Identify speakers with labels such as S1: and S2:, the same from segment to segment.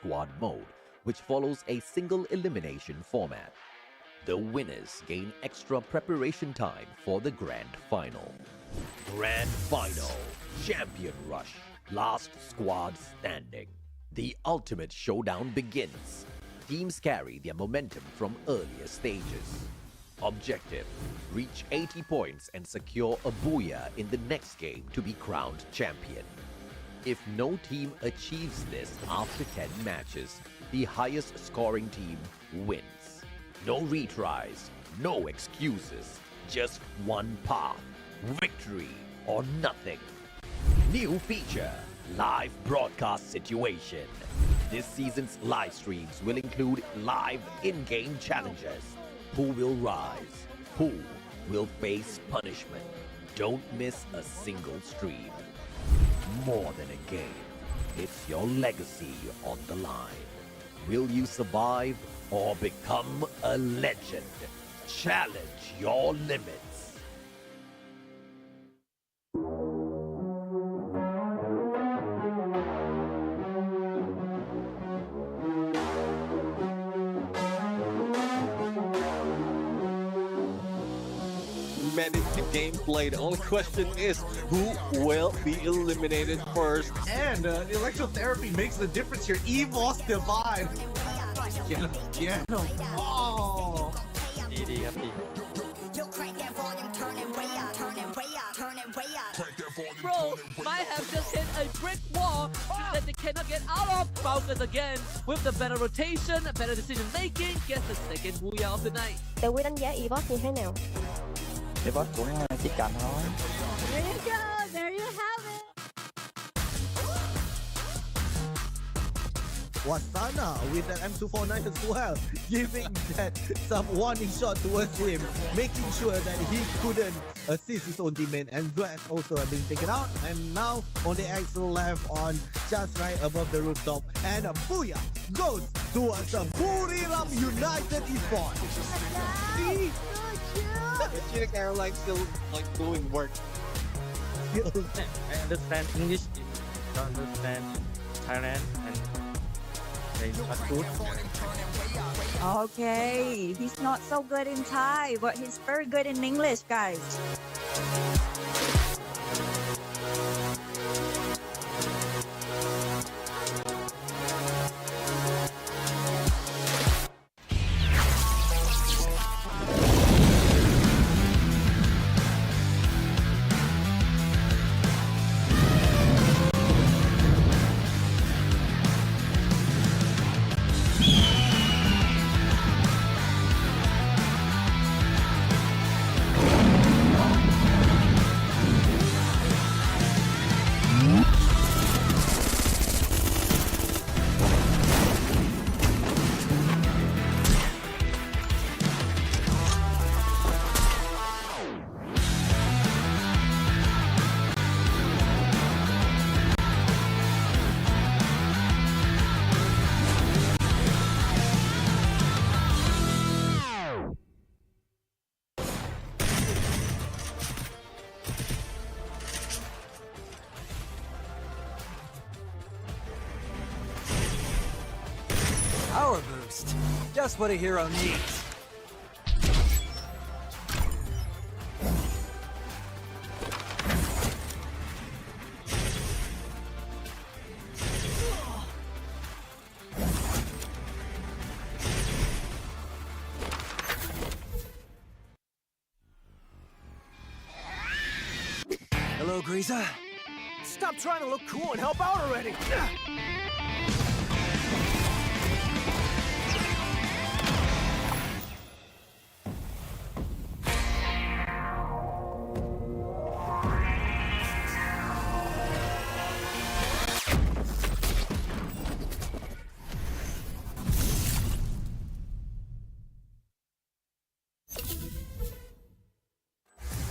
S1: squad mode, which follows a single elimination format. The winners gain extra preparation time for the Grand Final. Grand Final, Champion Rush, Last Squad Standing. The ultimate showdown begins. Teams carry their momentum from earlier stages. Objective: reach 80 points and secure a booyah in the next game to be crowned champion. If no team achieves this after 10 matches, the highest scoring team wins. No retries, no excuses, just one path: victory or nothing. New feature: live broadcast situation. This season's live streams will include live in-game challenges. Who will rise? Who will face punishment? Don't miss a single stream. More than a game, it's your legacy on the line. Will you survive or become a legend? Challenge your limits.
S2: Managed the gameplay. The only question is who will be eliminated first.
S3: And the electrotherapy makes the difference here. EVOS Divide. Get him. Oh.
S2: ดีครับดี
S4: Bro might have just hit a brick wall that they cannot get out of. Falcons again with the better rotation, better decision making, gets the second booyah of the night.
S5: Tớ Quy đánh giá EVOS như thế nào?
S6: EVOS cũng chỉ cầm thôi.
S5: There you go, there you have it.
S3: Wasana with that M249 as well, giving that some warning shot towards him, making sure that he couldn't assist his own teammate, and Dwes also have been taken out, and now on the axle left on just right above the rooftop, and a booyah goes towards the Buriram United Esports.
S2: Cheetah Caroline still like doing work.
S6: I understand English, don't understand Thailand, and they not good.
S7: Okay, he's not so good in Thai, but he's very good in English, guys.
S8: Power boost. Just what a hero needs. Hello, Greaser. Stop trying to look cool and help out already.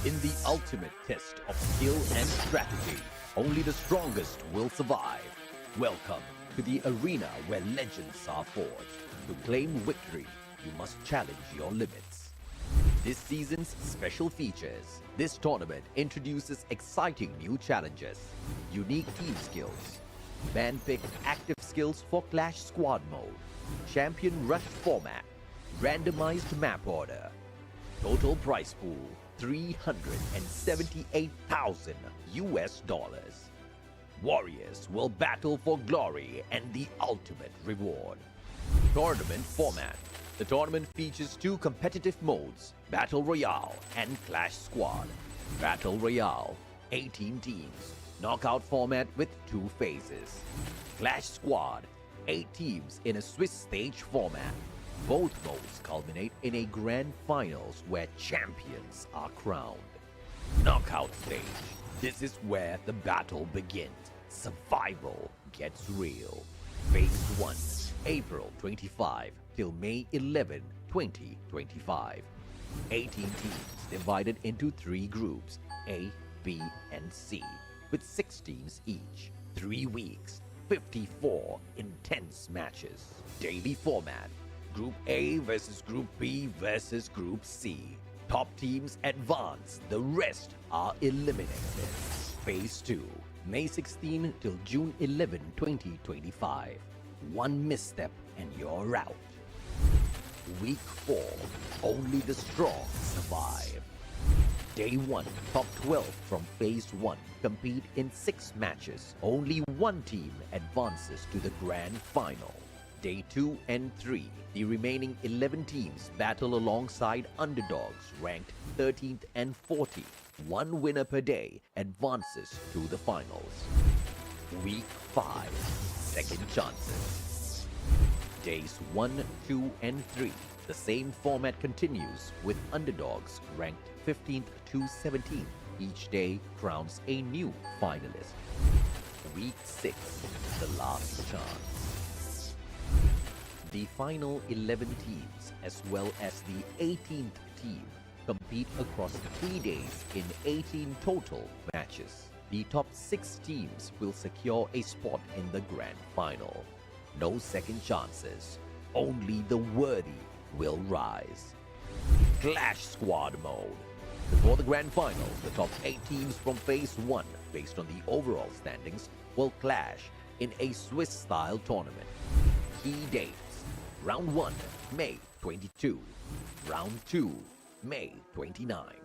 S1: In the ultimate test of skill and strategy, only the strongest will survive. Welcome to the arena where legends are forged. To claim victory, you must challenge your limits. This season's special features. This tournament introduces exciting new challenges, unique team skills, Man-picked active skills for Clash Squad mode. Champion Rush format. Randomized map order. Total prize pool $378,000. Warriors will battle for glory and the ultimate reward. Tournament format. The tournament features two competitive modes, Battle Royale and Clash Squad. Battle Royale, 18 teams. Knockout format with 2 phases. Clash Squad, 8 teams in a Swiss stage format. Both modes culminate in a grand finals where champions are crowned. Knockout stage. This is where the battle begins. Survival gets real. Phase 1, April 25 till May 11, 2025. 18 teams divided into 3 groups, A, B, and C, with 6 teams each. 3 weeks, 54 intense matches. Daily format. Group A versus Group B versus Group C. Top teams advance, the rest are eliminated. Phase 2, May 16 till June 11, 2025. 1 misstep and you're out. Week 4, only the strong survive. Day 1, top 12 from Phase 1 compete in 6 matches. Only 1 team advances to the grand final. Day 2 and 3, the remaining 11 teams battle alongside underdogs ranked 13th and 14th. 1 winner per day advances to the finals. Week 5, second chances. Days 1, 2, and 3. The same format continues with underdogs ranked 15th to 17th. Each day crowns a new finalist. Week 6, the last chance. The final 11 teams, as well as the 18th team, compete across 3 days in 18 total matches. The top 6 teams will secure a spot in the grand final. No second chances, only the worthy will rise. Clash Squad mode. Before the grand final, the top 8 teams from Phase 1, based on the overall standings, will clash in a Swiss-style tournament. Key dates. Round 1, May 22. Round 2, May 29.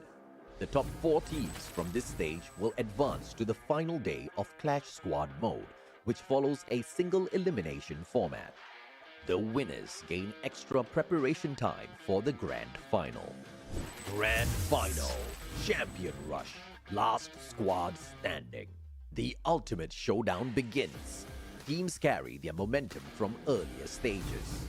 S1: The top 4 teams from this stage will advance to the final day of Clash Squad mode, which follows a single elimination format. The winners gain extra preparation time for the grand final. Grand Final, Champion Rush, last squad standing. The ultimate showdown begins. Teams carry their momentum from earlier stages.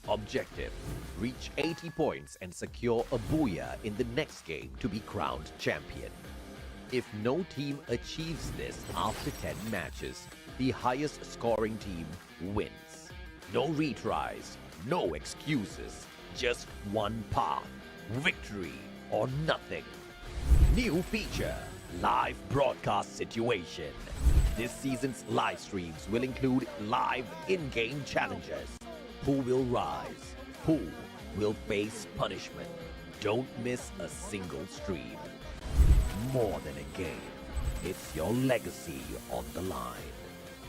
S1: Objective: reach 80 points and secure a booyah in the next game to be crowned champion. If no team achieves this after 10 matches, the highest scoring team wins. No retries, no excuses, just one path: victory or nothing. New feature: live broadcast situation. This season's live streams will include live in-game challenges. Who will rise? Who will face punishment? Don't miss a single stream. More than a game, it's your legacy on the line.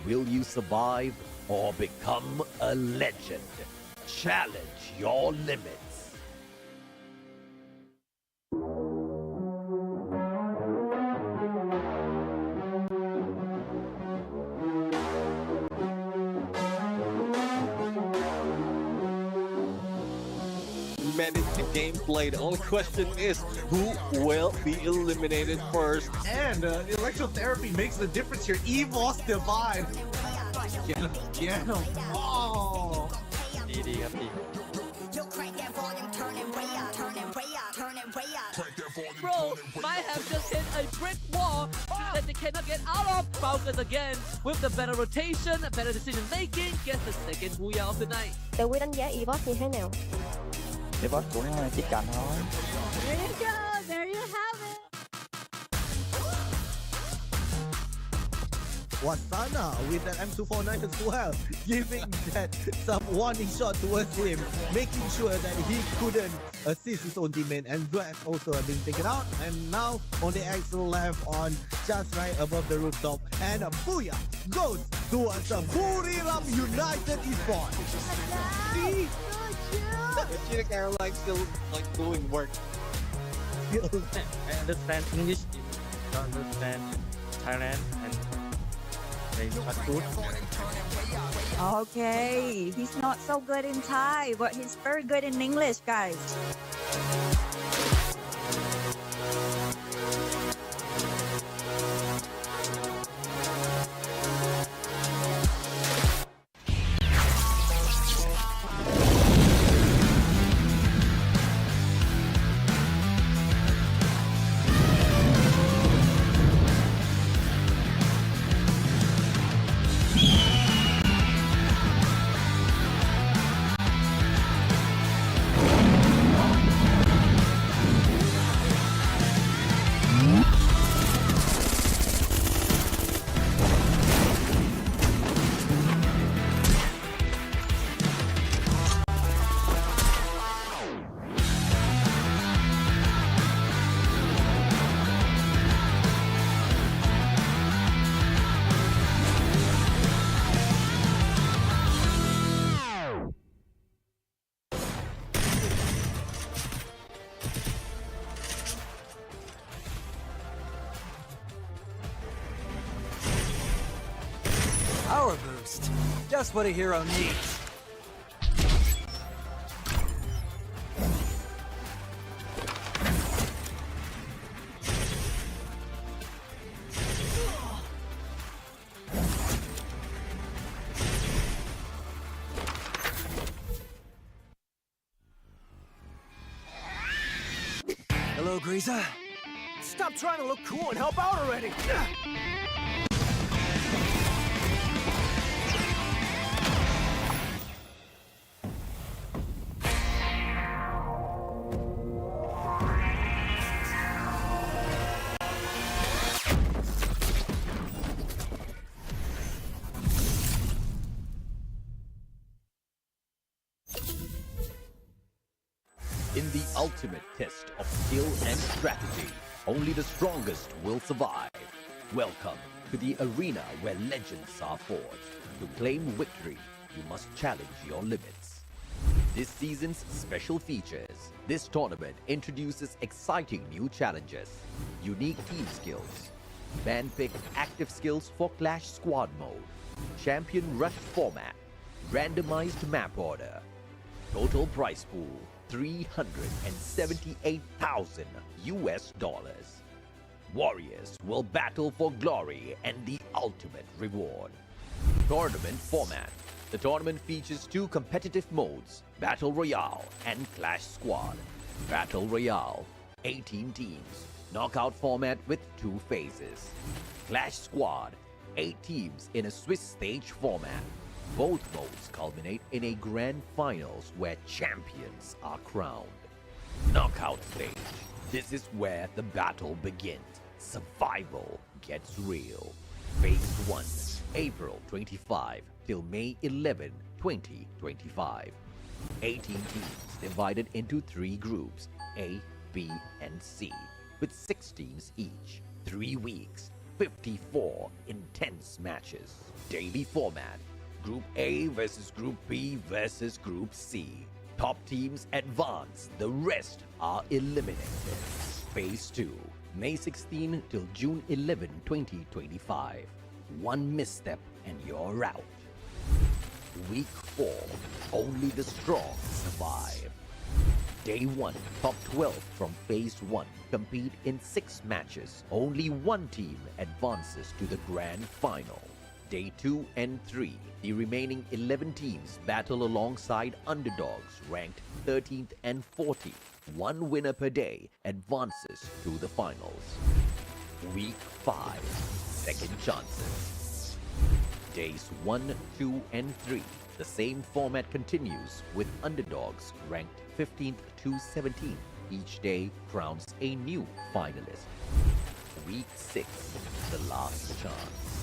S1: Will you survive or become a legend? Challenge your limits.
S2: Minutes to gameplay. The only question is who will be eliminated first.
S3: And electrotherapy makes the difference here. EVOS divide. Get him. Oh.
S6: ดีครับดี
S4: Bro, might have just hit a brick wall that they cannot get out of. Falcons again with the better rotation, better decision making, gets the second booyah of the night.
S5: Tớ Quy đánh giá EVOS như thế nào?
S6: Để boss cũng chỉ cần thôi.
S5: There you go, there you have it.
S3: Wasana with that M249 as well, giving that some warning shot towards him, making sure that he couldn't assist his own teammate, and that also being taken out. And now on the axle left on just right above the rooftop, and booyah goes towards the Buriram United Esports. See?
S2: Gina Caroline still like doing work.
S6: I understand English, I understand Thailand, and they not good.
S7: Okay, he's not so good in Thai, but he's very good in English, guys.
S8: Power boost. Just what a hero needs. Hello, Greaser. Stop trying to look cool and help out already.
S1: In the ultimate test of skill and strategy, only the strongest will survive. Welcome to the arena where legends are forged. To claim victory, you must challenge your limits. This season's special features. This tournament introduces exciting new challenges, unique team skills, man-picked active skills for Clash Squad mode, champion rush format, randomized map order, total prize pool, $378,000. Warriors will battle for glory and the ultimate reward. Tournament format. The tournament features two competitive modes, Battle Royale and Clash Squad. Battle Royale, 18 teams, knockout format with 2 phases. Clash Squad, 8 teams in a Swiss stage format. Both modes culminate in a grand finals where champions are crowned. Knockout stage. This is where the battle begins. Survival gets real. Phase 1, April 25 till May 11, 2025. 18 teams divided into 3 groups, A, B, and C, with 6 teams each. 3 weeks, 54 intense matches. Daily format. Group A versus Group B versus Group C. Top teams advance, the rest are eliminated. Phase 2, May 16 till June 11, 2025. 1 misstep and you're out. Week 4, only the strong survive. Day 1, top 12 from Phase 1 compete in 6 matches. Only 1 team advances to the grand final. Day 2 and 3, the remaining 11 teams battle alongside underdogs ranked 13th and 14th. 1 winner per day advances to the finals. Week 5, second chances. Days 1, 2, and 3, the same format continues with underdogs ranked 15th to 17th. Each day crowns a new finalist. Week 6, the last chance.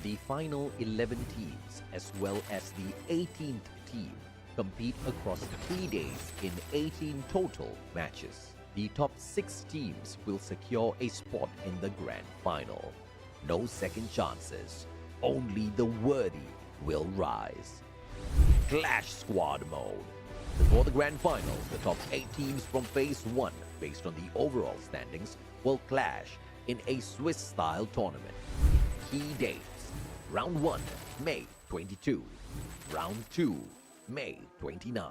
S1: The final 11 teams, as well as the 18th team, compete across 3 days in 18 total matches. The top 6 teams will secure a spot in the grand final. No second chances. Only the worthy will rise. Clash Squad Mode. Before the grand final, the top 8 teams from Phase 1, based on the overall standings, will clash in a Swiss-style tournament. Key dates: Round 1, May 22. Round 2, May 29.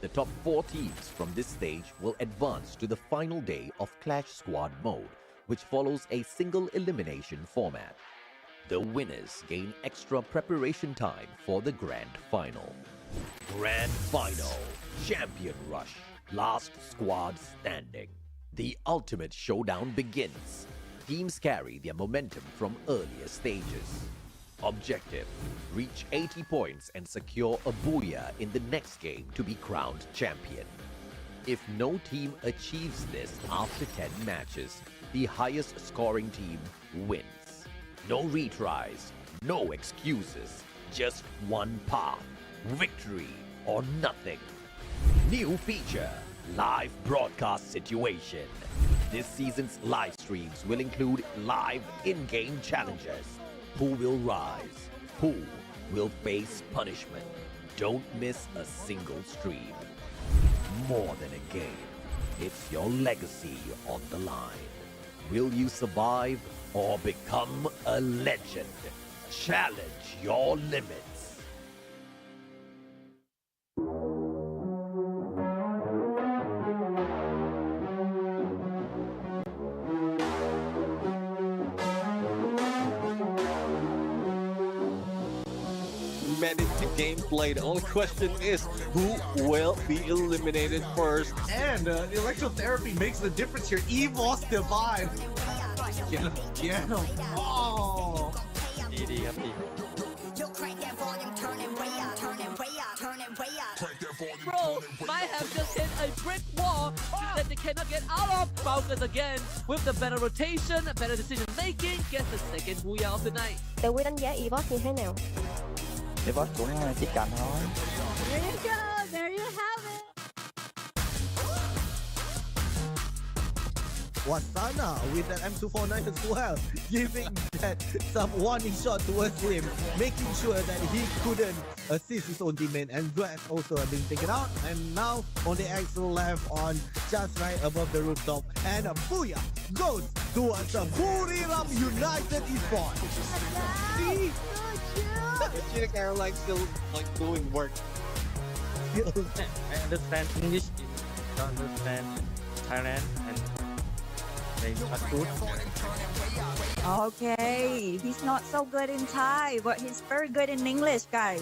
S1: The top 4 teams from this stage will advance to the final day of Clash Squad Mode, which follows a single elimination format. The winners gain extra preparation time for the grand final. Grand Final, Champion Rush, Last Squad Standing. The ultimate showdown begins. Teams carry their momentum from earlier stages. Objective: reach 80 points and secure a booyah in the next game to be crowned champion. If no team achieves this after 10 matches, the highest scoring team wins. No retries, no excuses, just one path: victory or nothing. New feature: live broadcast situation. This season's live streams will include live in-game challenges. Who will rise? Who will face punishment? Don't miss a single stream. More than a game, it's your legacy on the line. Will you survive or become a legend? Challenge your limits.
S2: Managed the gameplay. The only question is who will be eliminated first.
S3: And electrotherapy makes the difference here. EVOS divide. Yeah. Oh.
S6: ดีครับดี
S4: Bro might have just hit a brick wall that they cannot get out of. Falcons again with the better rotation, better decision making, gets the second booyah of the night.
S5: Tớ Quy đánh giá EVOS như thế nào?
S6: thì boss cũng tiếp cận thôi.
S5: There you go, there you have it.
S3: Wasana with that M249 as well, giving that some warning shot towards him, making sure that he couldn't assist his own teammate, and Draz also being taken out, and now on the axle left on just right above the rooftop, and a booyah goes towards the Buriram United Esports. See?
S2: Cheetah Caroline still doing work.
S6: I understand English, don't understand Thailand, and they shot good.
S7: Okay, he's not so good in Thai, but he's very good in English, guys.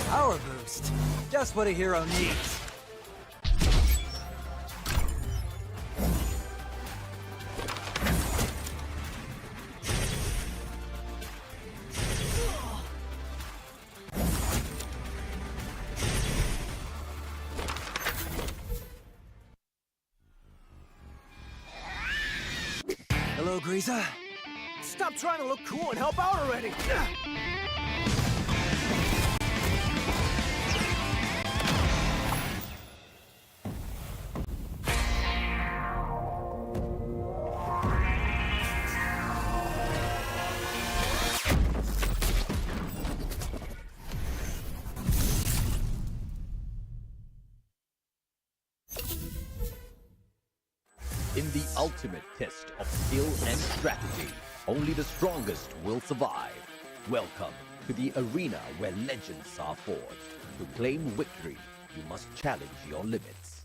S8: Power boost. Just what a hero needs. Hello, Greaser. Stop trying to look cool and help out already.
S1: the ultimate test of skill and strategy. Only the strongest will survive. Welcome to the arena where legends are forged. To claim victory, you must challenge your limits.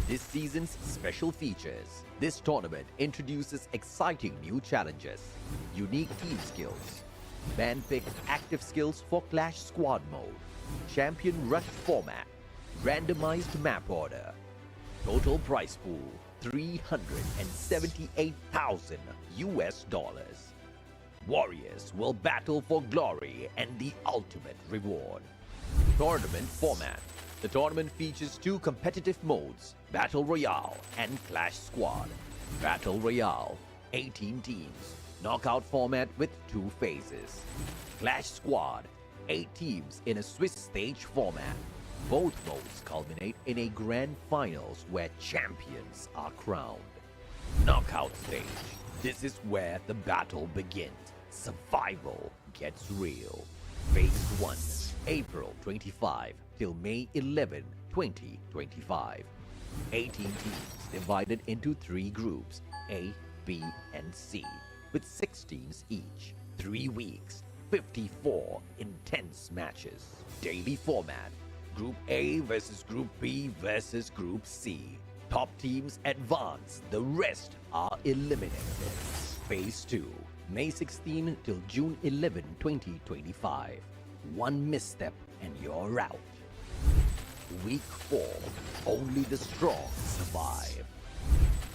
S1: This season's special features. This tournament introduces exciting new challenges, unique team skills, man-picked active skills for Clash Squad mode, champion rush format, randomized map order, total prize pool $378,000. Warriors will battle for glory and the ultimate reward. Tournament format. The tournament features two competitive modes, Battle Royale and Clash Squad. Battle Royale, 18 teams, knockout format with 2 phases. Clash Squad, 8 teams in a Swiss stage format. Both modes culminate in a grand finals where champions are crowned. Knockout stage. This is where the battle begins. Survival gets real. Phase 1, April 25 till May 11, 2025. 18 teams divided into 3 groups, A, B, and C, with 6 teams each. 3 weeks, 54 intense matches. Daily format. Group A versus Group B versus Group C. Top teams advance, the rest are eliminated. Phase 2, May 16 till June 11, 2025. 1 misstep and you're out. Week 4, only the strong survive.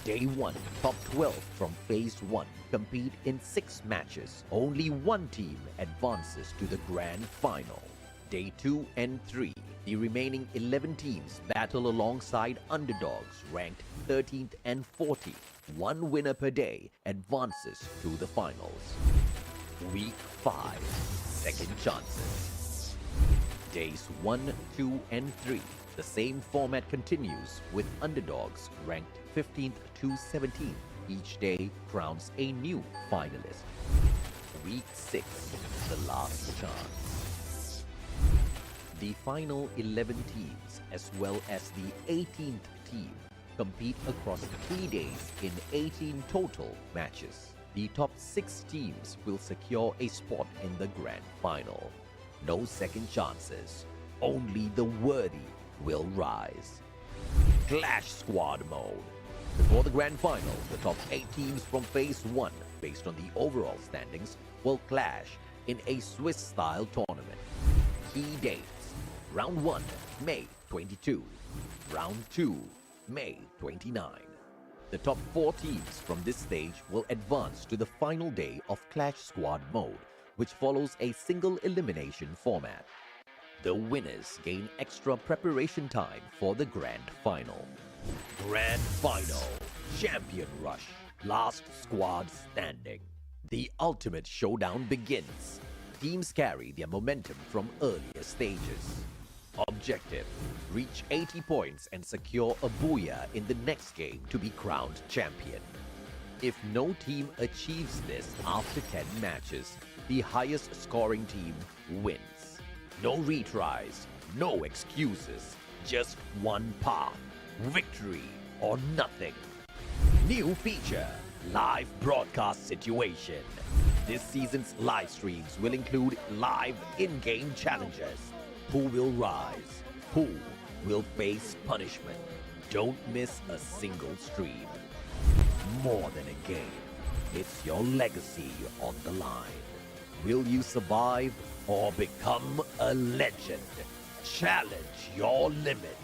S1: Day 1, top 12 from Phase 1 compete in 6 matches. Only 1 team advances to the grand final. Day 2 and 3, the remaining 11 teams battle alongside underdogs ranked 13th and 14th. 1 winner per day advances to the finals. Week 5, second chances. Days 1, 2, and 3. The same format continues with underdogs ranked 15th to 17th. Each day crowns a new finalist. Week 6, the last chance. The final 11 teams, as well as the 18th team, compete across 3 days in 18 total matches. The top 6 teams will secure a spot in the grand final. No second chances, only the worthy will rise. Clash Squad mode. Before the grand final, the top 8 teams from Phase 1, based on the overall standings, will clash in a Swiss-style tournament. Key dates. Round 1, May 22. Round 2, May 29. The top 4 teams from this stage will advance to the final day of Clash Squad mode, which follows a single elimination format. The winners gain extra preparation time for the grand final. Grand final, champion rush, last squad standing. The ultimate showdown begins. Teams carry their momentum from earlier stages. Objective: reach 80 points and secure a booyah in the next game to be crowned champion. If no team achieves this after 10 matches, the highest scoring team wins. No retries, no excuses, just one path: victory or nothing. New feature: live broadcast situation. This season's live streams will include live in-game challenges. Who will rise? Who will face punishment? Don't miss a single stream. More than a game, it's your legacy on the line. Will you survive or become a legend? Challenge your limits.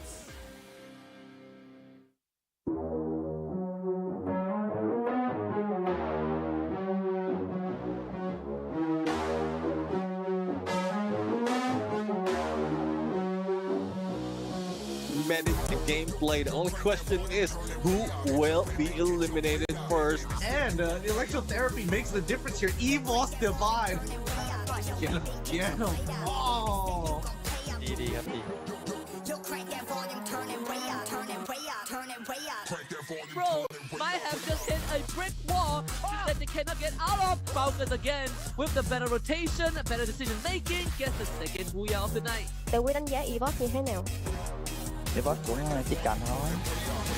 S2: Minute to gameplay. The only question is who will be eliminated first.
S3: And the electrotherapy makes the difference here. EVOS Divine. Get him. Oh.
S6: ดีครับดี
S4: Bro, might have just hit a brick wall that they cannot get out of. Falcons again with the better rotation, better decision making, gets the second booyah of the night.
S5: Tớ Quy đánh giá EVOS như thế nào?
S6: Leaderboard cũng chỉ cần thôi.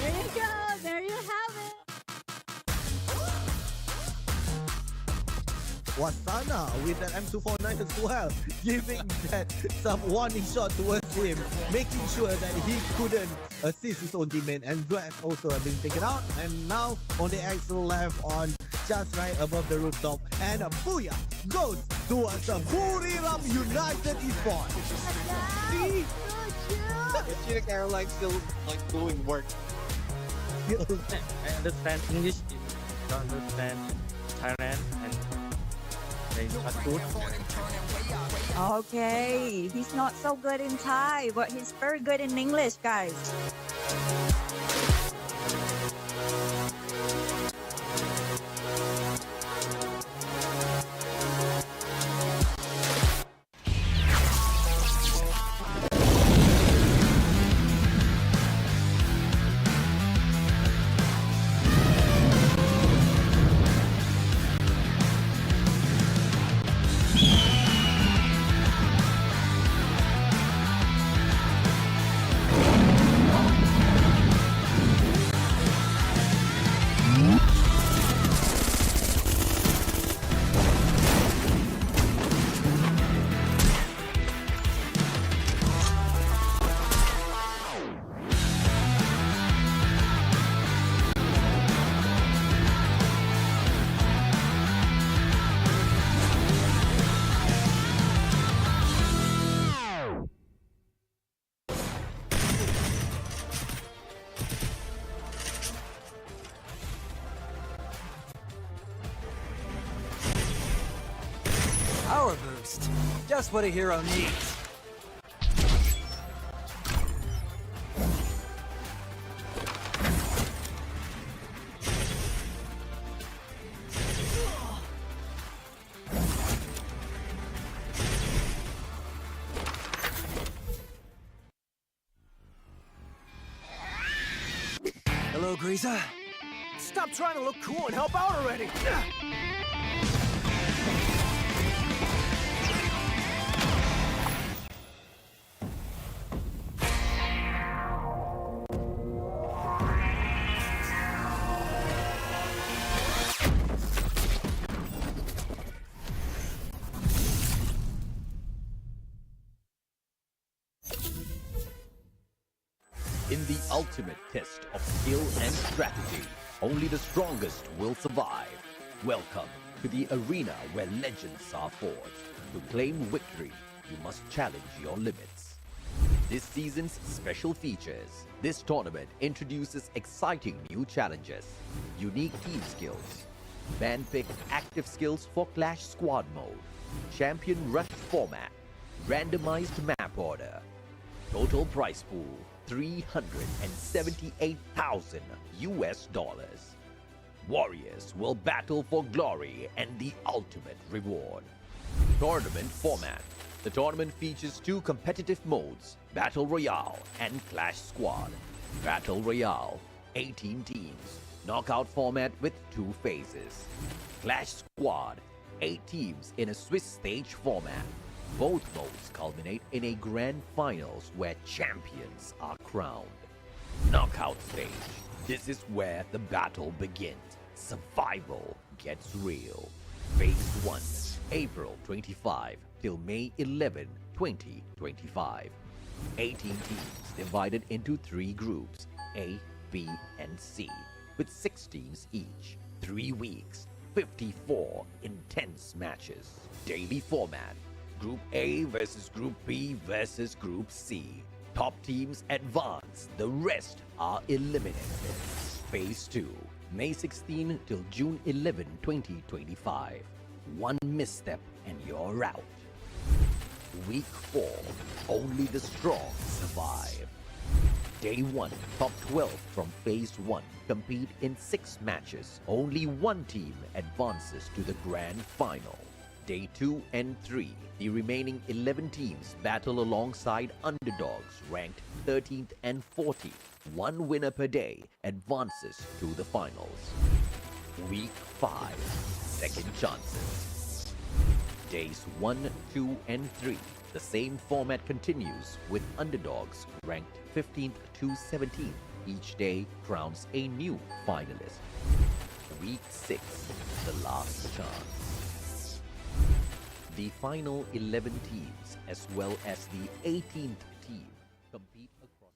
S5: There you go, there you have it.
S3: Wasana with that M249 as well, giving that some warning shot towards him, making sure that he couldn't assist his own teammate, and Draz also have been taken out, and now on the axle left on just right above the rooftop, and a booyah goes towards the Buriram United Esports. See?
S2: Cheetah Caroline still like doing work.
S6: I understand English, don't understand Thailand, and they not good.
S7: Okay, he's not so good in Thai, but he's very good in English, guys.
S8: Power boost. Just what a hero needs. Hello, Greaser. Stop trying to look cool and help out already.
S1: In the ultimate test of skill and strategy, only the strongest will survive. Welcome to the arena where legends are forged. To claim victory, you must challenge your limits. This season's special features. This tournament introduces exciting new challenges, unique team skills, man-picked active skills for Clash Squad mode, champion rush format, randomized map order, total prize pool $378,000. Warriors will battle for glory and the ultimate reward. Tournament format. The tournament features two competitive modes, Battle Royale and Clash Squad. Battle Royale, 18 teams. Knockout format with 2 phases. Clash Squad, 8 teams in a Swiss stage format. Both modes culminate in a grand finals where champions are crowned. Knockout stage. This is where the battle begins. Survival gets real. Phase 1, April 25 till May 11, 2025. 18 teams divided into 3 groups, A, B, and C, with 6 teams each. 3 weeks, 54 intense matches. Daily format. Group A versus Group B versus Group C. Top teams advance, the rest are eliminated. Phase 2, May 16 till June 11, 2025. 1 misstep and you're out. Week 4, only the strong survive. Day 1, top 12 from Phase 1 compete in 6 matches. Only 1 team advances to the grand final. Day 2 and 3, the remaining 11 teams battle alongside underdogs ranked 13th and 14th. 1 winner per day advances to the finals. Week 5, second chances. Days 1, 2, and 3, the same format continues with underdogs ranked 15th to 17th. Each day crowns a new finalist. Week 6, the last chance. The final 11 teams, as well as the 18th team, compete across.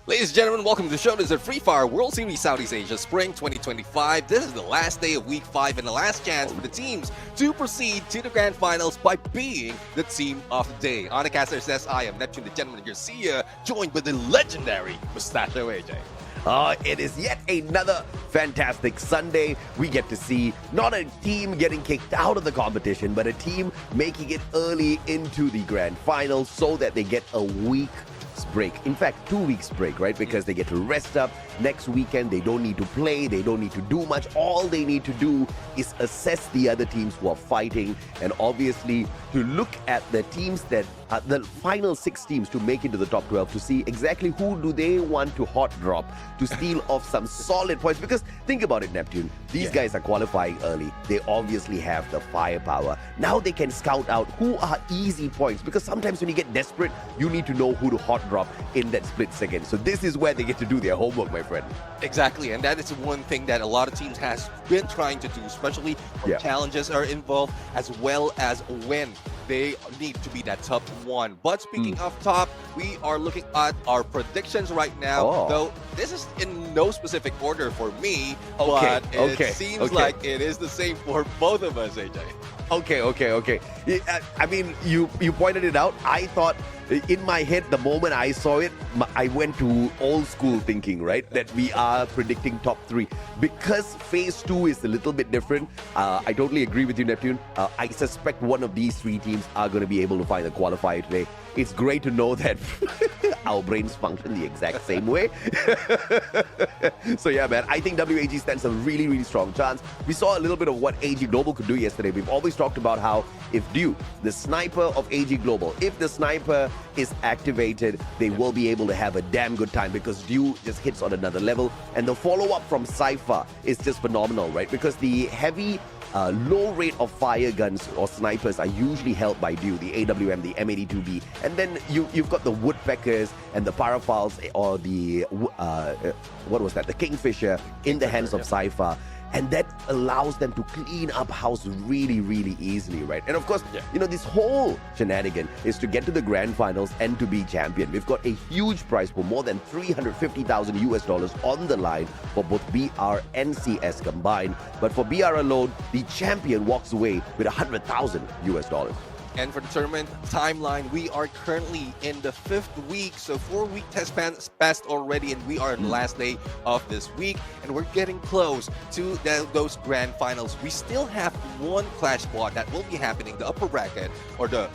S2: Ladies and gentlemen, welcome to the show. This is the Free Fire World Series Southeast Asia Spring 2025. This is the last day of Week 5 and the last chance for the teams to proceed to the Grand Finals by being the team of the day. On the caster says, I am Neptune, the gentleman Garcia, joined with the legendary Mustachio AJ.
S9: It is yet another fantastic Sunday. We get to see not a team getting kicked out of the competition, but a team making it early into the Grand Finals so that they get a week's break. In fact, 2 weeks break, right? Because they get to rest up. Next weekend, they don't need to play. They don't need to do much. All they need to do is assess the other teams who are fighting, and obviously to look at the teams that the final 6 teams to make it to the top 12 to see exactly who do they want to hot drop to steal off some solid points. Because think about it, Neptune. These guys are qualifying early. They obviously have the firepower. Now they can scout out who are easy points, because sometimes when you get desperate, you need to know who to hot drop in that split second. So this is where they get to do their homework, my friend.
S2: Exactly, and that is one thing that a lot of teams has been trying to do, especially when challenges are involved, as well as when they need to be that top 1. But speaking of top, we are looking at our predictions right now, though this is in no specific order for me, but it seems like it is the same for both of us, AJ.
S9: Okay. I mean, you pointed it out. I thought, in my head, the moment I saw it, I went to old school thinking, right? That we are predicting top 3. Because phase 2 is a little bit different, I totally agree with you, Neptune. I suspect one of these 3 teams are going to be able to find a qualifier today. It's great to know that our brains function the exact same way. So yeah, man, I think WAG stands a really, really strong chance. We saw a little bit of what AG Global could do yesterday. We've always talked about how if Dew, the sniper of AG Global, if the sniper is activated, they will be able to have a damn good time, because Dew just hits on another level. And the follow-up from Cypher is just phenomenal, right? Because the heavy low rate of fire guns or snipers are usually held by Dew, the AWM, the M82B, and then you've got the Woodpeckers and the Parafals, or the what was that, the Kingfisher in the hands of Cypher. And that allows them to clean up house really, really easily, right? And of course, you know, this whole shenanigan is to get to the Grand Finals and to be champion. We've got a huge prize pool, more than $350,000 on the line for both BR and CS combined. But for BR alone, the champion walks away with $100,000.
S2: And for the tournament timeline, we are currently in the 5th week. So 4 week test passed already, and we are in the last day of this week. And we're getting close to those grand finals. We still have one clash squad that will be happening, the upper bracket, or the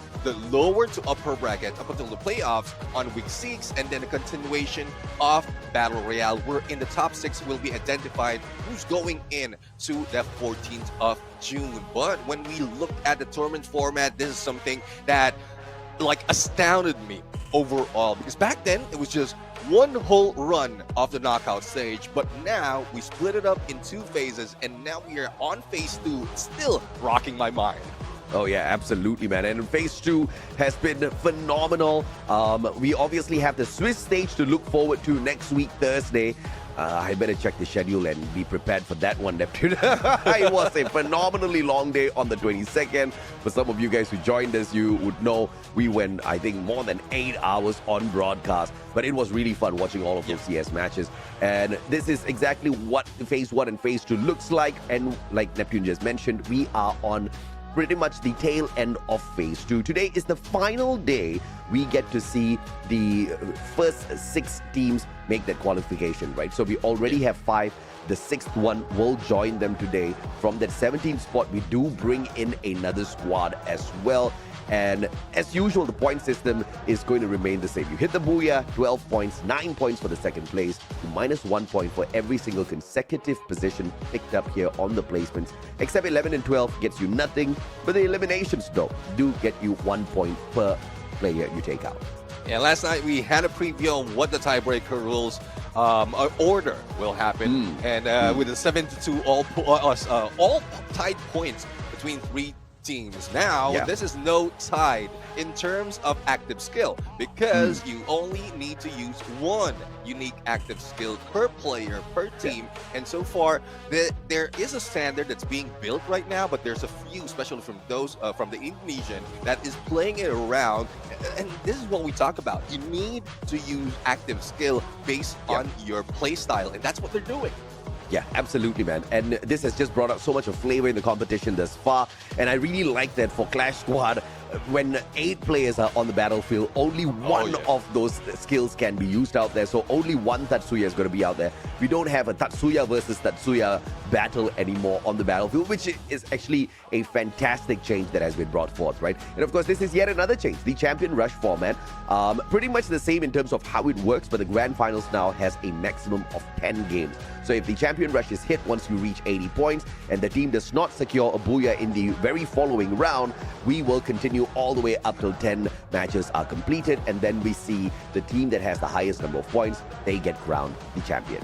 S2: lower to upper bracket up until the playoffs on week 6, and then a continuation of Battle Royale, where in the top 6 will be identified who's going in to the 14th of June. But when we look at the tournament format, this is something that like astounded me overall. Because back then, it was just one whole run of the knockout stage. But now, we split it up in 2 phases. And now we are on phase 2, still rocking my mind.
S9: Oh yeah, absolutely, man. And phase 2 has been phenomenal. We obviously have the Swiss stage to look forward to next week, Thursday. I better check the schedule and be prepared for that one, Neptune. It was a phenomenally long day on the 22nd. For some of you guys who joined us, you would know we went, I think, more than 8 hours on broadcast. But it was really fun watching all of those CS matches. And this is exactly what phase 1 and phase 2 looks like. And like Neptune just mentioned, we are on pretty much the tail end of phase 2. Today is the final day we get to see the first 6 teams make that qualification, right? So we already have 5. The 6th one will join them today. From that 17th spot, we do bring in another squad as well. And as usual, the point system is going to remain the same. You hit the booyah, 12 points, 9 points for the second place, minus 1 point for every single consecutive position picked up here on the placements. Except 11 and 12 gets you nothing, but the eliminations, though, do get you 1 point per player you take out.
S2: Yeah, last night we had a preview of what the tiebreaker rules order will happen. And with the 7-2 all tied points between 3 teams. Now, this is no tied in terms of active skill because you only need to use 1 unique active skill per player, per team. And so far, there is a standard that's being built right now, but there's a few, especially from those from the Indonesian, that is playing it around. And this is what we talk about. You need to use active skill based on your play style, and that's what they're doing.
S9: Yeah, absolutely, man. And this has just brought out so much of flavor in the competition thus far. And I really like that for Clash Squad, when 8 players are on the battlefield, only one of those skills can be used out there. So only one Tatsuya is going to be out there. We don't have a Tatsuya versus Tatsuya battle anymore on the battlefield, which is actually a fantastic change that has been brought forth, right? And of course, this is yet another change. The Champion Rush format, pretty much the same in terms of how it works, but the Grand Finals now has a maximum of 10 games. So if the Champion Rush is hit once you reach 80 points and the team does not secure a booyah in the very following round, we will continue all the way up till 10 matches are completed, and then we see the team that has the highest number of points, they get crowned the champion.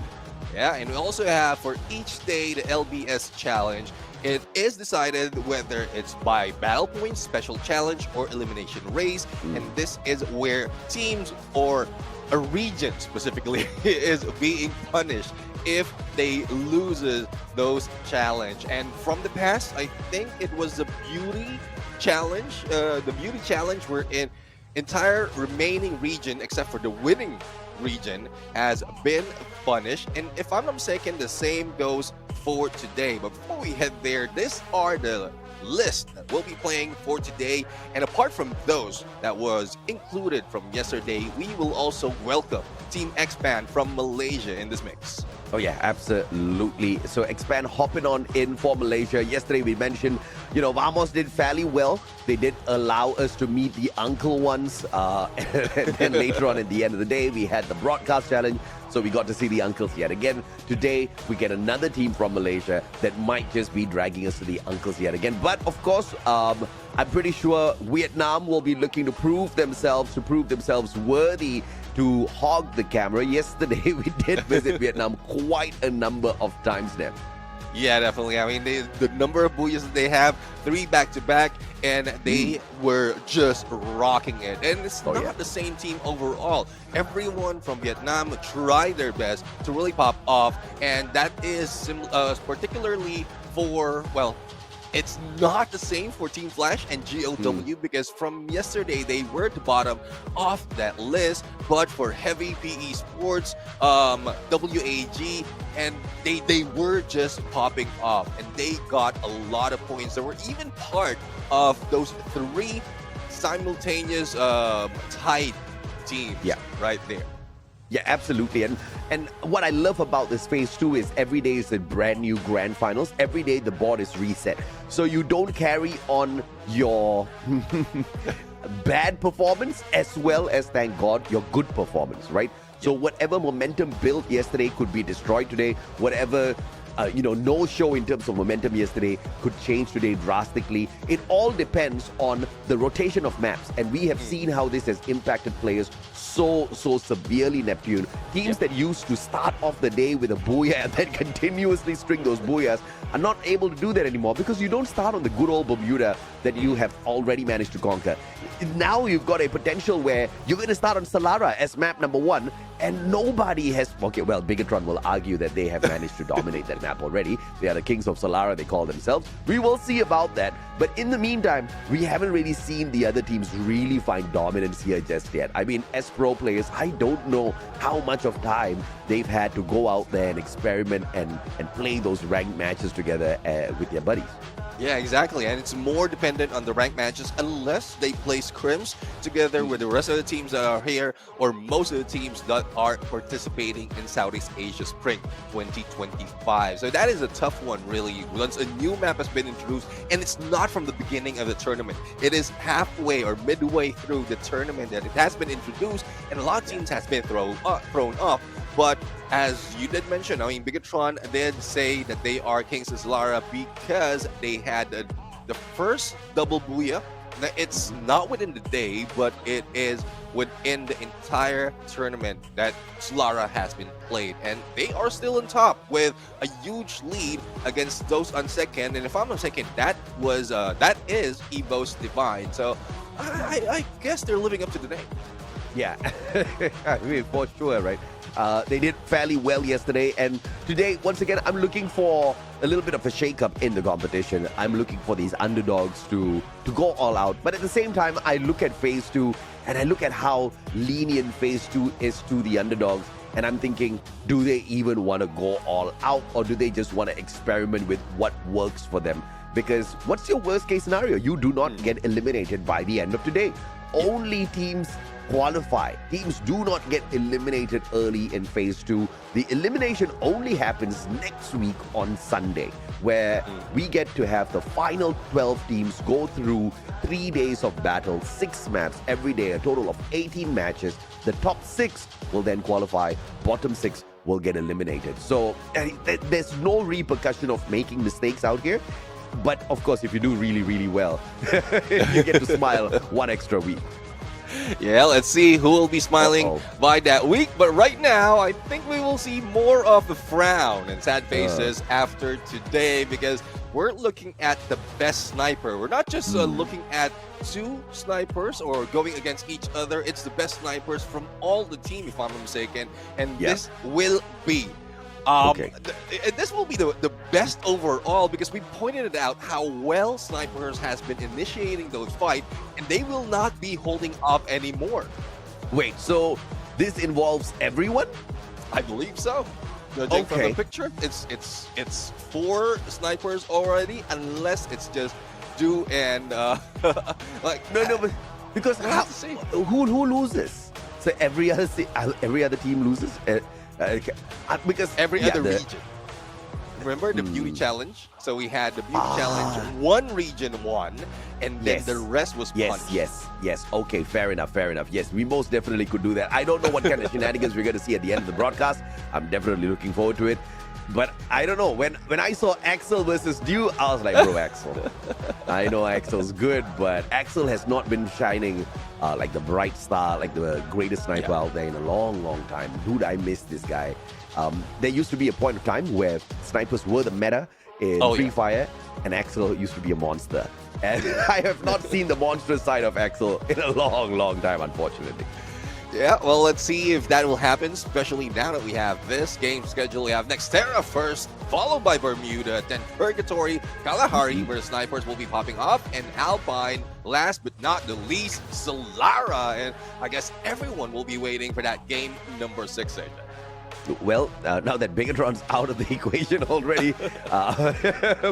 S2: Yeah, and we also have for each day the LBS challenge. It is decided whether it's by battle points, special challenge, or elimination race. And this is where teams or a region specifically is being punished if they loses those challenge. And from the past, I think it was the beauty challenge. The beauty challenge where in entire remaining region except for the winning region has been punished. And if I'm not mistaken, the same goes for today. But before we head there, these are the list that we'll be playing for today. And apart from those that was included from yesterday, we will also welcome Team Expand from Malaysia in this mix.
S9: Oh yeah, absolutely. So Expand hopping on in for Malaysia. Yesterday we mentioned, Vamos did fairly well. They did allow us to meet the uncle ones. And then later on at the end of the day, we had the broadcast challenge. So we got to see the uncles yet again. Today, we get another team from Malaysia that might just be dragging us to the uncles yet again. But of course, I'm pretty sure Vietnam will be looking to prove themselves worthy to hog the camera. Yesterday, we did visit Vietnam quite a number of times now.
S2: Yeah, definitely. I mean, the number of booyahs that they have, 3 back-to-back, and they were just rocking it. And it's not the same team overall. Everyone from Vietnam tried their best to really pop off, and that is particularly for, well, it's not the same for Team Flash and GOW because from yesterday they were at the bottom of that list, but for Heavy PE Sports, WAG, and they were just popping off and they got a lot of points. They were even part of those 3 simultaneous tied teams right there.
S9: Yeah, absolutely. And what I love about this phase 2 is every day is a brand new grand finals. Every day the board is reset. So you don't carry on your bad performance as well as, thank God, your good performance, right? So whatever momentum built yesterday could be destroyed today. Whatever no show in terms of momentum yesterday could change today drastically. It all depends on the rotation of maps, and we have seen how this has impacted players so severely, Neptune. Teams that used to start off the day with a booyah and then continuously string those booyahs are not able to do that anymore because you don't start on the good old Bermuda that you have already managed to conquer. Now you've got a potential where you're going to start on Solara as map number 1, and nobody has... Okay, well, Bigatron will argue that they have managed to dominate that map already. They are the kings of Solara, they call themselves. We will see about that. But in the meantime, we haven't really seen the other teams really find dominance here just yet. I mean, as pro players, I don't know how much of time they've had to go out there and experiment and play those ranked matches together with their buddies.
S2: Yeah, exactly. And it's more dependent on the ranked matches unless they play scrims together with the rest of the teams that are here or most of the teams that are participating in Southeast Asia Spring 2025. So that is a tough one, really. Once a new map has been introduced, and it's not from the beginning of the tournament. It is halfway or midway through the tournament that it has been introduced, and a lot of teams has been thrown off. But as you did mention, I mean, Bigatron did say that they are Kings of Solara because they had the first double booyah. Now, it's not within the day, but it is within the entire tournament that Solara has been played. And they are still on top with a huge lead against those on second. And if I'm not mistaken, that is Evo's Divine. So I guess they're living up to the name.
S9: Yeah, I mean, for sure, right? They did fairly well yesterday, and today, once again, I'm looking for a little bit of a shake-up in the competition. I'm looking for these underdogs to go all out. But at the same time, I look at Phase 2, and I look at how lenient Phase 2 is to the underdogs, and I'm thinking, do they even want to go all out, or do they just want to experiment with what works for them? Because what's your worst-case scenario? You do not get eliminated by the end of today. Only teams qualify. Teams do not get eliminated early in Phase 2. The elimination only happens next week on Sunday, where we get to have the final 12 teams go through 3 days of battle, 6 maps every day, a total of 18 matches. The top 6 will then qualify, bottom 6 will get eliminated. So there's no repercussion of making mistakes out here. But of course, if you do really, really well, you get to smile one extra week.
S2: Yeah, let's see who will be smiling by that week. But right now, I think we will see more of the frown and sad faces after today, because we're looking at the best sniper. We're not just looking at 2 snipers or going against each other. It's the best snipers from all the team, if I'm not mistaken. And this will be this will be the best overall, because we pointed it out how well snipers has been initiating those fights, and they will not be holding up anymore.
S9: Wait, so this involves everyone?
S2: I believe so. Judging from the picture, it's 4 snipers already, unless it's just Do and like
S9: but because who loses? So every other team loses. Because
S2: every other region. Remember the beauty challenge? So we had the beauty challenge, one region won, and then the rest was punched.
S9: Yes. Okay, fair enough. Yes, we most definitely could do that. I don't know what kind of shenanigans we're going to see at the end of the broadcast. I'm definitely looking forward to it. But I don't know. When I saw Axel versus Dew, I was like, bro, Axel. I know Axel's good, but Axel has not been shining like the bright star, like the greatest sniper out there in a long, long time. Dude, I miss this guy. There used to be a point of time where snipers were the meta in Free Fire, and Axel used to be a monster. And I have not seen the monstrous side of Axel in a long, long time, unfortunately.
S2: Yeah, well, let's see if that will happen, especially now that we have this game schedule. We have Nextera first, followed by Bermuda, then Purgatory, Kalahari, where the snipers will be popping off, and Alpine, last but not the least, Solara. And I guess everyone will be waiting for that game number 6, AJ.
S9: Well, now that Bigatron's out of the equation already,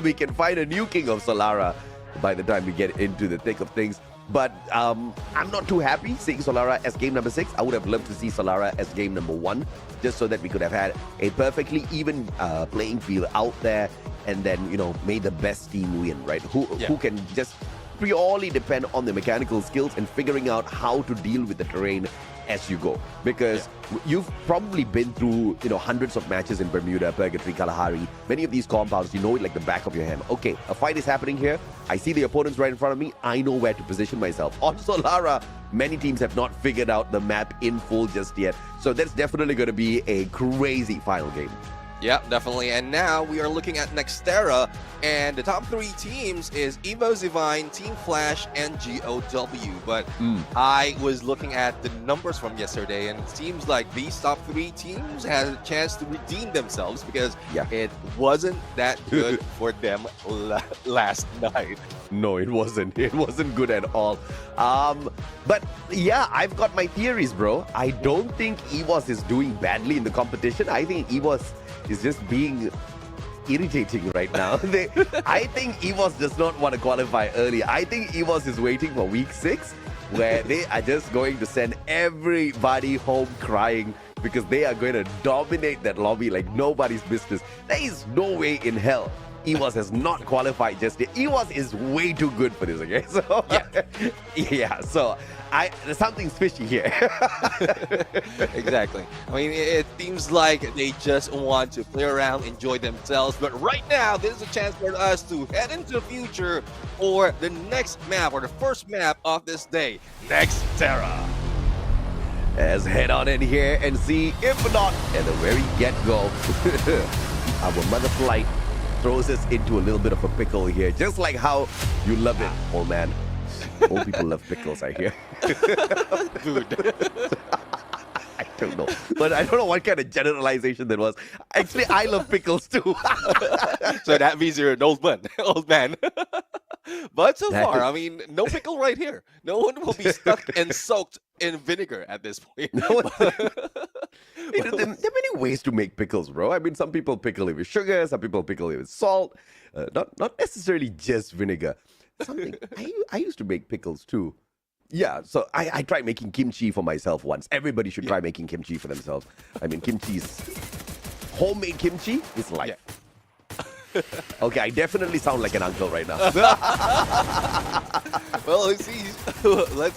S9: we can find a new king of Solara by the time we get into the thick of things. But I'm not too happy seeing Solara as game number 6. I would have loved to see Solara as game number 1, just so that we could have had a perfectly even playing field out there, and then, made the best team win, right? Who can just purely depend on the mechanical skills and figuring out how to deal with the terrain as you go. Because you've probably been through, hundreds of matches in Bermuda, Purgatory, Kalahari. Many of these compounds, you know it like the back of your hand. Okay, a fight is happening here. I see the opponents right in front of me. I know where to position myself. On Solara, many teams have not figured out the map in full just yet. So that's definitely going to be a crazy final game.
S2: Yeah, definitely. And now we are looking at Nextera, and the top 3 teams is Evo Divine, Team Flash, and GOW. But I was looking at the numbers from yesterday, and it seems like these top 3 teams had a chance to redeem themselves because it wasn't that good for them last night.
S9: No, it wasn't. It wasn't good at all. But yeah, I've got my theories, bro. I don't think EVOS is doing badly in the competition. I think EVOS is just being irritating right now. I think EVOS does not want to qualify early. I think EVOS is waiting for week 6, where they are just going to send everybody home crying because they are going to dominate that lobby like nobody's business. There is no way in hell EVOS has not qualified just yet. EVOS is way too good for this, okay? So, so there's something fishy here.
S2: Exactly. I mean, it seems like they just want to play around, enjoy themselves. But right now, this is a chance for us to head into the future or the next map or the first map of this day, Nextera.
S9: Let's head on in here and see if not at the very get-go. Our mother flight throws us into a little bit of a pickle here, just like how you love it, old man. Old people love pickles, I hear.
S2: Dude.
S9: I don't know. But I don't know what kind of generalization that was. Actually, I love pickles too.
S2: So that means you're an old man. But so far, I mean, no pickle right here. No one will be stuck and soaked in vinegar at this point.
S9: There are many ways to make pickles, bro. I mean, some people pickle it with sugar, some people pickle it with salt. Not necessarily just vinegar. I used to make pickles too. Yeah, so I tried making kimchi for myself once. Everybody should try making kimchi for themselves. I mean, homemade kimchi is life. Okay, I definitely sound like an uncle right now.
S2: Well, let's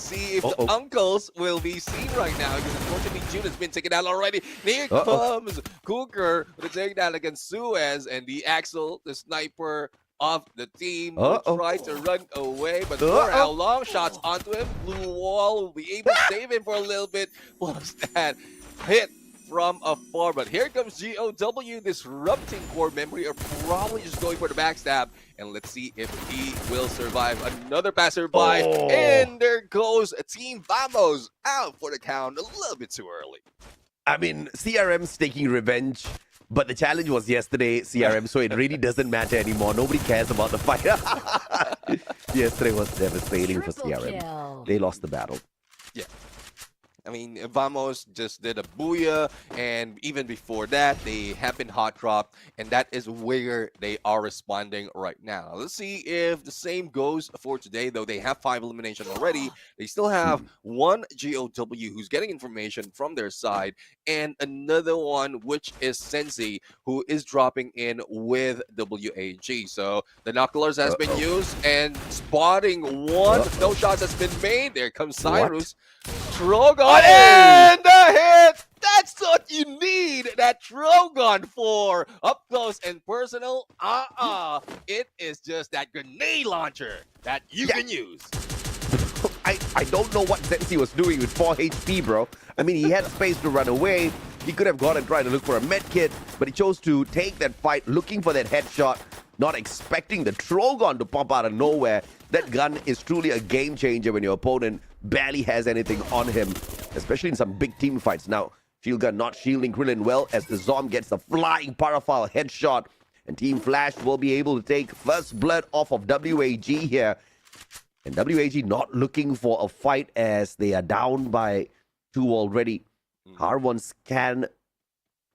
S2: see if the uncles will be seen right now. Because unfortunately, June has been taken out already. Here comes Cougar with a takedown against Suez, and the Axel, the sniper of the team, will try to run away, but Royale long shots onto him. Blue Wall will be able to save him for a little bit. Plus that hit from afar, but here comes GOW disrupting core memory, or probably just going for the backstab, and let's see if he will survive. Another passerby, and there goes Team Vamos out for the count a little bit too early.
S9: I mean, CRM's taking revenge, but the challenge was yesterday, CRM, so it really doesn't matter anymore. Nobody cares about the fight. Yesterday was devastating for CRM. They lost the battle.
S2: Yeah. I mean, Vamos just did a booyah, and even before that, they have been hot dropped, and that is where they are responding right now. Let's see if the same goes for today, though they have 5 elimination already. They still have one GOW who's getting information from their side, and another one, which is Sensi, who is dropping in with WAG. So the Knucklers has been used, and spotting one. No shots has been made. There comes Cyrus. Trogon and the hit! That's what you need that Trogon for. Up close and personal, it is just that grenade launcher that you can use.
S9: I don't know what Sensi was doing with 4 HP, bro. I mean, he had space to run away. He could have gone and tried to look for a med kit, but he chose to take that fight, looking for that headshot, not expecting the Trogon to pop out of nowhere. That gun is truly a game changer when your opponent barely has anything on him, especially in some big team fights. Now, Shield Gun not shielding Krillin well as the Zom gets the flying Parafile headshot, and Team Flash will be able to take first blood off of WAG here. And WAG not looking for a fight as they are down by 2 already. Har1 scan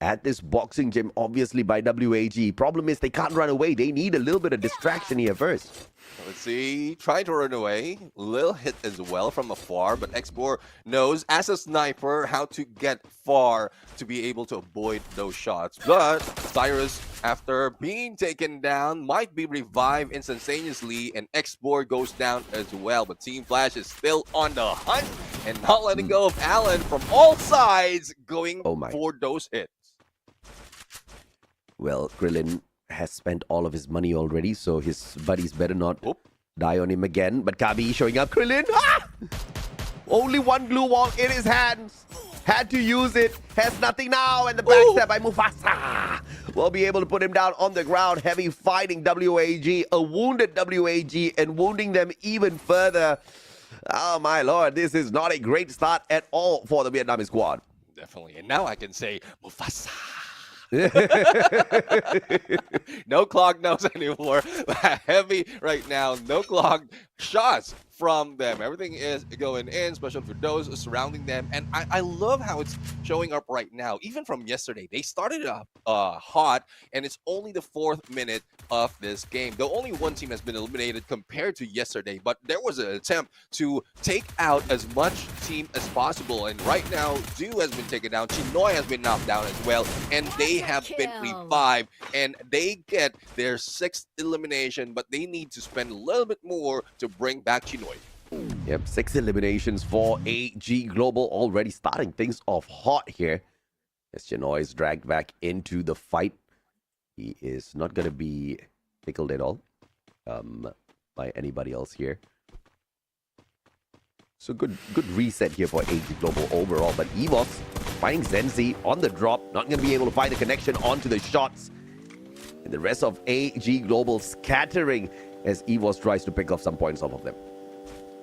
S9: at this boxing gym, obviously, by WAG. Problem is they can't run away. They need a little bit of distraction here first.
S2: Let's see, trying to run away. Little hit as well from afar, but Xbor knows as a sniper how to get far to be able to avoid those shots. But Cyrus after being taken down, might be revived instantaneously, and X-Board goes down as well. But Team Flash is still on the hunt and not letting go of Allen from all sides, going for those hits.
S9: Well, Krillin has spent all of his money already, so his buddies better not die on him again. But Kabi showing up. Krillin, only one glue wall in his hands. Had to use it. Has nothing now. And the backstab by Mufasa will be able to put him down on the ground. Heavy fighting WAG. A wounded WAG and wounding them even further. Oh, my lord. This is not a great start at all for the Vietnamese squad.
S2: Definitely. And now I can say, Mufasa. No clogged nose anymore. Heavy right now. No clogged shots from them. Everything is going in, especially for those surrounding them. And I love how it's showing up right now. Even from yesterday, they started up hot, and it's only the 4th minute of this game. Though only one team has been eliminated compared to yesterday, but there was an attempt to take out as much team as possible. And right now, Du has been taken down. Hanoi has been knocked down as well, and they have been revived, and they get their 6th elimination, but they need to spend a little bit more to bring back Hanoi.
S9: Yep, 6 eliminations for AG Global, already starting things off hot here. As Hanoi is dragged back into the fight. He is not going to be tickled at all by anybody else here. So good reset here for AG Global overall. But EVOS finding Zenzi on the drop. Not going to be able to find the connection onto the shots. And the rest of AG Global scattering as EVOS tries to pick off some points off of them.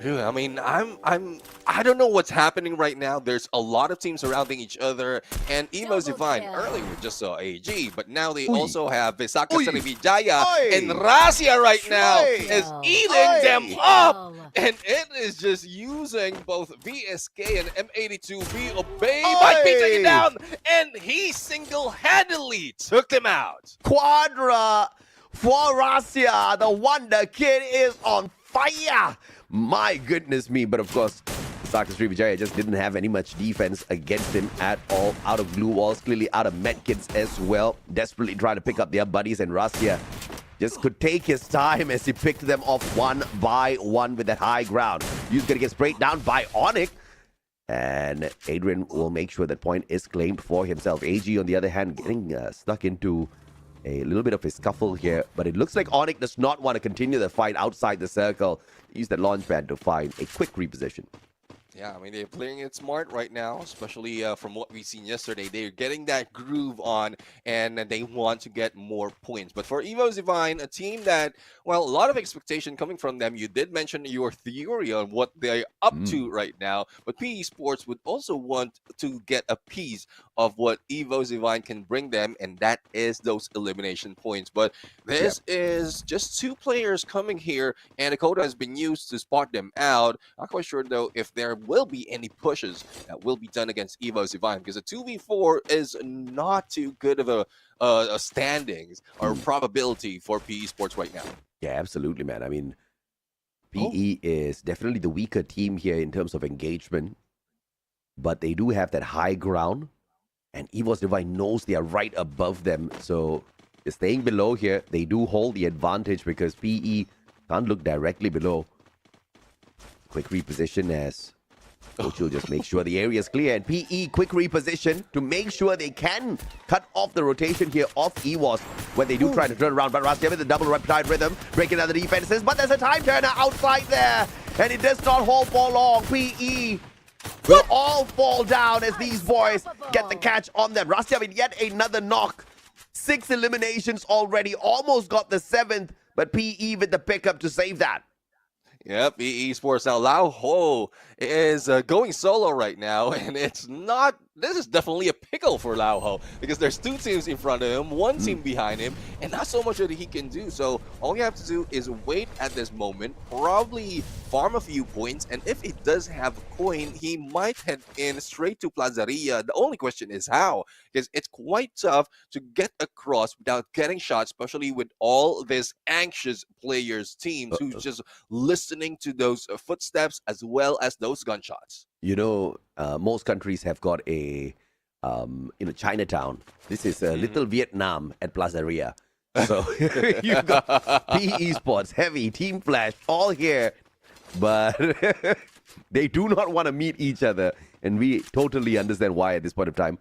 S2: I mean, I don't know what's happening right now. There's a lot of teams surrounding each other, and Evo's Divine earlier we just saw AG, but now they also have Visaka Srivijaya, and Razia right now is eating them up, and it is just using both VSK and M82. Obey might be taken down, and he single-handedly took them out.
S9: Quadra for Razia, the Wonder Kid is on fire. My goodness me. But of course, Visaka Srivijaya just didn't have any much defense against him at all. Out of glue walls, clearly out of medkits as well. Desperately trying to pick up their buddies, and Razia just could take his time as he picked them off one by one with that high ground. He's going to get sprayed down by Onyx. And Adrian will make sure that point is claimed for himself. AG, on the other hand, getting stuck into a little bit of a scuffle here, but it looks like Onyx does not want to continue the fight outside the circle. Use that launch pad to find a quick reposition.
S2: Yeah, I mean, they're playing it smart right now, especially from what we've seen yesterday. They're getting that groove on, and they want to get more points. But for Evo's Divine, a team that, well, a lot of expectation coming from them. You did mention your theory on what they're up to right now, but PE Sports would also want to get a piece of what Evo's Divine can bring them, and that is those elimination points. But this is just 2 players coming here, and Dakota has been used to spot them out. Not quite sure, though, if there will be any pushes that will be done against Evo's Divine, because a 2v4 is not too good of a standings or probability for PE Sports right now.
S9: Yeah, absolutely, man. I mean, PE is definitely the weaker team here in terms of engagement, but they do have that high ground, and Evo's Divine knows they are right above them. So staying below here, they do hold the advantage because PE can't look directly below. Quick reposition as Coach will just make sure the area is clear, and PE quick reposition to make sure they can cut off the rotation here off EVOS when they do try to turn around. But Razia with the double reptile rhythm, breaking down the defenses, but there's a time turner outside there, and it does not hold for long. PE will all fall down as these boys get the catch on them. Razia with yet another knock. 6 eliminations already, almost got the 7th, but PE with the pickup to save that.
S2: Yep, EE Sports. Now, Lao Ho is going solo right now, and it's not... This is definitely a pickle for Lao Ho, because there's 2 teams in front of him, 1 team behind him, and not so much that he can do. So all you have to do is wait at this moment, probably farm a few points, and if he does have a coin, he might head in straight to Plazaria. The only question is how, because it's quite tough to get across without getting shot, especially with all this anxious players, teams who's just listening to those footsteps as well as those gunshots.
S9: You know, most countries have got a Chinatown. This is Little Vietnam at Plazaria. So you've got PE Sports, Heavy, Team Flash, all here, but they do not want to meet each other, and we totally understand why at this point of time.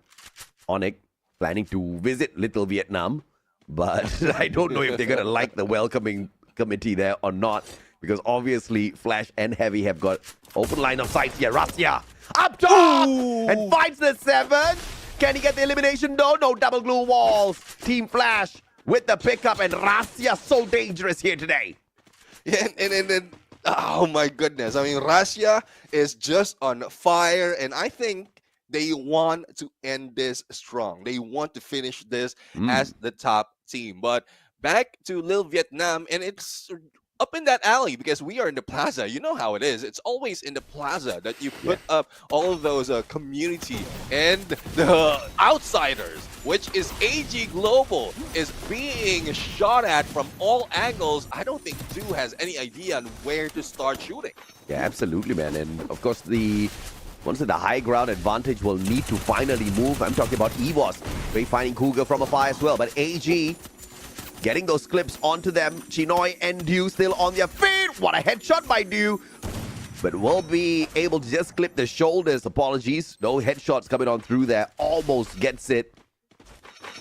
S9: Onyx planning to visit Little Vietnam, but I don't know if they're going to like the welcoming committee there or not, because obviously Flash and Heavy have got open line of sight here. Rasya up top and finds the 7. Can he get the elimination? No, double glue walls. Team Flash with the pickup, and Rasya so dangerous here today.
S2: Yeah, and oh my goodness. I mean, Russia is just on fire, and I think they want to end this strong. They want to finish this as the top team. But back to Lil Vietnam, and it's up in that alley because we are in the plaza. You know how it is. It's always in the plaza that you put up all of those community, and the outsiders, which is AG Global, is being shot at from all angles. I don't think Two has any idea on where to start shooting.
S9: Yeah, absolutely, man. And of course, once the high ground advantage will need to finally move. I'm talking about EVOS. They're finding Cougar from afar as well. But AG getting those clips onto them. Chinoy and Dew still on their feet. What a headshot by Dew. But will be able to just clip the shoulders. Apologies. No headshots coming on through there. Almost gets it.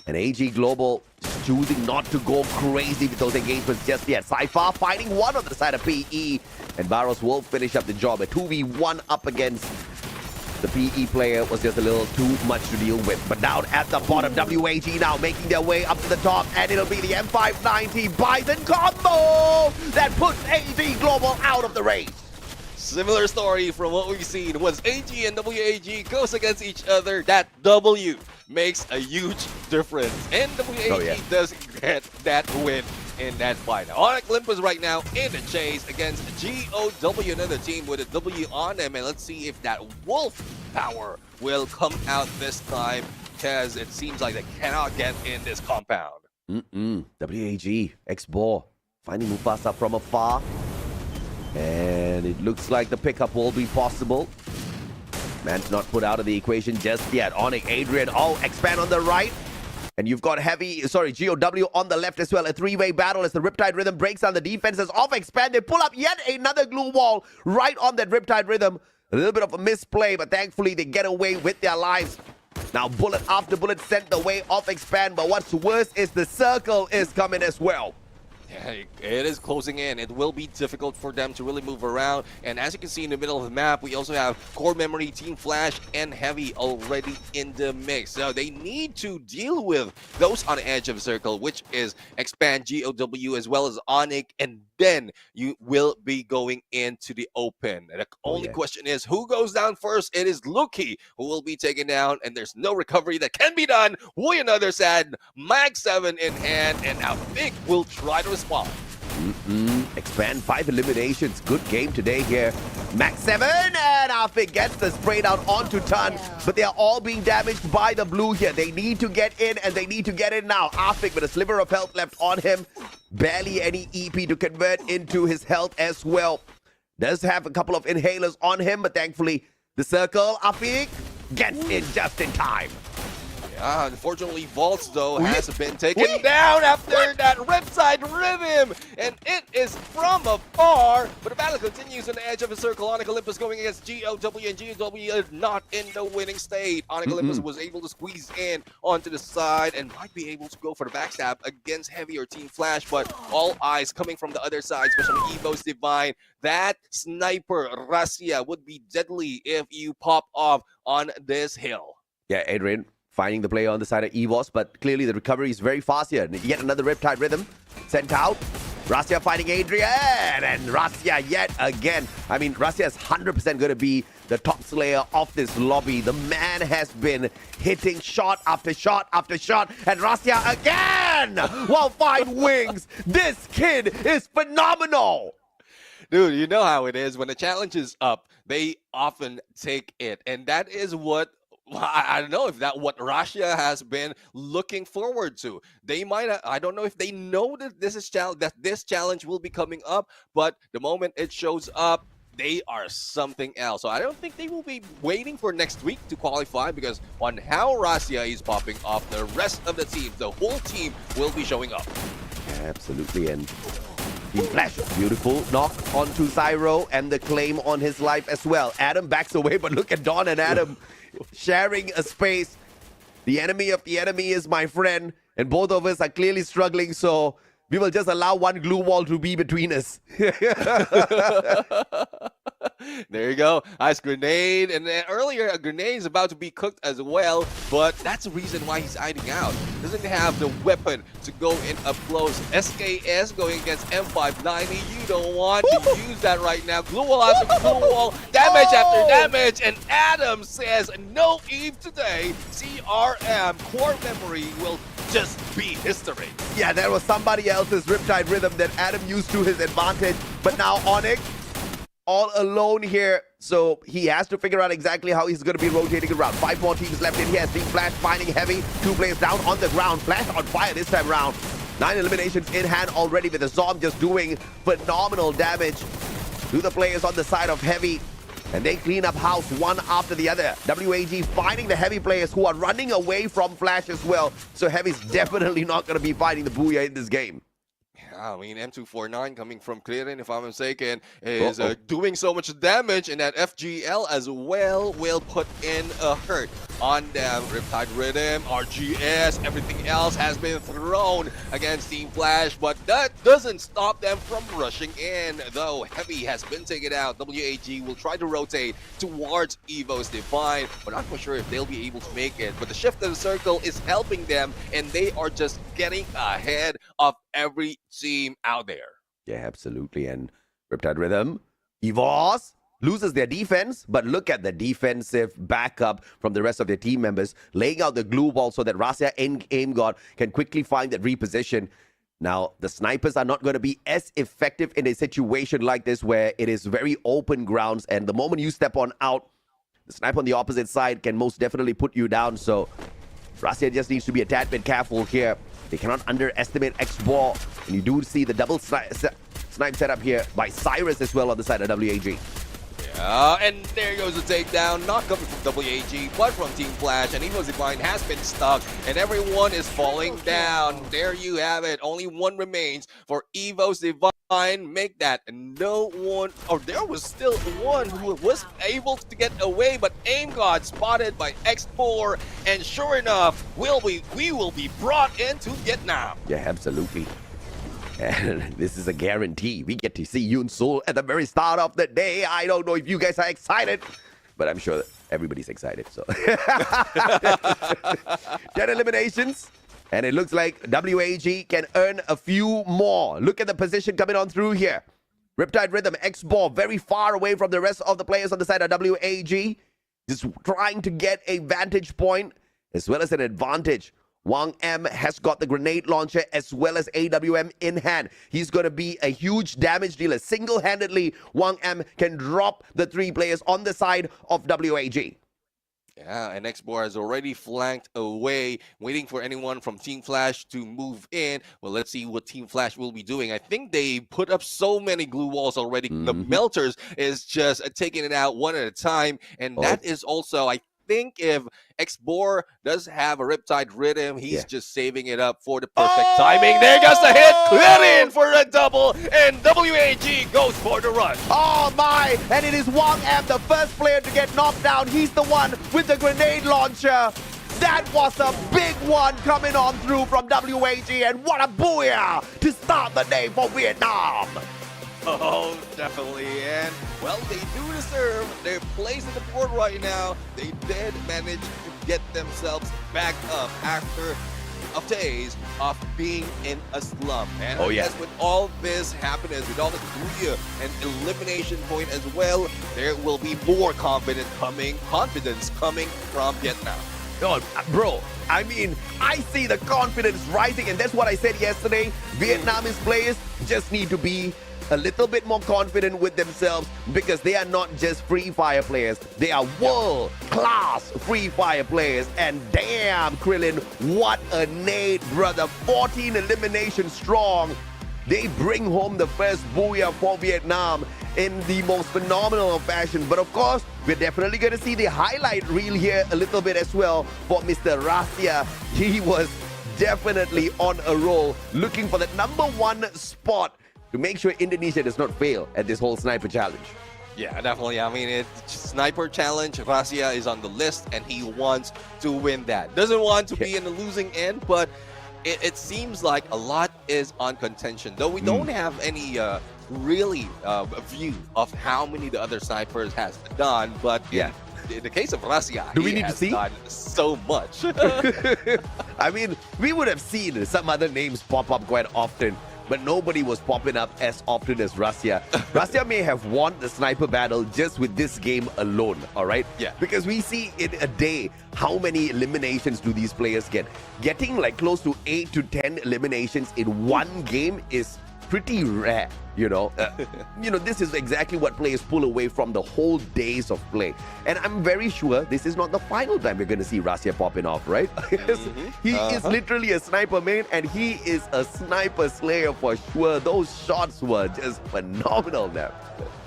S9: And AG Global choosing not to go crazy with those engagements just yet. Cypher fighting one on the side of PE. And Barros will finish up the job. A 2v1 up against the PE player was just a little too much to deal with. But down at the bottom, WAG now making their way up to the top. And it'll be the M590 Bison combo that puts AG Global out of the race.
S2: Similar story from what we've seen. Once AG and WAG goes against each other, that W makes a huge difference. And WAG does get that win in that final. Onyx Olympus right now in the chase against GOW, another team with a W on them. And let's see if that Wolf power will come out this time, because it seems like they cannot get in this compound.
S9: WAG, X-Ball, finding Mufasa from afar. And it looks like the pickup will be possible. Man's not put out of the equation just yet. Onyx, Adrian, expand on the right. And you've got GOW on the left as well. A three-way battle as the Riptide Rhythm breaks down the defenses of Expand. They pull up yet another glue wall right on that Riptide Rhythm. A little bit of a misplay, but thankfully they get away with their lives. Now bullet after bullet sent the way of Expand, but what's worse is the circle is coming as well.
S2: Yeah, it is closing in. It will be difficult for them to really move around. And as you can see in the middle of the map, we also have Core Memory, Team Flash, and Heavy already in the mix. So they need to deal with those on the edge of the circle, which is Expand, GOW, as well as Onyx, and then you will be going into the open. And the only question is, who goes down first? It is Luki who will be taken down, and there's no recovery that can be done. Wuyan other side, Mag 7 in hand, and now Big will try to respond.
S9: Expand 5 eliminations. Good game today here. Max 7 and Afik gets the spray down onto Ton, but they are all being damaged by the blue here. They need to get in, and they need to get in now. Afik with a sliver of health left on him. Barely any EP to convert into his health as well. Does have a couple of inhalers on him, but thankfully the circle, Afik gets in just in time.
S2: Unfortunately, Vaults, though, has been taken down after that Riptide Rhythm, and it is from afar, but the battle continues on the edge of the circle. Onyx Olympus going against GOW, and GOW is not in the winning state. Onyx Olympus was able to squeeze in onto the side and might be able to go for the backstab against Heavy or Team Flash, but all eyes coming from the other side, especially Evo's Divine. That sniper, Rasya, would be deadly if you pop off on this hill.
S9: Yeah, Adrian finding the play on the side of EVOS, but clearly the recovery is very fast here. Yet another Riptide Rhythm sent out. Rasya fighting Adrian, and Rasya yet again. I mean, Rasya is 100% going to be the top slayer of this lobby. The man has been hitting shot after shot after shot, and Rasya again will find wings. This kid is phenomenal.
S2: Dude, you know how it is. When the challenge is up, they often take it, and that is what I don't know if that what Russia has been looking forward to. They might, I don't know if they know that this challenge will be coming up, but the moment it shows up, they are something else. So I don't think they will be waiting for next week to qualify, because on how Russia is popping off, the rest of the team, the whole team will be showing up.
S9: Yeah, absolutely. And Team Flash, beautiful knock onto Zyro and the claim on his life as well. Adam backs away, but look at Don and Adam sharing a space. The enemy of the enemy is my friend, and both of us are clearly struggling, so we will just allow one glue wall to be between us.
S2: There you go. Nice grenade. And then earlier, a grenade is about to be cooked as well, but that's the reason why he's hiding out. Doesn't have the weapon to go in up close. SKS going against M590. You don't want to use that right now. Glue wall after glue wall. Damage after damage. And Adam says, no Eve today. CRM, core memory, will just be history.
S9: Yeah, that was somebody else's Riptide Rhythm that Adam used to his advantage. But now Onyx, all alone here. So he has to figure out exactly how he's going to be rotating around. 5 more teams left in here. Team Flash finding Heavy. 2 players down on the ground. Flash on fire this time around. 9 eliminations in hand already, with the Zom just doing phenomenal damage to the players on the side of Heavy. And they clean up house one after the other. WAG finding the Heavy players who are running away from Flash as well. So Heavy's definitely not going to be fighting the Booyah in this game.
S2: I mean, M249 coming from Clearin, if I'm mistaken, is doing so much damage, and that FGL as well will put in a hurt on them. Riptide Rhythm, RGS, everything else has been thrown against Team Flash, but that doesn't stop them from rushing in, though Heavy has been taken out. WAG will try to rotate towards Evo's Divine, but not for sure if they'll be able to make it. But the shift of the circle is helping them, and they are just getting ahead of every team out there.
S9: Yeah, absolutely. And Riptide Rhythm, EVOS loses their defense, but look at the defensive backup from the rest of their team members, laying out the glue ball so that Rasia and Aim God can quickly find that reposition. Now, the snipers are not going to be as effective in a situation like this where it is very open grounds, and the moment you step on out, the sniper on the opposite side can most definitely put you down. So Rasia just needs to be a tad bit careful here. They cannot underestimate X-Ball. And you do see the double snipe setup here by Cyrus as well on the side of WAG.
S2: Yeah, and there goes the takedown. Not coming from WAG, but from Team Flash. And Evo's Divine has been stuck, and everyone is falling down. There you have it. Only one remains for Evo's Divine. Make that no one, or there was still one who was able to get away, but Aim God spotted by X4, and sure enough, we will be brought into Vietnam.
S9: Yeah, absolutely. And this is a guarantee. We get to see Yoon Sol at the very start of the day. I don't know if you guys are excited, but I'm sure everybody's excited. So 10 eliminations. And it looks like WAG can earn a few more. Look at the position coming on through here. Riptide Rhythm, X-Ball, very far away from the rest of the players on the side of WAG. Just trying to get a vantage point as well as an advantage. Wang M has got the grenade launcher as well as AWM in hand. He's going to be a huge damage dealer. Single-handedly, Wang M can drop the 3 players on the side of WAG.
S2: Yeah, and X-Bar has already flanked away, waiting for anyone from Team Flash to move in. Well, let's see what Team Flash will be doing. I think they put up so many glue walls already. The Melters is just taking it out one at a time. And that is also, I think if X-Bor does have a Riptide Rhythm, he's just saving it up for the perfect timing. There goes the hit, clear in for a double, and WAG goes for the run.
S9: Oh my, and it is Wang M, the first player to get knocked down. He's the one with the grenade launcher. That was a big one coming on through from WAG, and what a booyah to start the day for Vietnam.
S2: Oh, definitely. And, well, they do deserve their place in the board right now. They did manage to get themselves back up after days of being in a slump. And I guess with all this happening, with all the booyah and elimination point as well, there will be more confidence coming from Vietnam.
S9: Oh, bro, I mean, I see the confidence rising, and that's what I said yesterday. Vietnamese players just need to be a little bit more confident with themselves, because they are not just Free Fire players. They are world-class Free Fire players. And damn, Krillin, what a nade, brother. 14 eliminations strong. They bring home the first booyah for Vietnam in the most phenomenal of fashion. But of course, we're definitely going to see the highlight reel here a little bit as well for Mr. Rasia. He was definitely on a roll, looking for the #1 spot to make sure Indonesia does not fail at this whole sniper challenge.
S2: Yeah, definitely. I mean, it's sniper challenge. Rasia is on the list, and he wants to win that. Doesn't want to be in the losing end, but it seems like a lot is on contention. Though we don't have any really view of how many the other snipers has done, but in the case of Rasia,
S9: do we need to see?
S2: Done so much.
S9: I mean, we would have seen some other names pop up quite often, but nobody was popping up as often as Rasia. Rasia may have won the sniper battle just with this game alone, all right?
S2: Yeah.
S9: Because we see in a day how many eliminations do these players get. Getting like close to 8 to 10 eliminations in one game is pretty rare, you know. This is exactly what players pull away from the whole days of play. And I'm very sure this is not the final time we're going to see Rasia popping off, right? He is literally a sniper main, and he is a sniper slayer for sure. Those shots were just phenomenal now.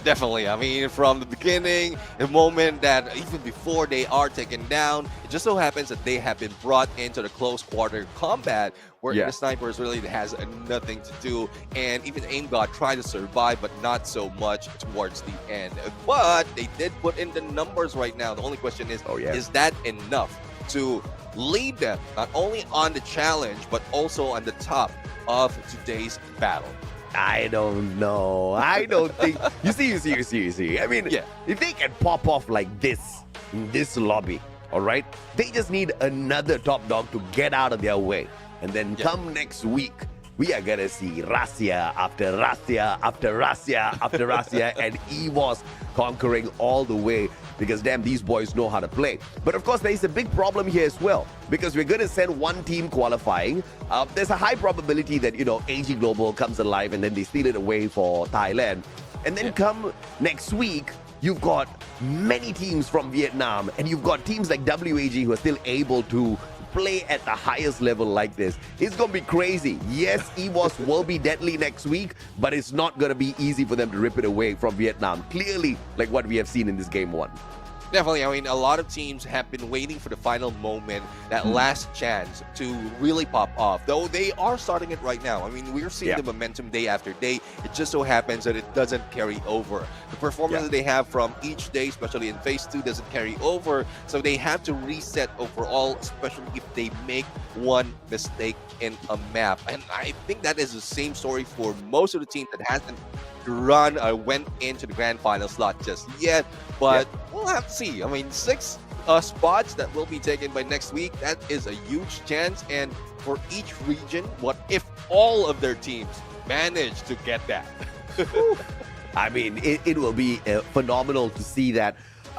S2: Definitely. I mean, from the beginning, the moment that even before they are taken down, it just so happens that they have been brought into the close quarter combat where the snipers really has nothing to do. And even Aim God tried to survive, but not so much towards the end. But they did put in the numbers right now. The only question is that enough to lead them not only on the challenge, but also on the top of today's battle?
S9: I don't know. I don't think. You see. I mean, if they can pop off like this in this lobby, all right, they just need another top dog to get out of their way. And then come next week, we are going to see Rasia after Rasia after Rasia after Rasia and EVOS conquering all the way, because damn, these boys know how to play. But of course, there is a big problem here as well, because we're going to send one team qualifying. There's a high probability that, AG Global comes alive and then they steal it away for Thailand. And then come next week, you've got many teams from Vietnam, and you've got teams like WAG who are still able to play at the highest level like this. It's going to be crazy. Yes, EVOS will be deadly next week, but it's not going to be easy for them to rip it away from Vietnam. Clearly, like what we have seen in this game one.
S2: Definitely. I mean, a lot of teams have been waiting for the final moment, that last chance to really pop off. Though they are starting it right now. I mean, we're seeing the momentum day after day. It just so happens that it doesn't carry over. The performance that they have from each day, especially in phase 2, doesn't carry over. So they have to reset overall, especially if they make one mistake in a map. And I think that is the same story for most of the teams that hasn't went into the grand final slot just yet, but we'll have to see. I mean, 6 spots that will be taken by next week, that is a huge chance. And for each region, what if all of their teams manage to get that?
S9: I mean, it will be phenomenal to see that.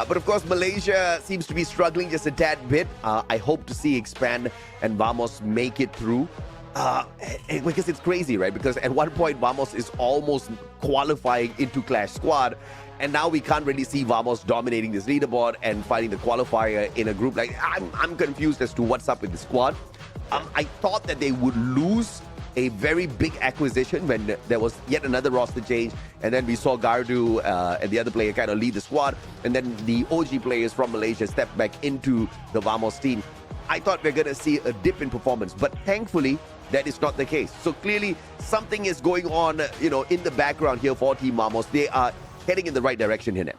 S9: But of course, Malaysia seems to be struggling just a tad bit. I hope to see Expand and Vamos make it through. Because it's crazy, right? Because at one point, Vamos is almost qualifying into Clash Squad, and now we can't really see Vamos dominating this leaderboard and fighting the qualifier in a group. Like, I'm confused as to what's up with the squad. I thought that they would lose a very big acquisition when there was yet another roster change, and then we saw Gardu and the other player kind of lead the squad, and then the OG players from Malaysia step back into the Vamos team. I thought we are going to see a dip in performance, but thankfully, that is not the case. So clearly, something is going on, in the background here for Team Vamos. They are heading in the right direction here now.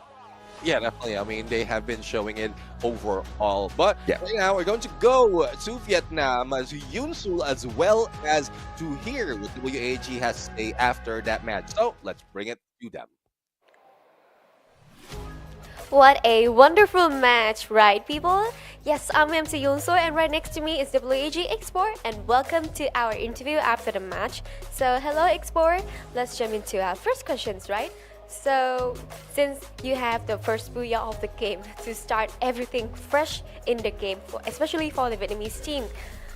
S2: Yeah, definitely. I mean, they have been showing it overall. But right now, we're going to go to Vietnam, to Yunsul, as well as to hear what WAG has to say after that match. So let's bring it to them.
S5: What a wonderful match, right, people? Yes, I'm MC Yunso, and right next to me is WAG Export, and welcome to our interview after the match. So, hello, Export. Let's jump into our first questions, right? So, since you have the first booyah of the game to start everything fresh in the game, especially for the Vietnamese team,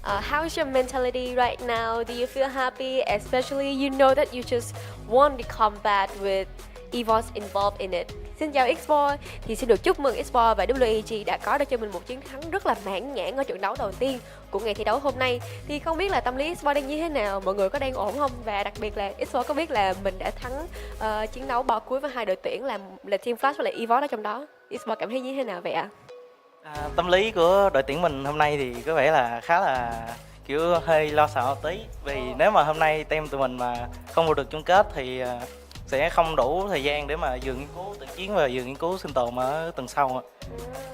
S5: how is your mentality right now? Do you feel happy? Especially, you know that you just won the combat with EVOS involved in it. Xin chào Expo. Thì xin được chúc mừng Expo và FFWSSEA đã có được cho mình một chiến thắng rất là mãn nhãn ở trận đấu đầu tiên của ngày thi đấu hôm nay. Thì không biết là tâm lý Expo đang như thế nào, mọi người có đang ổn không? Và đặc biệt là Expo có biết là mình đã thắng chiến đấu bỏ cuối với hai đội tuyển là Team Flash và là Evox ở trong đó. Expo cảm thấy như thế nào vậy ạ?
S6: Tâm lý của đội tuyển mình hôm nay thì có vẻ là khá là kiểu hơi lo sợ một tí. Vì nếu mà hôm nay team tụi mình mà không vô được chung kết thì sẽ không đủ thời gian để mà vừa nghiên cứu tự chiến và vừa nghiên cứu sinh tồn ở tuần sau.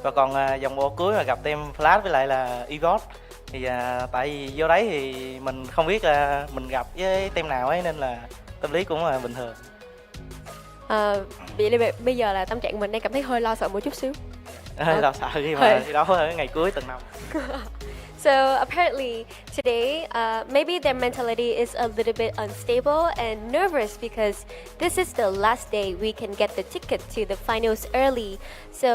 S6: Và còn vòng bỏ cuối mà gặp team Flash với lại là Evox thì tại vì vô đấy thì mình không biết là mình gặp với team nào ấy, nên là tâm lý cũng là bình thường.
S5: Bây giờ là tâm trạng mình đang cảm thấy hơi lo sợ một chút xíu.
S6: Lo sợ khi mà thi đấu ở ngày cuối tuần năm.
S5: So apparently today, maybe their mentality is a little bit unstable and nervous because this is the last day we can get the ticket to the finals early. So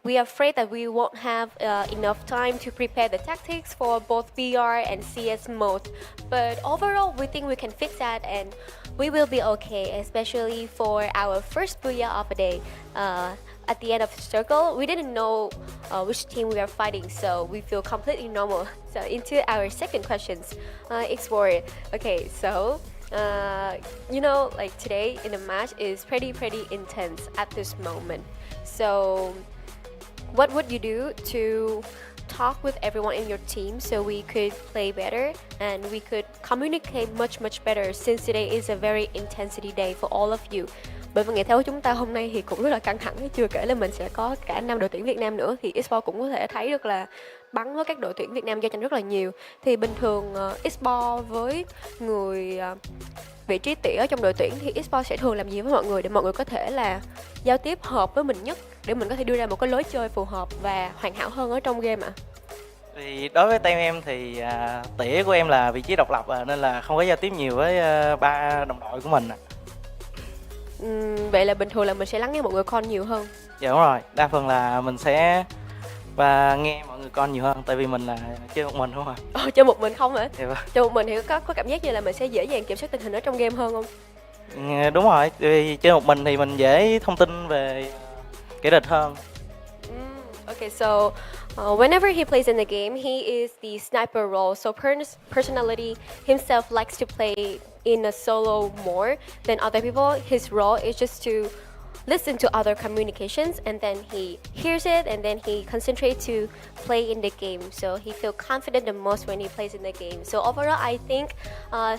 S5: we are afraid that we won't have enough time to prepare the tactics for both BR and CS mode. But overall, we think we can fix that and we will be okay, especially for our first booyah of the day. At the end of the circle, we didn't know which team we are fighting, so we feel completely normal. So into our second questions, Explore. Okay, so you know, like today in the match is pretty intense at this moment. So what would you do to talk with everyone in your team so we could play better and we could communicate much better, since today is a very intensity day for all of you? Bởi vì ngày theo chúng ta hôm nay thì cũng rất là căng thẳng, chưa kể là mình sẽ có cả 5 đội tuyển Việt Nam nữa, thì Expo cũng có thể thấy được là bắn với các đội tuyển Việt Nam giao tranh rất là nhiều. Thì bình thường Expo với người vị trí tỉ ở trong đội tuyển thì Expo sẽ thường làm gì với mọi người để mọi người có thể là giao tiếp hợp với mình nhất, để mình có thể đưa ra một cái lối chơi phù hợp và hoàn hảo hơn ở trong game ạ?
S6: Thì đối với team em thì tỉa của em là vị trí độc lập nên là không có giao tiếp nhiều với ba đồng đội của mình.
S5: Vậy là bình thường là mình sẽ lắng nghe mọi người call nhiều hơn.
S6: Dạ đúng rồi, đa phần là mình sẽ nghe mọi người call nhiều hơn, tại vì mình là chơi một mình không à.
S5: Chơi một mình không hả?
S6: Dạ vâng.
S5: Chơi một mình thì có cảm giác như là mình sẽ dễ dàng kiểm soát tình hình ở trong game hơn không?
S6: Đúng rồi, vì chơi một mình thì mình dễ thông tin về kẻ địch hơn.
S5: Okay, so whenever he plays in the game, he is the sniper role. So personality himself likes to play in a solo more than other people. His role is just to listen to other communications, and then he hears it, and then he concentrates to play in the game. So he feels confident the most when he plays in the game. So overall, I think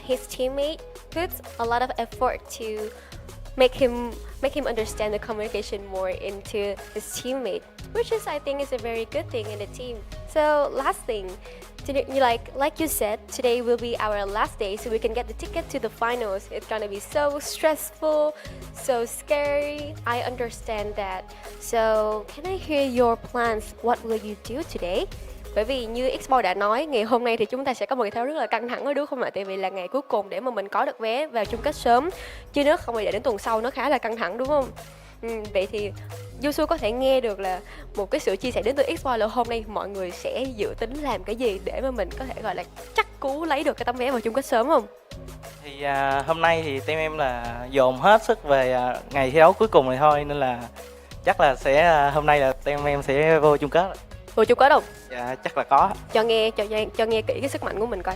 S5: his teammate puts a lot of effort to make him understand the communication more into his teammate, which is, I think, is a very good thing in the team. So last thing, like you said, today will be our last day, so we can get the ticket to the finals. It's gonna be so stressful, so scary. I understand that. So can I hear your plans? What will you do today? Bởi vì như Expo đã nói, ngày hôm nay thì chúng ta sẽ có một ngày thi đấu rất là căng thẳng đó, đúng không ạ? Tại vì là ngày cuối cùng để mà mình có được vé vào chung kết sớm, chứ nếu không thì để đến tuần sau nó khá là căng thẳng, đúng không? Vậy thì Yusu có thể nghe được là một cái sự chia sẻ đến từ Expo là hôm nay mọi người sẽ dự tính làm cái gì để mà mình có thể gọi là chắc cú lấy được cái tấm vé vào chung kết sớm không?
S6: Thì hôm nay thì team em là dồn hết sức về ngày thi đấu cuối cùng này thôi, nên là chắc là hôm nay là team em sẽ vô chung kết.
S5: Vô chung kết không?
S6: Dạ chắc là có.
S5: Cho nghe kỹ cái sức mạnh của mình coi.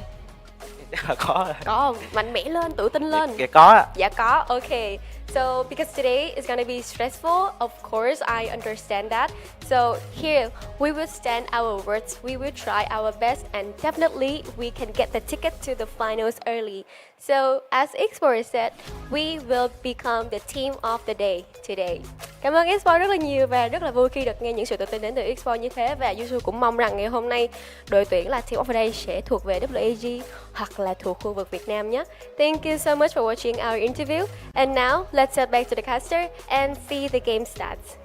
S6: Chắc là có.
S5: Có không? Mạnh mẽ lên, tự tin lên.
S6: Dạ có.
S5: Dạ có, okay. So because today is gonna be stressful, of course I understand that. So here we will stand our words, we will try our best, and definitely we can get the ticket to the finals early. So as Expo said, we will become the team of the day today. Cảm ơn Expo rất là nhiều và rất là vui khi được nghe những sự tự tin đến từ Expo như thế, và Yusu cũng mong rằng ngày hôm nay đội tuyển là Team of the Day sẽ thuộc về FFWSSEA hoặc là thuộc khu vực Việt Nam nhé. Thank you so much for watching our interview. And now let's head back to the caster and see the game stats.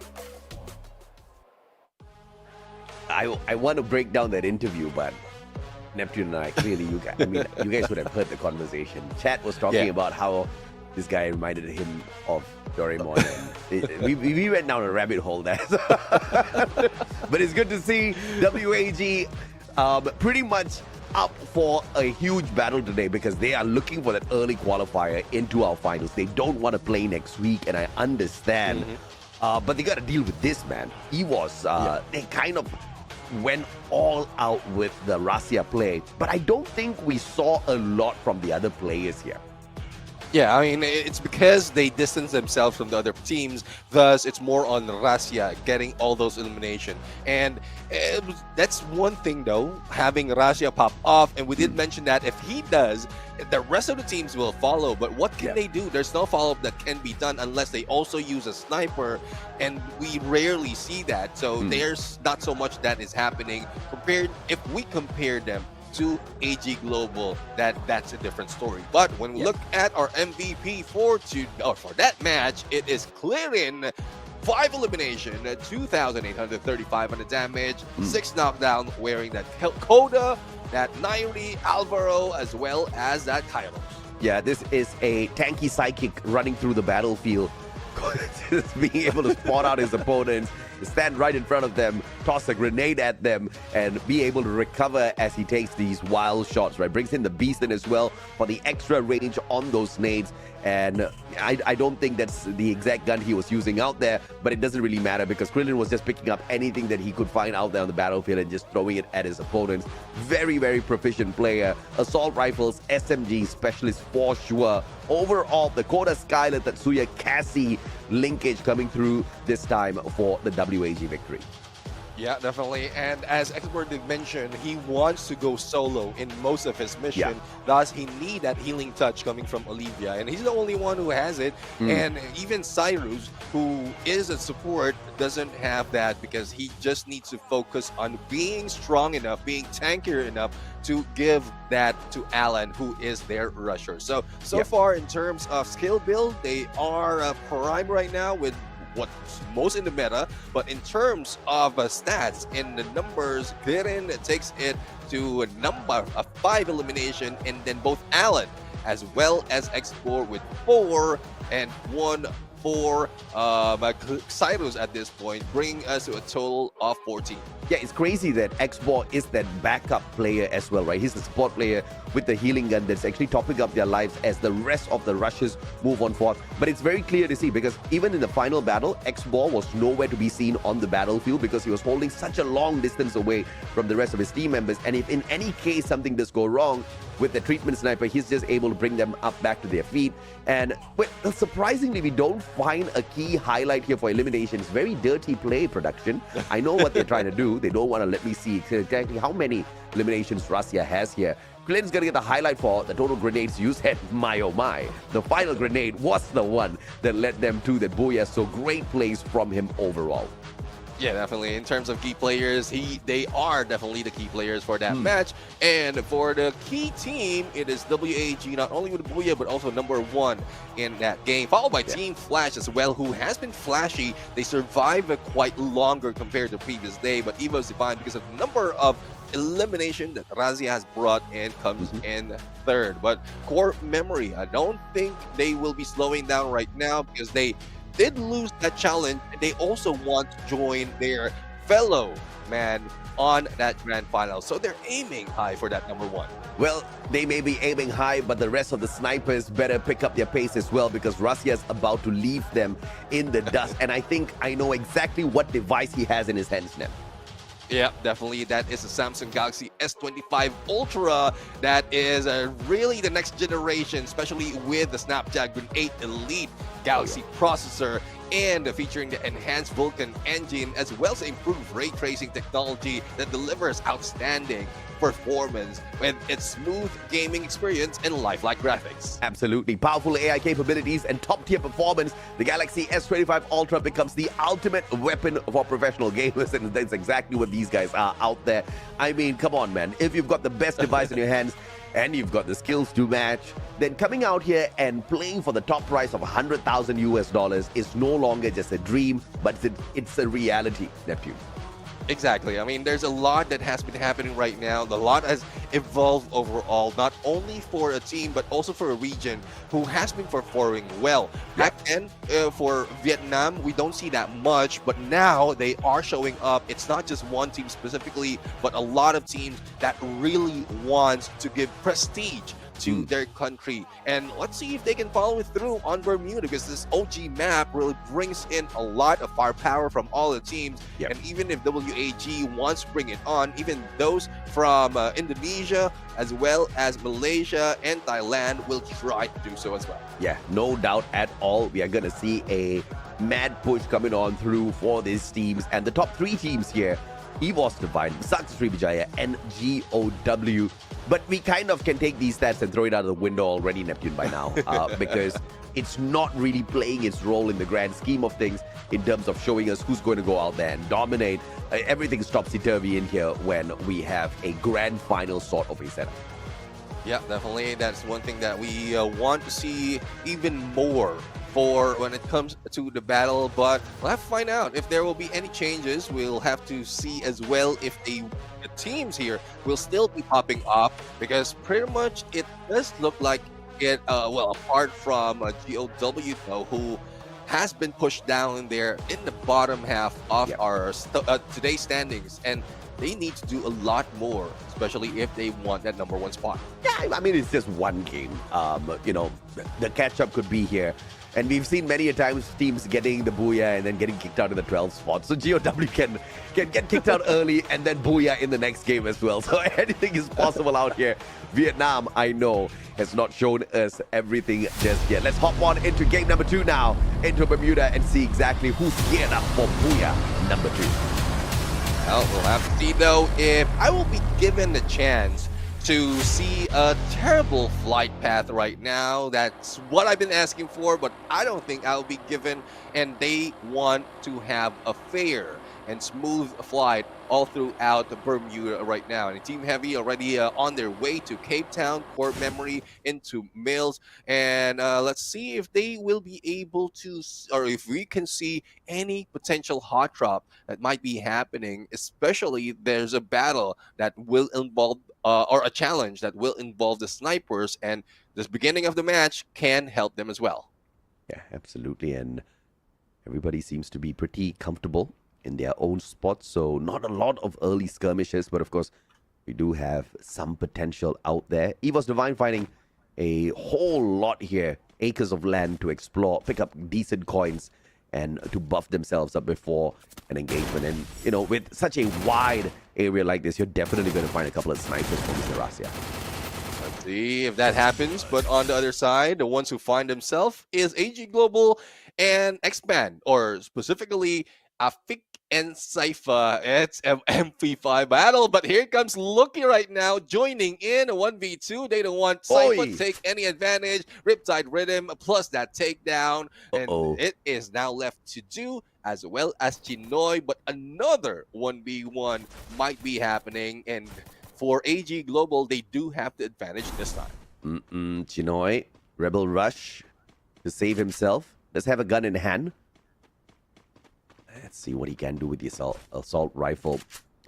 S9: I want to break down that interview, but Neptune and I, clearly you guys would have heard the conversation. Chat was talking about how this guy reminded him of Doraemon. And we went down a rabbit hole there. But it's good to see WAG pretty much up for a huge battle today, because they are looking for that early qualifier into our finals. They don't want to play next week, and I understand But they got to deal with this, man. They kind of went all out with the Russia play, but I don't think we saw a lot from the other players here.
S2: Yeah, I mean, it's because they distance themselves from the other teams. Thus, it's more on Russia getting all those elimination. And that's one thing, though, having Russia pop off. And we did mention that if he does, the rest of the teams will follow. But what can they do? There's no follow-up that can be done unless they also use a sniper. And we rarely see that. So there's not so much that is happening. If we compare them to AG Global, that's a different story. But when we look at our MVP for that match, it is Clearing. 5 elimination, 2,835 on the damage, 6 knockdown, wearing that Koda, that Nairi, Alvaro, as well as that Kairos.
S9: Yeah, this is a tanky psychic running through the battlefield, just being able to spot out his opponents, stand right in front of them, toss a grenade at them, and be able to recover as he takes these wild shots, right? Brings in the beast in as well for the extra range on those nades. And I don't think that's the exact gun he was using out there, but it doesn't really matter because Krillin was just picking up anything that he could find out there on the battlefield and just throwing it at his opponents. Very, very proficient player. Assault rifles, SMG specialist for sure. Overall, the Koda Skyler Tatsuya Cassie linkage coming through this time for the WAG victory.
S2: Yeah, definitely. And as Expert did mention, he wants to go solo in most of his mission. Thus, he need that healing touch coming from Olivia. And he's the only one who has it. And even Cyrus, who is a support, doesn't have that because he just needs to focus on being strong enough, being tankier enough to give that to Alan, who is their rusher. So far, in terms of skill build, they are prime right now with what's most in the meta, but in terms of stats in the numbers, Kirin takes it to a number of 5 elimination, and then both Alan as well as X4 with 4 and 1 for Cyrus at this point, bringing us to a total of 14.
S9: Yeah, it's crazy that X4 is that backup player as well, right? He's the support player with the healing gun that's actually topping up their lives as the rest of the rushes move on forth. But it's very clear to see because even in the final battle, X4 was nowhere to be seen on the battlefield because he was holding such a long distance away from the rest of his team members. And if in any case something does go wrong with the treatment sniper, he's just able to bring them up back to their feet. And surprisingly, we don't find a key highlight here for eliminations. Very dirty play, production. I know what they're trying to do. They don't want to let me see exactly how many eliminations Russia has here. Glenn's going to get the highlight for the total grenades used, and my oh my, the final grenade was the one that led them to that booyah. So great plays from him overall.
S2: Yeah, definitely. In terms of key players, they are definitely the key players for that match. And for the key team, it is WAG, not only with Booyah, but also number 1 in that game, followed by Team Flash as well, who has been flashy. They survive quite longer compared to the previous day, but Evo's divine because of the number of elimination that Razia has brought in comes in 3rd. But core memory, I don't think they will be slowing down right now because they did lose that challenge. They also want to join their fellow man on that grand final, so they're aiming high for that number 1.
S9: Well, they may be aiming high, but the rest of the snipers better pick up their pace as well because Russia's about to leave them in the dust. And I think I know exactly what device he has in his hands now.
S2: Yeah, definitely. That is a Samsung Galaxy S25 Ultra. That is really the next generation, especially with the Snapdragon 8 Elite Galaxy processor and featuring the enhanced Vulkan engine as well as improved ray tracing technology that delivers outstanding performance with its smooth gaming experience and lifelike graphics.
S9: Absolutely. Powerful AI capabilities and top-tier performance. The Galaxy S25 Ultra becomes the ultimate weapon for professional gamers, and that's exactly what these guys are out there. I mean, come on, man. If you've got the best device in your hands and you've got the skills to match, then coming out here and playing for the top price of $100,000 is no longer just a dream, but it's a reality, Neptune.
S2: Exactly. I mean, there's a lot that has been happening right now. The lot has evolved overall, not only for a team, but also for a region who has been performing well. Back then, for Vietnam, we don't see that much, but now they are showing up. It's not just one team specifically, but a lot of teams that really want to give prestige to their country. And let's see if they can follow it through on Bermuda, because this OG map really brings in a lot of firepower from all the teams.
S9: Yep.
S2: And even if WAG wants to bring it on, even those from Indonesia as well as Malaysia and Thailand will try to do so as well.
S9: Yeah, no doubt at all. We are going to see a mad push coming on through for these teams. And the top 3 teams here, EVOS Divine, Sakti Sriwijaya, and GOW. But we kind of can take these stats and throw it out of the window already, Neptune, by now. Because it's not really playing its role in the grand scheme of things in terms of showing us who's going to go out there and dominate. Everything's topsy-turvy in here when we have a grand final sort of a setup.
S2: Yeah, definitely. That's one thing that we want to see even more for when it comes to the battle. But we'll have to find out if there will be any changes. We'll have to see as well if the teams here will still be popping up, because pretty much it does look like it, well, apart from GOW though, who has been pushed down there in the bottom half of our today's standings, and they need to do a lot more, especially if they want that #1 spot.
S9: Yeah, I mean, it's just one game. You know, the catch-up could be here. And we've seen many a times teams getting the booyah and then getting kicked out in the 12th spot. So GOW can get kicked out early and then booyah in the next game as well. So anything is possible out here. Vietnam, I know, has not shown us everything just yet. Let's hop on into game number 2 now, into Bermuda, and see exactly who's geared up for booyah number 2.
S2: Well, we'll have to see though if I will be given the chance to see a terrible flight path right now. That's what I've been asking for, but I don't think I'll be given, and they want to have a fair and smooth flight all throughout Bermuda right now. And Team Heavy already on their way to Cape Town, Core Memory, into Mills. And let's see if they will be able to, or if we can see any potential hot drop that might be happening, especially there's a battle that will involve, or a challenge that will involve the snipers, and this beginning of the match can help them as well.
S9: Yeah, absolutely. And everybody seems to be pretty comfortable in their own spots, so not a lot of early skirmishes, but of course we do have some potential out there. EVOS Divine finding a whole lot here, acres of land to explore, pick up decent coins, and to buff themselves up before an engagement. And you know, with such a wide area like this, you're definitely going to find a couple of snipers from Mr. Rasia.
S2: Let's see if that happens. But on the other side, the ones who find themselves is AG Global and Expand, or specifically Afik and Saifa. It's an MP5 battle, but here comes Lucky right now, joining in a 1v2. They don't want Saifa to take any advantage. Riptide Rhythm plus that takedown. And it is now left to do, as well as Chinoy, but another 1v1 might be happening. And for AG Global, they do have the advantage this time.
S9: Chinoy, Rebel Rush to save himself. Does have a gun in hand. Let's see what he can do with the assault rifle.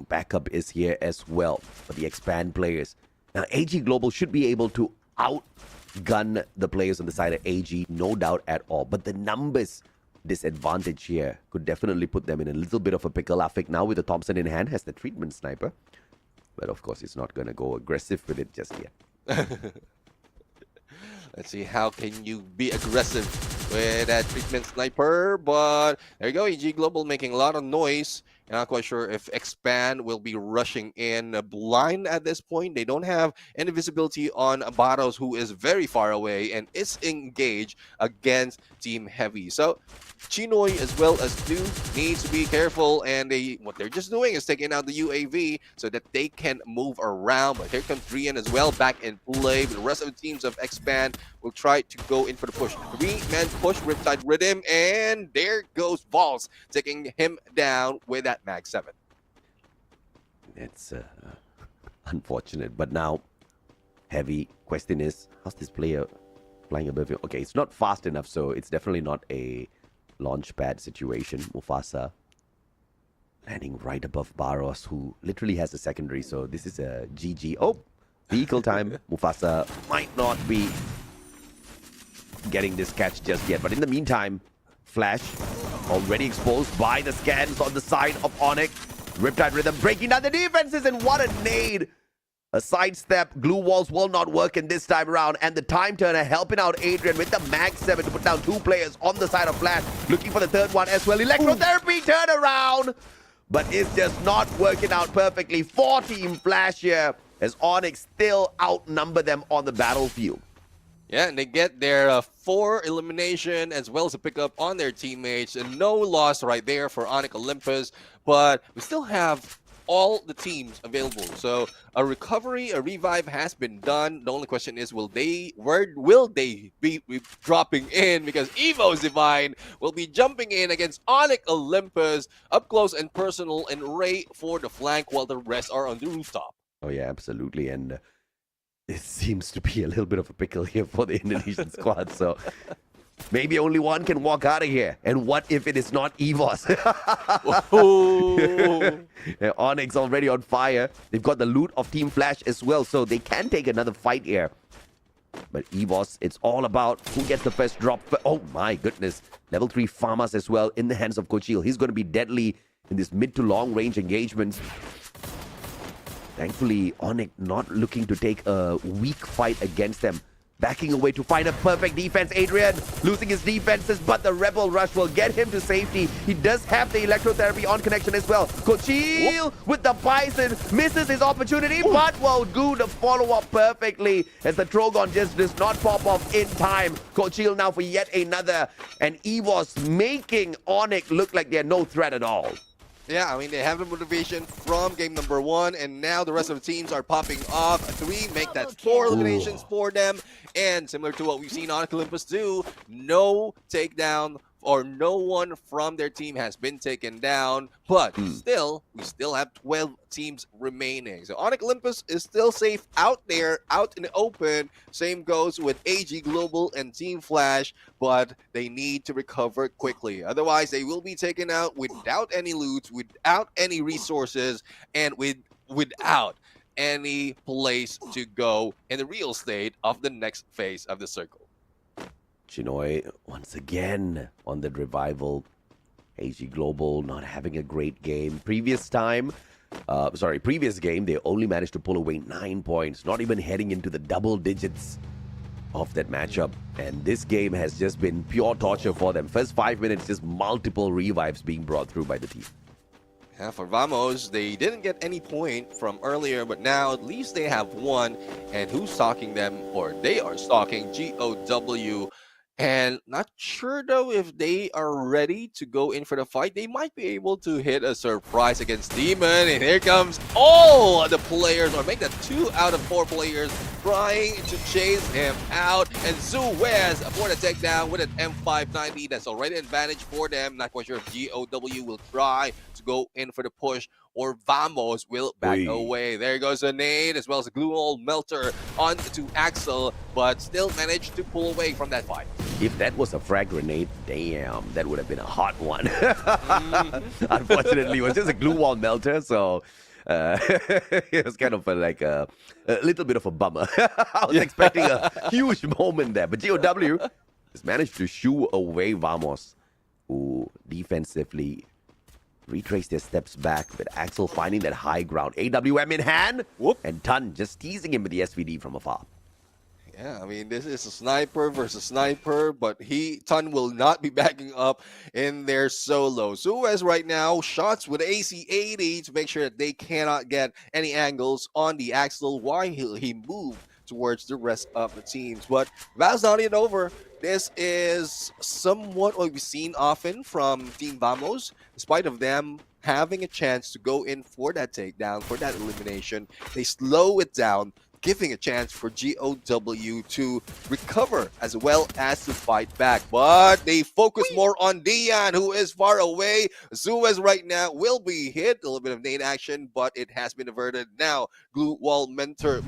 S9: Backup is here as well for the Expand players. Now, AG Global should be able to outgun the players on the side of AG, no doubt at all. But the numbers disadvantage here could definitely put them in a little bit of a pickle. Afik now with the Thompson in hand has the treatment sniper. But of course, he's not going to go aggressive with it just yet.
S2: Let's see, how can you be aggressive with that treatment sniper? But there you go, AG Global making a lot of noise. I'm not quite sure if Expand will be rushing in blind at this point. They don't have any visibility on Barros, who is very far away and is engaged against Team Heavy. So Chinoy as well as Du needs to be careful, and what they're just doing is taking out the UAV so that they can move around. But here comes Drian as well back in play. But the rest of the teams of Expand will try to go in for the push. 3-man push, Riptide Rhythm, and there goes Balls, taking him down with that Mag 7.
S9: It's unfortunate, but now Heavy. Question is, how's this player flying above you? Okay, it's not fast enough, so it's definitely not a launch pad situation. Mufasa landing right above Barros, who literally has a secondary, so this is a GG. Oh, vehicle time. Mufasa might not be getting this catch just yet, but in the meantime, Flash already exposed by the scans on the side of Onyx. Riptide Rhythm breaking down the defenses, and what a nade A sidestep, glue walls will not work in this time around, and the time turner helping out Adrian with the mag 7 to put down 2 players on the side of Flash, looking for the third one as well. Electrotherapy turn around, but it's just not working out perfectly for Team Flash here, as Onyx still outnumber them on the battlefield.
S2: Yeah, and they get their 4 elimination as well as a pickup on their teammates, and no loss right there for Onyx Olympus, but we still have all the teams available. So a recovery, a revive has been done. The only question is, where will they be dropping in? Because Evo's Divine will be jumping in against Onyx Olympus up close and personal, and Ray for the flank while the rest are on the rooftop.
S9: Oh yeah, absolutely. And it seems to be a little bit of a pickle here for the Indonesian squad. So maybe only one can walk out of here. And what if it is not Evos? Onyx already on fire. They've got the loot of Team Flash as well, so they can take another fight here. But Evos, it's all about who gets the first drop. Oh my goodness. Level 3 Farmers as well in the hands of Kochil. He's going to be deadly in this mid to long range engagements. Thankfully, Onyx not looking to take a weak fight against them. Backing away to find a perfect defense. Adrian losing his defenses, but the Rebel Rush will get him to safety. He does have the electrotherapy on connection as well. Kochil with the Bison misses his opportunity, but will do the follow-up perfectly as the Trogon just does not pop off in time. Kochil now for yet another, and Evos making Onyx look like they're no threat at all.
S2: Yeah, I mean, they have the motivation from game number 1, and now the rest of the teams are popping off. 3 make that 4 eliminations for them, and similar to what we've seen Onyx Olympus do, no takedown or no one from their team has been taken down, but still, we still have 12 teams remaining. So Onyx Olympus is still safe out there, out in the open. Same goes with AG Global and Team Flash, but they need to recover quickly. Otherwise, they will be taken out without any loot, without any resources, and without any place to go in the real state of the next phase of the circle.
S9: Chinoy once again on the revival. AG Global not having a great game. Previous game, they only managed to pull away 9 points, not even heading into the double digits of that matchup. And this game has just been pure torture for them. First 5 minutes, just multiple revives being brought through by the team.
S2: Yeah, for Vamos, they didn't get any point from earlier, but now at least they have one. And who's stalking them? Or they are stalking GOW. And not sure though if they are ready to go in for the fight. They might be able to hit a surprise against Demon. And here comes all the players, or make that 2 out of 4 players trying to chase him out. And Suez for the takedown with an M590. That's already an advantage for them. Not quite sure if GOW will try to go in for the push, or Vamos will back away. There goes a nade as well as a glue wall melter onto Axel, but still managed to pull away from that fight.
S9: If that was a frag grenade, damn, that would have been a hot one. Unfortunately, it was just a glue wall melter, so it was kind of like a little bit of a bummer. I was expecting a huge moment there, but GOW has managed to shoo away Vamos, who defensively retrace their steps back, with Axel finding that high ground. AWM in hand, and Tun just teasing him with the SVD from afar.
S2: Yeah, I mean, this is a sniper versus sniper, but Tun will not be backing up in their solo. Suez right now, shots with AC-80 to make sure that they cannot get any angles on the Axel while he moved towards the rest of the teams. But that's not it over. This is somewhat what we've seen often from Team Vamos. Despite of them having a chance to go in for that takedown, for that elimination, they slow it down, giving a chance for GOW to recover as well as to fight back. But they focus more on Dian, who is far away. Suez right now will be hit. A little bit of nade action, but it has been averted. Now, glue wall melter,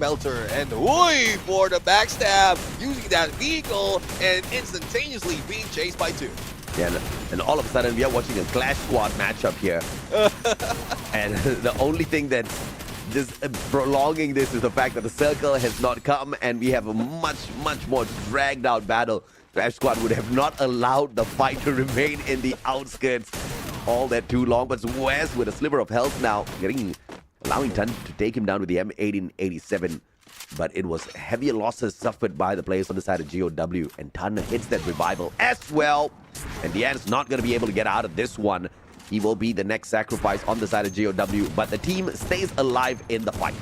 S2: and Hui for the backstab, using that vehicle and instantaneously being chased by 2.
S9: Yeah, and all of a sudden we are watching a Clash Squad matchup here. And the only thing that just prolonging this is the fact that the circle has not come, and we have a much more dragged out battle. Clash Squad would have not allowed the fight to remain in the outskirts all that too long, but Wes with a sliver of health now, getting allowing Tan to take him down with the M1887. But it was heavier losses suffered by the players on the side of GOW. And Tan hits that revival as well. And Dian's not going to be able to get out of this one. He will be the next sacrifice on the side of GOW. But the team stays alive in the fight.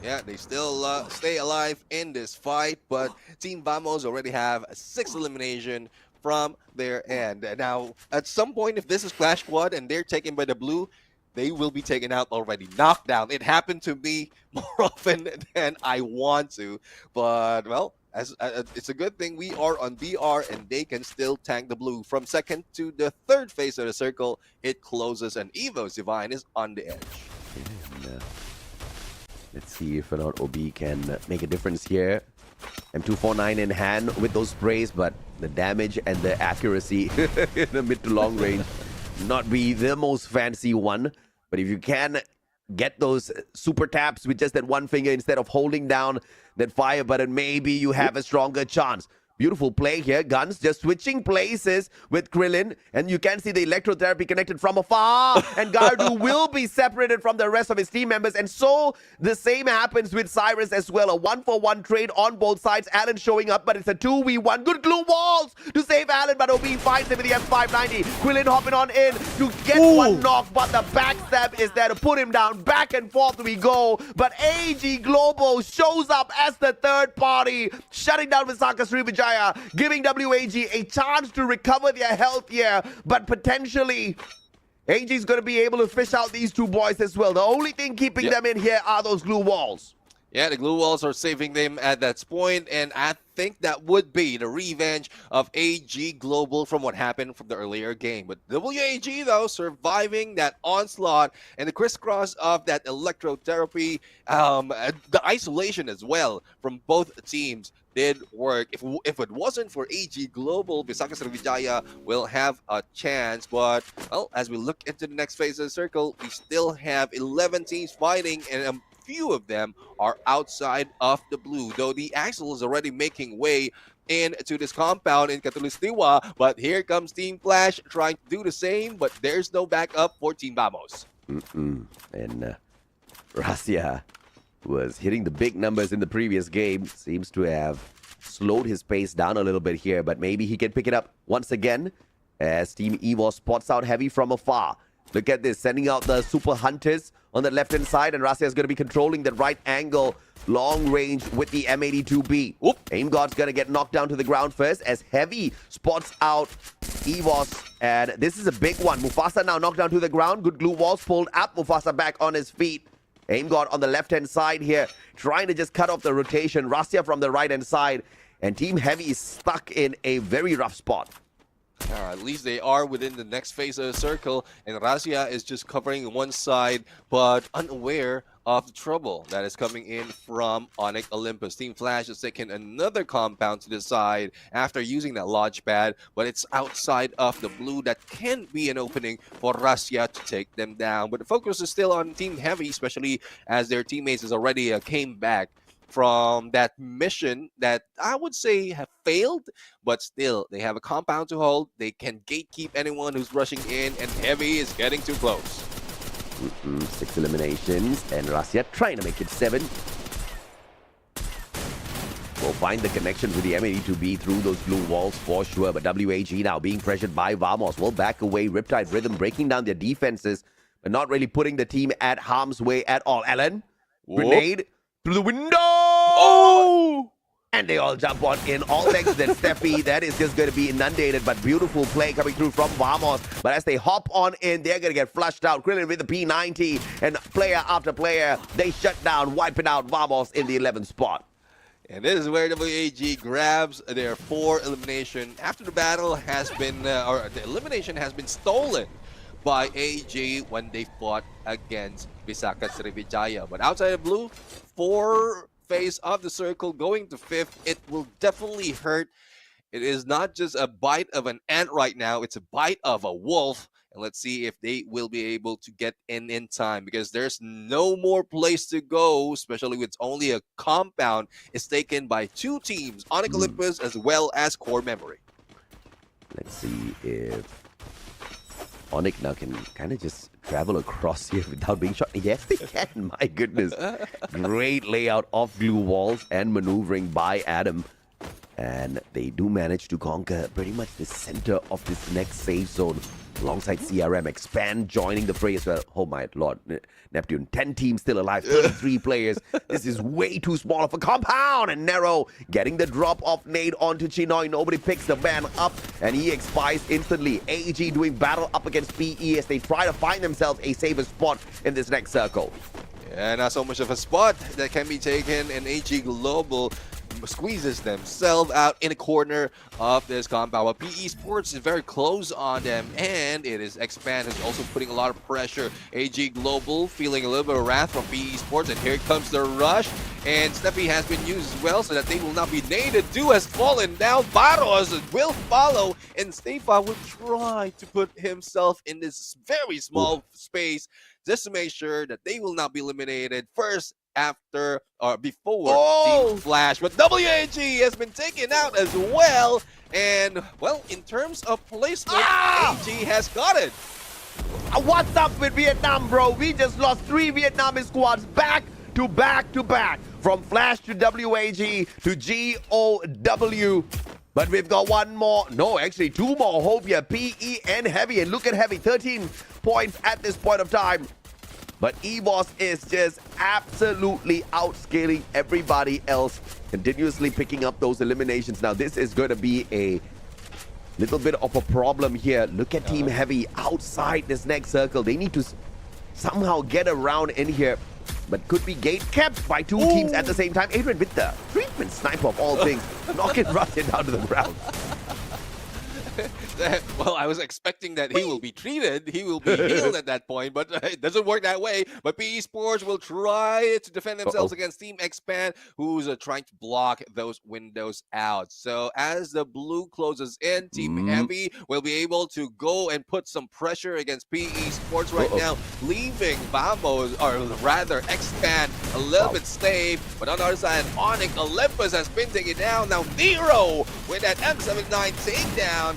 S2: Yeah, they still stay alive in this fight, but Team Vamos already have 6 elimination from their end. Now, at some point, if this is Clash Squad and they're taken by the blue, they will be taken out already. Knockdown. It happened to me more often than I want to, but well, it's a good thing we are on BR and they can still tank the blue. From second to the third phase of the circle, it closes and Evo's Divine is on the edge.
S9: And, let's see if or not OB can make a difference here. M249 in hand with those sprays, but the damage and the accuracy in the mid to long range not be the most fancy one. But if you can get those super taps with just that one finger instead of holding down that fire button, maybe you have a stronger chance. Beautiful play here. Guns just switching places with Krillin. And you can see the electrotherapy connected from afar. And Gardu will be separated from the rest of his team members. And so the same happens with Cyrus as well. A 1-for-1 trade on both sides. Alan showing up, but it's a 2v1. Good glue walls to save Alan, but OB finds him with the M590. Krillin hopping on in to get one knock, but the backstab is there to put him down. Back and forth we go. But AG Global shows up as the third party, shutting down Visaka Srivijaya, giving WAG a chance to recover their health here, but potentially AG is going to be able to fish out these two boys as well. The only thing keeping them in here are those glue walls.
S2: Yeah, the glue walls are saving them at that point, and I think that would be the revenge of AG Global from what happened from the earlier game. But WAG, though, surviving that onslaught and the crisscross of that electrotherapy, the isolation as well from both teams did work. If it wasn't for AG Global, Visaka Srivijaya will have a chance. But, well, as we look into the next phase of the circle, we still have 11 teams fighting, and few of them are outside of the blue, though the Axel is already making way into this compound in Katulistiwa. But here comes Team Flash trying to do the same, but there's no backup for Team Vamos.
S9: And Rasia was hitting the big numbers in the previous game, seems to have slowed his pace down a little bit here, but maybe he can pick it up once again as Team Evo spots out heavy from afar. Look at this, sending out the super hunters on the left-hand side, and Rasia is going to be controlling the right angle, long range with the M82B. Aim God's going to get knocked down to the ground first as Heavy spots out Evos, and this is a big one. Mufasa now knocked down to the ground. Good glue walls pulled up. Mufasa back on his feet. Aim God on the left-hand side here, trying to just cut off the rotation. Rasia from the right-hand side, and Team Heavy is stuck in a very rough spot.
S2: At least they are within the next phase of the circle, and Rasia is just covering one side, but unaware of the trouble that is coming in from Onyx Olympus. Team Flash has taken another compound to the side after using that launch pad, but it's outside of the blue. That can be an opening for Rasia to take them down. But the focus is still on Team Heavy, especially as their teammates has already came back from that mission that I would say have failed, but still they have a compound to hold. They can gatekeep anyone who's rushing in, and Heavy is getting too close.
S9: 6 eliminations, and Rasia trying to make it 7. We'll find the connection with the M82B through those blue walls for sure, but WAG now being pressured by Vamos will back away. Riptide Rhythm breaking down their defenses, but not really putting the team at harm's way at all. Alan, grenade through the window! Oh! And they all jump on in. All thanks to that Steffi. That is just going to be inundated, but beautiful play coming through from Vamos. But as they hop on in, they're going to get flushed out. Krillin with the P90, and player after player, they shut down, wiping out Vamos in the 11th spot.
S2: And this is where WAG grabs their 4 elimination after the battle has been, or the elimination has been stolen by AG when they fought against Visaka Srivijaya. But outside of blue, 4 phase of the circle going to 5th, it will definitely hurt. It is not just a bite of an ant right now, it's a bite of a wolf. And let's see if they will be able to get in time, because there's no more place to go, especially with only a compound is taken by 2 teams, Onyx Olympus as well as Core Memory.
S9: Let's see if Onyx now can kind of just travel across here without being shot. Yes, they can. My goodness. Great layout of glue walls and maneuvering by Adam. And they do manage to conquer pretty much the center of this next safe zone. Alongside CRM, Expand joining the fray as well. Oh my lord, Neptune, 10 teams still alive, 33 players. This is way too small of a compound. And Nero getting the drop of nade onto Chinoy. Nobody picks the man up and he expires instantly. AEG doing battle up against PE as they try to find themselves a safer spot in this next circle.
S2: Yeah, not so much of a spot that can be taken, and AG Global squeezes themselves out in a corner of this compound. While PE Sports is very close on them, and it is Expand who's also putting a lot of pressure. AG Global feeling a little bit of wrath from PE Sports, and here comes the rush. And Steppy has been used as well so that they will not be naded. Du has fallen down. Barros will follow, and Stefa will try to put himself in this very small space just to make sure that they will not be eliminated first, after, or before Team Flash. But WAG has been taken out as well. And, well, in terms of placement, AG has got it.
S9: What's up with Vietnam, bro? We just lost 3 Vietnamese squads back to back to back. From Flash to WAG to GOW. But we've got one more, no, actually 2 more hope here, PE and Heavy. And look at Heavy, 13 points at this point of time. But EVOS is just absolutely outscaling everybody else, continuously picking up those eliminations. Now, this is going to be a little bit of a problem here. Look at Team Heavy outside this next circle. They need to somehow get around in here, but could be gate kept by 2 teams at the same time. Adrian with the treatment sniper of all things, knocking Russian down to the ground.
S2: Well, I was expecting that he will be treated, he will be healed at that point, but it doesn't work that way. But PE Sports will try to defend themselves against Team Expand, who's trying to block those windows out. So as the blue closes in, Team Heavy will be able to go and put some pressure against PE Sports right now, leaving Vamos, or rather Expand, a little bit safe. But on the other side, Onyx Olympus has been taken down. Now Nero with that M79 takedown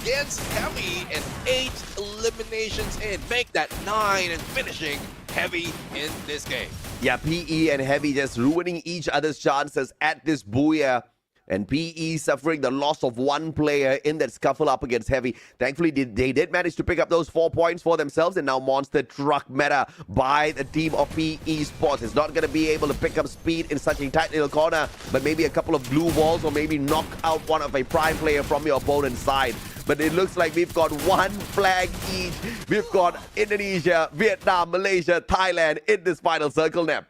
S2: against Heavy, and 8 eliminations in, make that 9, and finishing Heavy in this game.
S9: Yeah, PE and Heavy just ruining each other's chances at this booyah. And PE suffering the loss of 1 player in that scuffle up against Heavy. Thankfully, they did manage to pick up those 4 points for themselves. And now Monster Truck meta by the team of PE Sports. It's not going to be able to pick up speed in such a tight little corner, but maybe a couple of blue walls, or maybe knock out one of a prime player from your opponent's side. But it looks like we've got 1 flag each. We've got Indonesia, Vietnam, Malaysia, Thailand in this final circle, Nep.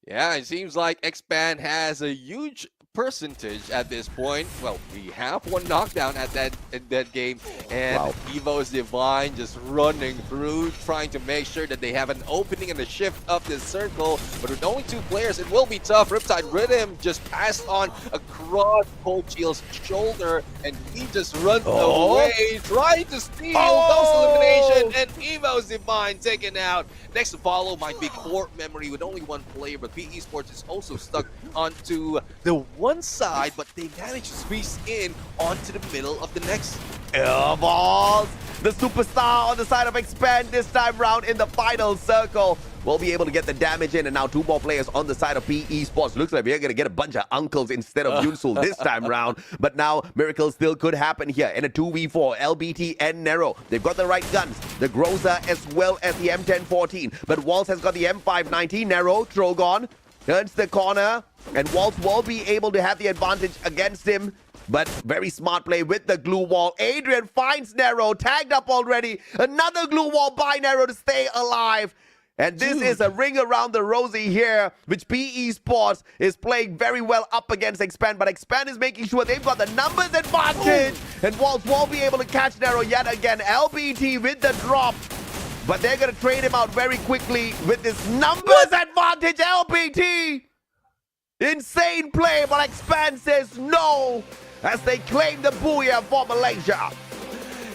S2: Yeah, it seems like Expand has a huge percentage at this point. Well, we have 1 knockdown at that game, and Evo's Divine just running through, trying to make sure that they have an opening and a shift up this circle. But with only 2 players, it will be tough. Riptide Rhythm just passed on across Cold Shield's shoulder, and he just runs away, trying to steal those eliminations, and Evo's Divine taken out. Next to follow might be Core Memory with only 1 player, but PE Sports is also stuck onto the one side, but they managed to squeeze in onto the middle of the next.
S9: Balls, the superstar on the side of Expand this time round in the final circle. We'll be able to get the damage in, and now 2 more players on the side of PE Sports. Looks like we're going to get a bunch of uncles instead of Yunsul this time round. But now miracles still could happen here in a 2v4. LBT and Nero, they've got the right guns. The Groza as well as the M1014. But Waltz has got the M590. Nero, Trogon, turns the corner, and Waltz will be able to have the advantage against him. But very smart play with the glue wall. Adrian finds Nero, tagged up already. Another glue wall by Nero to stay alive. And this is a ring around the rosy here, which PE Sports is playing very well up against Expand. But Expand is making sure they've got the numbers advantage. And Waltz won't be able to catch Nero yet again. LBT with the drop. But they're going to trade him out very quickly with this numbers advantage. LBT! Insane play, but Expand says no, as they claim the booyah for Malaysia.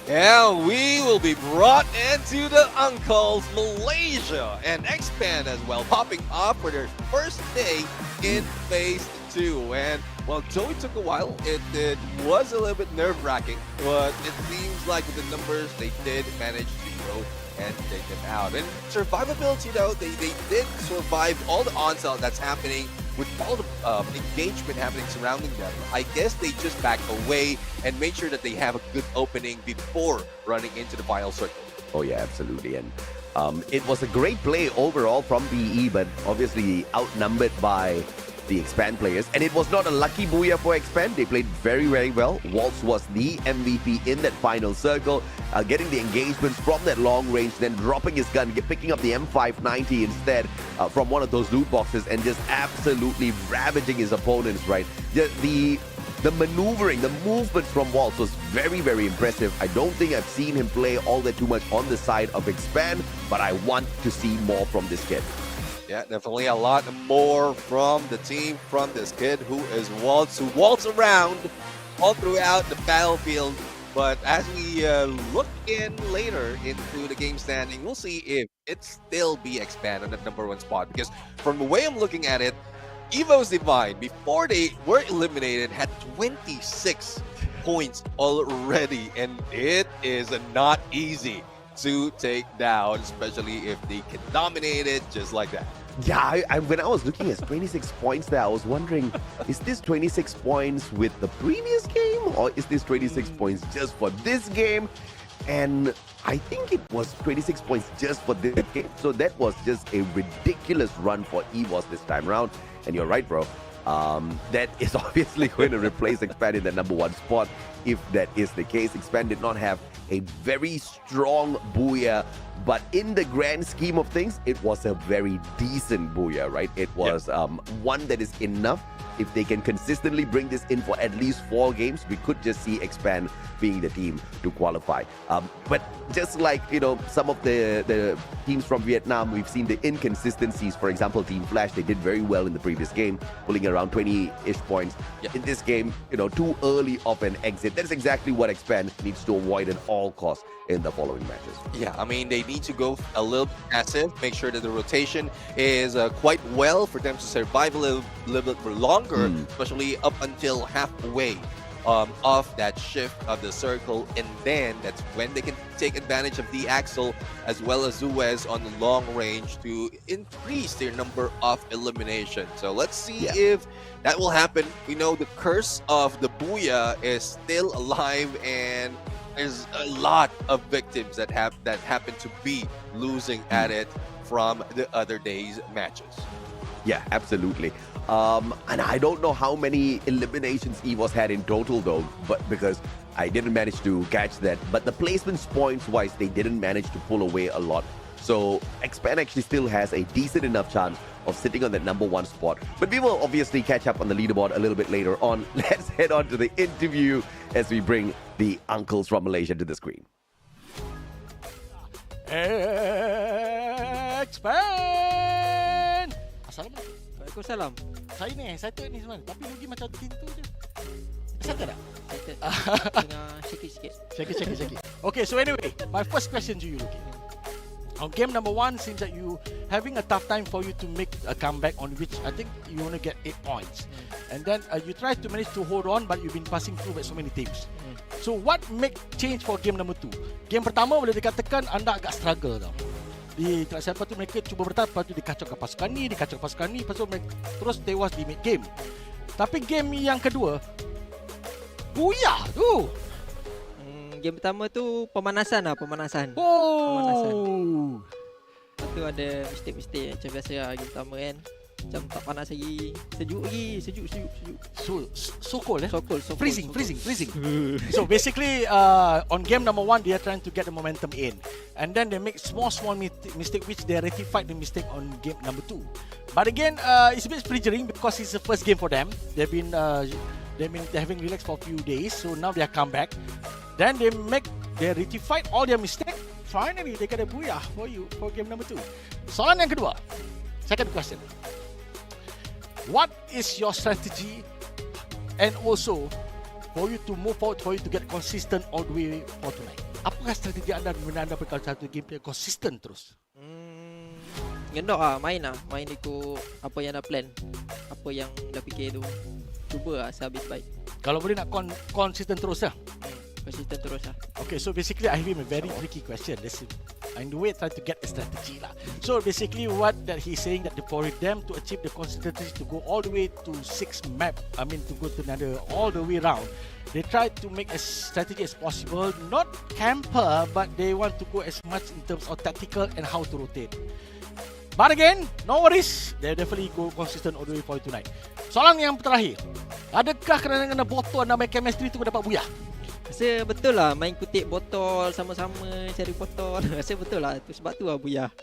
S2: And we will be brought into the Uncles, Malaysia, and Expand as well, popping off for their first day in Phase 2. And well, though it took a while, it was a little bit nerve-wracking, but it seems like with the numbers, they did manage to go and take them out. And survivability, though, they did survive all the onslaught that's happening with all the engagement happening surrounding them. I guess they just backed away and made sure that they have a good opening before running into the final circle.
S9: Oh yeah, absolutely. And it was a great play overall from BE, but obviously outnumbered by the Expand players. And it was not a lucky booyah for Expand. They played very, very well. Waltz was the MVP in that final circle, getting the engagements from that long range, then dropping his gun, picking up the M590 instead from one of those loot boxes, and just absolutely ravaging his opponents, right? The maneuvering, the movements from Waltz was very, very impressive. I don't think I've seen him play all that too much on the side of Expand, but I want to see more from this kid.
S2: Yeah, definitely a lot more from the team, from this kid who is Waltz, who waltz around all throughout the battlefield. But as we look in later into the game standing, we'll see if it still be Expand on that #1 spot. Because from the way I'm looking at it, Evo's Divine, before they were eliminated, had 26 points already. And it is not easy to take down, especially if they can dominate it just like that.
S9: Yeah, when I was looking at 26 points there, I was wondering, is this 26 points with the previous game, or is this 26 points just for this game? And I think it was 26 points just for this game. So that was just a ridiculous run for EVOS this time around. And you're right, bro. That is obviously going to replace Expand in the #1 spot. If that is the case, Expand did not have a very strong booyah, but in the grand scheme of things, it was a very decent booyah, right? It was one that is enough. If they can consistently bring this in for at least 4 games, we could just see Expand being the team to qualify. But just like, you know, some of the teams from Vietnam, we've seen the inconsistencies. For example, Team Flash, they did very well in the previous game, pulling around 20-ish points. In this game, you know, too early of an exit. That's exactly what Expand needs to avoid at all costs in the following matches.
S2: Yeah, I mean, they need to go a little passive, make sure that the rotation is quite well for them to survive a little bit for longer, especially up until halfway of that shift of the circle, and then that's when they can take advantage of the Axel as well as Zuez on the long range to increase their number of elimination. So let's see if that will happen. We know the curse of the Booyah is still alive, and there's a lot of victims that happen to be losing at it from the other day's matches.
S9: Yeah, absolutely. And I don't know how many eliminations EVOS had in total though, but because I didn't manage to catch that. But the placements points wise, they didn't manage to pull away a lot. So Expand actually still has a decent enough chance of sitting on that #1 spot. But we will obviously catch up on the leaderboard a little bit later on. Let's head on to the interview as we bring the uncles from Malaysia to the screen.
S10: Expand! Assalamualaikum.
S4: Waalaikumsalam.
S10: Saya ni excited ni sebenarnya, tapi rugi macam pintu je. Excited tak?
S4: Excited. Tengah sikit-sikit.
S10: Sikit. Okay, so anyway, my first question to you, Luki. On game #1, seems that you having a tough time for you to make a comeback, on which I think you want to get 8 points. And then you try to manage to hold on, but you've been passing through by so many teams. So what make change for game #2? Game pertama boleh dikatakan anda agak struggle tau. Lepas tu mereka cuba bertahan, lepas tu dikacaukan pasukan ni, lepas tu mereka terus tewas di mid game. Tapi game yang kedua, booyah tu.
S4: Game pertama tu pemanasan. Pemanasan. Lepas tu ada mistake-mistake macam biasa lah game pertama kan. Macam tak panas lagi, sejuk.
S10: So cold, eh?
S4: So cold.
S10: Freezing. So basically, on game #1, they are trying to get the momentum in, and then they make small mistake, which they rectified the mistake on game #2. But again, it's a bit triggering because it's the first game for them. They've been having relaxed for a few days, so now they are come back. Then they rectified all their mistakes. Finally, they get a booyah for you for game #2. Soalan yang kedua, second question. What is your strategy, and also for you to move forward, for you to get consistent all the way for tonight? apakah strategi anda bila anda berkata satu gameplay konsisten terus?
S11: Ngendok main ikut apa yang dah plan, apa yang dah fikir tu, cuba sehabis baik.
S10: Kalau boleh nak konsisten terus lah.
S11: Konsisten terus lah.
S10: Okay, so basically I have him a very tricky question. Listen, in the way try to get a strategy lah. So basically what that he's saying that for them to achieve the consistency to go all the way to 6 map, I mean to go to another all the way round, they try to make as strategy as possible, not camper, but they want to go as much in terms of tactical and how to rotate. But again, no worries, they definitely go consistent all the way for you tonight. Soalan yang terakhir, adakah kerana botol anda main chemistry tu dapat buyah?
S11: Rasa betul lah main kutip botol sama-sama cari botol. Rasa betul lah tu sebab tu lah buyah.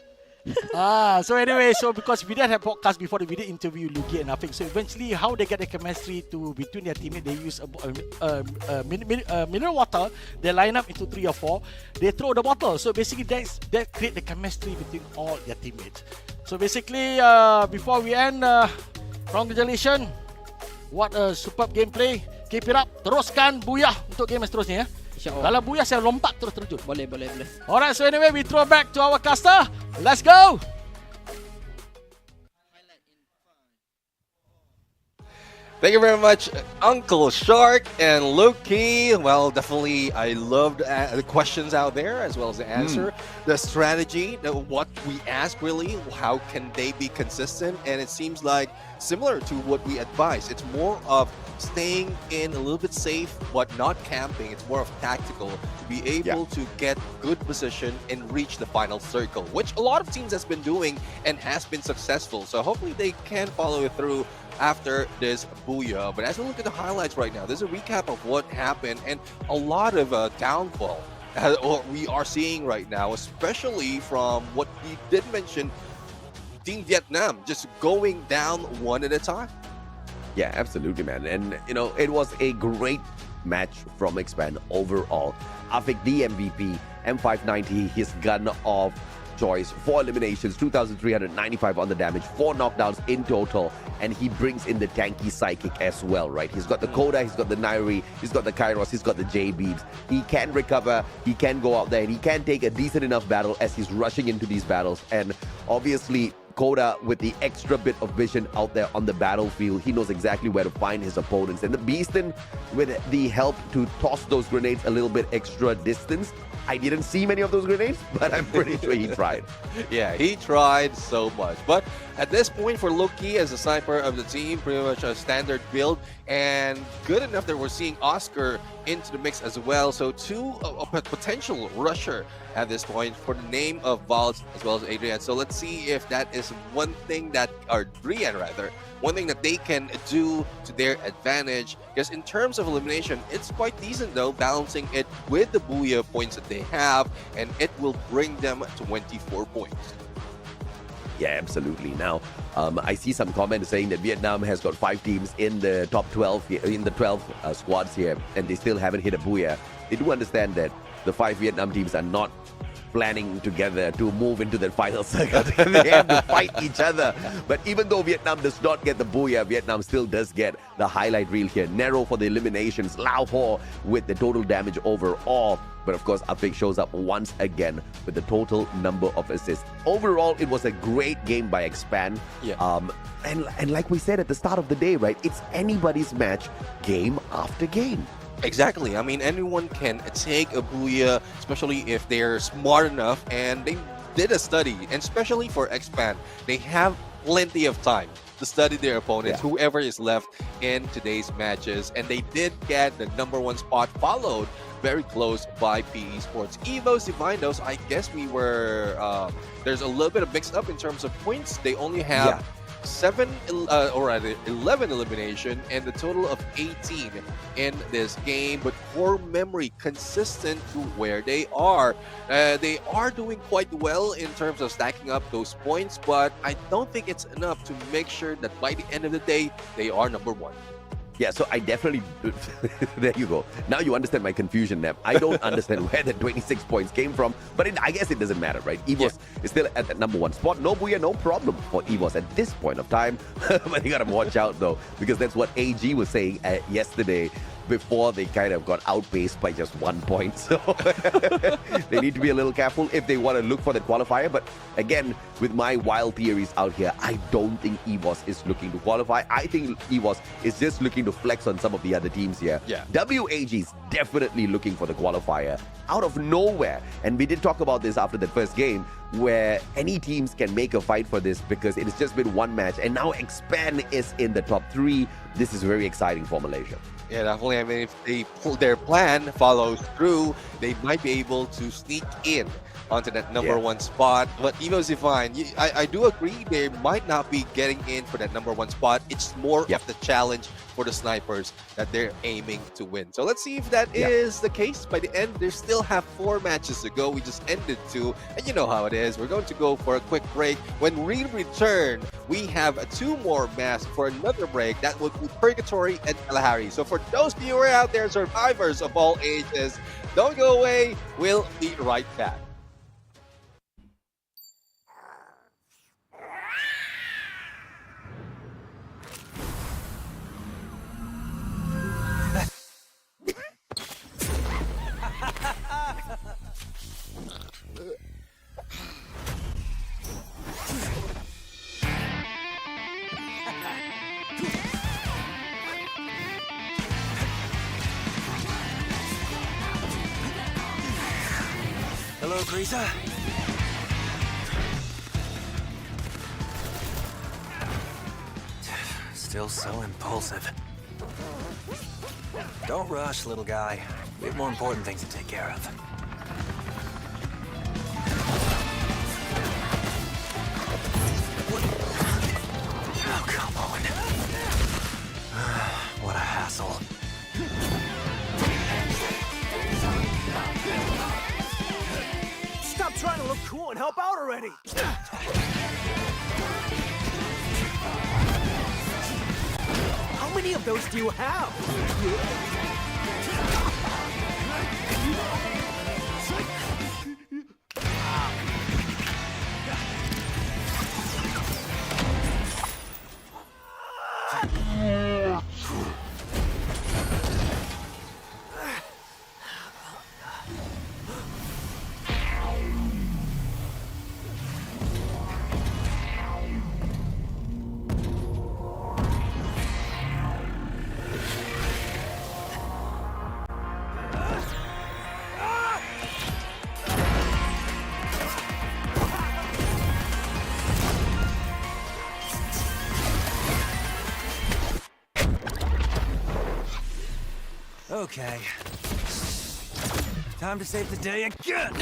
S10: So anyway, so because we did have podcast before, we did interview Lugi and Afiq. So eventually, how they get the chemistry to between their teammates, they use mineral water. They line up into 3 or 4. They throw the bottle. So basically, that create the chemistry between all their teammates. So basically, before we end, congratulations! What a superb gameplay. Keep it up. Teruskan buyah untuk game seterusnya ya. Kalau buyah saya lompat terus terjun.
S11: Boleh.
S10: Alright, so anyway, we throw back to our caster. Let's go.
S2: Thank you very much, Uncle Shark and Loki. Well, definitely, I loved the questions out there as well as the answer. The strategy, what we asked really, how can they be consistent? And it seems like similar to what we advise. It's more of staying in a little bit safe, but not camping. It's more of tactical to be able to get good position and reach the final circle, which a lot of teams has been doing and has been successful. So hopefully they can follow it through after this booyah. But as we look at the highlights right now, there's a recap of what happened and a lot of downfall we are seeing right now, especially from what we did mention, Team Vietnam just going down one at a time.
S9: Yeah, absolutely, man. And, you know, it was a great match from Expand overall. Afiq, the MVP, M590, his gun of choice, 4 eliminations, 2,395 on the damage, 4 knockdowns in total, and he brings in the tanky psychic as well, right? He's got the Koda, he's got the Nairi, he's got the Kairos, he's got the J-Beams. He can recover, he can go out there, and he can take a decent enough battle as he's rushing into these battles. And obviously, Koda, with the extra bit of vision out there on the battlefield, he knows exactly where to find his opponents. And the Beastin, with the help to toss those grenades a little bit extra distance, I didn't see many of those grenades, but I'm pretty sure he tried.
S2: Yeah, he tried so much. But at this point, for Loki as a sniper of the team, pretty much a standard build, and good enough that we're seeing Oscar into the mix as well. So a potential rusher at this point for the name of Valz as well as Adrian. So let's see if that is one thing that, or Brian rather, one thing that they can do to their advantage. Because in terms of elimination, it's quite decent though, balancing it with the Booyah points that they have, and it will bring them 24 points.
S9: Yeah, absolutely. Now, I see some comments saying that Vietnam has got 5 teams in the top 12, in the 12 squads here, and they still haven't hit a Booyah. They do understand that the 5 Vietnam teams are not planning together to move into the final circle. They have to fight each other. But even though Vietnam does not get the Booyah, Vietnam still does get the highlight reel here. Nero for the eliminations, Lao Ho with the total damage overall. But of course, Afiq shows up once again with the total number of assists. Overall, it was a great game by Expand.
S2: Yeah.
S9: And like we said at the start of the day, right? It's anybody's match, game after game.
S2: Exactly. I mean, anyone can take a Booyah, especially if they're smart enough, and they did a study, and especially for Expand, they have plenty of time to study their opponents, whoever is left in today's matches, and they did get the #1 spot, followed very close by PE Sports. Evo's Divinos, I guess we were, there's a little bit of mixed up in terms of points. They only have 11 elimination and the total of 18 in this game, but for memory, consistent to where they are. They are doing quite well in terms of stacking up those points, but I don't think it's enough to make sure that by the end of the day, they are #1.
S9: Yeah, so I definitely, there you go. Now you understand my confusion, Nep. I don't understand where the 26 points came from, but I guess it doesn't matter, right? EVOS is still at that #1 spot. No Booyah, no problem for EVOS at this point of time. But you gotta watch out though, because that's what AG was saying yesterday, before they kind of got outpaced by just 1 point. So they need to be a little careful if they want to look for the qualifier. But again, with my wild theories out here, I don't think EVOS is looking to qualify. I think EVOS is just looking to flex on some of the other teams here.
S2: Yeah.
S9: WAG is definitely looking for the qualifier out of nowhere. And we did talk about this after the first game, where any teams can make a fight for this because it has just been one match. And now Expand is in the top 3. This is very exciting for Malaysia.
S2: Yeah, definitely. I mean, if their plan follows through, they might be able to sneak in onto that number 1 spot. But EVOS Divine, I do agree they might not be getting in for that number 1 spot. It's more of the challenge for the snipers that they're aiming to win. So let's see if that is the case. By the end, they still have 4 matches to go. We just ended 2, and you know how it is. We're going to go for a quick break. When we return, we have 2 more masks for another break. That would be Purgatory and Kalahari. So for those of you who are out there, survivors of all ages, don't go away. We'll be right back.
S8: Hello, Grisa. Still so impulsive. Don't rush, little guy. We have more important things to take care of. Oh, come on. What a hassle. Stop trying to look cool and help out already! How many of those do you have? Okay. Time to save the day again!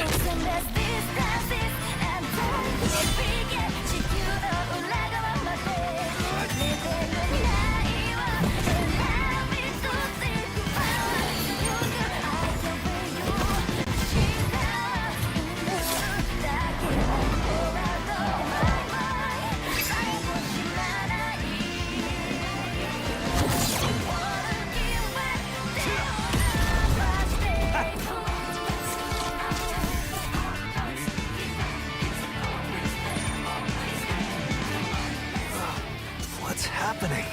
S8: What's happening?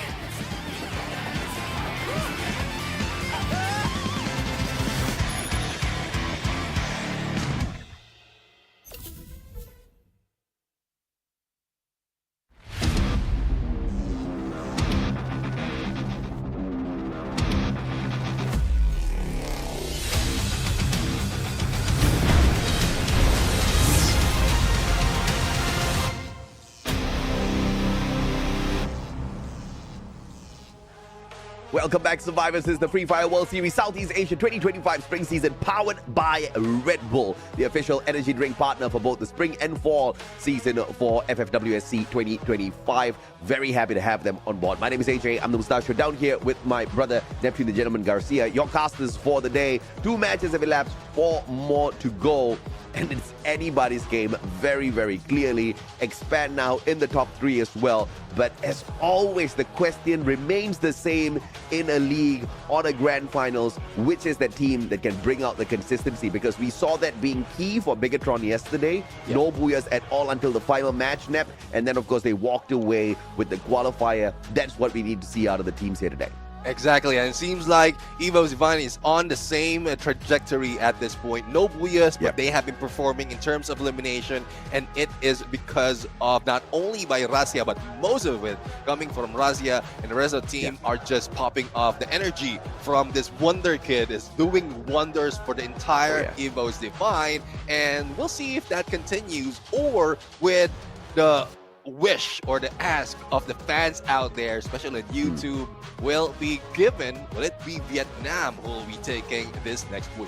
S9: Welcome back, survivors. This is the Free Fire World Series Southeast Asia 2025 Spring Season, powered by Red Bull, the official energy drink partner for both the spring and fall season for FFWS SEA 2025. Very happy to have them on board. My name is AJ. I'm the Mustachio, down here with my brother, Neptune the Gentleman Garcia. Your casters for the day. 2 matches have elapsed, 4 more to go. And it's anybody's game very, very clearly. Expand now in the top 3 as well. But as always, the question remains the same in a league, on a grand finals, which is the team that can bring out the consistency? Because we saw that being key for Bigatron yesterday. Yep. No booyahs at all until the final match, Nep. And then, of course, they walked away with the qualifier. That's what we need to see out of the teams here today.
S2: Exactly, and it seems like Evo's Divine is on the same trajectory at this point. No Booyahs, but they have been performing in terms of elimination, and it is because of not only by Razia, but most of it coming from Razia, and the rest of the team are just popping off. The energy from this Wonder Kid is doing wonders for the entire Evo's Divine, and we'll see if that continues, or with the wish or the ask of the fans out there, especially on YouTube, will be given. Will it be Vietnam who will be taking this next Booyah?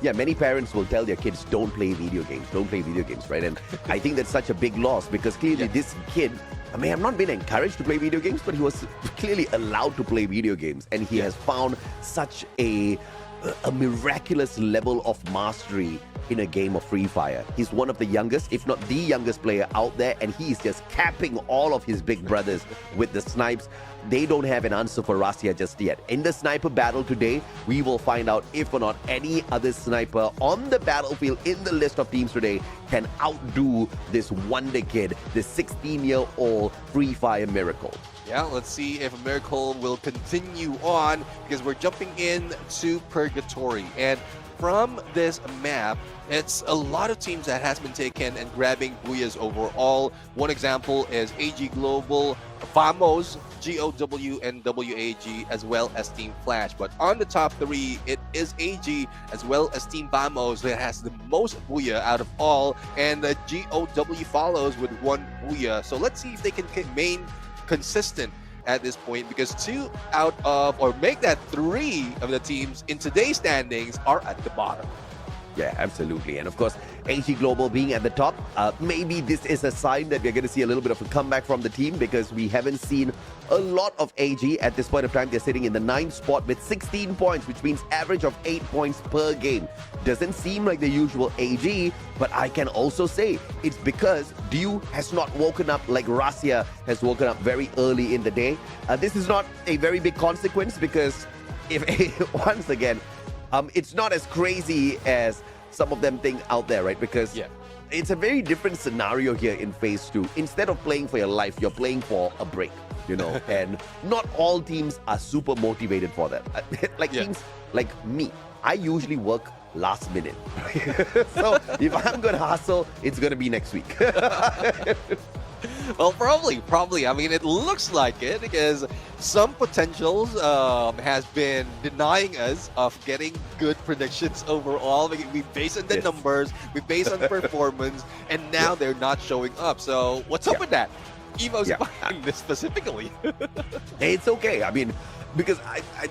S9: Yeah, many parents will tell their kids, don't play video games, right? And I think that's such a big loss, because clearly this kid may have not been encouraged to play video games, but he was clearly allowed to play video games, and he has found such a miraculous level of mastery in a game of Free Fire. He's one of the youngest, if not the youngest player out there, and he's just capping all of his big brothers with the snipes. They don't have an answer for Razia just yet. In the sniper battle today, we will find out if or not any other sniper on the battlefield in the list of teams today can outdo this Wonder Kid, this 16-year-old Free Fire miracle.
S2: Yeah, let's see if a miracle will continue on, because we're jumping in to Purgatory. And from this map, it's a lot of teams that has been taken and grabbing Booyahs overall. One example is AG Global, Vamos, GOW, and WAG, as well as Team Flash. But on the top three, it is AG as well as Team Vamos that has the most Booyah out of all, and the GOW follows with 1 Booyah. So let's see if they can remain consistent at this point, because 2 out of, or make that 3 of the teams in today's standings are at the bottom.
S9: Yeah, absolutely. And of course, AG Global being at the top, maybe this is a sign that we're going to see a little bit of a comeback from the team, because we haven't seen a lot of AG at this point of time. They're sitting in the 9th spot with 16 points, which means average of 8 points per game. Doesn't seem like the usual AG, but I can also say it's because Dew has not woken up like Razia has woken up very early in the day. This is not a very big consequence, because if once again, it's not as crazy as some of them think out there, right? Because it's a very different scenario here in Phase 2. Instead of playing for your life, you're playing for a break, you know? And not all teams are super motivated for that. Like teams like me, I usually work last minute. So if I'm going to hustle, it's going to be next week.
S2: Well, probably. I mean, it looks like it, because some potentials has been denying us of getting good predictions overall. We base on the numbers, we base on performance, and now they're not showing up. So what's up with that? Evo's behind this specifically.
S9: It's okay. I mean, because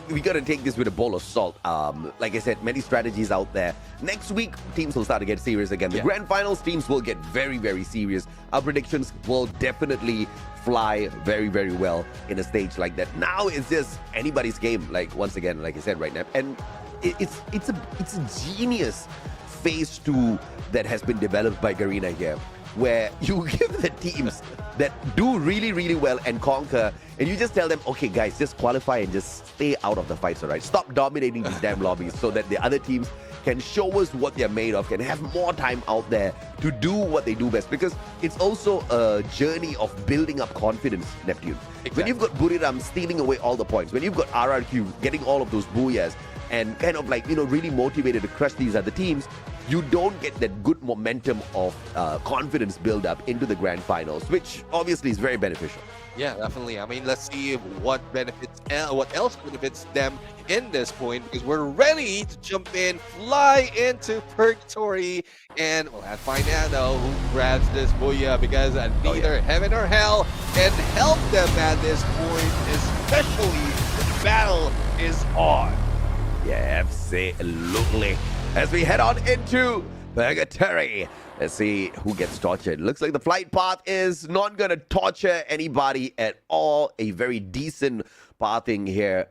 S9: we got to take this with a bowl of salt. Like I said, many strategies out there. Next week, teams will start to get serious again. The grand finals, teams will get very, very serious. Our predictions will definitely fly very, very well in a stage like that. Now it's just anybody's game. Like, once again, like I said right now, and it's a genius Phase 2 that has been developed by Garena here, where you give the teams that do really, really well and conquer, and you just tell them, okay, guys, just qualify and just stay out of the fights, all right? Stop dominating these damn lobbies, so that the other teams can show us what they're made of, can have more time out there to do what they do best. Because it's also a journey of building up confidence, Neptune. When you've got Buriram stealing away all the points, when you've got RRQ getting all of those booyahs, and kind of like, really motivated to crush these other teams, you don't get that good momentum of confidence build up into the grand finals, which obviously is very beneficial.
S2: Yeah, definitely. I mean, let's see what else benefits them in this point, because we're ready to jump in, fly into Purgatory, and we'll have to find out though who grabs this Booyah, because neither heaven or hell can help them at this point, especially when the battle is on.
S9: Yeah, absolutely. As we head on into Purgatory, let's see who gets tortured. Looks like the flight path is not going to torture anybody at all. A very decent pathing here.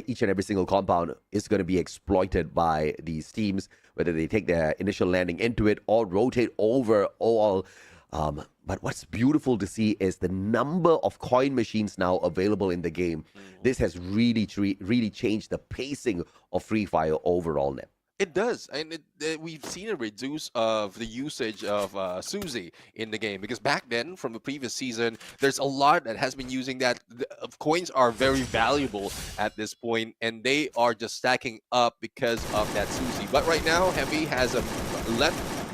S9: Each and every single compound is going to be exploited by these teams, whether they take their initial landing into it or rotate over all. But what's beautiful to see is the number of coin machines now available in the game. This has really changed the pacing of Free Fire overall, Nep.
S2: It does, and we've seen a reduce of the usage of Suzy in the game, because back then, from the previous season, there's a lot that has been using that. Coins are very valuable at this point, and they are just stacking up because of that Suzy. But right now, Heavy has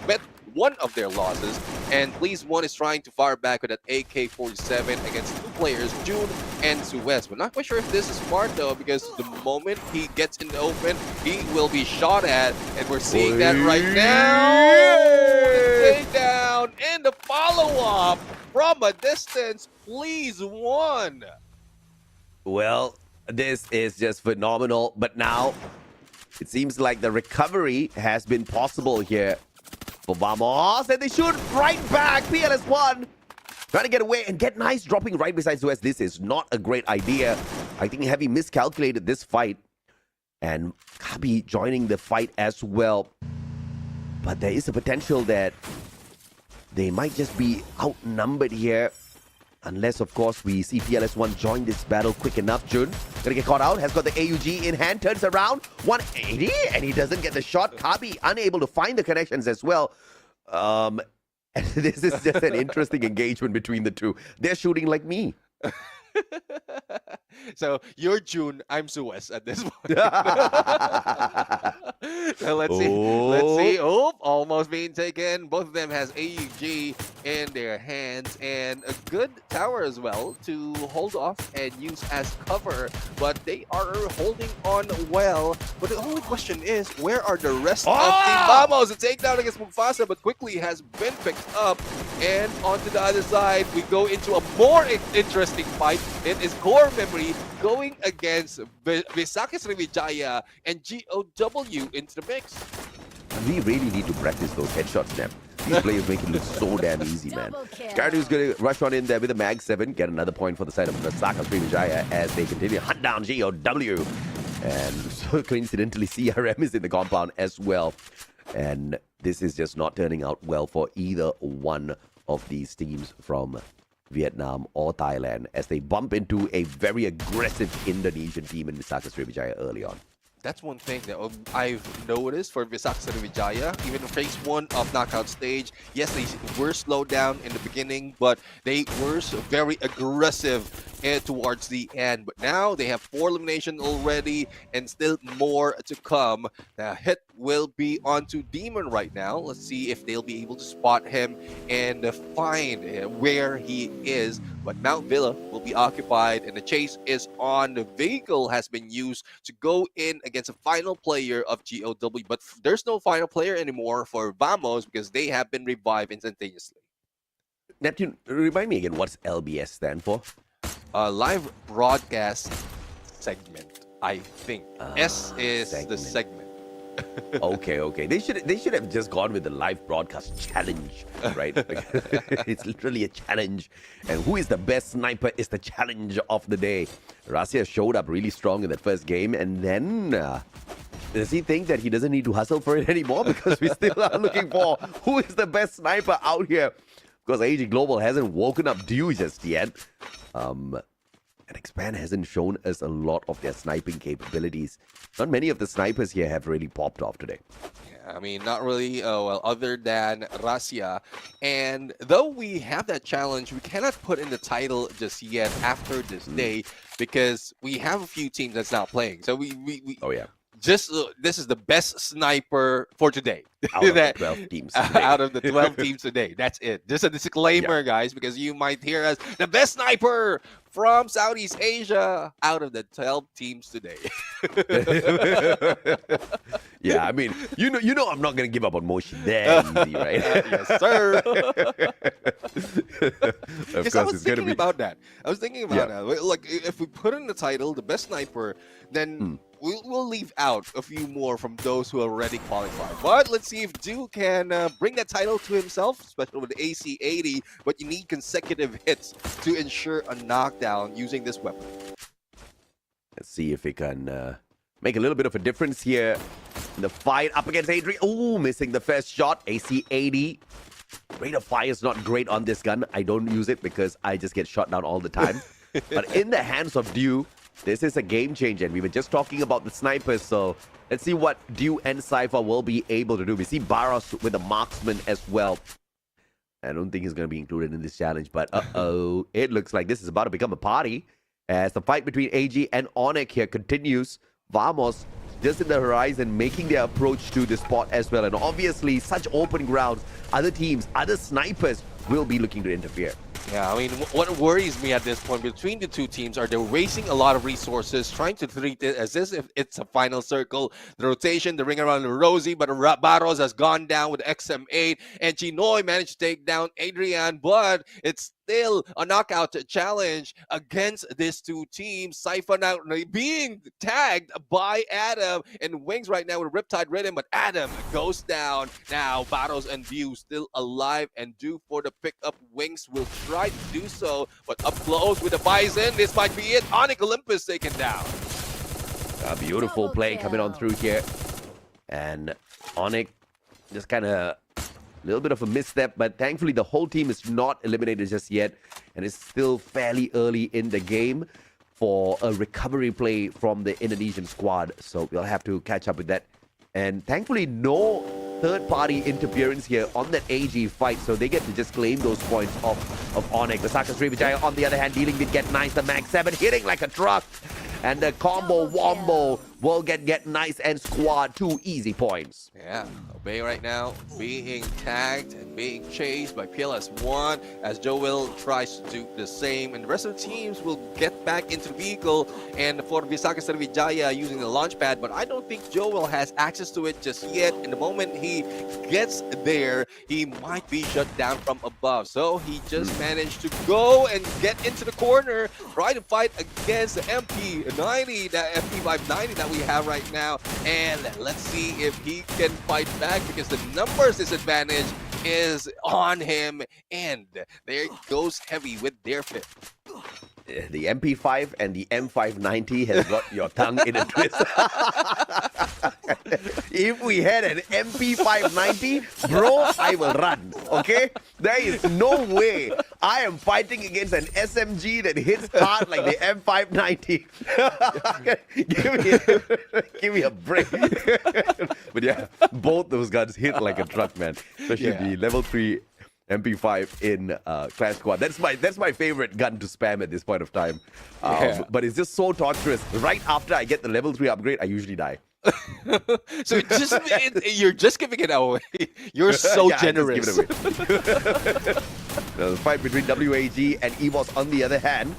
S2: bet one of their losses, and Please One is trying to fire back with that AK-47 against two players, June and Suez. But not quite sure if this is smart though, because the moment he gets in the open, he will be shot at, and we're seeing that right now. The takedown and the follow-up from a distance. Please One.
S9: Well, this is just phenomenal. But now it seems like the recovery has been possible here for Vamos, and they shoot right back. PLS1 trying to get away and get nice dropping right beside Suez. This is not a great idea. I think Heavy miscalculated this fight, and Kabi joining the fight as well. But there is a potential that they might just be outnumbered here, unless, of course, we see PLS1 join this battle quick enough. Jun gonna get caught out, has got the AUG in hand, turns around, 180, and he doesn't get the shot. Kabi unable to find the connections as well. This is just an interesting engagement between the two. They're shooting like me.
S2: So you're June, I'm Suez at this point. So let's see. Let's see. Oh, almost being taken. Both of them has AUG in their hands, and a good tower as well to hold off and use as cover. But they are holding on well. But the only question is, where are the rest of the Vamos? A takedown against Mufasa, but quickly has been picked up. And onto the other side, we go into a more interesting fight. It is Core Memory going against Visakis Sriwijaya and GOW into the mix.
S9: We really need to practice those headshots, Snap. These players make it look so damn easy, man. Scardu's going to rush on in there with a Mag 7, get another point for the side of Visakis Sriwijaya as they continue to hunt down GOW. And so coincidentally, CRM is in the compound as well. And this is just not turning out well for either one of these teams from Vietnam or Thailand, as they bump into a very aggressive Indonesian team in Visakis Sriwijaya early on.
S2: That's one thing that I've noticed for Visakis Sriwijaya. Even in phase 1 of knockout stage, yes, they were slowed down in the beginning, but they were very aggressive towards the end. But now they have 4 eliminations already and still more to come. The hit will be onto Demon right now. Let's see if they'll be able to spot him and find where he is. But Mount Villa will be occupied, and the chase is on. The vehicle has been used to go in against a final player of GOW, but there's no final player anymore for Vamos because they have been revived instantaneously.
S9: Neptune, remind me again, what's LBS stand for?
S2: Live broadcast segment, I think. S is the segment.
S9: Okay. They should have just gone with the live broadcast challenge, right? It's literally a challenge, and who is the best sniper is the challenge of the day. Rasia showed up really strong in that first game, and then does he think that he doesn't need to hustle for it anymore? Because we still are looking for who is the best sniper out here. Because AG Global hasn't woken up due just yet. And Expand hasn't shown us a lot of their sniping capabilities. Not many of the snipers here have really popped off today.
S2: Yeah, I mean, not really, well, other than Rasia. And though we have that challenge, we cannot put in the title just yet after this day, because we have a few teams that's not playing. So we
S9: oh, yeah.
S2: Just this is the best sniper for today.
S9: Out of the 12 teams today.
S2: Out of the 12 teams today. That's it. Just a disclaimer, guys, because you might hear us, the best sniper from Southeast Asia out of the 12 teams today.
S9: Yeah, I mean, you know I'm not going to give up on Moshi that easy, right?
S2: Yes, sir.
S9: Of course,
S2: I was thinking about that. I was thinking about that. Like, if we put in the title, the best sniper, then we'll leave out a few more from those who already qualified. But let's see if Duke can bring that title to himself, especially with the AC-80. But you need consecutive hits to ensure a knockdown using this weapon.
S9: Let's see if he can make a little bit of a difference here in the fight up against Adrian. Oh, missing the first shot. AC-80. Rate of fire is not great on this gun. I don't use it because I just get shot down all the time. But in the hands of Dew, This is a game changer, and we were just talking about the snipers, so let's see what Dew and Cypher will be able to do. We see Barros with a marksman as well. I don't think he's going to be included in this challenge, but it looks like this is about to become a party as the fight between AG and Onyx here continues. Vamos just in the horizon, making their approach to the spot as well. And obviously, such open grounds, other teams, other snipers will be looking to interfere.
S2: Yeah, I mean, what worries me at this point between the two teams are they're wasting a lot of resources, trying to treat it as if it's a final circle. The rotation, the ring around Rosie, but Barros has gone down with XM8, and Chinoy managed to take down Adrian, but it's still a knockout challenge against these two teams. Cypher now being tagged by Adam, and Wings right now with Riptide Rhythm, but Adam goes down. Now Barros and View still alive and due for the pickup. Wings will try to do so, but up close with the Bison, this might be it. Onyx Olympus taken down.
S9: A beautiful play coming on through here. And Onyx just kind of a little bit of a misstep, but thankfully the whole team is not eliminated just yet, and it's still fairly early in the game for a recovery play from the Indonesian squad. So we'll have to catch up with that. And thankfully, no third-party interference here on that AG fight, so they get to just claim those points of Onyx. The Saka Srivijaya, on the other hand, dealing with Get Nice, the Max 7, hitting like a truck. And the combo wombo will get Nice and squad 2 easy points.
S2: Yeah, Obey right now being tagged and being chased by PLS1 as Joel tries to do the same, and the rest of the teams will get back into the vehicle and for Visaka Srivijaya using the launch pad, but I don't think Joel has access to it just yet. In the moment he gets there, he might be shut down from above, so he just managed to go and get into the corner, try to fight against the MP90, that MP590 that we have right now, and let's see if he can fight back because the numbers disadvantage is on him, and there goes heavy with their fit.
S9: The MP5 and the M590 has got your tongue in a twist. If we had an MP590, bro, I will run, okay? There is no way I am fighting against an SMG that hits hard like the M590. Give me a break. But yeah, both those guns hit like a truck, man. Especially the level 3 MP5 in Clash Squad. That's my favorite gun to spam at this point of time. But it's just so torturous. Right after I get the level 3 upgrade, I usually die.
S2: So you're just giving it away. You're so generous.
S9: Just give it away. The fight between WAG and EVOS on the other hand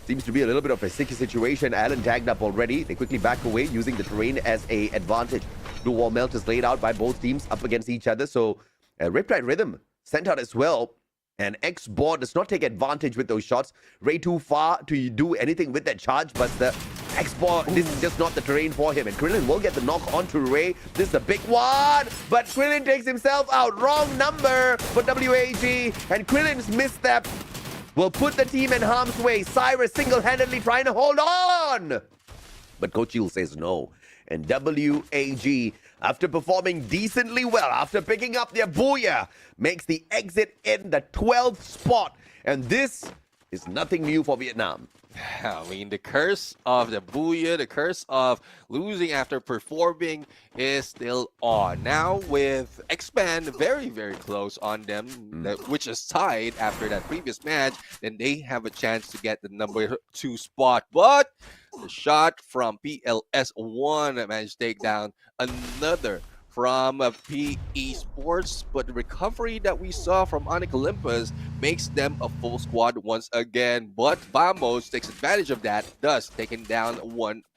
S9: seems to be a little bit of a sticky situation. Allen tagged up already. They quickly back away using the terrain as a advantage. Blue wall melt is laid out by both teams up against each other. So Riptide Rhythm sent out as well, and X-Board does not take advantage with those shots. Ray too far to do anything with that charge, but the X-Board, this is just not the terrain for him, and Krillin will get the knock onto Ray. This is a big one, but Krillin takes himself out. Wrong number for WAG, and Krillin's misstep will put the team in harm's way. Cyrus single-handedly trying to hold on, but Coach Yul says no, and WAG, after performing decently well, after picking up their booyah, makes the exit in the 12th spot. And this is nothing new for Vietnam.
S2: I mean, the curse of the booyah, the curse of losing after performing is still on. Now with Expand very, very close on them, which is tied after that previous match, then they have a chance to get the number 2 spot. But the shot from PLS1 managed to take down another from PE Sports, but the recovery that we saw from Onyx Olympus makes them a full squad once again. But Vamos takes advantage of that, thus taking down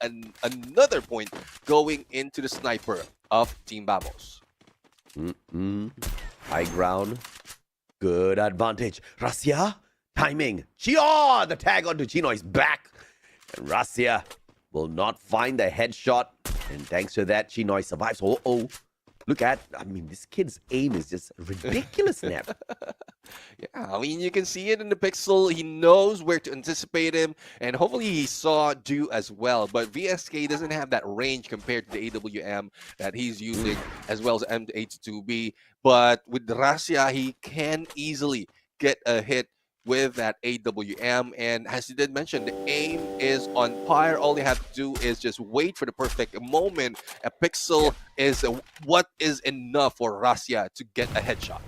S2: another point going into the sniper of Team Vamos.
S9: High ground, good advantage. Rasia, timing. Chio, the tag onto Chinoy's back. And Rasia will not find the headshot, and thanks to that, Chinoy survives. Look at, I mean, this kid's aim is just ridiculous, Nep.
S2: Yeah, I mean, you can see it in the pixel. He knows where to anticipate him, and hopefully he saw Do as well. But VSK doesn't have that range compared to the AWM that he's using, as well as M82B. But with Rasia, he can easily get a hit with that AWM. And as you did mention, the aim is on fire. All they have to do is just wait for the perfect moment. A pixel is what is enough for Russia to get a headshot.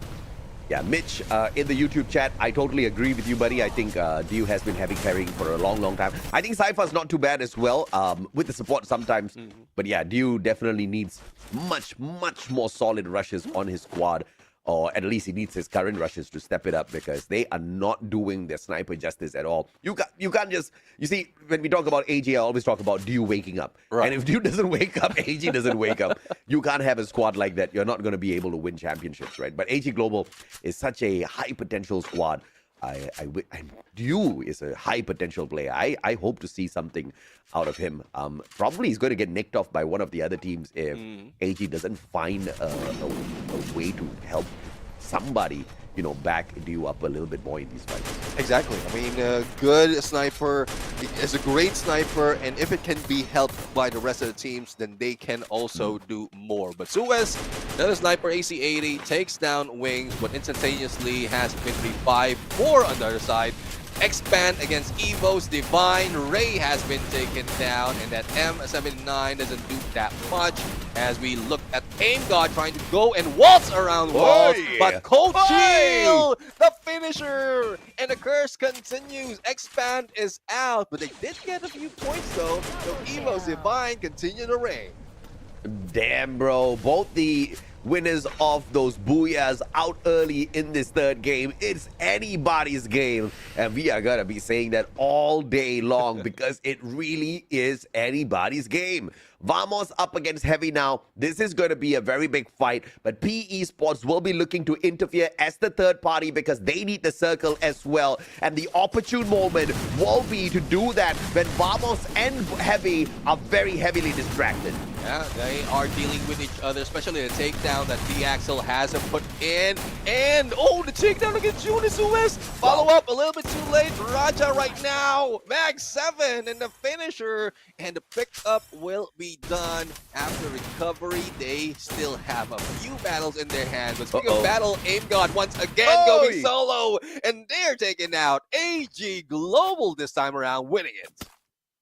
S9: Yeah, Mitch, in the YouTube chat, I totally agree with you, buddy. I think Dio has been heavy carrying for a long time. I think Cypher's not too bad as well, with the support sometimes. But yeah, Dio definitely needs much more solid rushes on his squad. Or at least he needs his current rushes to step it up, because they are not doing their sniper justice at all. You can't just... You see, when we talk about AG, I always talk about Dio waking up. Right. And if Dio doesn't wake up, AG doesn't wake up. You can't have a squad like that. You're not going to be able to win championships, right? But AG Global is such a high potential squad. Dio is a high potential player. I hope to see something out of him. Probably he's going to get nicked off by one of the other teams if AG doesn't find a way to help somebody, back Dio up a little bit more in these fights.
S2: Exactly. I mean, a good sniper is a great sniper, and if it can be helped by the rest of the teams, then they can also do more. But Suez, another sniper, AC-80, takes down Wings, but instantaneously has Victory 5-4 on the other side. Expand against Evo's Divine. Ray has been taken down, and that M79 doesn't do that much as we look at Aim God trying to go and waltz around walls. But Cold Shield, the finisher, and the curse continues. Expand is out, but they did get a few points though. So Evo's Divine continue to reign.
S9: Damn, bro. Both the winners of those booyahs out early in this third game. It's anybody's game, and we are gonna be saying that all day long because it really is anybody's game. Vamos up against Heavy now. This is going to be a very big fight, but PE Sports will be looking to interfere as the third party because they need the circle as well. And the opportune moment will be to do that when Vamos and Heavy are very heavily distracted.
S2: Yeah, they are dealing with each other, especially the takedown that D-Axel has put in. And, oh, the takedown against Junis Suez. Follow up a little bit too late. Raja right now. Mag 7 and the finisher. And the pickup will be done after recovery. They still have a few battles in their hands. But speaking of battle, Aim God once again going solo. And they're taking out AG Global this time around, winning it.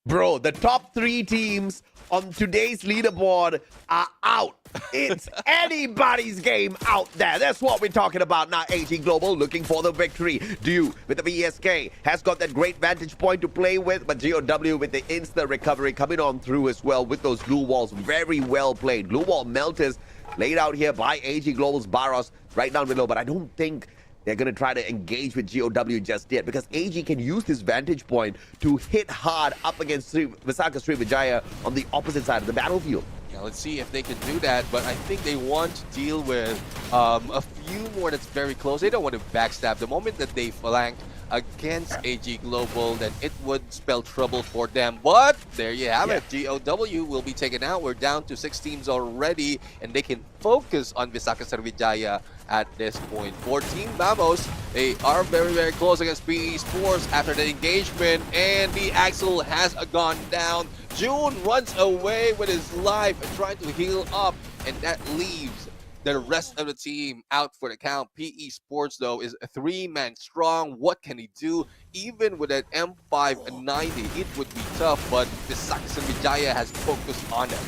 S9: Bro, the top 3 teams on today's leaderboard are out. It's anybody's game out there. That's what we're talking about now. AG Global looking for the victory. Dew with the VSK has got that great vantage point to play with, but GOW with the instant recovery coming on through as well with those glue walls. Very well played. Glue wall melters laid out here by AG Global's Barros right down below, but I don't think they're going to try to engage with GOW just yet because AG can use this vantage point to hit hard up against Visaka Srivijaya on the opposite side of the battlefield.
S2: Yeah, let's see if they can do that, but I think they want to deal with a few more that's very close. They don't want to backstab. The moment that they flank against AG Global, then it would spell trouble for them. But there you have it. GOW will be taken out. We're down to 6 teams already, and they can focus on Visaka Srivijaya at this point. For Team Vamos, they are very, very close against PE Sports after the engagement, and the Axel has gone down. June runs away with his life trying to heal up, and that leaves the rest of the team out for the count. PE Sports, though, is a 3-man strong. What can he do? Even with that M590, it would be tough, but Visaka Srivijaya has focused on it.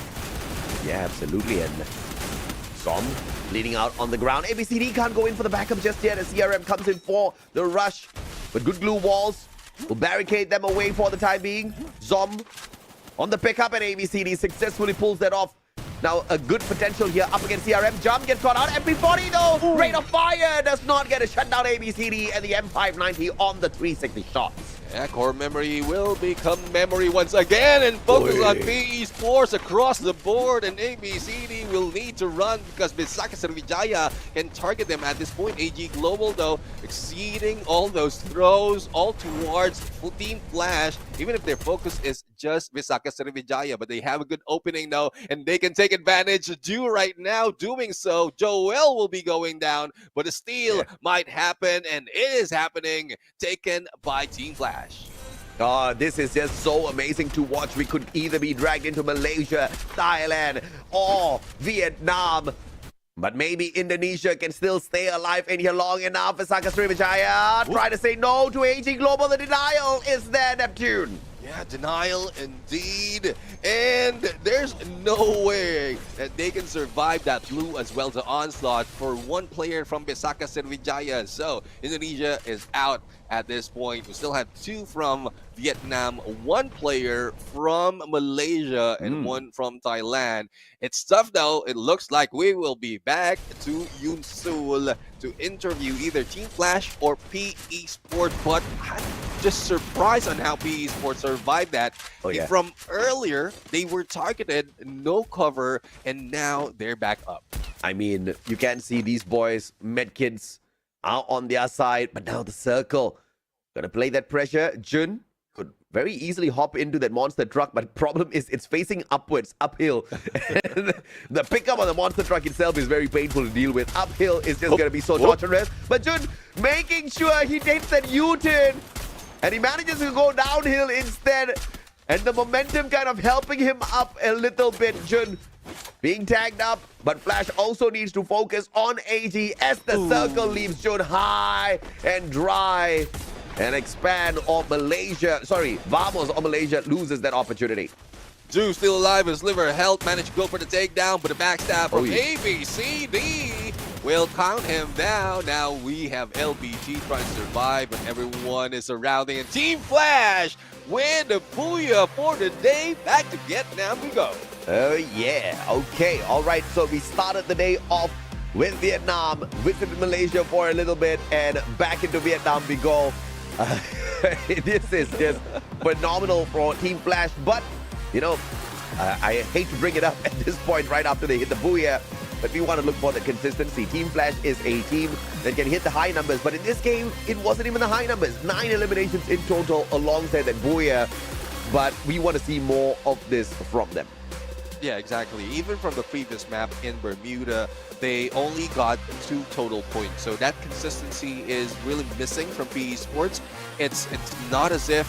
S9: Yeah, absolutely. And Som leading out on the ground. ABCD can't go in for the backup just yet as CRM comes in for the rush. But good glue walls will barricade them away for the time being. Zom on the pickup, and ABCD successfully pulls that off. Now, a good potential here up against CRM. Jump gets caught out. MP40 though, rate of fire does not get a shutdown. ABCD and the M590 on the 360 shots.
S2: Yeah, core memory will become memory once again and focus on PE Sports across the board, and ABCD will need to run because Visaka Srivijaya can target them at this point. AG Global, though, exceeding all those throws, all towards full Team Flash, even if their focus is just Visaka Srivijaya, but they have a good opening, though, and they can take advantage. Dew right now doing so. Joel will be going down, but a steal might happen, and it is happening, taken by Team Flash.
S9: This is just so amazing to watch. We could either be dragged into Malaysia, Thailand, or Vietnam. But maybe Indonesia can still stay alive in here long enough. Visaka Sriwijaya try to say no to AG Global. The denial is there, Neptune.
S2: Yeah, denial indeed. And there's no way that they can survive that blue as well as the onslaught for one player from Visaka Sriwijaya. So Indonesia is out at this point. We still have two from Vietnam, one player from Malaysia, and one from Thailand. It's tough though. It looks like we will be back to Yoon Sul to interview either Team Flash or PE Sport. But I'm just surprised on how PE Sport survived that.
S9: Oh, yeah.
S2: From earlier, they were targeted, no cover, and now they're back up.
S9: I mean, you can see these boys, medkids, are on their side, but now the circle. Gonna play that pressure. Jun could very easily hop into that monster truck, but problem is it's facing upwards, uphill. And the pickup on the monster truck itself is very painful to deal with. Uphill is just gonna be so torturous. But Jun making sure he takes that U-turn, and he manages to go downhill instead. And the momentum kind of helping him up a little bit. Jun being tagged up, but Flash also needs to focus on AG as the circle leaves Jun high and dry. And expand on Malaysia. Sorry, Vamos on Malaysia loses that opportunity.
S2: Zoo still alive as Liver Health managed to go for the takedown, but the backstab from
S9: yeah.
S2: ABCD will count him down. Now we have LBG trying to survive, but everyone is surrounding. And Team Flash win the Booyah for the day. Back to Vietnam we go.
S9: Oh yeah, okay, all right. So we started the day off with Vietnam, visited Malaysia for a little bit, and back into Vietnam we go. This is just phenomenal for Team Flash, but you know, I hate to bring it up at this point right after they hit the Booyah, but we want to look for the consistency. Team Flash is a team that can hit the high numbers, but in this game, it wasn't even the high numbers. 9 eliminations in total alongside that Booyah, but we want to see more of this from them.
S2: Yeah, exactly. Even from the previous map in Bermuda, they only got 2 total points. So that consistency is really missing from PE Sports. It's not as if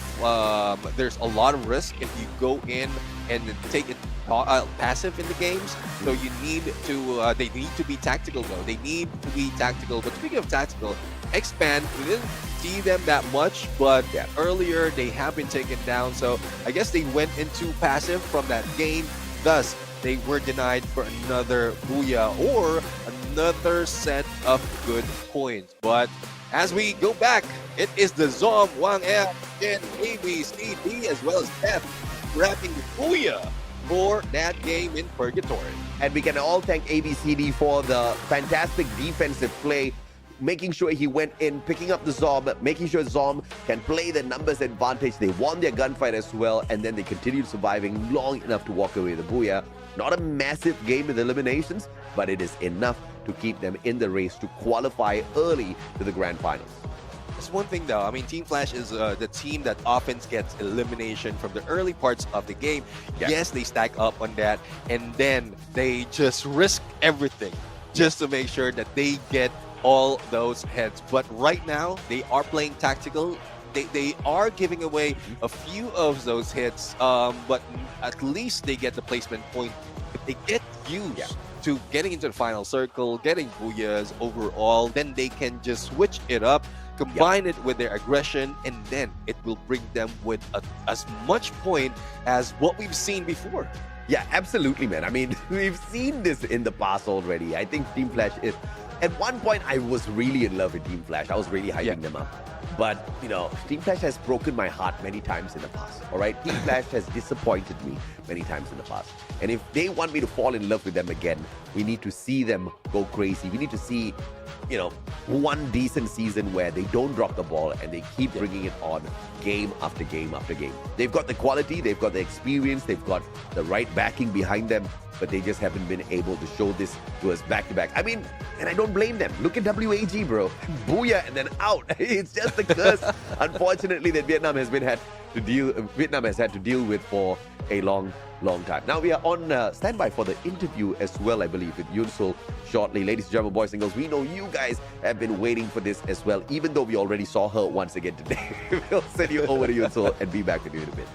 S2: there's a lot of risk if you go in and take it passive in the games. So you need to, they need to be tactical though. They need to be tactical. But speaking of tactical, Expand, we didn't see them that much, but earlier they have been taken down. So I guess they went into passive from that game. Thus, they were denied for another Booyah or another set of good points. But as we go back, it is the Zom, Wang L, and ABCD as well as F grabbing the Booyah for that game in Purgatory.
S9: And we can all thank ABCD for the fantastic defensive play, making sure he went in, picking up the Zom, making sure Zom can play the numbers advantage. They won their gunfight as well, and then they continued surviving long enough to walk away with the Booyah. Not a massive game with eliminations, but it is enough to keep them in the race to qualify early to the grand finals.
S2: It's one thing though, I mean, Team Flash is the team that often gets elimination from the early parts of the game. Yes, they stack up on that, and then they just risk everything just to make sure that they get all those heads. But right now, they are playing tactical. They are giving away a few of those hits, but at least they get the placement point. If they get used to getting into the final circle, getting Booyahs overall, then they can just switch it up, combine it with their aggression, and then it will bring them with as much point as what we've seen before.
S9: Yeah, absolutely, man. I mean, we've seen this in the past already. I think Team Flash is... At one point, I was really in love with Team Flash. I was really hyping them up. But, you know, Team Flash has broken my heart many times in the past, all right? Team Flash has disappointed me many times in the past. And if they want me to fall in love with them again, we need to see them go crazy. We need to see, you know, one decent season where they don't drop the ball and they keep bringing it on game after game after game. They've got the quality, they've got the experience, they've got the right backing behind them, but they just haven't been able to show this to us back to back. I mean, and I don't blame them. Look at WAG, bro. Booyah and then out. It's just the curse, unfortunately, that Vietnam has had to deal with for a long time. Now we are on standby for the interview as well, I believe, with Yoon Sul shortly. Ladies and gentlemen, boys and girls, we know you guys have been waiting for this as well, even though we already saw her once again today. We'll send you over to Yoon Sul and be back with you in a bit.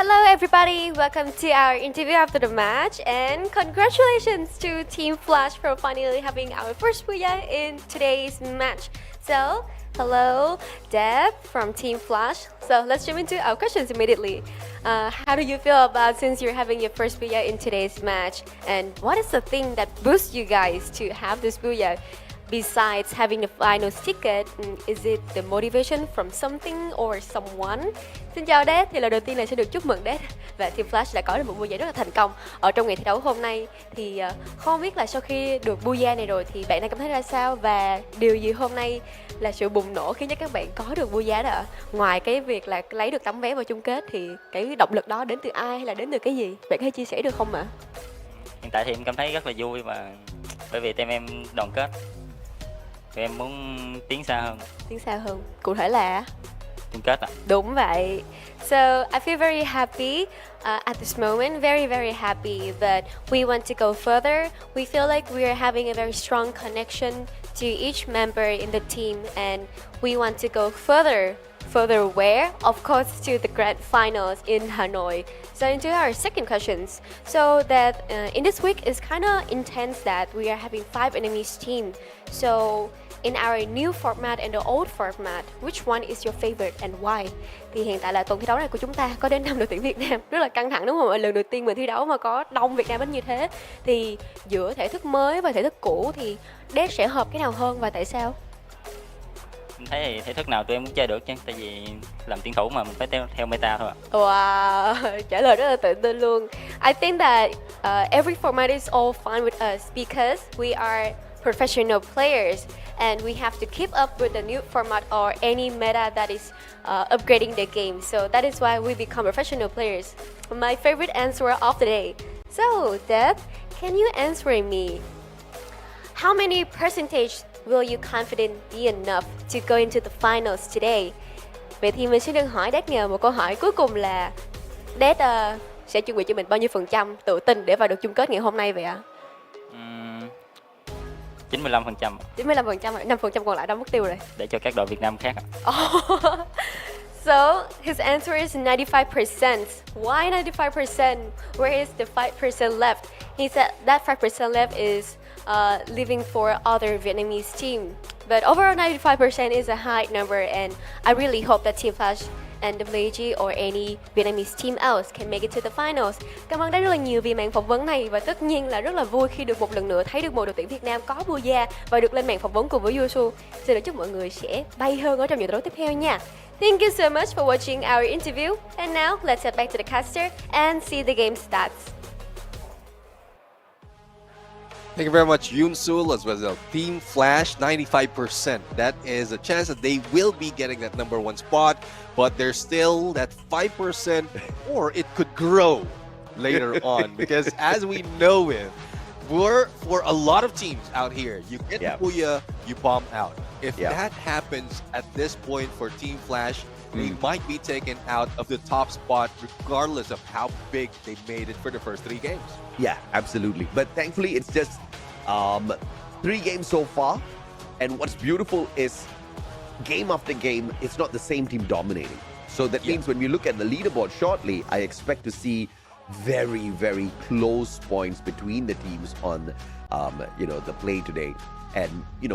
S5: Hello everybody, welcome to our interview after the match and congratulations to Team Flash for finally having our first booyah in today's match. So, hello Deb from Team Flash. So let's jump into our questions immediately. How do you feel about since you're having your first booyah in today's match? And what is the thing that boosts you guys to have this booyah? Besides having the finals ticket, is it the motivation from something or someone? Xin chào Dad, thì lời đầu tiên là sẽ được chúc mừng Dad và Team Flash đã có được một booyah rất là thành công ở trong ngày thi đấu hôm nay. Thì không biết là sau khi được booyah này rồi thì bạn đang cảm thấy ra sao và điều gì hôm nay là sự bùng nổ khiến cho các bạn có được booyah đó ạ? Ngoài cái việc là lấy được tấm vé vào chung kết thì cái động lực đó đến từ ai hay là đến từ cái gì? Bạn có thể chia sẻ được không ạ?
S6: Hiện tại thì em cảm thấy rất là vui mà bởi vì team em đoàn kết. Tụi em muốn tiến xa hơn.
S5: Tiến xa hơn. Cụ thể là
S6: Chung kết ạ.
S5: đúng vậy. So I feel very happy at this moment, very very happy that we want to go further. We feel like we are having a very strong connection to each member in the team and we want to go further. Further where? Of course to the grand finals in Hanoi. So into our second questions. So that in this week is kind of intense that we are having 5 enemies team. So in our new format and the old format, which one is your favorite and why? Thì hiện tại là tuần thi đấu này của chúng ta có đến 5 đội tuyển Việt Nam, rất là căng thẳng đúng không ạ? Lần đầu tiên mình thi đấu mà có đông Việt Nam đến như thế. Thì giữa thể thức mới và thể thức cũ thì Dad sẽ hợp cái nào hơn và tại sao?
S6: Em thấy thì thể thức nào tụi em cũng chơi được chứ, tại vì làm tuyển thủ mà mình phải theo meta thôi ạ.
S5: Wow, trả lời rất là tự tin luôn. I think that every format is all fine with us because we are professional players and we have to keep up with the new format or any meta that is upgrading the game. So that is why we become professional players. My favorite answer of the day. So, Deb, can you answer me? How many percentage will you confident be enough to go into the finals today? Vậy thì mình sẽ được hỏi Dad nhờ một câu hỏi cuối cùng là Dad sẽ chuẩn bị cho mình bao nhiêu phần trăm tự tin để vào được chung kết ngày hôm nay vậy ạ?
S6: 95%.
S5: 95%, 5% còn lại đâu mất tiêu rồi.
S6: Để cho các đội Việt Nam khác ạ.
S5: So, his answer is 95%. Why 95%? Where is the 5% left? He said that 5% left is leaving for other Vietnamese team. But overall 95% is a high number and I really hope that Team Flash and WG or any Vietnamese team else can make it to the finals. Cảm ơn rất là nhiều vì màn phỏng vấn này và tất nhiên là rất là vui khi được một lần nữa thấy được một đội tuyển Việt Nam có booyah và được lên màn phỏng vấn cùng với Yusu. Xin được chúc mọi người sẽ bay hơn ở trong những đấu tiếp theo nha. Thank you so much for watching our interview. And now let's head back to the caster and see the game stats.
S2: Thank you very much, Yoon Sul, as well as Team Flash, 95%. That is a chance that they will be getting that number 1 spot, but there's still that 5%, or it could grow later on. Because as we know it, for a lot of teams out here, you get the booyah, you bomb out. If that happens at this point for Team Flash, they might be taken out of the top spot regardless of how big they made it for the first 3 games.
S9: Yeah, absolutely. But thankfully, it's just 3 games so far. And what's beautiful is game after game, it's not the same team dominating. So that means when we look at the leaderboard shortly, I expect to see very, very close points between the teams on, the play today. And,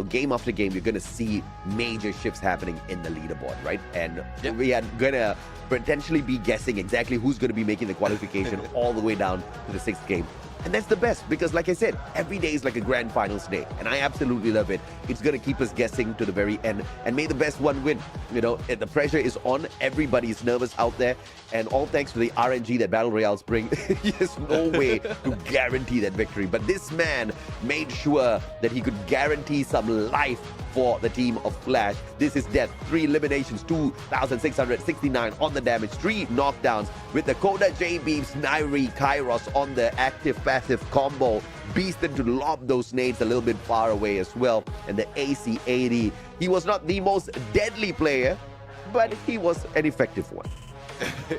S9: game after game, you're going to see major shifts happening in the leaderboard, right? And we are going to potentially be guessing exactly who's going to be making the qualification all the way down to the 6th game. And that's the best because, like I said, every day is like a grand finals day. And I absolutely love it. It's going to keep us guessing to the very end. And may the best one win. The pressure is on. Everybody's nervous out there. And all thanks to the RNG that Battle Royales bring, there's no way to guarantee that victory. But this man made sure that he could guarantee some life for the team of Flash. This is death. 3 eliminations, 2,669 on the damage, 3 knockdowns with the Koda J-Beams, Nairi, Kairos on the active-passive combo. Beasted to lob those nades a little bit far away as well. And the AC-80, he was not the most deadly player, but he was an effective one.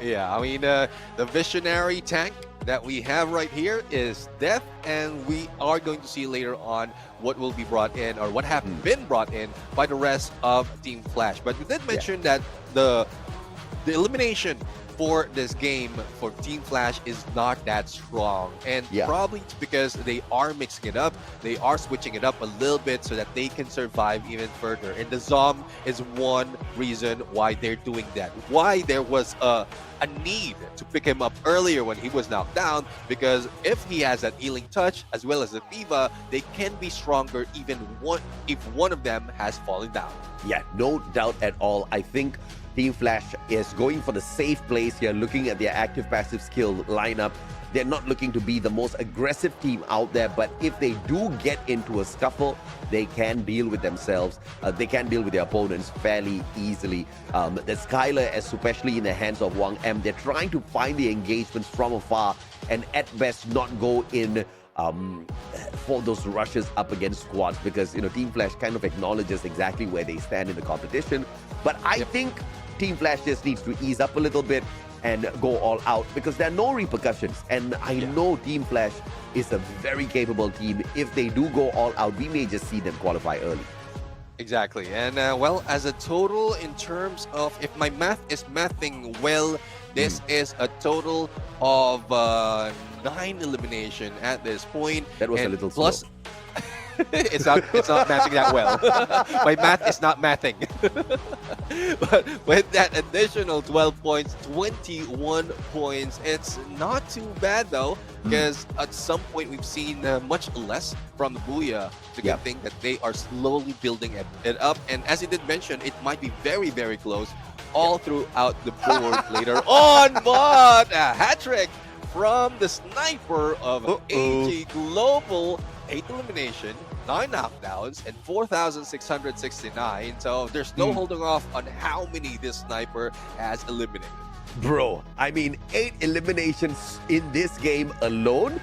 S2: Yeah, I mean, the visionary tank that we have right here is Death, and we are going to see later on what will be brought in or what have been brought in by the rest of Team Flash. But we did mention that the elimination for this game for Team Flash is not that strong, and probably it's because they are mixing it up, they are switching it up a little bit so that they can survive even further, and the Zom is one reason why they're doing that, why there was a need to pick him up earlier when he was knocked down, because if he has that healing touch as well as the Diva, they can be stronger even if one of them has fallen down.
S9: Yeah, no doubt at all. I think Team Flash is going for the safe place here, looking at their active passive skill lineup. They're not looking to be the most aggressive team out there, but if they do get into a scuffle, they can deal with themselves. They can deal with their opponents fairly easily. The Skylar, especially in the hands of Wang M, they're trying to find the engagements from afar and at best not go in for those rushes up against squads, because Team Flash kind of acknowledges exactly where they stand in the competition. But I think Team Flash just needs to ease up a little bit and go all out, because there are no repercussions. And I know Team Flash is a very capable team. If they do go all out, we may just see them qualify early.
S2: Exactly. And well, as a total, in terms of, if my math is mathing well, this is a total of 9 elimination at this point.
S9: That was a little
S2: plus
S9: slow.
S2: it's not mathing that well. My math is not mathing. But with that additional 12 points, 21 points, it's not too bad though, because at some point we've seen much less from the Booyah. It's a good thing that they are slowly building it up. And as you did mention, it might be very, very close all throughout the board later on. But a hat trick from the sniper of AG Global. 8 elimination, 9 knockdowns, and 4,669. So there's no holding off on how many this sniper has eliminated.
S9: Bro, I mean, 8 eliminations in this game alone?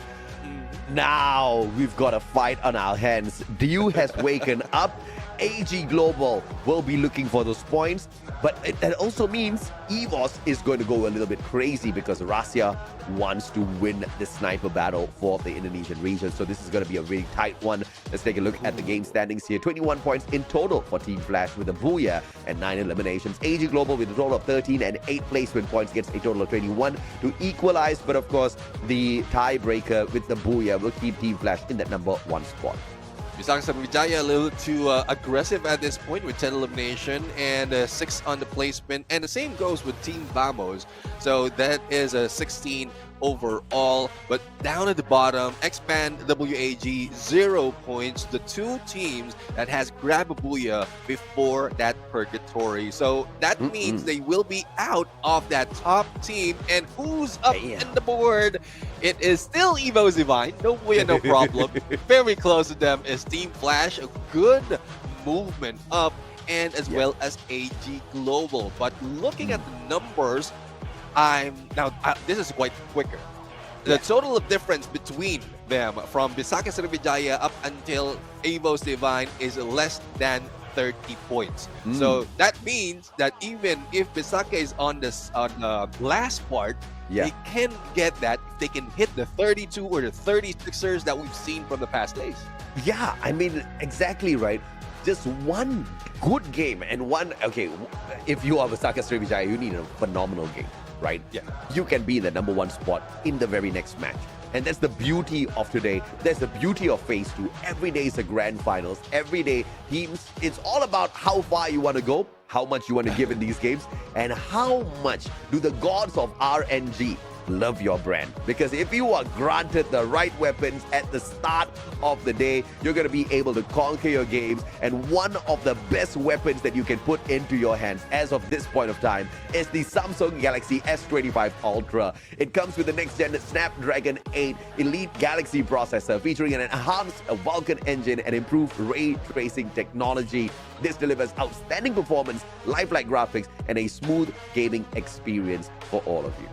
S9: Now we've got a fight on our hands. Dew has waken up. AG Global will be looking for those points, but that also means EVOS is going to go a little bit crazy, because Rasya wants to win the sniper battle for the Indonesian region. So this is going to be a really tight one. Let's take a look at the game standings here. 21 points in total for Team Flash with a Booyah and 9 eliminations. AG Global with a total of 13 and 8 placement points gets a total of 21 to equalize. But of course, the tiebreaker with the Booyah will keep Team Flash in that number 1 spot.
S2: Visaka Sriwijaya a little too aggressive at this point with 10 elimination and 6 on the placement. And the same goes with Team Vamos. So that is a 16 overall. But down at the bottom, Expand WAG 0 points. The 2 teams that has grabbed a Booyah before that Purgatory. So that means they will be out of that top team. And who's up in the board? It is still Evo Divine. No Booyah, no problem. Very close to them is Team Flash. A good movement up, and as well as AG Global. But looking at the numbers, this is quite quicker. The total of difference between them from Visaka Sriwijaya up until Evo's Divine is less than 30 points. So that means that even if Visaka is on the last part, they can get that if they can hit the 32 or the 36ers that we've seen from the past days.
S9: Yeah, I mean, exactly right. Just one good game and one, if you are Visaka Sriwijaya, you need a phenomenal game, right? Yeah. You can be in the number 1 spot in the very next match. And that's the beauty of today. That's the beauty of Phase 2. Every day is a grand finals. Every day, teams, it's all about how far you want to go, how much you want to give in these games, and how much do the gods of RNG love your brand. Because if you are granted the right weapons at the start of the day, you're going to be able to conquer your games. And one of the best weapons that you can put into your hands as of this point of time is the Samsung Galaxy S25 Ultra. It comes with the next-gen Snapdragon 8 Elite Galaxy processor featuring an enhanced Vulkan engine and improved ray tracing technology. This delivers outstanding performance, lifelike graphics, and a smooth gaming experience for all of you.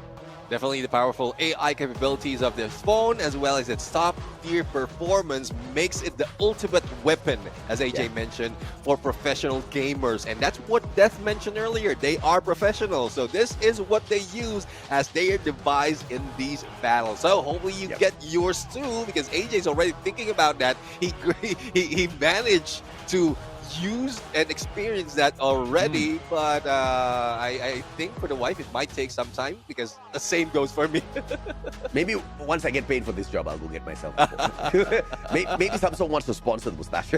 S2: Definitely the powerful AI capabilities of this phone, as well as its top-tier performance, makes it the ultimate weapon, as AJ mentioned, for professional gamers. And that's what Death mentioned earlier. They are professionals. So this is what they use as their device in these battles. So hopefully you get yours too, because AJ's already thinking about that. He managed to used and experienced that already, but I think for the wife it might take some time because the same goes for me.
S9: Maybe once I get paid for this job, I'll go get myself. Maybe Samsung wants to sponsor the mustache.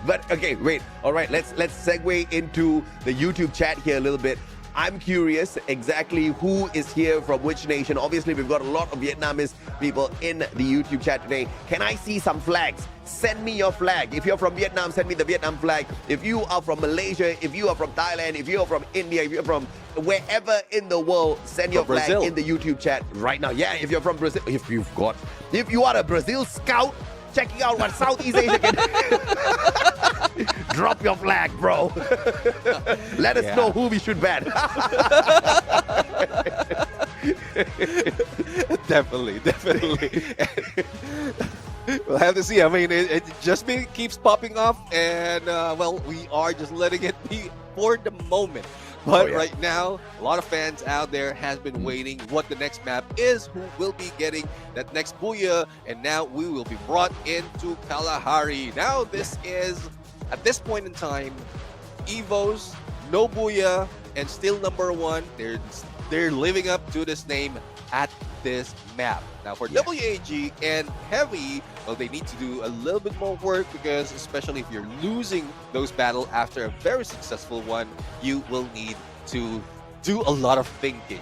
S9: But okay, wait. All right, let's segue into the YouTube chat here a little bit. I'm curious exactly who is here from which nation. Obviously, we've got a lot of Vietnamese people in the YouTube chat today. Can I see some flags? Send me your flag. If you're from Vietnam, send me the Vietnam flag. If you are from Malaysia, if you are from Thailand, if you are from India, if you're from wherever in the world, send your flag in the YouTube chat right now. Yeah, if you're from Brazil, if you are a Brazil scout, checking out what Southeast Asia can drop your flag, bro. Let us know who we should ban.
S2: Definitely. We'll have to see. I mean, it just keeps popping off, and well, we are just letting it be for the moment. But right now, a lot of fans out there has been waiting what the next map is, who will be getting that next Booyah, and now we will be brought into Kalahari. Now this is, at this point in time, Evos, no Booyah, and still number one. They're living up to this name at this map. Now for WAG and Heavy, well, they need to do a little bit more work because especially if you're losing those battles after a very successful one, you will need to do a lot of thinking.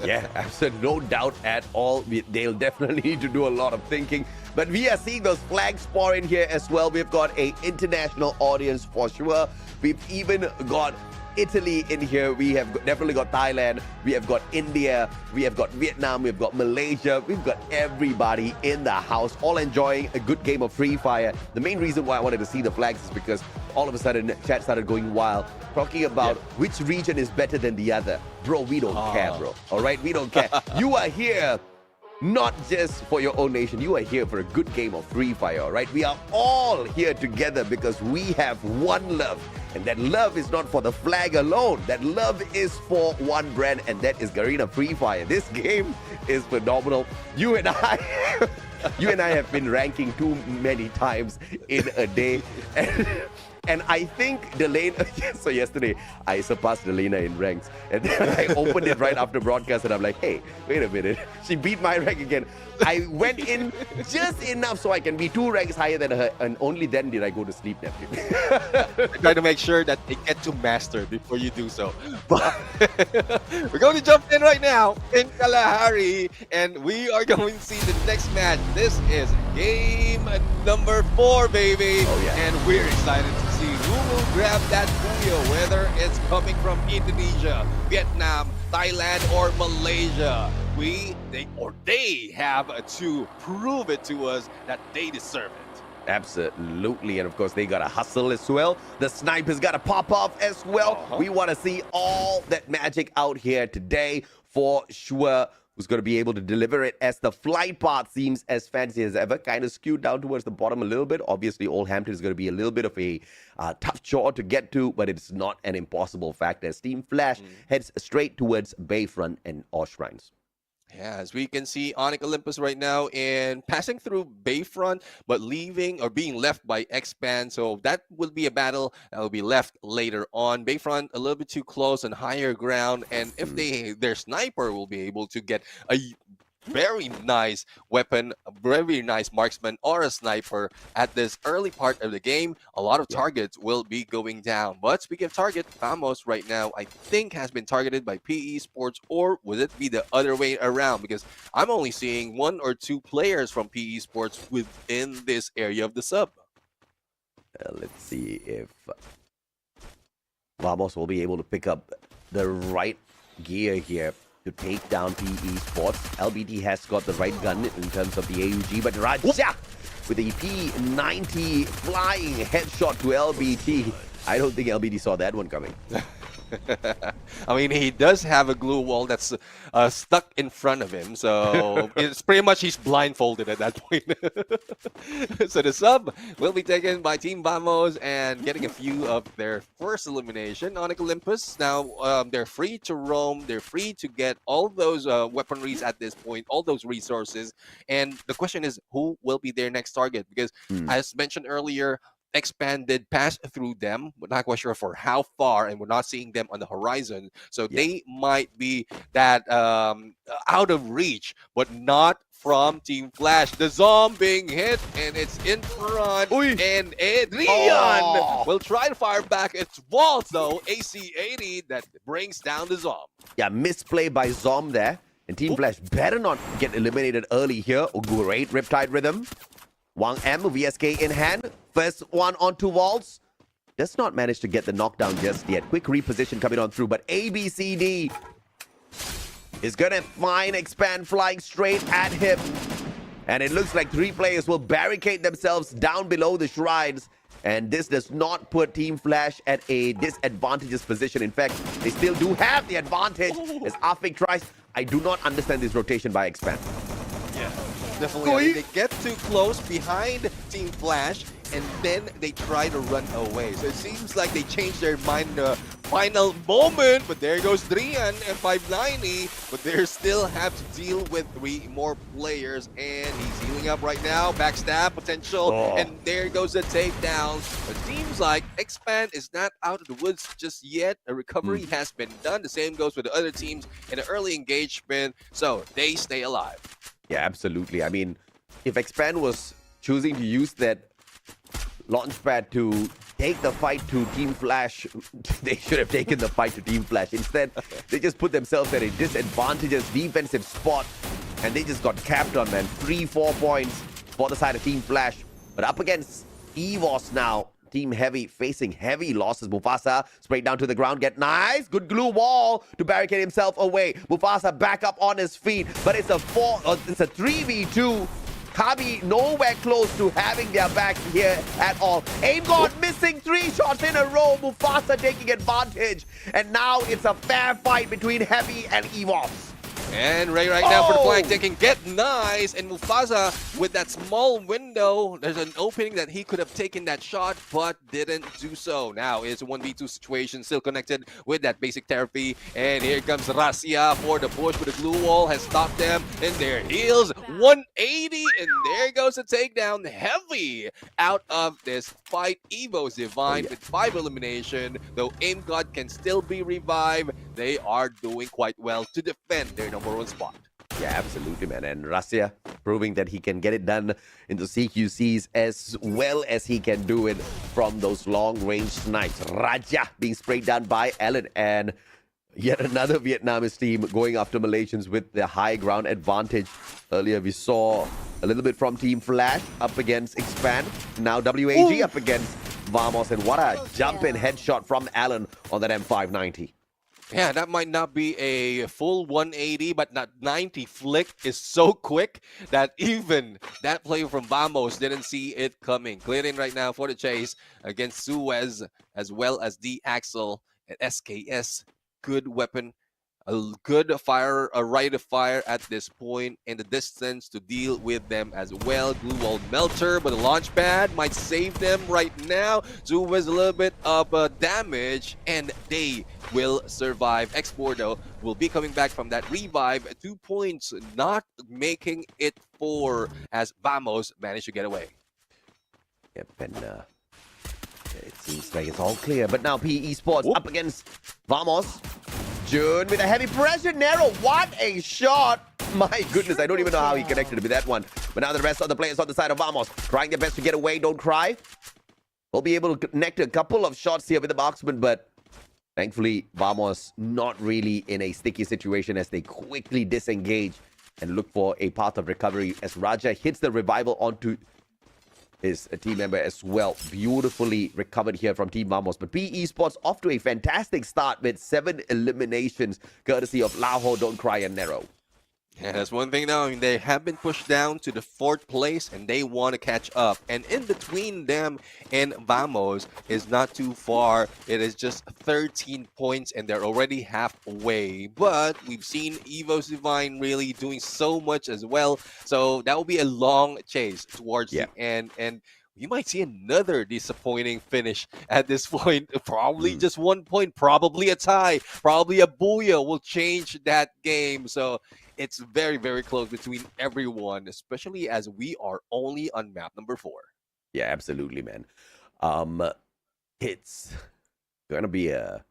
S9: Yeah, absolutely, no doubt at all. They'll definitely need to do a lot of thinking. But we are seeing those flags pour in here as well. We've got an international audience for sure. We've even got Italy in here. We have definitely got Thailand. We have got India. We have got Vietnam. We've got Malaysia. We've got everybody in the house, all enjoying a good game of Free Fire. The main reason why I wanted to see the flags is because all of a sudden chat started going wild, talking about which region is better than the other. Bro, we don't care, bro. All right, we don't care. You are here not just for your own nation. You are here for a good game of Free Fire, all right? We are all here together because we have one love. And that love is not for the flag alone. That love is for one brand, and that is Garena Free Fire. This game is phenomenal. You and I have been ranking too many times in a day. And I think Delena, so yesterday I surpassed Delena in ranks. And then I opened it right after broadcast and I'm like, hey, wait a minute. She beat my rank again. I went in just enough so I can be 2 ranks higher than her. And only then did I go to sleep, nephew.
S2: Try to make sure that they get to master before you do so. But we're going to jump in right now in Kalahari. And we are going to see the next match. This is game number 4, baby.
S9: Oh, yeah.
S2: And we're excited to see who will grab that Booyah, whether it's coming from Indonesia, Vietnam, Thailand, or Malaysia. They have to prove it to us that they deserve it.
S9: Absolutely. And of course, they got to hustle as well. The snipers got to pop off as well. We want to see all that magic out here today for sure. Who's going to be able to deliver it, as the flight path seems as fancy as ever, kind of skewed down towards the bottom a little bit. Obviously, Old Hampton is going to be a little bit of a tough chore to get to, but it's not an impossible fact as Team Flash heads straight towards Bayfront and Shrines.
S2: Yeah, as we can see, Onyx Olympus right now in passing through Bayfront, but leaving or being left by X-Pan. So that will be a battle that will be left later on. Bayfront a little bit too close and higher ground, and if their sniper will be able to get a very nice weapon, a very nice marksman or a sniper at this early part of the game, a lot of targets will be going down. But speaking of target, Famos right now I think has been targeted by PE Sports, or would it be the other way around? Because I'm only seeing 1 or 2 players from PE Sports within this area of the sub.
S9: Let's see if Vamos will be able to pick up the right gear here to take down PE Sports. LBT has got the right gun in terms of the AUG, but Raja with the P90 flying headshot to LBT. I don't think LBT saw that one coming.
S2: I mean, he does have a glue wall that's stuck in front of him, so it's pretty much he's blindfolded at that point. So the sub will be taken by Team Vamos and getting a few of their first elimination. Onyx Olympus, now they're free to roam, they're free to get all those weaponries at this point, all those resources, and the question is who will be their next target? Because as mentioned earlier, expanded pass through them. We're not quite sure for how far, and we're not seeing them on the horizon. So they might be that out of reach, but not from Team Flash. The Zom being hit, and it's in front. And Adrian will try to fire back. It's Waltz, though. AC-80 that brings down the Zom.
S9: Yeah, misplay by Zom there. And Team Flash better not get eliminated early here. Oh, great Riptide Rhythm. Wang M, VSK in hand. First one onto Waltz. Does not manage to get the knockdown just yet. Quick reposition coming on through, but ABCD is going to find Expand flying straight at him. And it looks like 3 players will barricade themselves down below the shrines. And this does not put Team Flash at a disadvantageous position. In fact, they still do have the advantage as Afik tries. I do not understand this rotation by Expand.
S2: Yeah, definitely. I mean, they get too close behind Team Flash, and then they try to run away. So it seems like they changed their mind in the final moment. But there goes Drian and 590. But they still have to deal with 3 more players. And he's healing up right now. Backstab potential. And there goes the takedown. But it seems like Expand is not out of the woods just yet. A recovery has been done. The same goes with the other teams in the early engagement. So they stay alive.
S9: Yeah, absolutely. I mean, if Expand was choosing to use that launchpad to take the fight to Team Flash, they should have taken the fight to Team Flash. Instead, they just put themselves at a disadvantageous defensive spot, and they just got capped on, man. 3-4 points for the side of Team Flash. But up against EVOS now, Team Heavy facing heavy losses. Mufasa sprayed down to the ground. Get nice. Good glue wall to barricade himself away. Mufasa back up on his feet. But it's a 3v2. Kabi nowhere close to having their back here at all. Aim God missing 3 shots in a row. Mufasa taking advantage. And now it's a fair fight between Heavy and EVOS.
S2: And right now for the flank taking Get Nice, and Mufasa with that small window, there's an opening that he could have taken that shot but didn't do so. Now it's a 1v2 situation, still connected with that basic therapy, and here comes Rasia for the push, but the glue wall has stopped them in their heels. 180, and there goes the takedown. Heavy out of this fight. Evo's Divine with 5 elimination, though Aim God can still be revived. They are doing quite well to defend their number 1 spot.
S9: Yeah, absolutely, man. And Rasia proving that he can get it done in the CQCs as well as he can do it from those long-range snipes. Raja being sprayed down by Alan, and yet another Vietnamese team going after Malaysians with the high ground advantage. Earlier we saw a little bit from Team Flash up against Expand. Now WAG up against Vamos, and what a jump-in headshot from Alan on that M590.
S2: Yeah, that might not be a full 180, but that 90 flick is so quick that even that player from Vamos didn't see it coming. Clearing right now for the chase against Suez, as well as the Axel at SKS. Good weapon, a good fire, a right of fire at this point in the distance to deal with them as well. Glue wall melter, but the launch pad might save them right now. Suez a little bit of damage, and they will survive. Exporto will be coming back from that revive. 2 points, not making it 4 as Vamos managed to get away.
S9: Yep, and it seems like it's all clear. But now PE Sports up against Vamos. June with a heavy pressure. Nero, what a shot. My goodness, I don't even know how he connected with that one. But now the rest of the players on the side of Vamos trying their best to get away. Don't cry. We'll be able to connect a couple of shots here with the marksman, but thankfully, Vamos not really in a sticky situation as they quickly disengage and look for a path of recovery as Raja hits the revival onto his team member as well. Beautifully recovered here from Team Vamos. But PE Sports off to a fantastic start with 7 eliminations courtesy of Laho, Don't Cry, and Nero.
S2: Yeah, that's one thing now. I mean, they have been pushed down to the 4th place, and they want to catch up. And in between them and Vamos is not too far. It is just 13 points, and they're already halfway. But we've seen Evo's Divine really doing so much as well. So that will be a long chase towards the end. And you might see another disappointing finish at this point. Probably just 1 point, probably a tie, probably a booyah will change that game. So it's very, very close between everyone, especially as we are only on map number 4.
S9: Yeah, absolutely, man. It's gonna be a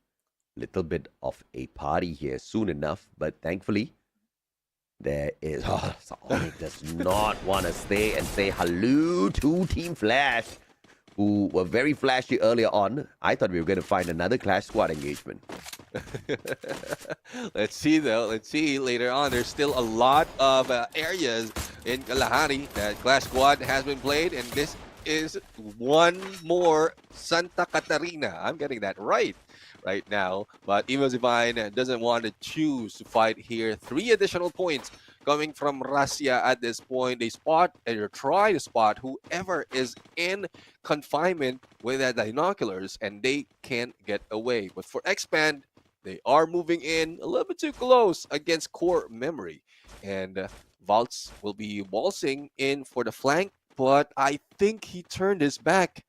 S9: little bit of a party here soon enough, but thankfully there is. Oh, Sonic does not want to stay and say hello to Team Flash, who were very flashy earlier on. I thought we were going to find another Clash Squad engagement.
S2: Let's see though. Let's see later on. There's still a lot of areas in Kalahari that Clash Squad has been played, and this is one more Santa Catarina. I'm getting that right now. But Evo Divine doesn't want to choose to fight here. 3 additional points coming from Russia at this point. They spot or try to spot whoever is in confinement with the binoculars, and they can't get away. But for Expand, they are moving in a little bit too close against Core Memory. And Valtz will be waltzing in for the flank, but I think he turned his back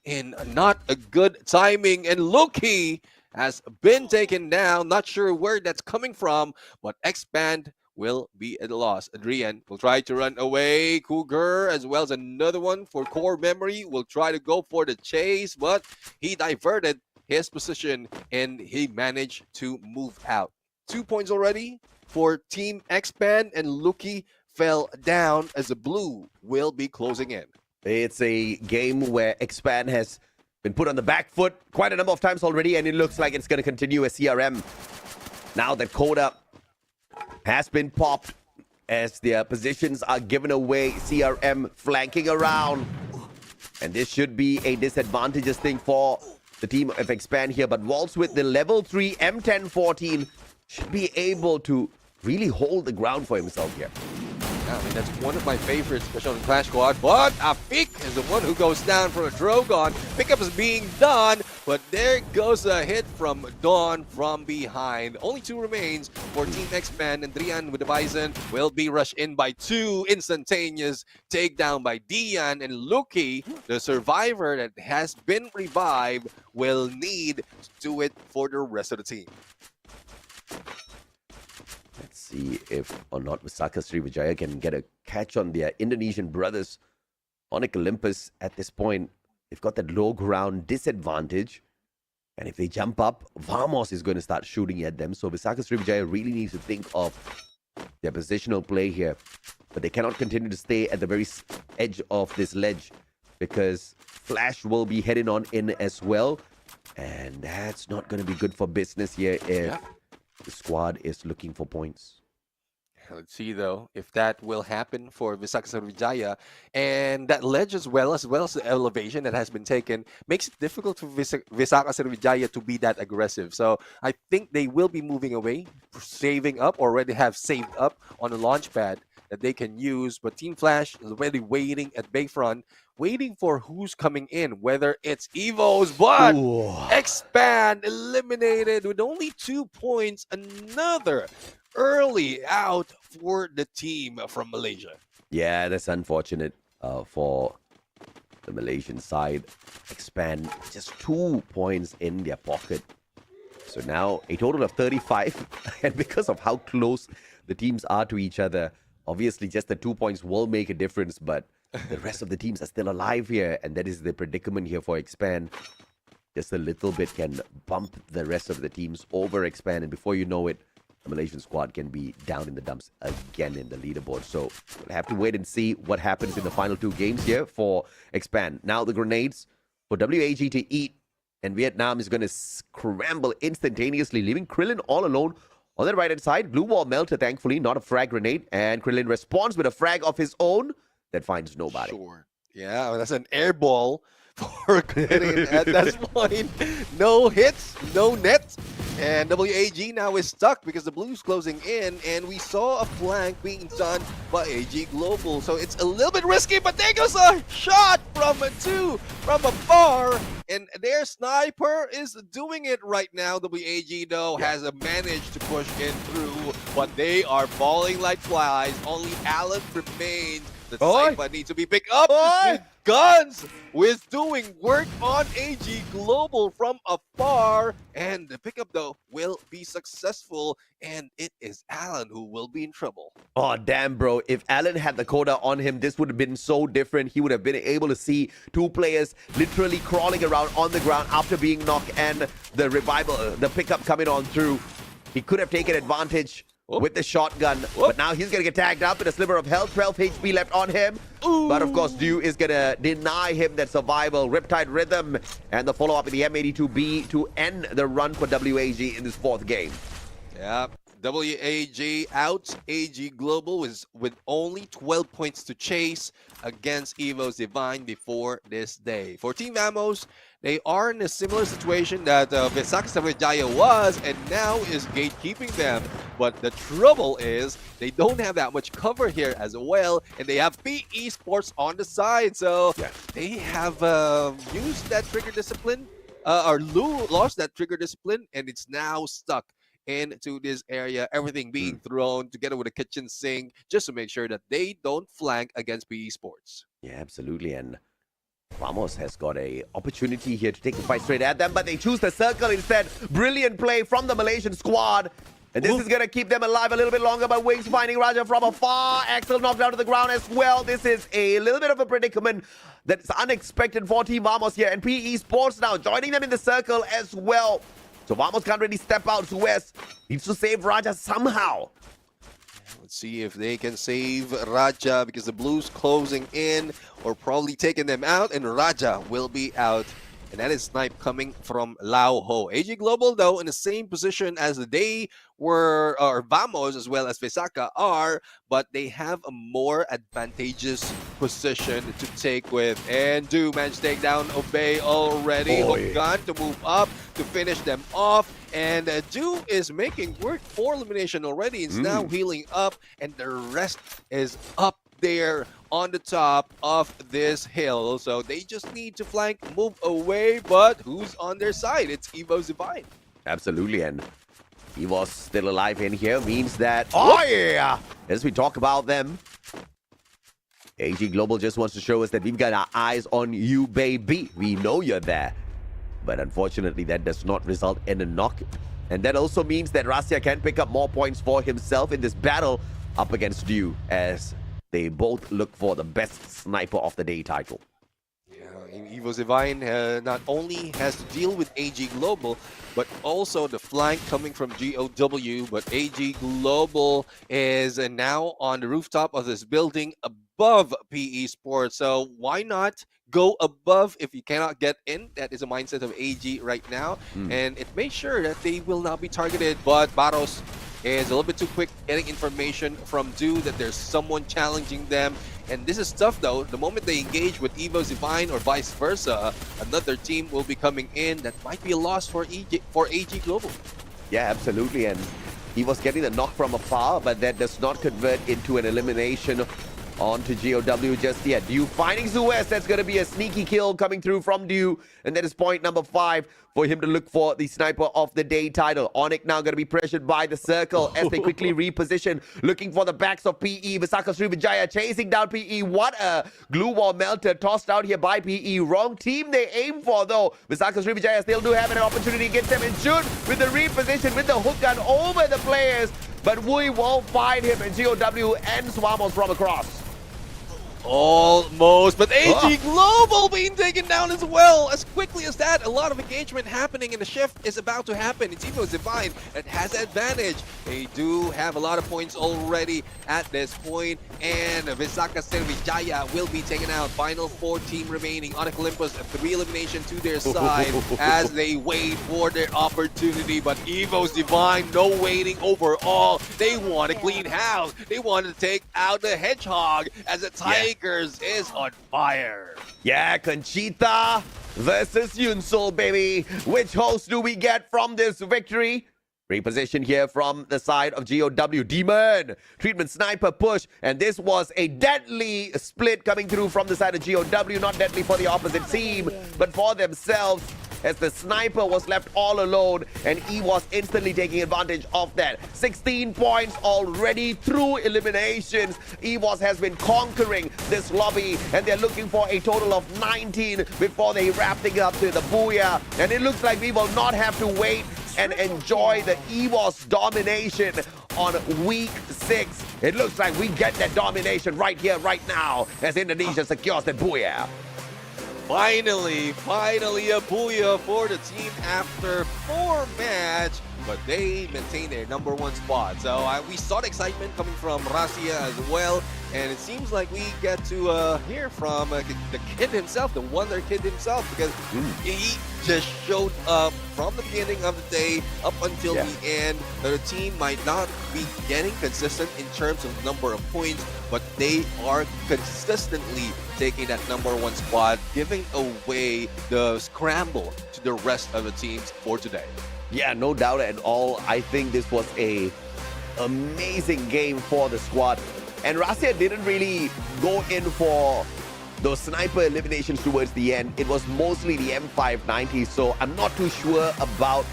S2: in not a good timing. And Loki has been taken down. Not sure where that's coming from, but Expand will be at a loss. Adrian will try to run away. Cougar, as well as another one for Core Memory, will try to go for the chase, but he diverted his position and he managed to move out. 2 points already for Team Expand, and Luki fell down as the blue will be closing in.
S9: It's a game where Expand has been put on the back foot quite a number of times already, and it looks like it's going to continue as CRM. Now that Koda has been popped as their positions are given away, CRM flanking around. And this should be a disadvantageous thing for the team of Expand here, but Waltz with the level 3 M1014 should be able to really hold the ground for himself here.
S2: I mean, that's one of my favorites, especially on Clash Squad. But Afik is the one who goes down for a Drogon. Pickup is being done, but there goes a hit from Dawn from behind. Only 2 remains for Team Expand, and Drian with the Bison will be rushed in by 2. Instantaneous takedown by Dian, and Luki, the survivor that has been revived, will need to do it for the rest of the team.
S9: Let's see if or not Visaka Sriwijaya can get a catch on their Indonesian brothers. Onyx Olympus at this point, they've got that low ground disadvantage. And if they jump up, Vamos is going to start shooting at them. So Visaka Sriwijaya really needs to think of their positional play here. But they cannot continue to stay at the very edge of this ledge, because Flash will be heading on in as well. And that's not going to be good for business here if the squad is looking for points.
S2: Let's see though if that will happen for Visaka Sriwijaya, and that ledge as well as the elevation that has been taken makes it difficult for Visaka Sriwijaya to be that aggressive. So I think they will be moving away, saving up, already have saved up on the launch pad that they can use. But Team Flash is already waiting at Bayfront, waiting for who's coming in, whether it's Evo's, but Expand eliminated with only 2 points. Another early out for the team from Malaysia.
S9: Yeah, that's unfortunate for the Malaysian side. Expand just 2 points in their pocket. So now a total of 35. And because of how close the teams are to each other, obviously just the 2 points will make a difference, but the rest of the teams are still alive here, and that is the predicament here for Expand. Just a little bit can bump the rest of the teams over Expand, and before you know it, the Malaysian squad can be down in the dumps again in the leaderboard. So we'll have to wait and see what happens in the final 2 games here for Expand. Now the grenades for WAG to eat, and Vietnam is going to scramble instantaneously, leaving Krillin all alone on the right-hand side. Blue wall melted, thankfully, not a frag grenade, and Krillin responds with a frag of his own that finds nobody.
S2: Sure. Yeah, that's an air ball for Krillin at that point. No hits, no net. And WAG now is stuck because the blue's closing in, and we saw a flank being done by AG Global. So it's a little bit risky, but there goes a shot from 2 from afar, and their sniper is doing it right now. WAG though has managed to push in through, but they are falling like flies. Only Alan remains. The sniper needs to be picked up. Guns was doing work on AG Global from afar, and the pickup though will be successful, and it is Alan who will be in trouble.
S9: Oh, damn, bro. If Alan had the coda on him, this would have been so different. He would have been able to see two players literally crawling around on the ground after being knocked and the revival, the pickup coming on through. He could have taken advantage with the shotgun, but now he's going to get tagged up with a sliver of health, 12 HP left on him.
S2: Ooh.
S9: But of course, Dew is going to deny him that survival. Riptide Rhythm and the follow-up with the M82B to end the run for WAG in this fourth game.
S2: Yeah, WAG out. AG Global is with only 12 points to chase against Evo's Divine before this day. For Team Vamos, they are in a similar situation that Visaka Sriwijaya was, and now is gatekeeping them. But the trouble is they don't have that much cover here as well, and they have PE Sports on the side. So they have used that trigger discipline, or lost that trigger discipline, and it's now stuck into this area, everything being thrown together with a kitchen sink just to make sure that they don't flank against PE Sports.
S9: Yeah, absolutely. And Vamos has got a opportunity here to take the fight straight at them, but they choose the circle instead. Brilliant play from the Malaysian squad. And this is going to keep them alive a little bit longer, but Wings finding Raja from afar. Axel knocked down to the ground as well. This is a little bit of a predicament that's unexpected for Team Vamos here. And PE Sports now joining them in the circle as well. So Vamos can't really step out. Suez needs to save Raja somehow.
S2: Let's see if they can save Raja, because the Blues closing in or probably taking them out, and Raja will be out. And that is snipe coming from Lao Ho. AG Global, though, in the same position as they were, or Vamos as well as Visaka are, but they have a more advantageous position to take with. And do manage to take down Obey already. Hook gun to move up to finish them off. And Do is making work for elimination already. It's now healing up, and the rest is up there on the top of this hill. So they just need to flank, move away, but who's on their side? It's Evo's Divine.
S9: Absolutely, and Evo's still alive in here means that, as we talk about them, AG Global just wants to show us that we've got our eyes on you, baby. We know you're there. But unfortunately, that does not result in a knock. And that also means that Rasya can pick up more points for himself in this battle up against Dew, as they both look for the best sniper of the day title.
S2: Yeah, Evo's Divine not only has to deal with AG Global, but also the flank coming from GOW. But AG Global is now on the rooftop of this building above PE Sports. So why not go above if you cannot get in? That is a mindset of AG right now. And it makes sure that they will not be targeted. But Barros is a little bit too quick getting information from Do that there's someone challenging them. And this is tough, though. The moment they engage with Evo's Divine or vice versa, another team will be coming in. That might be a loss for AG Global.
S9: Yeah, absolutely. And he was getting the knock from afar, but that does not convert into an elimination onto GOW just yet. Dew finding Suez. That's going to be a sneaky kill coming through from Dew. And that is point number 5 for him to look for the sniper of the day title. Onyx now going to be pressured by the circle as they quickly reposition, looking for the backs of PE. Visaka Sriwijaya chasing down PE. What a glue wall melter tossed out here by PE. Wrong team they aim for, though. Visaka Sriwijaya still do have an opportunity to get them in shoot with the reposition, with the hook gun over the players. But Wui won't find him, and GOW ends Vamos from across.
S2: Almost, but AG Global being taken down as well. As quickly as that, a lot of engagement happening, and the shift is about to happen. It's Evo's Divine that has advantage. They do have a lot of points already at this point, and Visaka Sriwijaya will be taken out. Final 4 team remaining. Onyx Olympus, 3 elimination to their side as they wait for their opportunity. But Evo's Divine, no waiting overall. They want to clean house. They want to take out the Hedgehog as a Tigers is on fire.
S9: Yeah, Conchita versus Yunsol, baby. Which host do we get from this victory? Reposition here from the side of GOW. Demon, treatment sniper push. And this was a deadly split coming through from the side of GOW. Not deadly for the opposite team, but for themselves. as the sniper was left all alone, and he was instantly taking advantage of that. 16 points already through eliminations. EVOS has been conquering this lobby, and they're looking for a total of 19 before they wrap things up to the Booyah. And it looks like we will not have to wait and enjoy the EVOS domination on week 6. It looks like we get that domination right here, right now, as Indonesia secures the Booyah.
S2: Finally a booyah for the team after 4 matches, but they maintain their #1 spot. So we saw the excitement coming from Rasia as well, and it seems like we get to hear from the kid himself, the Wonder Kid himself, because he just showed up from the beginning of the day up until the end. The team might not be getting consistent in terms of number of points, but they are consistently taking that #1 spot, giving away the scramble to the rest of the teams for today.
S9: Yeah, no doubt at all. I think this was a amazing game for the squad. And Rasia didn't really go in for those sniper eliminations towards the end. It was mostly the M590, so I'm not too sure about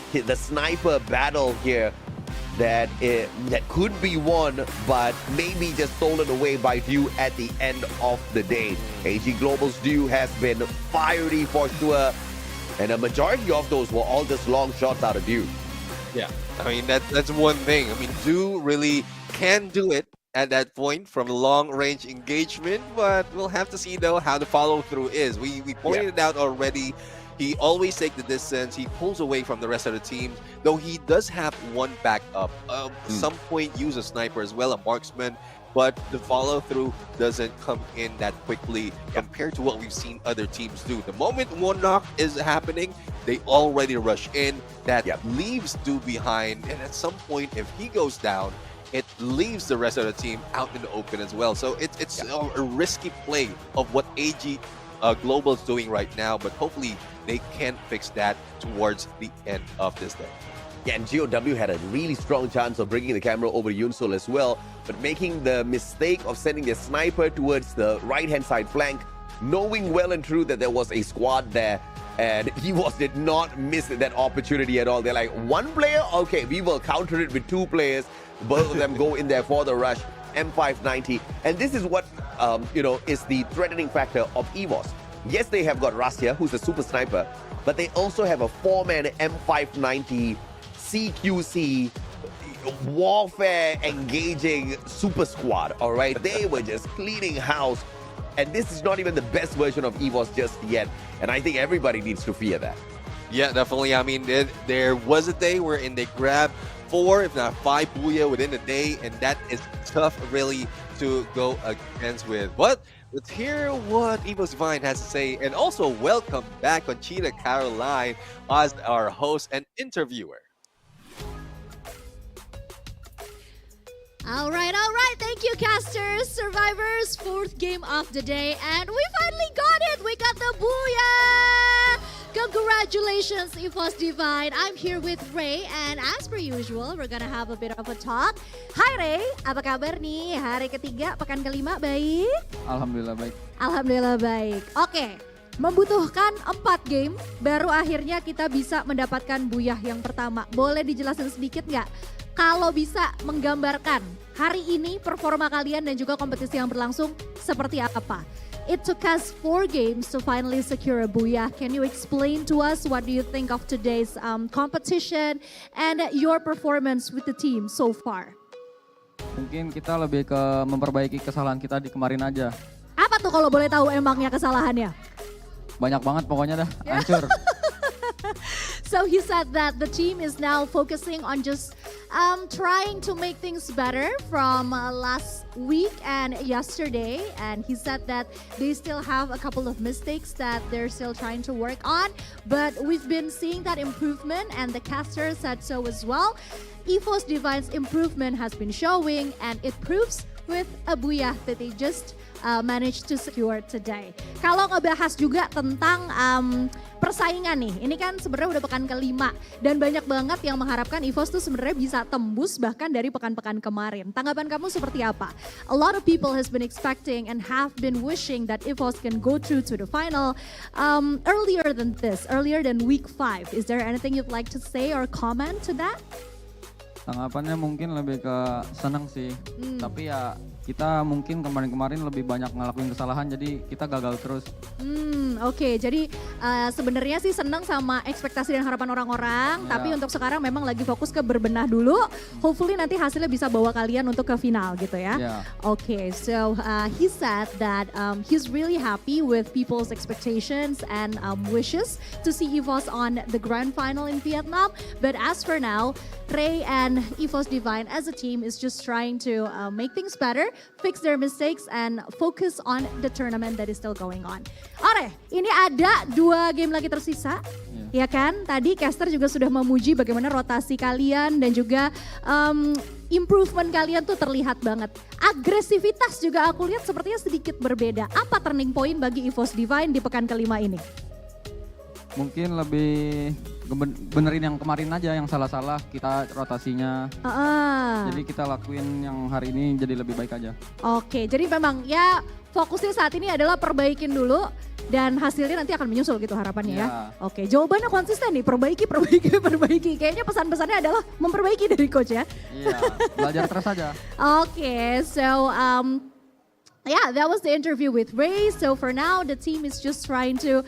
S9: the sniper battle here that could be won, but maybe just stolen away by Dew at the end of the day. AG Global's Dew has been fiery for sure, and a majority of those were all just long shots out of Dew.
S2: Yeah, I mean, that's one thing. I mean, Dew really can do it at that point from long-range engagement, but we'll have to see, though, how the follow-through is. We pointed it out already. He always takes the distance. He pulls away from the rest of the team, though he does have one backup. Some point use a sniper as well, a marksman, but the follow-through doesn't come in that quickly compared to what we've seen other teams do. The moment one knock is happening, they already rush in. That leaves Dew behind, and at some point, if he goes down, it leaves the rest of the team out in the open as well. So it's a risky play of what AG Global is doing right now, but hopefully they can fix that towards the end of this day.
S9: Yeah, and GOW had a really strong chance of bringing the camera over Yunsol as well, but making the mistake of sending their sniper towards the right-hand side flank, knowing well and true that there was a squad there, and did not miss that opportunity at all. They're like, one player? Okay, we will counter it with 2 players. Both of them go in there for the rush. M590. And this is what, is the threatening factor of EVOS. Yes, they have got Rasia, who's a super sniper, but they also have a 4-man M590 CQC warfare engaging super squad, all right? They were just cleaning house. And this is not even the best version of EVOS just yet. And I think everybody needs to fear that.
S2: Yeah, definitely. I mean, there was a day wherein they grabbed 4, if not 5 Booyah within a day, and that is tough, really, to go against with. But let's hear what EVOS Divine has to say, and also welcome back Conchita Caroline as our host and interviewer.
S12: All right. Thank you, casters, survivors. 4th game of the day, and we finally got it. We got the Booyah! Congratulations, EVOS Divine. I'm here with Ray, and as per usual, we're gonna have a bit of a talk. Hai Ray, apa kabar nih? Hari ketiga, pekan kelima, baik?
S13: Alhamdulillah baik.
S12: Alhamdulillah baik. Oke, membutuhkan 4 game, baru akhirnya kita bisa mendapatkan Booyah yang pertama. Boleh dijelasin sedikit nggak? Kalau bisa menggambarkan hari ini performa kalian dan juga kompetisi yang berlangsung seperti apa? It took us 4 games to finally secure a Booyah. Can you explain to us what do you think of today's competition and your performance with the team so far?
S13: Mungkin kita lebih ke memperbaiki kesalahan kita di kemarin aja.
S12: Apa tuh kalau boleh tahu emangnya kesalahannya?
S13: Banyak banget pokoknya dah, hancur.
S12: So he said that the team is now focusing on just trying to make things better from last week and yesterday. And he said that they still have a couple of mistakes that they're still trying to work on. But we've been seeing that improvement, and the casters said so as well. EVOS Divine's improvement has been showing, and it proves with a booyah that they just managed to secure today. Kalau ngebahas juga tentang persaingan nih, ini kan sebenarnya udah pekan kelima dan banyak banget yang mengharapkan EVOS tuh sebenarnya bisa tembus bahkan dari pekan-pekan kemarin. Tanggapan kamu seperti apa? A lot of people has been expecting and have been wishing that EVOS can go through to the final earlier than this, earlier than week 5. Is there anything you'd like to say or comment to that?
S13: Tanggapannya mungkin lebih ke seneng sih, tapi ya kita mungkin kemarin-kemarin lebih banyak ngelakuin kesalahan jadi kita gagal terus.
S12: Oke, jadi sebenarnya sih seneng sama ekspektasi dan harapan orang-orang, tapi untuk sekarang memang lagi fokus ke berbenah dulu. Hopefully nanti hasilnya bisa bawa kalian untuk ke final gitu ya. Oke, so he said that he's really happy with people's expectations and wishes to see EVOS on the grand final in Vietnam. But as for now, Ray and EVOS Divine as a team is just trying to make things better, fix their mistakes, and focus on the tournament that is still going on. Oke, ini ada 2 game lagi tersisa, ya kan? Tadi caster juga sudah memuji bagaimana rotasi kalian dan juga improvement kalian tuh terlihat banget. Agresivitas juga aku lihat sepertinya sedikit berbeda. Apa turning point bagi EVOS Divine di pekan kelima ini?
S13: Mungkin lebih benerin yang kemarin aja, yang salah-salah kita rotasinya. Jadi kita lakuin yang hari ini jadi lebih baik aja. Oke,
S12: jadi memang ya fokusnya saat ini adalah perbaikin dulu dan hasilnya nanti akan menyusul gitu harapannya ya. Oke, jawabannya konsisten nih, perbaiki. Kayaknya pesan-pesannya adalah memperbaiki dari coach ya. Iya,
S13: belajar terus aja.
S12: Oke, so yeah, that was the interview with Ray. So for now, the team is just trying to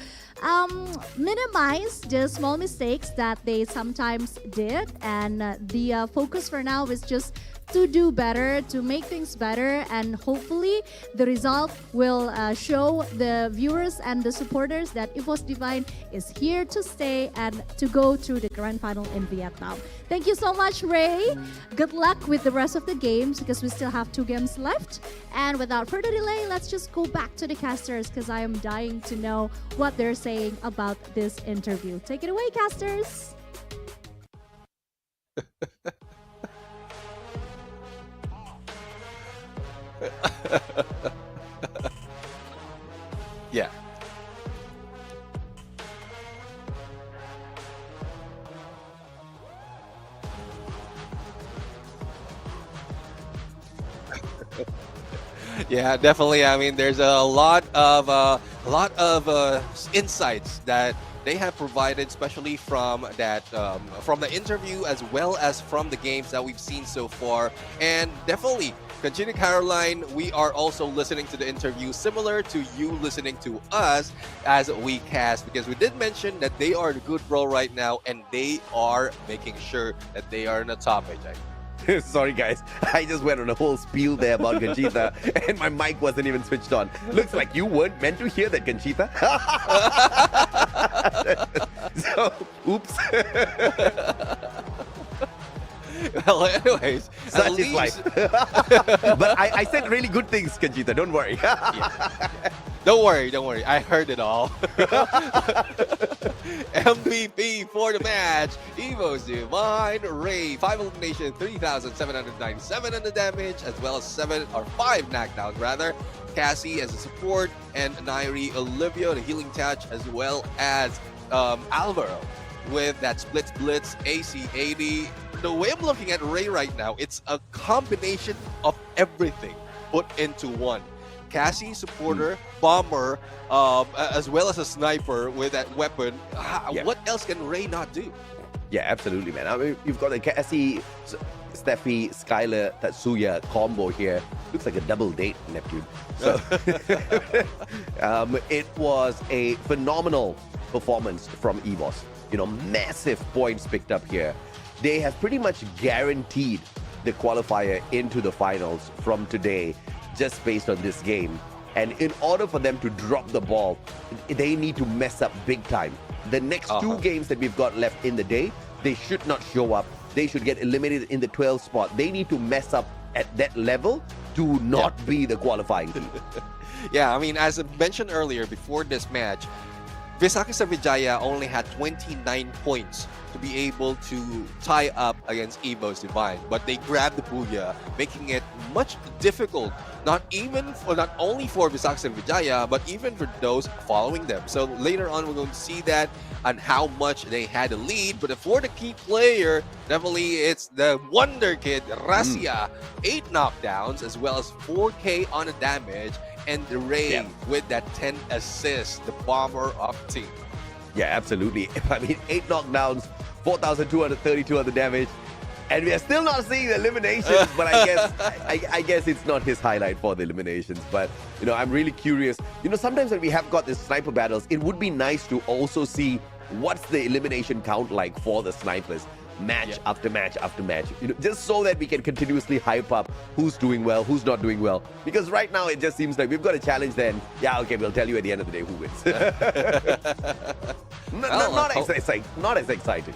S12: minimize the small mistakes that they sometimes did, and the focus for now is just to do better, to make things better, and hopefully the result will show the viewers and the supporters that EVOS Divine is here to stay and to go through the grand final in Vietnam. Thank you so much, Ray. Good luck with the rest of the games because we still have 2 games left. And without further delay, let's just go back to the casters because I am dying to know what they're saying about this interview. Take it away, casters.
S2: Yeah. Yeah, definitely. I mean, there's a lot of insights that they have provided, especially from that from the interview as well as from the games that we've seen so far. And definitely, Conchita Caroline, we are also listening to the interview similar to you listening to us as we cast, because we did mention that they are the good role right now and they are making sure that they are in the top, AJ.
S9: Sorry guys, I just went on a whole spiel there about Conchita and my mic wasn't even switched on. Looks like you weren't meant to hear that, Conchita. So, oops.
S2: Well, anyways,
S9: such is life. But I said really good things, Conchita, don't worry.
S2: Don't worry. I heard it all. MVP for the match, EVOS Divine, Ray, 5 elimination, 3,797 in the damage, as well as 5 knockdowns rather. Cassie as a support, and Nairi Olivia, the healing touch, as well as Alvaro with that split blitz, AC80. The way I'm looking at Ray right now, it's a combination of everything put into one. Cassie, supporter, bomber, as well as a sniper with that weapon. What else can Ray not do?
S9: Yeah, absolutely, man. I mean, you've got the Cassie, Steffi, Skylar, Tatsuya combo here. Looks like a double date, Neptune. So it was a phenomenal performance from EVOS. You know, massive points picked up here. They have pretty much guaranteed the qualifier into the finals from today, just based on this game. And in order for them to drop the ball, they need to mess up big time. The next 2 games that we've got left in the day, they should not show up. They should get eliminated in the 12th spot. They need to mess up at that level to not be the qualifying team.
S2: Yeah, I mean, as I mentioned earlier, before this match, Visakasa Vijaya only had 29 points to be able to tie up against Evo's Divine, but they grabbed the Booyah, making it much difficult, not only for Visaksa and Vijaya, but even for those following them. So later on, we're going to see that and how much they had a lead. But for the key player, definitely it's the wonder kid, Rasia, 8 knockdowns, as well as 4K on the damage, and Ray with that 10 assists, the bomber of the team.
S9: Yeah, absolutely. I mean, 8 knockdowns, 4,232 on the damage, and we are still not seeing the eliminations. But I guess it's not his highlight for the eliminations. But I'm really curious. Sometimes when we have got these sniper battles, it would be nice to also see what's the elimination count like for the snipers. Match after match after match, just so that we can continuously hype up who's doing well, who's not doing well. Because right now it just seems like we've got a challenge. Then we'll tell you at the end of the day who wins. Not as exciting.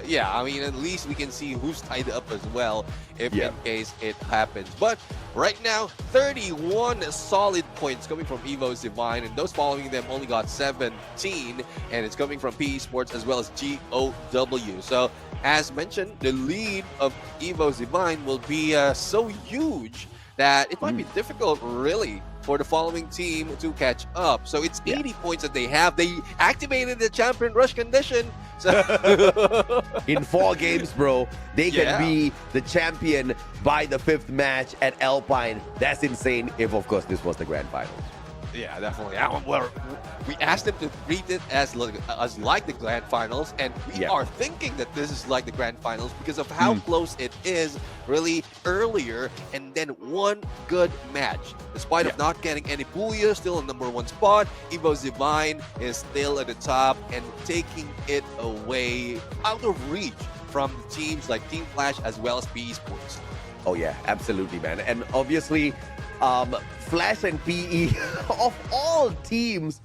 S2: Yeah, I mean, at least we can see who's tied up as well, if in case it happens. But right now, 31 solid points coming from Evo's Divine, and those following them only got 17, and it's coming from PE Sports as well as GOW. So, as mentioned, the lead of Evo's Divine will be so huge that it might be difficult, really, for the following team to catch up. So it's 80 points that they have. They activated the champion rush condition. So
S9: in 4 games, bro, they can be the champion by the 5th match at Alpine. That's insane if, of course, this was the grand finals.
S2: Yeah, definitely. We asked them to treat it as like the grand finals, and we are thinking that this is like the grand finals because of how close it is really earlier, and then one good match. Despite of not getting any Booyah, still in #1 spot, Evo's Divine is still at the top and taking it away out of reach from teams like Team Flash as well as PE Sports.
S9: Oh yeah, absolutely, man. And obviously, Flash and PE, of all teams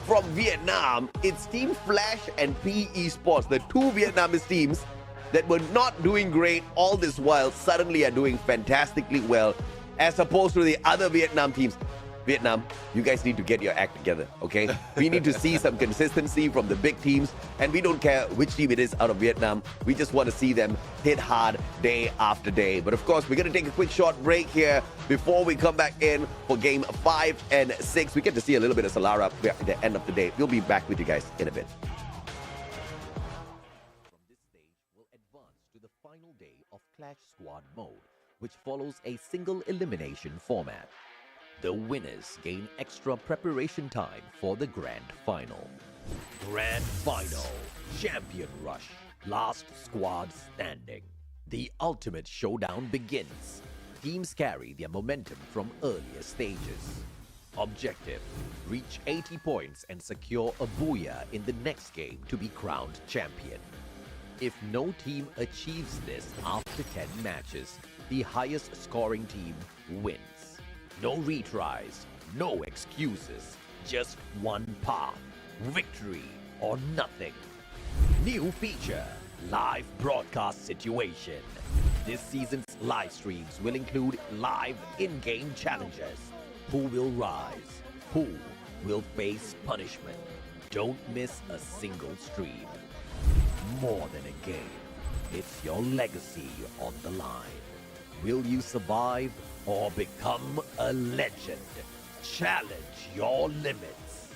S9: from Vietnam, it's Team Flash and PE Sports, the 2 Vietnamese teams that were not doing great all this while, suddenly are doing fantastically well, as opposed to the other Vietnam teams. Vietnam, you guys need to get your act together, okay? We need to see some consistency from the big teams, and we don't care which team it is out of Vietnam. We just want to see them hit hard day after day. But of course, we're going to take a quick short break here before we come back in for game 5 and 6. We get to see a little bit of Solara at the end of the day. We'll be back with you guys in a bit.
S1: From this stage, we'll advance to the final day of Clash Squad mode, which follows a single elimination format. The winners gain extra preparation time for the grand final. Grand final, champion rush, last squad standing. The ultimate showdown begins. Teams carry their momentum from earlier stages. Objective, reach 80 points and secure a Booyah in the next game to be crowned champion. If no team achieves this after 10 matches, the highest scoring team wins. No retries, no excuses, just one path, victory or nothing. New feature, live broadcast situation. This season's live streams will include live in-game challenges. Who will rise? Who will face punishment? Don't miss a single stream. More than a game, it's your legacy on the line. Will you survive or become a legend? Challenge your limits.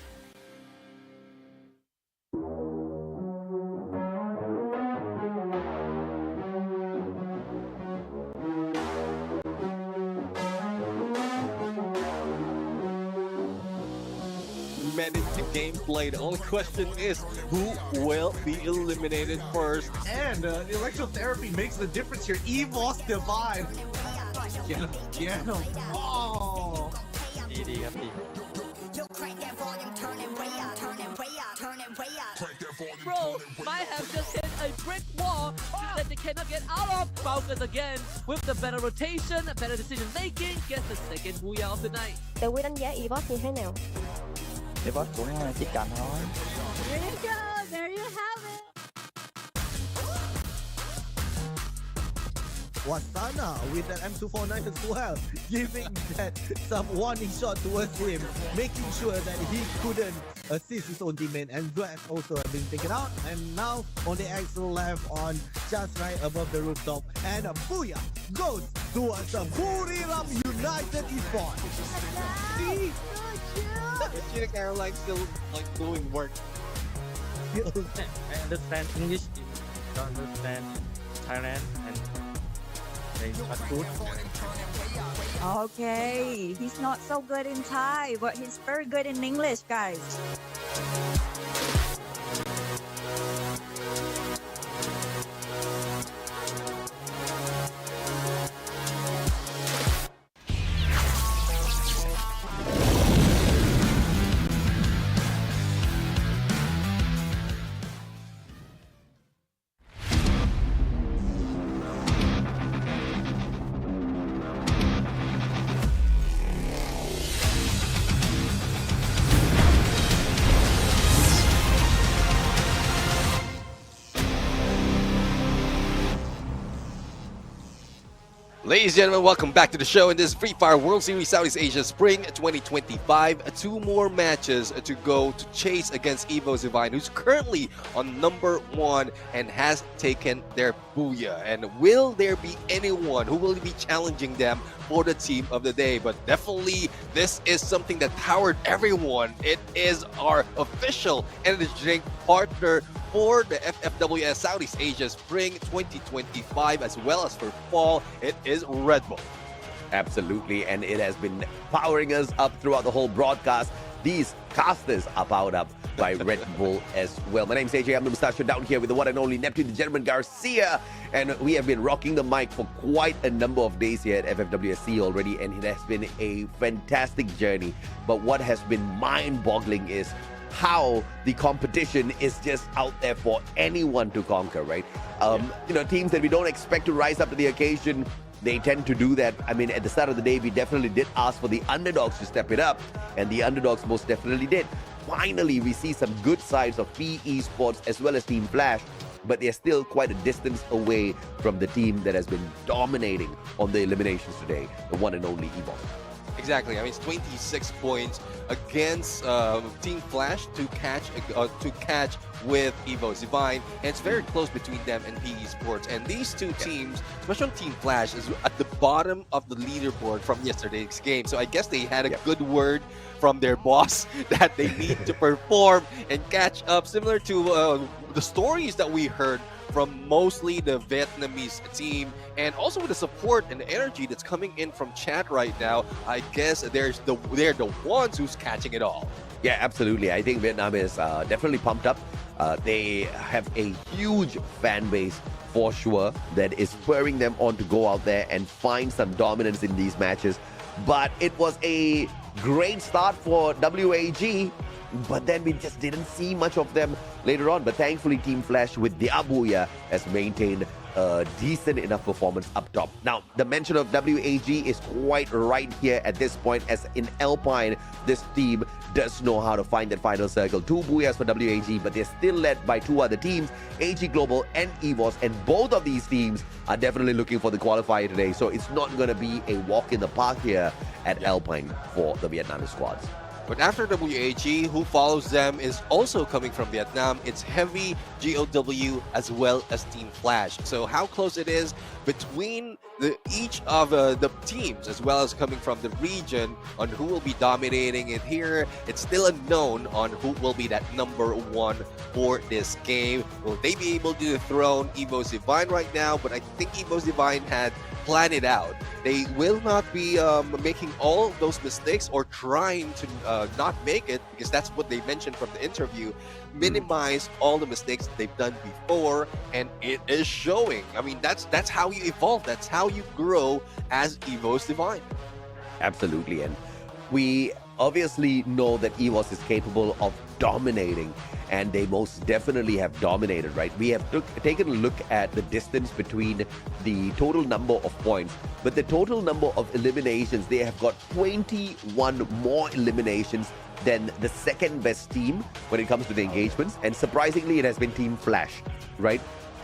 S2: Manage the gameplay. The only question is who will be eliminated first.
S3: And the electrotherapy makes the difference here. Evo's Divine. Yeah. Oh.
S4: Bro, might have just hit a brick wall that they cannot get out of. Falcons again with the better rotation, better decision making, gets the second Booyah of the night.
S5: Tụi Quy đánh giá Evo's như thế nào?
S6: Leaderboard cũng chỉ cần thôi.
S12: There you go, there you have it.
S3: Wasana with that M249 as well, giving that some warning shot towards him, making sure that he couldn't assist his own teammate, and Draz also being taken out, and now on the axle left on just right above the rooftop, and a booyah goes towards the Buriram United Esports. See?
S2: Gina Caroline still like doing work.
S14: I understand English, don't understand Thailand, and they shot good.
S7: Okay, he's not so good in Thai, but he's very good in English, guys.
S2: Ladies and gentlemen, welcome back to the show in this Free Fire World Series Southeast Asia Spring 2025. 2 more matches to go to chase against Evo Divine, who's currently on number 1 and has taken their booyah. And will there be anyone who will be challenging them for the team of the day? But definitely, this is something that powered everyone. It is our official energy drink partner for the FFWS Southeast Asia Spring 2025, as well as for fall. It is Red Bull.
S9: Absolutely, and it has been powering us up throughout the whole broadcast. These casters are powered up by Red Bull as well. My name's AJ, I'm the Mustachio, down here with the one and only Neptune, the gentleman Garcia, and we have been rocking the mic for quite a number of days here at FFWSSEA already, and it has been a fantastic journey. But what has been mind-boggling is how the competition is just out there for anyone to conquer, right? You know, teams that we don't expect to rise up to the occasion, they tend to do that. I mean, at the start of the day, we definitely did ask for the underdogs to step it up, and the underdogs most definitely did. Finally, we see some good sides of PE Sports as well as Team Flash, but they're still quite a distance away from the team that has been dominating on the eliminations today, the one and only Evo.
S2: Exactly. I mean, it's 26 points against Team Flash to catch with Evo Divine, and it's very close between them and PE Sports. And these two teams, especially Team Flash, is at the bottom of the leaderboard from yesterday's game. So I guess they had a good word from their boss that they need to perform and catch up, similar to the stories that we heard from mostly the Vietnamese team, and also with the support and the energy that's coming in from chat right now. I guess they're the ones who's catching it all.
S9: Yeah, absolutely. I think Vietnam is definitely pumped up. They have a huge fan base for sure that is spurring them on to go out there and find some dominance in these matches. But it was a great start for WAG, but then we just didn't see much of them later on. But thankfully, Team Flash with the Abuya has maintained a decent enough performance up top. Now, the mention of WAG is quite right here at this point, as in Alpine, this team does know how to find that final circle. 2 booyahs for WAG, but they're still led by 2 other teams, AG Global and EVOS, and both of these teams are definitely looking for the qualifier today. So it's not going to be a walk in the park here at Alpine for the Vietnamese squads.
S2: But after WAG, who follows them is also coming from Vietnam. It's Heavy, GOW, as well as Team Flash. So how close it is between each of the teams, as well as coming from the region, on who will be dominating it here, it's still unknown on who will be that number 1 for this game. Will they be able to dethrone Evo Divine right now? But I think Evo Divine had planned it out. They will not be making all those mistakes or trying to not make it, because that's what they mentioned from the interview. Minimize all the mistakes they've done before, and it is showing. I mean, that's how you evolve. That's how you grow as Evo Divine.
S9: Absolutely, and we obviously know that EVOS is capable of dominating, and they most definitely have dominated, right? We have taken a look at the distance between the total number of points, but the total number of eliminations, they have got 21 more eliminations than the second best team when it comes to the engagements, and surprisingly, it has been Team Flash, right?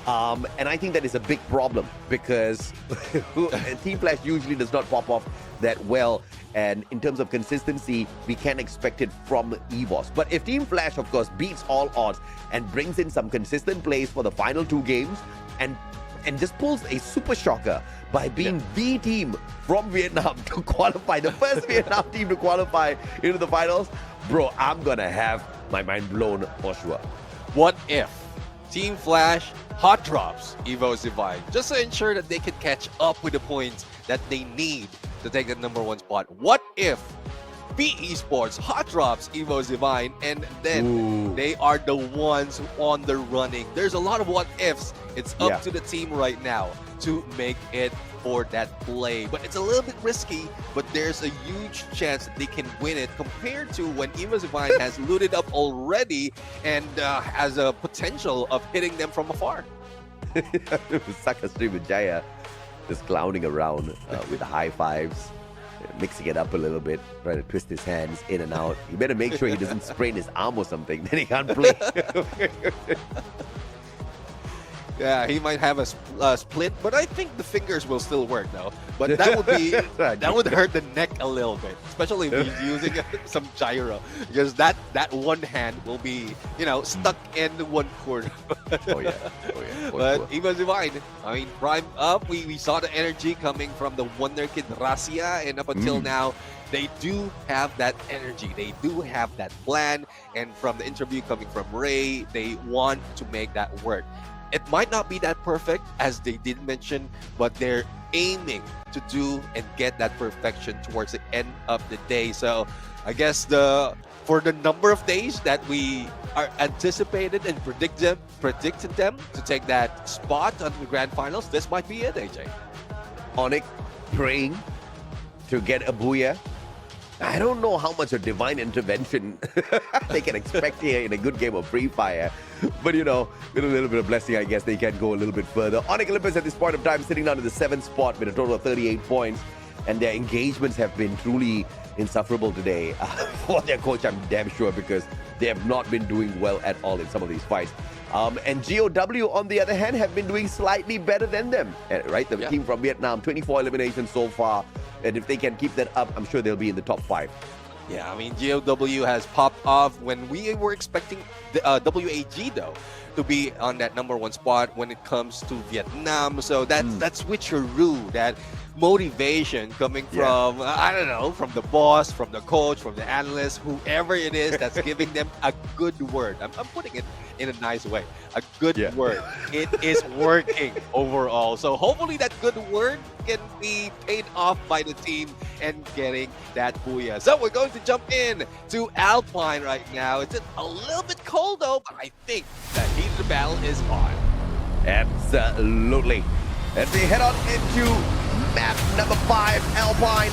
S9: And I think that is a big problem because Team Flash usually does not pop off that well. And in terms of consistency, we can expect it from EVOS. But if Team Flash, of course, beats all odds and brings in some consistent plays for the final 2 games and just pulls a super shocker by being the team from Vietnam to qualify, the first Vietnam team to qualify into the finals, bro, I'm gonna have my mind blown for sure.
S2: What if Team Flash hot drops Evo's Divine just to ensure that they can catch up with the points that they need to take the #1 spot? What if PE Sports hot drops Evo's Divine and then they are the ones on the running? There's a lot of what ifs. It's up to the team right now to make it for that play. But it's a little bit risky, but there's a huge chance that they can win it compared to when Evo's Divine has looted up already and has a potential of hitting them from afar.
S9: Saka Sriwijaya just clowning around with the high fives, mixing it up a little bit, trying to twist his hands in and out. You better make sure he doesn't sprain his arm or something, then he can't play.
S2: Yeah, he might have a split, but I think the fingers will still work though. But that would be that would hurt the neck a little bit, especially if he's using some gyro, because that one hand will be, you know, stuck in one corner.
S9: Oh yeah.
S2: But Evo's Divine, I mean, prime up. We saw the energy coming from the Wonder Kid Rasia, and up until now, they do have that energy. They do have that plan, and from the interview coming from Ray, they want to make that work. It might not be that perfect, as they did mention, but they're aiming to do and get that perfection towards the end of the day. So I guess for the number of days that we are anticipated and predicted them to take that spot on the grand finals, this might be it, AJ.
S9: Onyx praying to get a booyah. I don't know how much a divine intervention they can expect here in a good game of Free Fire. But, you know, with a little bit of blessing, I guess they can go a little bit further. Onyx Olympus at this point of time sitting down in the 7th spot with a total of 38 points. And their engagements have been truly insufferable today for their coach, I'm damn sure, because they have not been doing well at all in some of these fights. And GOW, on the other hand, have been doing slightly better than them, right? The team from Vietnam, 24 eliminations so far. And if they can keep that up, I'm sure they'll be in the top 5.
S2: Yeah, I mean, GOW has popped off when we were expecting the WAG, though, to be on that #1 spot when it comes to Vietnam. So that switcheroo, that motivation coming from, I don't know, from the boss, from the coach, from the analyst, whoever it is that's giving them a good word. I'm putting it in a nice way. A good word. It is working overall. So hopefully that good word can be paid off by the team and getting that booyah. So we're going to jump in to Alpine right now. It's a little bit cold though, but I think that heat of the battle is on.
S9: Absolutely. As we head on into map number 5, Alpine.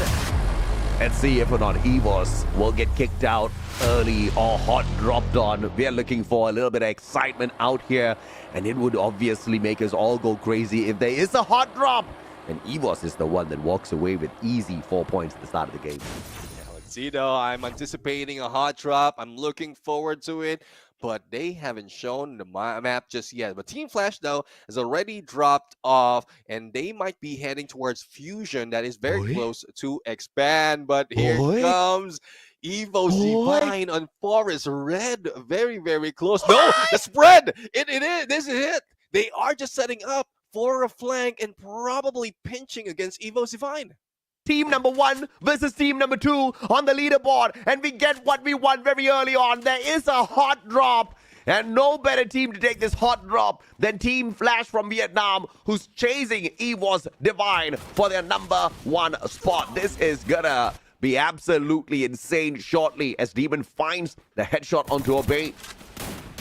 S9: Let's see if or not EVOS will get kicked out early or hot dropped on. We are looking for a little bit of excitement out here, and it would obviously make us all go crazy if there is a hot drop. And EVOS is the one that walks away with easy 4 points at the start of the game.
S2: Yeah, let's see though. I'm anticipating a hot drop. I'm looking forward to it. But they haven't shown the map just yet. But Team Flash, though, has already dropped off, and they might be heading towards Fusion that is very close to expand. But here comes Evo's Divine on Forest Red. Very, very close. No, the spread! It is. This is it. They are just setting up for a flank and probably pinching against Evo's Divine.
S9: Team #1 versus team #2 on the leaderboard, and we get what we want very early on. There is a hot drop, and no better team to take this hot drop than Team Flash from Vietnam, who's chasing EVOS Divine for their #1 spot. This is gonna be absolutely insane shortly as Demon finds the headshot onto a bait.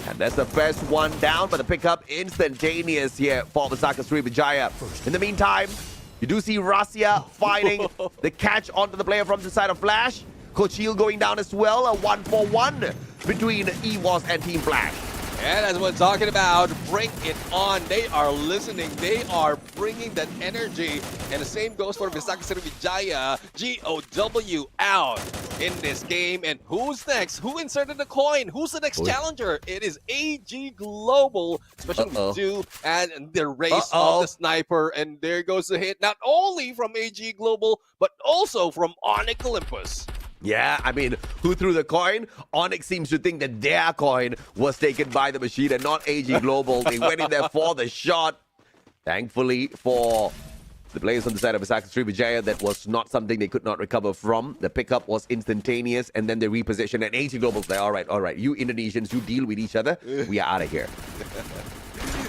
S9: And that's the first one down, but the pickup instantaneous here for the Saka Sriwijaya. In the meantime, you do see Rasia finding the catch onto the player from the side of Flash. Cochil going down as well. A 1-for-1 between EVOS and Team Flash.
S2: And as we're talking about, bring it on. They are listening. They are bringing that energy. And the same goes for Visaka Sriwijaya. GOW out. in this game. And who's next? Who inserted the coin? Who's the next challenger? It is AG Global, especially due and the race of the sniper. And there goes the hit, not only from AG Global, but also from Onyx Olympus.
S9: Yeah, I mean, who threw the coin? Onyx seems to think that their coin was taken by the machine and not AG Global. They went in there for the shot. Thankfully for the players on the side of Visaka Sriwijaya, that was not something they could not recover from. The pickup was instantaneous, and then they repositioned. And AG Global's like, all right, you Indonesians, you deal with each other. We are out of here.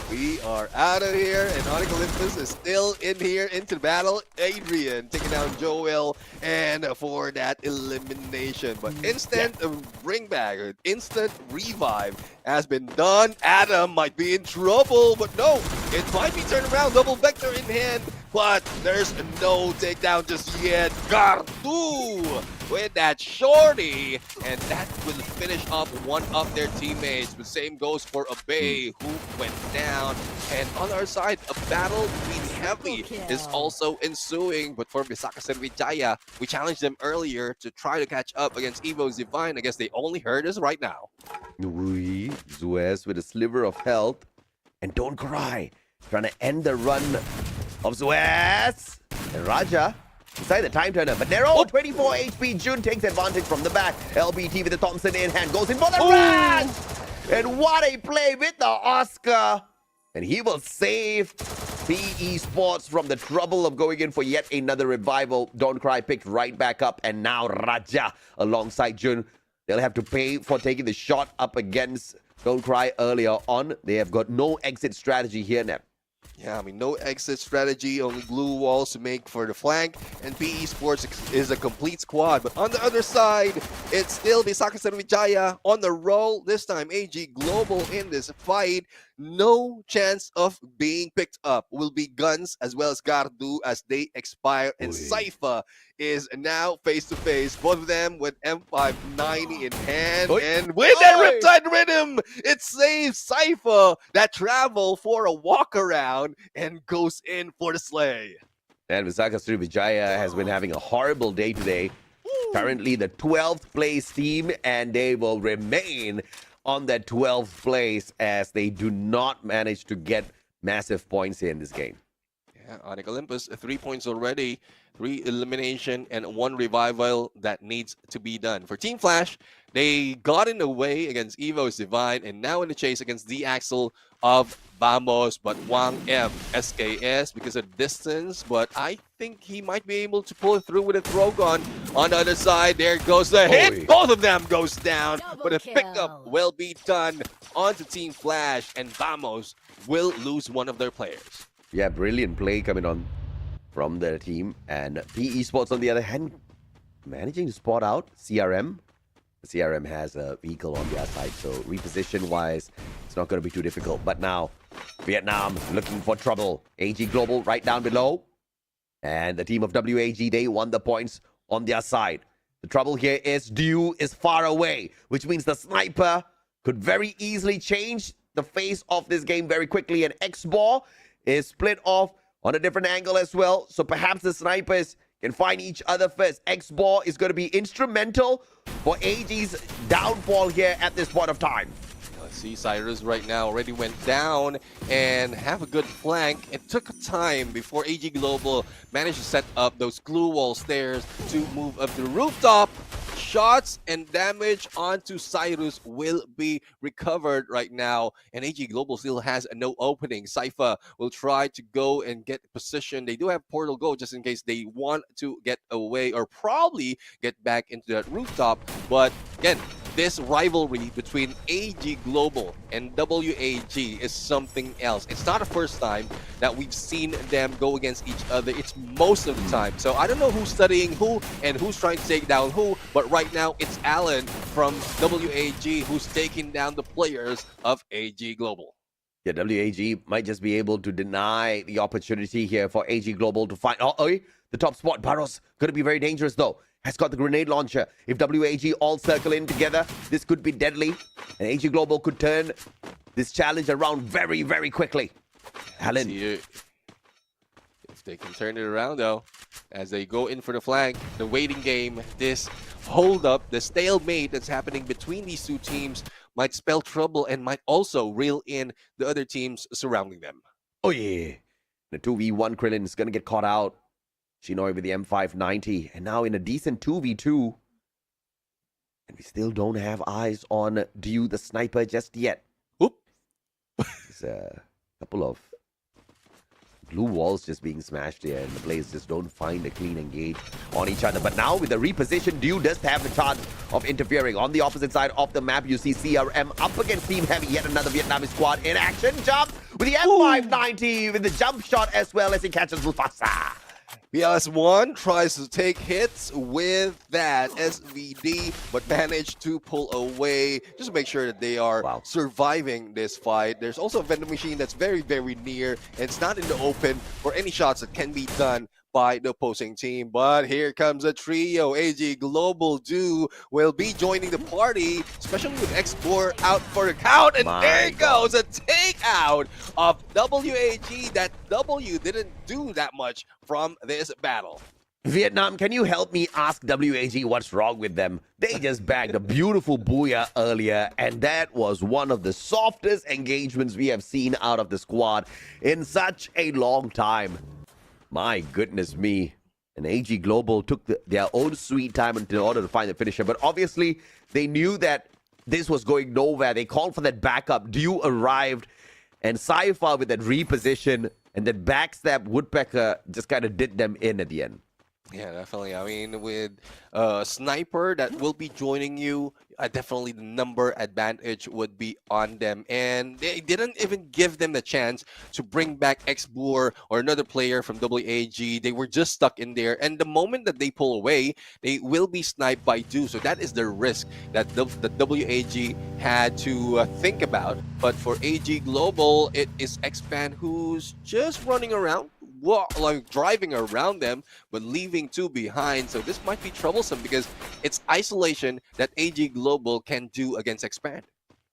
S2: We are out of here, and Onyx Olympus is still in here into the battle. Adrian taking down Joel, and for that elimination. But instant bring back, instant revive has been done. Adam might be in trouble, but no, it might be turned around. Double vector in hand, but there's no takedown just yet. Gardu with that shorty, and that will finish up one of their teammates. The same goes for Abe, who went down. And on our side, a battle between Heavy is also ensuing. But for Visaka Sriwijaya, we challenged them earlier to try to catch up against Evo's Divine. I guess they only heard us right now.
S9: Zuez with a sliver of health. And don't cry. Trying to end the run of Zuez. And Raja inside the time turner, but they're all 24 HP. Jun takes advantage from the back. LBT with the Thompson in hand goes in for the rush. And what a play with the Oscar. And he will save PE Sports from the trouble of going in for yet another revival. Don't Cry picked right back up, and now Raja alongside Jun. They'll have to pay for taking the shot up against Don't Cry earlier on. They have got no exit strategy here now.
S2: Yeah, I mean, no exit strategy, only glue walls to make for the flank, and PE Sports is a complete squad. But on the other side, it's still Visaka Sriwijaya on the roll. This time, AG Global in this fight. No chance of being picked up. Will be Guns as well as Gardu as they expire. And Saifa is now face-to-face. Both of them with M590 in hand. And with that Riptide Rhythm, it saves Saifa that travel for a walk around and goes in for the slay.
S9: And Visaka Sriwijaya has been having a horrible day today. Currently the 12th place team, and they will remain on that 12th place as they do not manage to get massive points here in this game.
S2: Yeah, Onyx Olympus, 3 points already, 3 elimination, and 1 revival that needs to be done. For Team Flash, they got in the way against Evo's Divine, and now in the chase against the Axel of Vamos, but Wang M, SKS because of distance, but I think he might be able to pull it through with a throw gun. On the other side, there goes the hit. Both of them goes down, but a pickup will be done onto Team Flash, and Vamos will lose one of their players.
S9: Yeah, brilliant play coming on from their team. And PE Sports, on the other hand, managing to spot out CRM. The CRM has a vehicle on their side, so reposition-wise, it's not going to be too difficult. But now, Vietnam looking for trouble. AG Global right down below. And the team of WAG, they won the points on their side. The trouble here is Dew is far away, which means the sniper could very easily change the face of this game very quickly. And X-Ball is split off on a different angle as well. So perhaps the snipers can find each other first. X-Ball is going to be instrumental for AG's downfall here at this point of time.
S2: Let's see, Cyrus right now already went down and have a good flank. It took time before AG Global managed to set up those glue wall stairs to move up the rooftop. Shots and damage onto Cyrus will be recovered right now, and AG Global still has no opening. Saifa will try to go and get position. They do have Portal Go just in case they want to get away or probably get back into that rooftop. But again, this rivalry between AG Global and WAG is something else. It's not the first time that we've seen them go against each other. It's most of the time. So I don't know who's studying who and who's trying to take down who, but right now it's Alan from WAG who's taking down the players of AG Global.
S9: Yeah, WAG might just be able to deny the opportunity here for AG Global to find the top spot. Barros going to be very dangerous though. Has got the grenade launcher. If WAG all circle in together, this could be deadly. And AG Global could turn this challenge around very, very quickly. Alan.
S2: If they can turn it around though, as they go in for the flank, the waiting game, this hold up, the stalemate that's happening between these two teams might spell trouble and might also reel in the other teams surrounding them.
S9: Oh yeah. The 2v1 Krillin is going to get caught out. Hanoi with the M590. And now in a decent 2v2. And we still don't have eyes on Dew the sniper just yet.
S2: Oop.
S9: There's a couple of blue walls just being smashed here, and the players just don't find a clean engage on each other. But now with the reposition, Dew does have the chance of interfering. On the opposite side of the map, you see CRM up against Team Heavy. Yet another Vietnamese squad in action. Jump with the M590 with the jump shot as well as he catches Mufasa.
S2: BLS1 tries to take hits with that SVD, but managed to pull away just to make sure that they are surviving this fight. There's also a vending machine that's very, very near, and it's not in the open for any shots that can be done by the opposing team. But here comes a trio. AG Global Dew will be joining the party, especially with X4 out for the count. And there goes a takeout of WAG. That W didn't do that much from this battle.
S9: Vietnam, can you help me ask WAG what's wrong with them? They just bagged a beautiful booyah earlier, and that was one of the softest engagements we have seen out of the squad in such a long time. My goodness me. And AG Global took their own sweet time in order to find the finisher. But obviously, they knew that this was going nowhere. They called for that backup. Dew arrived. And Cypher with that reposition and that backstab Woodpecker just kind of did them in at the end.
S2: Yeah, definitely. I mean, with Sniper that will be joining you, definitely the number advantage would be on them. And they didn't even give them the chance to bring back Xboor or another player from WAG. They were just stuck in there. And the moment that they pull away, they will be sniped by Dew. So that is the risk that the WAG had to think about. But for AG Global, it is Xpan who's just running around, like driving around them, but leaving two behind. So this might be troublesome because it's isolation that AG Global can do against Expand.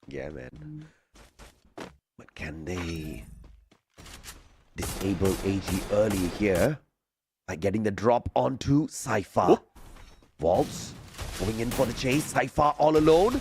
S9: Yeah, man. But can they disable AG early here by getting the drop onto Cypher? Waltz going in for the chase. Cypher all alone.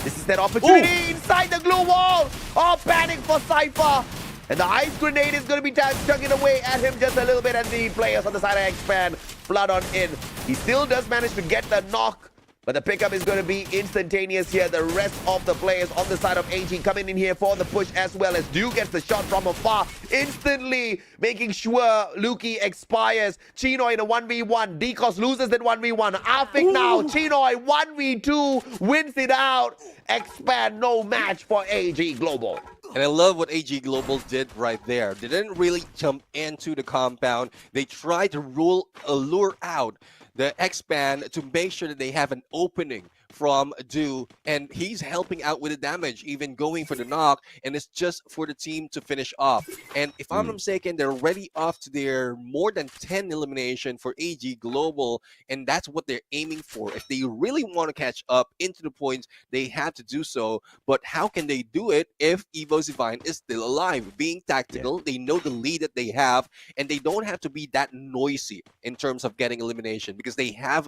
S9: This is that opportunity inside the glue wall. Oh, panic for Cypher. And the ice grenade is going to be chugging away at him just a little bit as the players on the side of Expand flood on in. He still does manage to get the knock, but the pickup is going to be instantaneous here. The rest of the players on the side of AG coming in here for the push as well as Dew gets the shot from afar, instantly making sure Luki expires. Chinoy in a 1v1. Decos loses that 1v1. Afik now. Chinoy 1v2 wins it out. Expand no match for AG Global.
S2: And I love what AG Global did right there. They didn't really jump into the compound. They tried to lure out the X-Band to make sure that they have an opening from Dew, and he's helping out with the damage, even going for the knock, and it's just for the team to finish off. And if I'm not mistaken, they're already off to their more than 10 elimination for AG Global, and that's what they're aiming for. If they really want to catch up into the points, they have to do so. But how can they do it if Evo Divine is still alive? Being tactical, they know the lead that they have, and they don't have to be that noisy in terms of getting elimination because they have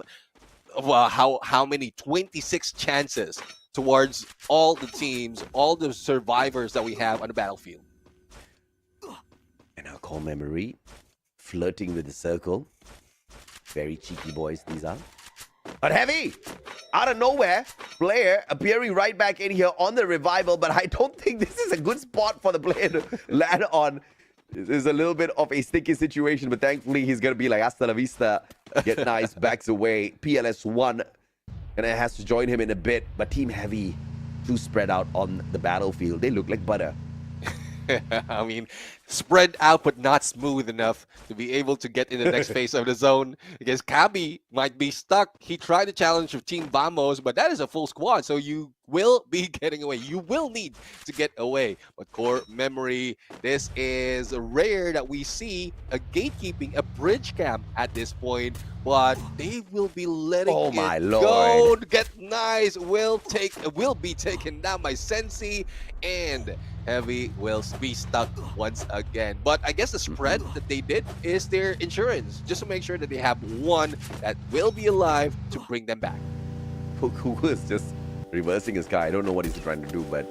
S2: how many 26 chances towards all the teams, all the survivors that we have on the battlefield.
S9: And our core memory flirting with the circle. Very cheeky boys these are. But Heavy, out of nowhere, player appearing right back in here on the revival, but I don't think this is a good spot for the player to land on. This is a little bit of a sticky situation, but thankfully he's going to be like, hasta la vista, get nice, backs away. PLS1, and it has to join him in a bit, but Team Heavy, too spread out on the battlefield. They look like butter.
S2: I mean, spread out but not smooth enough to be able to get in the next phase of the zone because Kabi might be stuck. He tried the challenge of Team Vamos, but that is a full squad, so you will be getting away. You will need to get away. But core memory, this is rare that we see a gatekeeping, a bridge camp at this point, but they will be letting it go. Get nice. Will be taken down by Sensi, and Heavy will be stuck once again. But I guess the spread that they did is their insurance, just to make sure that they have one that will be alive to bring them back.
S9: Who is just reversing his car. I don't know what he's trying to do, but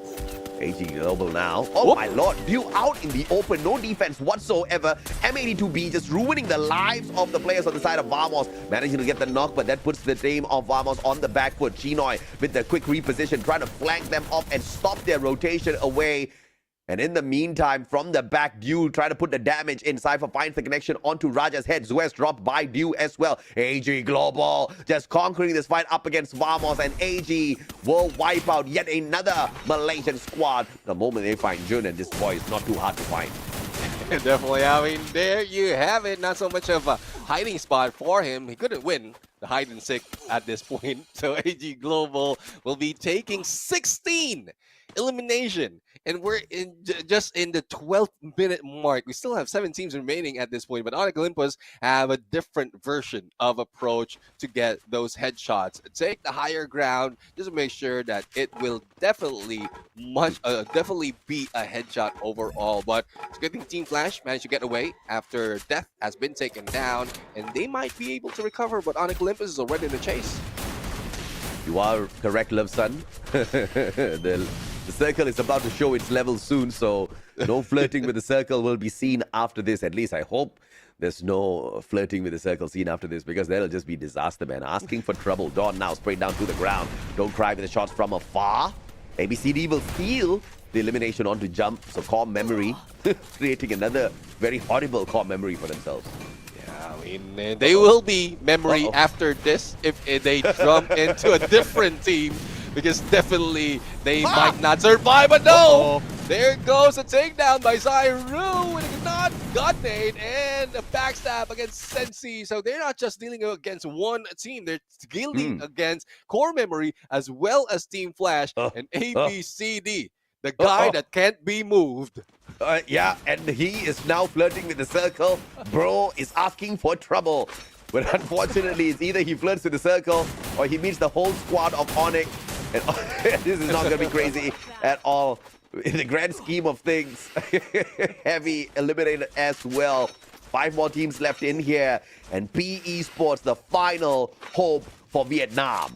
S9: AG Global now. Oh my lord, Dew out in the open, no defense whatsoever. M82B just ruining the lives of the players on the side of Vamos. Managing to get the knock, but that puts the team of Vamos on the back foot. Chinoy with the quick reposition, trying to flank them off and stop their rotation away. And in the meantime, from the back, Dew trying to put the damage in. Cypher finds the connection onto Raja's head. Zuez dropped by Dew as well. AG Global just conquering this fight up against Vamos, and AG will wipe out yet another Malaysian squad. The moment they find Jun, and this boy is not too hard to find.
S2: Definitely. I mean, there you have it. Not so much of a hiding spot for him. He couldn't win the hide and seek at this point. So AG Global will be taking 16 elimination. And we're just in the 12th minute mark. We still have 7 teams remaining at this point, but Onyx Olympus have a different version of approach to get those headshots. Take the higher ground just to make sure that it will definitely be a headshot overall. But it's good thing Team Flash managed to get away after Death has been taken down, and they might be able to recover, but Onyx Olympus is already in the chase.
S9: You are correct, love son. The circle is about to show its level soon, so no flirting with the circle will be seen after this. At least I hope there's no flirting with the circle seen after this, because that'll just be disaster, man. Asking for trouble. Dawn now sprayed down to the ground. Don't cry with the shots from afar. ABCD will steal the elimination onto jump, so core memory, creating another very horrible core memory for themselves.
S2: I mean, they will be memory after this if they jump into a different team, because definitely they might not survive. But no, there goes a takedown by Zairu with a God nade and a backstab against Sensi. So they're not just dealing against one team, they're dealing against core memory as well as Team Flash and ABCD. The guy that can't be moved.
S9: Yeah, and he is now flirting with the circle. Bro is asking for trouble. But unfortunately, it's either he flirts with the circle or he meets the whole squad of Onyx. And this is not going to be crazy at all. In the grand scheme of things, Heavy eliminated as well. 5 more teams left in here. And PE Sports, the final hope for Vietnam.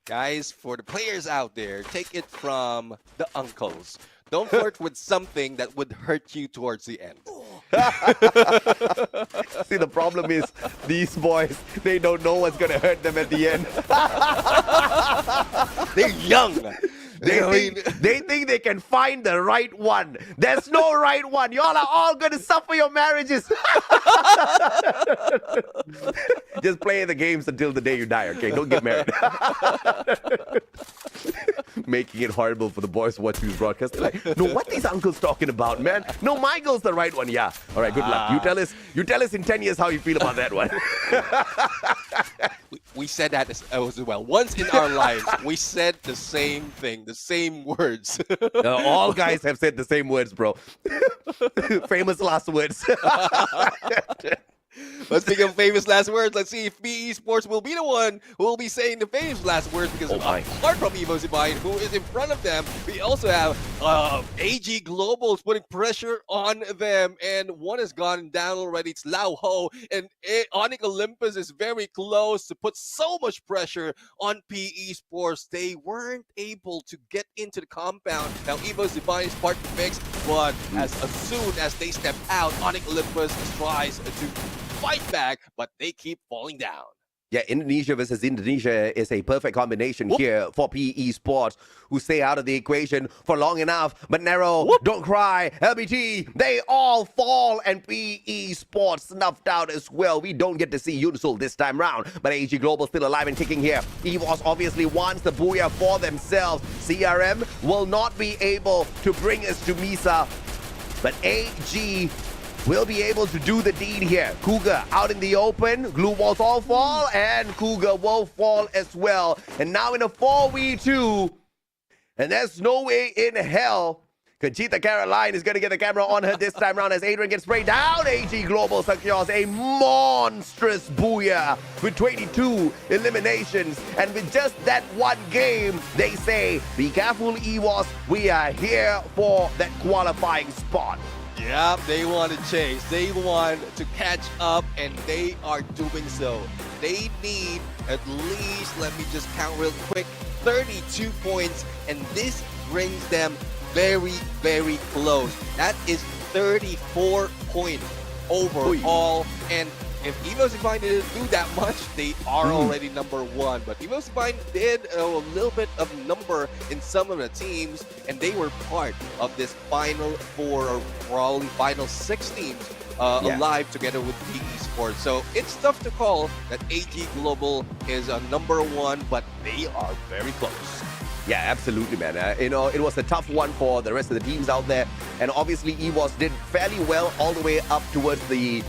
S2: Guys, for the players out there, take it from the uncles. Don't flirt with something that would hurt you towards the end.
S9: See, the problem is these boys, they don't know what's going to hurt them at the end.
S2: They're young.
S9: They think they can find the right one. There's no right one. Y'all are all going to suffer your marriages. Just play the games until the day you die, okay? Don't get married. Making it horrible for the boys watching this broadcast. Like, no, what these uncles talking about, man? No, my girl's the right one. Yeah. All right, good luck. You tell us in 10 years how you feel about that one.
S2: We said that as well. Once in our lives, we said the same thing, the same words.
S9: All guys have said the same words, bro. Famous last words.
S2: But speaking of famous last words, let's see if BE Sports will be the one who will be saying the famous last words, because apart from Evo Zibayan, who is in front of them, we also have AG Global putting pressure on them, and one has gone down already. It's Lao Ho, and Onyx Olympus is very close to put so much pressure on PE Sports. They weren't able to get into the compound. Now Evo Zibayan is part of the mix, but as soon as they step out, Onyx Olympus tries to fight back, but they keep falling down.
S9: Yeah, Indonesia versus Indonesia is a perfect combination here for PE Sports, who stay out of the equation for long enough. But Narrow, don't cry, LBT, they all fall, and PE Sports snuffed out as well. We don't get to see Unisul this time round, but AG Global still alive and kicking here. EVOS obviously wants the booyah for themselves. CRM will not be able to bring us to Misa, but AG will be able to do the deed here. Cougar out in the open. Glue walls all fall, and Cougar will fall as well. And now in a 4v2, and there's no way in hell Conchita Caroline is going to get the camera on her this time around as Adrian gets sprayed down. AG Global secures a monstrous booyah with 22 eliminations. And with just that one game, they say, be careful, EWOS. We are here for that qualifying spot.
S2: Yeah, they want to chase. They want to catch up, and they are doing so. They need at least, let me just count real quick, 32 points, and this brings them very, very close. That is 34 points overall, and if Evo Divine didn't do that much, they are already number one. But Evo Divine did a little bit of number in some of the teams, and they were part of this final four, or probably final six teams alive together with PE Sports. So it's tough to call that AG Global is a number one, but they are very close.
S9: Yeah, absolutely, man. It was a tough one for the rest of the teams out there. And obviously, EVOS did fairly well all the way up towards the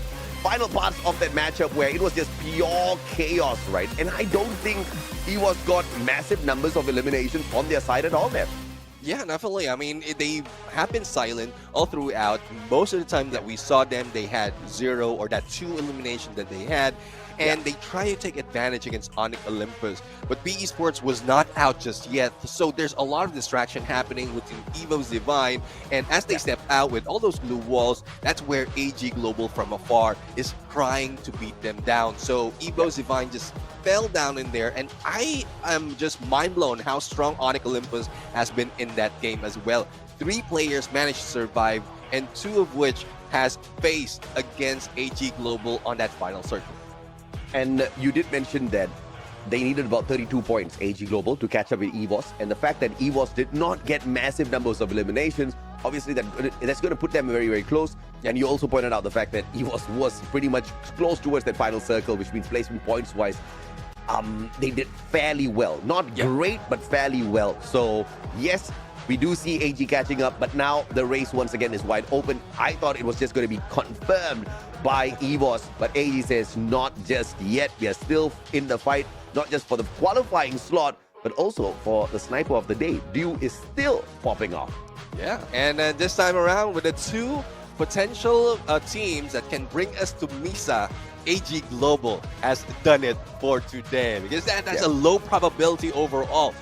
S9: final parts of that matchup where it was just pure chaos, right? And I don't think EVOS got massive numbers of eliminations on their side at all there.
S2: Yeah, definitely. I mean, they have been silent all throughout. Most of the time that we saw them, they had 0 or that 2 elimination that they had. And they try to take advantage against Onyx Olympus. But PE Sports was not out just yet. So there's a lot of distraction happening within Evo's Divine. And as they step out with all those blue walls, that's where AG Global from afar is trying to beat them down. So Evo's Divine just fell down in there. And I am just mind blown how strong Onyx Olympus has been in that game as well. 3 players managed to survive, and 2 of which has faced against AG Global on that final circle.
S9: And you did mention that they needed about 32 points, AG Global, to catch up with EVOS. And the fact that EVOS did not get massive numbers of eliminations, obviously that's going to put them very, very close. And you also pointed out the fact that EVOS was pretty much close towards that final circle, which means placement points-wise, they did fairly well. Not great, but fairly well. So, yes, we do see AG catching up, but now the race once again is wide open. I thought it was just going to be confirmed by EVOS, but AG says not just yet. We are still in the fight, not just for the qualifying slot, but also for the sniper of the day. Dew is still popping off.
S2: Yeah, and this time around with the 2 potential teams that can bring us to Misa, AG Global has done it for today, because that's a low probability overall.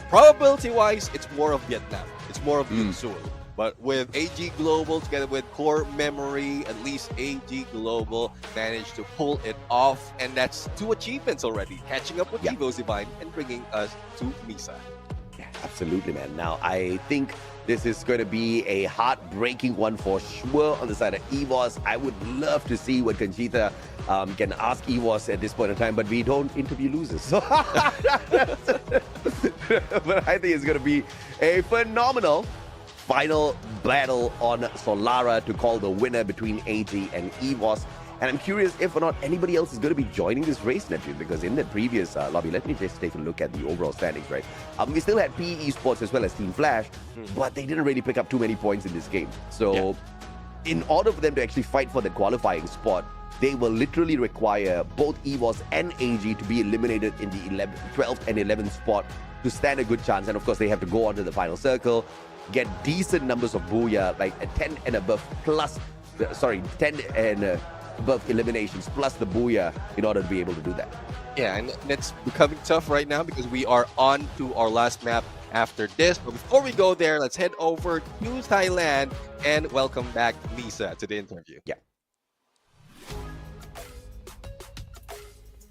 S2: Probability-wise, it's more of Vietnam. It's more of Yun Sul. But with AG Global together with Core Memory, at least AG Global managed to pull it off. And that's 2 achievements already, catching up with Evo's Divine and bringing us to Misa.
S9: Yeah, absolutely, man. Now, I think this is going to be a heartbreaking one for sure on the side of EVOS. I would love to see what Conchita can ask EVOS at this point in time, but we don't interview losers. So but I think it's going to be a phenomenal final battle on Solara to call the winner between AG and EVOS. And I'm curious if or not anybody else is going to be joining this race, Neptune, because in the previous lobby, let me just take a look at the overall standings, right? We still had PE Sports as well as Team Flash, but they didn't really pick up too many points in this game. So in order for them to actually fight for the qualifying spot, they will literally require both EVOS and AG to be eliminated in the 12th and 11th spot to stand a good chance. And of course, they have to go on to the final circle, get decent numbers of Booyah, like a 10 and above plus, 10 and above eliminations plus the Booyah in order to be able to do that.
S2: Yeah, and it's becoming tough right now because we are on to our last map after this. But before we go there, let's head over to Thailand and welcome back Lisa to the interview.
S9: Yeah.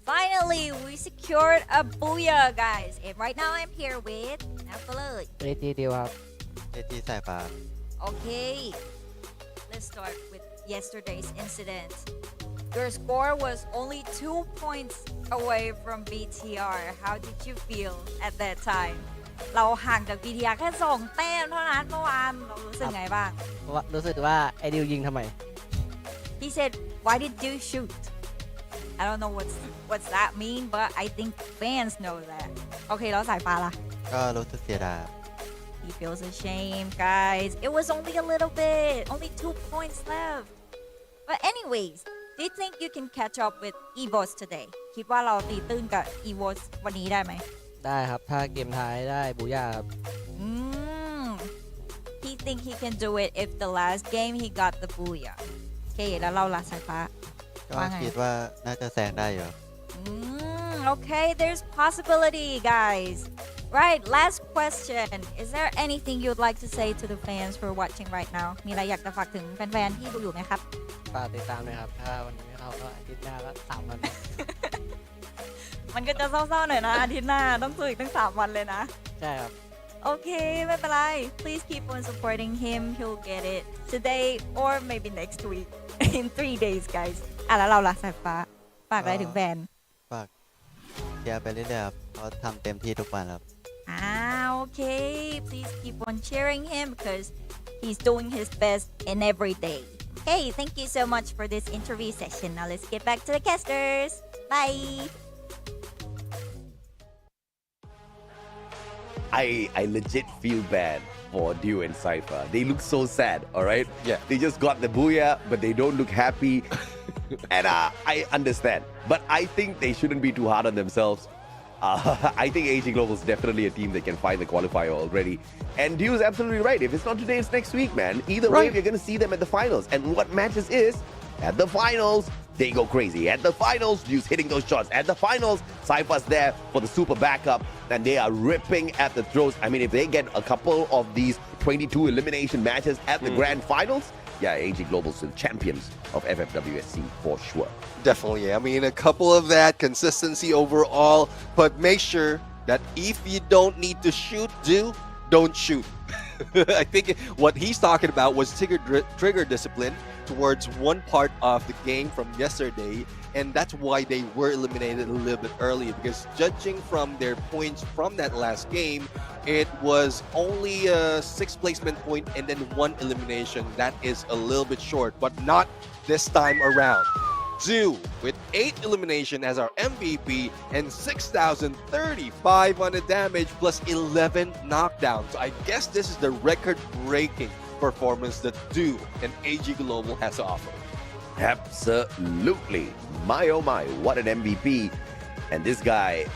S7: Finally, we secured a Booyah, guys. And right now I'm here with Napoli. Okay, let's start with yesterday's incident. Your score was only 2 points away from BTR. How did you feel at that time? เราห่างจาก BTR แค่2แต้มเท่านั้นเมื่อวานเรารู้สึกไงบ้าง
S11: รู้สึกว่าไอดิวยิงทำไม
S7: He said, why did you shoot? I don't know what's that mean, but I think fans know that. Okay, แล้วสายฟ้าล่ะ
S15: ก็รู้สึกเสียดาย
S7: He feels ashamed, guys. It was only a little bit. Only 2 points left. But anyways, do you think you can catch up with EVOS today? คิดว่าเราตีตื้นกับ EVOS วันนี้ได้ไหม
S11: ได้ครับถ้าเกมท้ายได้บูย่าครับ
S7: He think he can do it if the last game he got the booyah. โอเคแล้วเราล่ะสายฟ้า
S15: ก็คิดว่าน่าจะแซงได้อยู่
S7: Okay, there's possibility, guys. Right, last question. Is there anything you'd like to say to the fans who are watching right now มีอะไรอยากจะฝากถึงแฟนๆที่ดูอยู่ไหมครับ
S11: ฝากติดตามเลยครับ ถ้าวันนี้ไม่เข้าก็อาทิตย์หน้าก็3 วัน
S7: มันก็จะเศร้าๆหน่อยนะ อาทิตย์หน้าต้องสู้อีกตั้ง3 วันเลยนะ
S11: ใช่ครับ
S7: โอเคไม่เป็นไร please keep on supporting him he'll get it today or maybe next week in 3 days guys แล้วเราล่ะสายฟ้าฝากอะไรถึงแฟน
S15: ฝากเชียร์ไปเรื่อยๆครับเขาทำเต็มที่ทุกวันครับ
S7: okay please keep on cheering him because he's doing his best in every day hey thank you so much for this interview session now let's get back to the casters bye
S9: I legit feel bad for Dew and Cypher. They look so sad, all right?
S2: Yeah.
S9: They just got the booyah, but they don't look happy. And I understand. But I think they shouldn't be too hard on themselves. I think AG Global is definitely a team that can find the qualifier already. And Dew is absolutely right. If it's not today, it's next week, man. Either way, you're going to see them at the finals. And what matters is, at the finals, they go crazy. At the finals, Dew's hitting those shots. At the finals, Cypher's there for the super backup, and they are ripping at the throats. I mean, if they get a couple of these 22 elimination matches at the grand finals, yeah, AG Global's the champions of FFWSC for sure.
S2: Definitely. I mean, a couple of that consistency overall, but make sure that if you don't need to shoot, don't shoot. I think what he's talking about was trigger discipline towards one part of the game from yesterday, and that's why they were eliminated a little bit early, because judging from their points from that last game, it was only a 6th placement point and then 1 elimination. That is a little bit short, but not this time around. Dew with 8 elimination as our MVP and 6,035 on the damage plus 11 knockdowns. So I guess this is the record-breaking performance that Dew and AG Global has to offer.
S9: Absolutely. My oh my, what an MVP. And this guy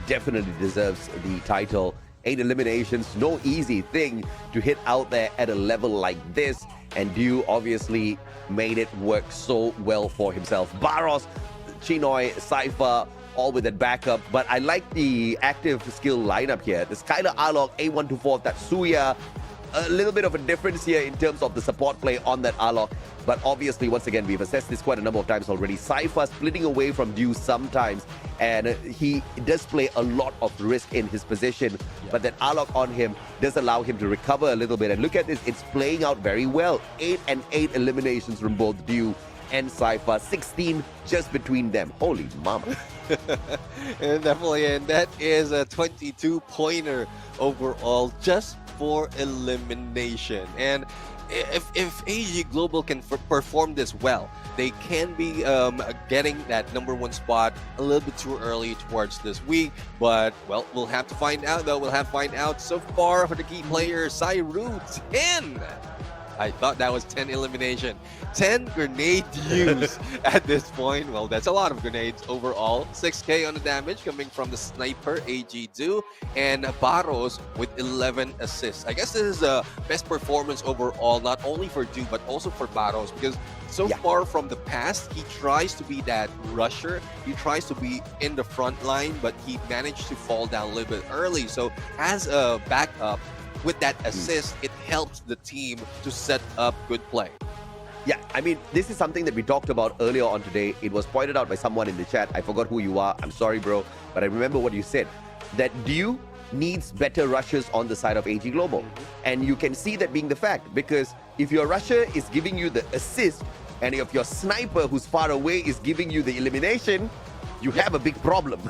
S9: definitely deserves the title. 8 eliminations, no easy thing to hit out there at a level like this. And Dew obviously made it work so well for himself. Barros, Chinoy, Cypher, all with that backup. But I like the active skill lineup here. The Skylar Arlok, A124, Tatsuya. A little bit of a difference here in terms of the support play on that Arlok. But obviously, once again, we've assessed this quite a number of times already. Cypher splitting away from Dew sometimes. And he does play a lot of risk in his position. But that Arlok on him does allow him to recover a little bit. And look at this, it's playing out very well. 8 and 8 eliminations from both Dew and Cypher. 16 just between them. Holy mama.
S2: And definitely, and that is a 22-pointer overall just for elimination. And if AG Global can perform this well, they can be getting that #1 spot a little bit too early towards this week. But, well, we'll have to find out, though. We'll have to find out. So far for the key player, Sairu, 10. I thought that was 10 elimination. 10 grenade use at this point. Well, that's a lot of grenades overall. 6k on the damage coming from the sniper AG2, and Barros with 11 assists. I guess this is the best performance overall, not only for Dew but also for Barros, because so far from the past, he tries to be that rusher. He tries to be in the front line, but he managed to fall down a little bit early. So as a backup, with that assist, it helps the team to set up good play.
S9: Yeah, I mean, this is something that we talked about earlier on today. It was pointed out by someone in the chat. I forgot who you are. I'm sorry, bro. But I remember what you said. That Dew needs better rushers on the side of AG Global. And you can see that being the fact. Because if your rusher is giving you the assist, and if your sniper who's far away is giving you the elimination, you have a big problem.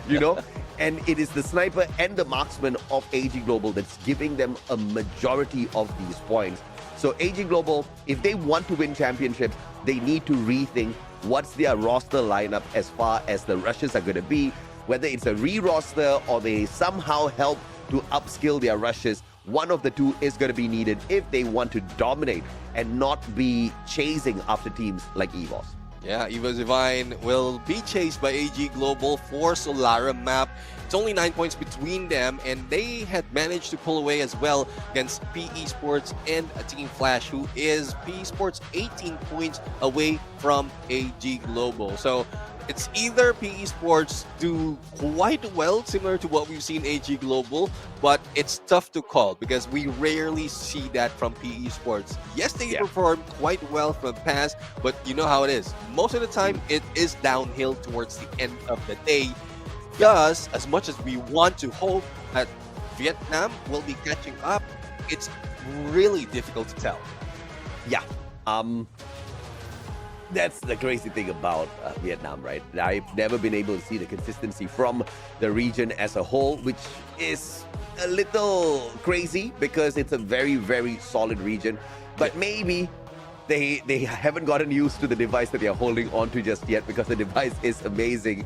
S9: You know? And it is the sniper and the marksman of AG Global that's giving them a majority of these points. So AG Global, if they want to win championships, they need to rethink what's their roster lineup as far as the rushes are going to be. Whether it's a re-roster or they somehow help to upskill their rushes, one of the two is going to be needed if they want to dominate and not be chasing after teams like EVOS.
S2: Yeah, EVOS Divine will be chased by AG Global for Solara map. It's only 9 points between them, and they had managed to pull away as well against PE Sports and Team Flash, who is PE Sports 18 points away from AG Global. So it's either PE Sports do quite well, similar to what we've seen AG Global, but it's tough to call because we rarely see that from PE Sports. Yes, they perform quite well from the past, but you know how it is. Most of the time, it is downhill towards the end of the day. Thus, as much as we want to hope that Vietnam will be catching up, it's really difficult to tell.
S9: Yeah. That's the crazy thing about Vietnam, right? I've never been able to see the consistency from the region as a whole, which is a little crazy because it's a very, very solid region. But maybe they haven't gotten used to the device that they're holding on to just yet, because the device is amazing.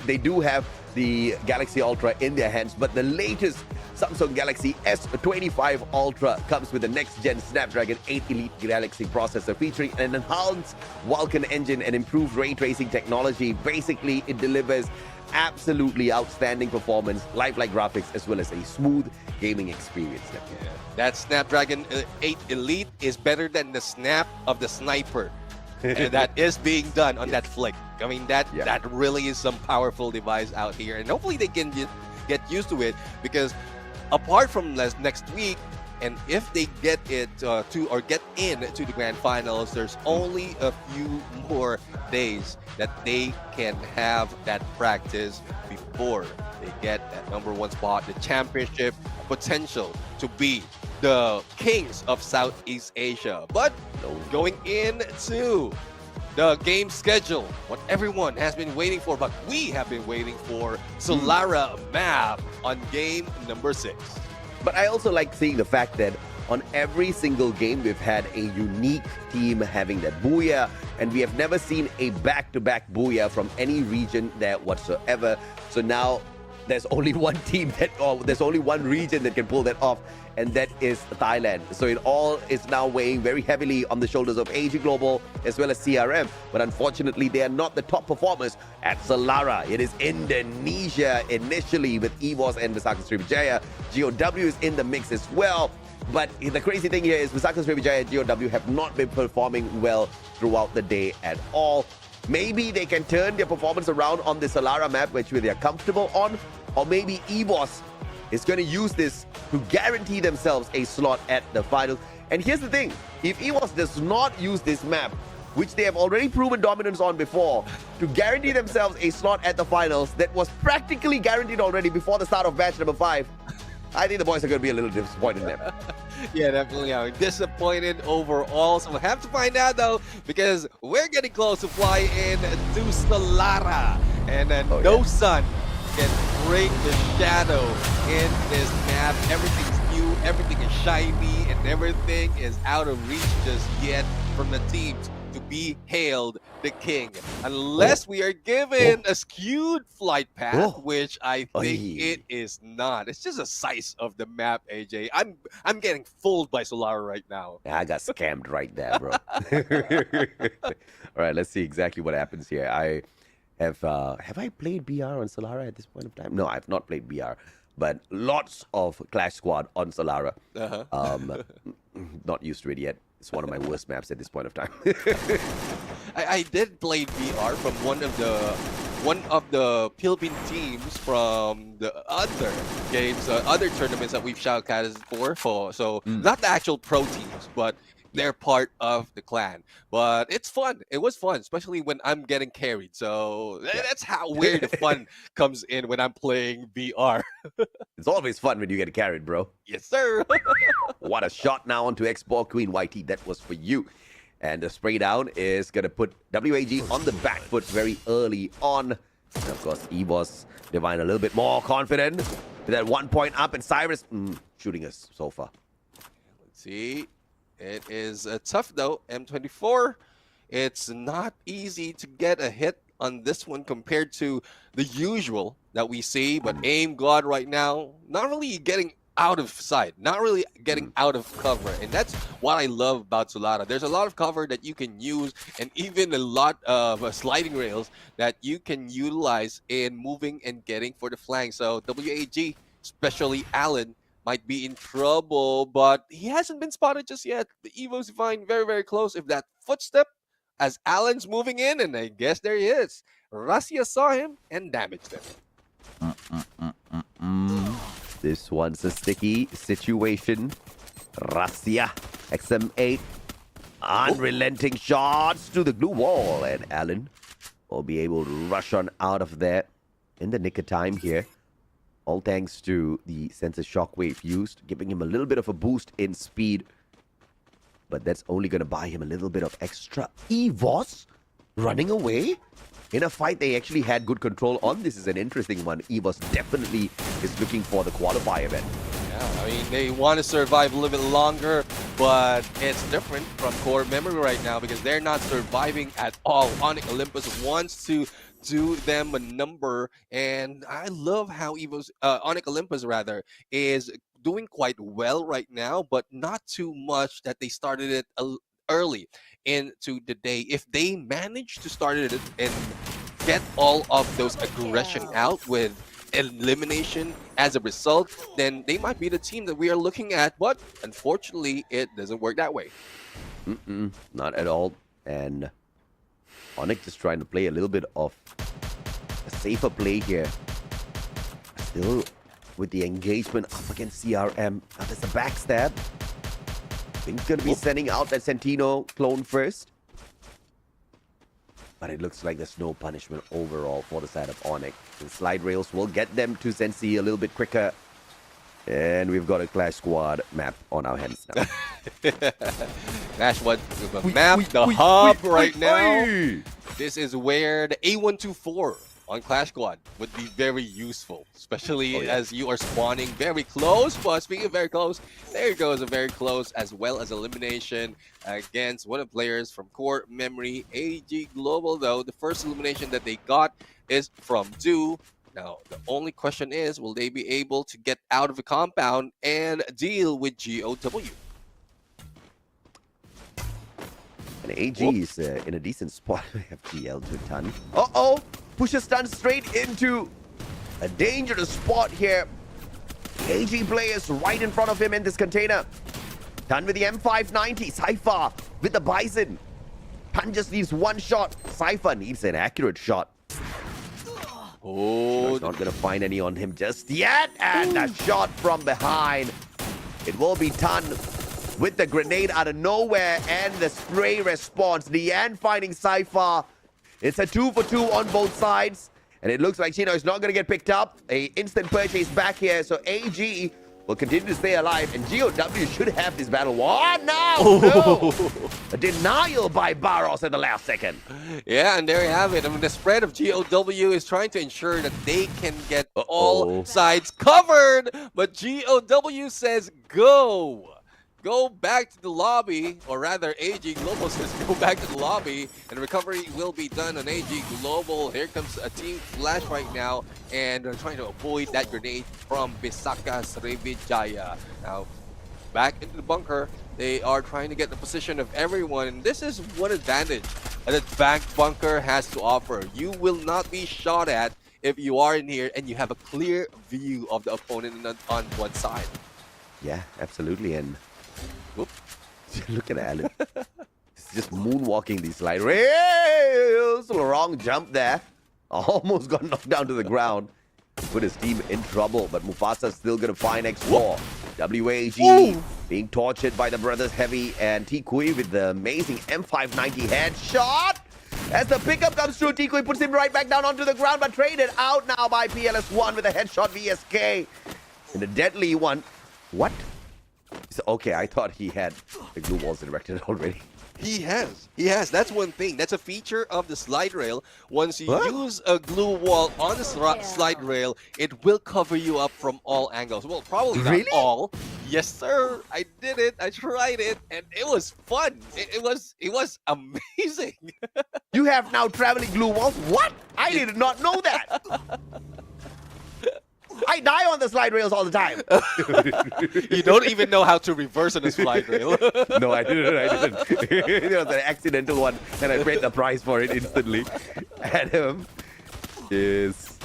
S9: They do have the Galaxy Ultra in their hands, but the latest Samsung Galaxy S25 Ultra comes with the next-gen Snapdragon 8 Elite Galaxy processor featuring an enhanced Vulkan engine and improved ray tracing technology. Basically, it delivers absolutely outstanding performance, lifelike graphics, as well as a smooth gaming experience.
S2: That Snapdragon 8 Elite is better than the snap of the sniper. And that is being done on that flick. I mean, that really is some powerful device out here. And hopefully they can get used to it, because apart from next week, and if they get it get into the grand finals, there's only a few more days that they can have that practice before they get that #1 spot, the championship potential to be the kings of Southeast Asia. But going into the game schedule, what everyone has been waiting for, but we have been waiting for, Solara map on game number 6.
S9: But I also like seeing the fact that on every single game, we've had a unique team having that booyah, and we have never seen a back-to-back booyah from any region there whatsoever. So now there's only one team there's only one region that can pull that off, and that is Thailand. So it all is now weighing very heavily on the shoulders of AG Global as well as CRM. But unfortunately, they are not the top performers at Solara. It is Indonesia initially with EVOS and Visaka Sriwijaya. GOW is in the mix as well. But the crazy thing here is Visaka Sriwijaya and GOW have not been performing well throughout the day at all. Maybe they can turn their performance around on the Solara map, which they are comfortable on, or maybe EVOS is going to use this to guarantee themselves a slot at the finals. And here's the thing, if EVOS does not use this map, which they have already proven dominance on before, to guarantee themselves a slot at the finals that was practically guaranteed already before the start of match number 5, I think the boys are going to be a little disappointed in them.
S2: Yeah, definitely are disappointed overall. So we'll have to find out, though, because we're getting close to fly in to Solara. And then no sun can bring the shadow in this map. Everything's new, everything is shiny, and everything is out of reach just yet from the teams to be hailed the king, unless we are given a skewed flight path, which I think it is not. It's just a size of the map, AJ. I'm getting fooled by Solara right now.
S9: I got scammed right there, bro. All right, let's see exactly what happens here. I have I played BR on Solara at this point of time? No, I've not played BR, but lots of Clash Squad on Solara. Not used to it yet. It's one of my worst maps at this point of time.
S2: I did play VR from one of the Philippine teams from the other games, other tournaments that we've shoutcasted for. So not the actual pro teams, but they're part of the clan. But it's fun. It was fun, especially when I'm getting carried. So that's how where the fun comes in when I'm playing VR.
S9: It's always fun when you get carried, bro.
S2: Yes, sir.
S9: What a shot now onto X-Ball Queen YT. That was for you. And the spray down is going to put WAG on the back foot very early on. And of course, EVOS Divine a little bit more confident with that 1 point up, and Cyrus shooting us so far.
S2: Let's see. It is tough, though. M24, it's not easy to get a hit on this one compared to the usual that we see. But Aim God right now, not really getting out of sight, not really getting out of cover. And that's what I love about Solara. There's a lot of cover that you can use, and even a lot of sliding rails that you can utilize in moving and getting for the flank. So WAG, especially Allen, might be in trouble, but he hasn't been spotted just yet. The Evo's Divine very, very close. If that footstep as Allen's moving in, and I guess there he is. Rasia saw him and damaged him.
S9: This one's a sticky situation. Rasia, XM8, unrelenting shots to the glue wall, and Allen will be able to rush on out of there in the nick of time here. All thanks to the sensor shockwave used, giving him a little bit of a boost in speed. But that's only going to buy him a little bit of extra. EVOS running away? In a fight they actually had good control on. This is an interesting one. EVOS definitely is looking for the qualifier event.
S2: Yeah, I mean, they want to survive a little bit longer, but it's different from Core Memory right now because they're not surviving at all. Onyx Olympus wants to do them a number, and I love how Onyx Olympus rather is doing quite well right now, but not too much that they started it early into the day. If they manage to start it and get all of those aggression out with elimination as a result, then they might be the team that we are looking at, but unfortunately it doesn't work that way.
S9: Not at all. And Onyx is trying to play a little bit of a safer play here. Still with the engagement up against CRM. Now there's a backstab. He's going to be sending out that Sentino clone first. But it looks like there's no punishment overall for the side of Onyx. The slide rails will get them to Sensi a little bit quicker. And we've got a Clash Squad map on our hands now.
S2: Clash Squad map, the hub right now. This is where the A124 on Clash Squad would be very useful, especially as you are spawning very close. But speaking of very close, there goes a very close as well as elimination against one of the players from Core Memory. AG Global, though, the first elimination that they got is from Do. Now, the only question is, will they be able to get out of the compound and deal with GOW?
S9: And AG is in a decent spot. We have GL to ton. Uh-oh! Pushes stun straight into a dangerous spot here. AG players right in front of him in this container. Tan with the M590. Cypher with the Bison. Tan just needs one shot. Cypher needs an accurate shot. Oh, not going to find any on him just yet. And a shot from behind. It will be Tan with the grenade out of nowhere and the spray response. Leanne finding Cypher. It's a 2-for-2 on both sides. And it looks like Chino is not going to get picked up. A instant purchase back here. So AG will continue to stay alive. And GOW should have this battle. What now? No! A denial by Barros at the last second.
S2: Yeah, and there you have it. I mean, the spread of GOW is trying to ensure that they can get all sides covered. But GOW says go. Go back to the lobby, or rather AG Global says go back to the lobby, and recovery will be done on AG Global. Here comes a team flash right now, and they're trying to avoid that grenade from Bisaka Srivijaya. Now, back into the bunker, they are trying to get the position of everyone, and this is one advantage that Bank Bunker has to offer. You will not be shot at if you are in here and you have a clear view of the opponent on one side.
S9: Yeah, absolutely, and look at Allen. He's just moonwalking these slide rails. Wrong jump there. Almost got knocked down to the ground. Put his team in trouble, but Mufasa's still going to find X4. WAG being tortured by the brothers Heavy and Tikui with the amazing M590 headshot. As the pickup comes through, Tikui puts him right back down onto the ground, but traded out now by PLS1 with a headshot VSK. And a deadly one. What? So, okay, I thought he had the glue walls erected already.
S2: He has. That's one thing. That's a feature of the slide rail. Once you use a glue wall on the slide rail, it will cover you up from all angles. Well, probably not all. Yes, sir. I did it. I tried it, and it was fun. It was amazing.
S9: You have now traveling glue walls? What? I did not know that. I die on the slide rails all the time.
S2: You don't even know how to reverse on a slide rail.
S9: No, I didn't. It was an accidental one, and I paid the price for it instantly. Adam is,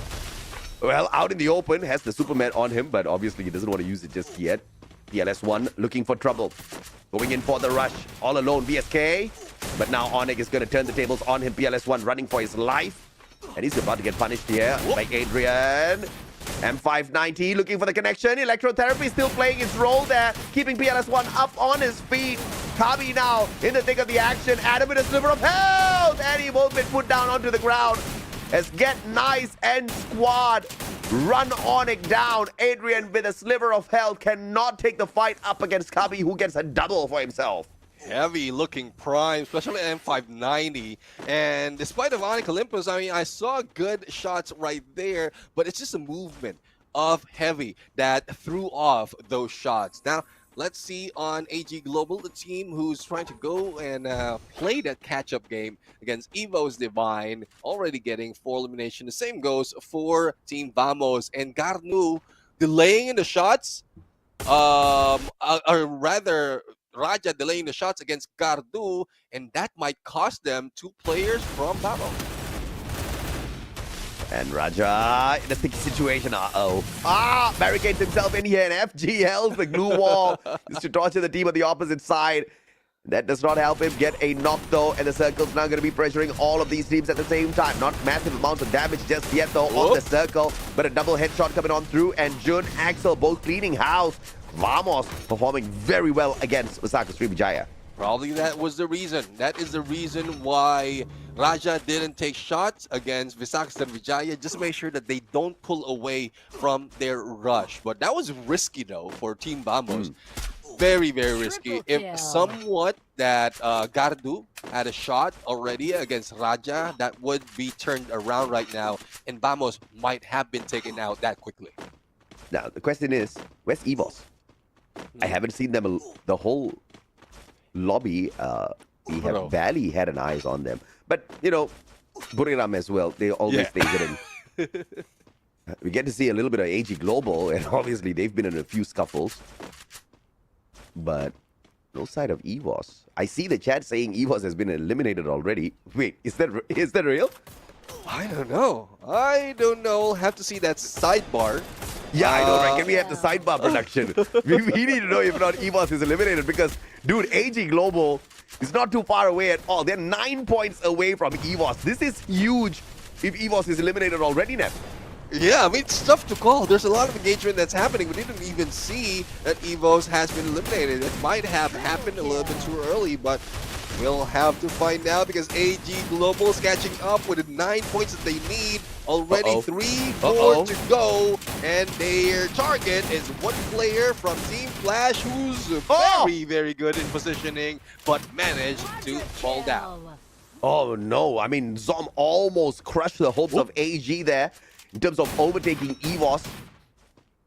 S9: well, out in the open, has the Superman on him, but obviously he doesn't want to use it just yet. PLS1 looking for trouble. Going in for the rush. All alone, VSK. But now Onyx is going to turn the tables on him. PLS1 running for his life. And he's about to get punished here by Adrian. M590 looking for the connection. Electrotherapy still playing its role there, keeping PLS1 up on his feet. Kabi now in the thick of the action. Adam with a sliver of health, and he won't be put down onto the ground. As Get Nice and squad run Onyx down. Adrian with a sliver of health cannot take the fight up against Kabi, who gets a double for himself.
S2: Heavy looking prime, especially M590. And despite of Onyx Olympus, I mean, I saw good shots right there, but it's just a movement of Heavy that threw off those shots. Now, let's see on AG Global, the team who's trying to go and play that catch-up game against Evo's Divine, already getting 4 elimination. The same goes for Team Vamos and Garnu delaying in the shots, or rather, Raja delaying the shots against Gardu, and that might cost them 2 players from Vamos.
S9: And Raja in a sticky situation. Barricades himself in here, and FGL's the glue wall is to torture the team on the opposite side. That does not help him get a knock though, and the circle's now going to be pressuring all of these teams at the same time. Not massive amounts of damage just yet though on the circle, but a double headshot coming on through, and Jun, Axel both cleaning house. Vamos performing very well against Osaka Srivijaya.
S2: Probably that was the reason. That is the reason why Raja didn't take shots against Visakha Srivijaya, just to make sure that they don't pull away from their rush. But that was risky though for Team Vamos. Very, very risky. If somewhat that Gardu had a shot already against Raja, that would be turned around right now, and Vamos might have been taken out that quickly.
S9: Now, the question is, where's Evos? I haven't seen them the whole lobby. We have barely had an eyes on them. But, you know, Buriram as well, they always stay hidden. We get to see a little bit of AG Global, and obviously they've been in a few scuffles. But no side of Evos. I see the chat saying Evos has been eliminated already. Wait, is that real?
S2: I don't know. We'll have to see that sidebar.
S9: Yeah, I know, right? Can we have the sidebar production? we need to know if not Evos is eliminated, because, dude, AG Global is not too far away at all. They're 9 points away from Evos. This is huge if Evos is eliminated already, Nep.
S2: Yeah, I mean, it's tough to call. There's a lot of engagement that's happening. We didn't even see that Evos has been eliminated. It might have happened a little bit too early, but we'll have to find out, because AG Global is catching up with the 9 points that they need. Already 3 more to go, and their target is 1 player from Team Flash, who's very, very good in positioning, but managed to fall down.
S9: Oh no, I mean, Zom almost crushed the hopes of AG there in terms of overtaking Evos,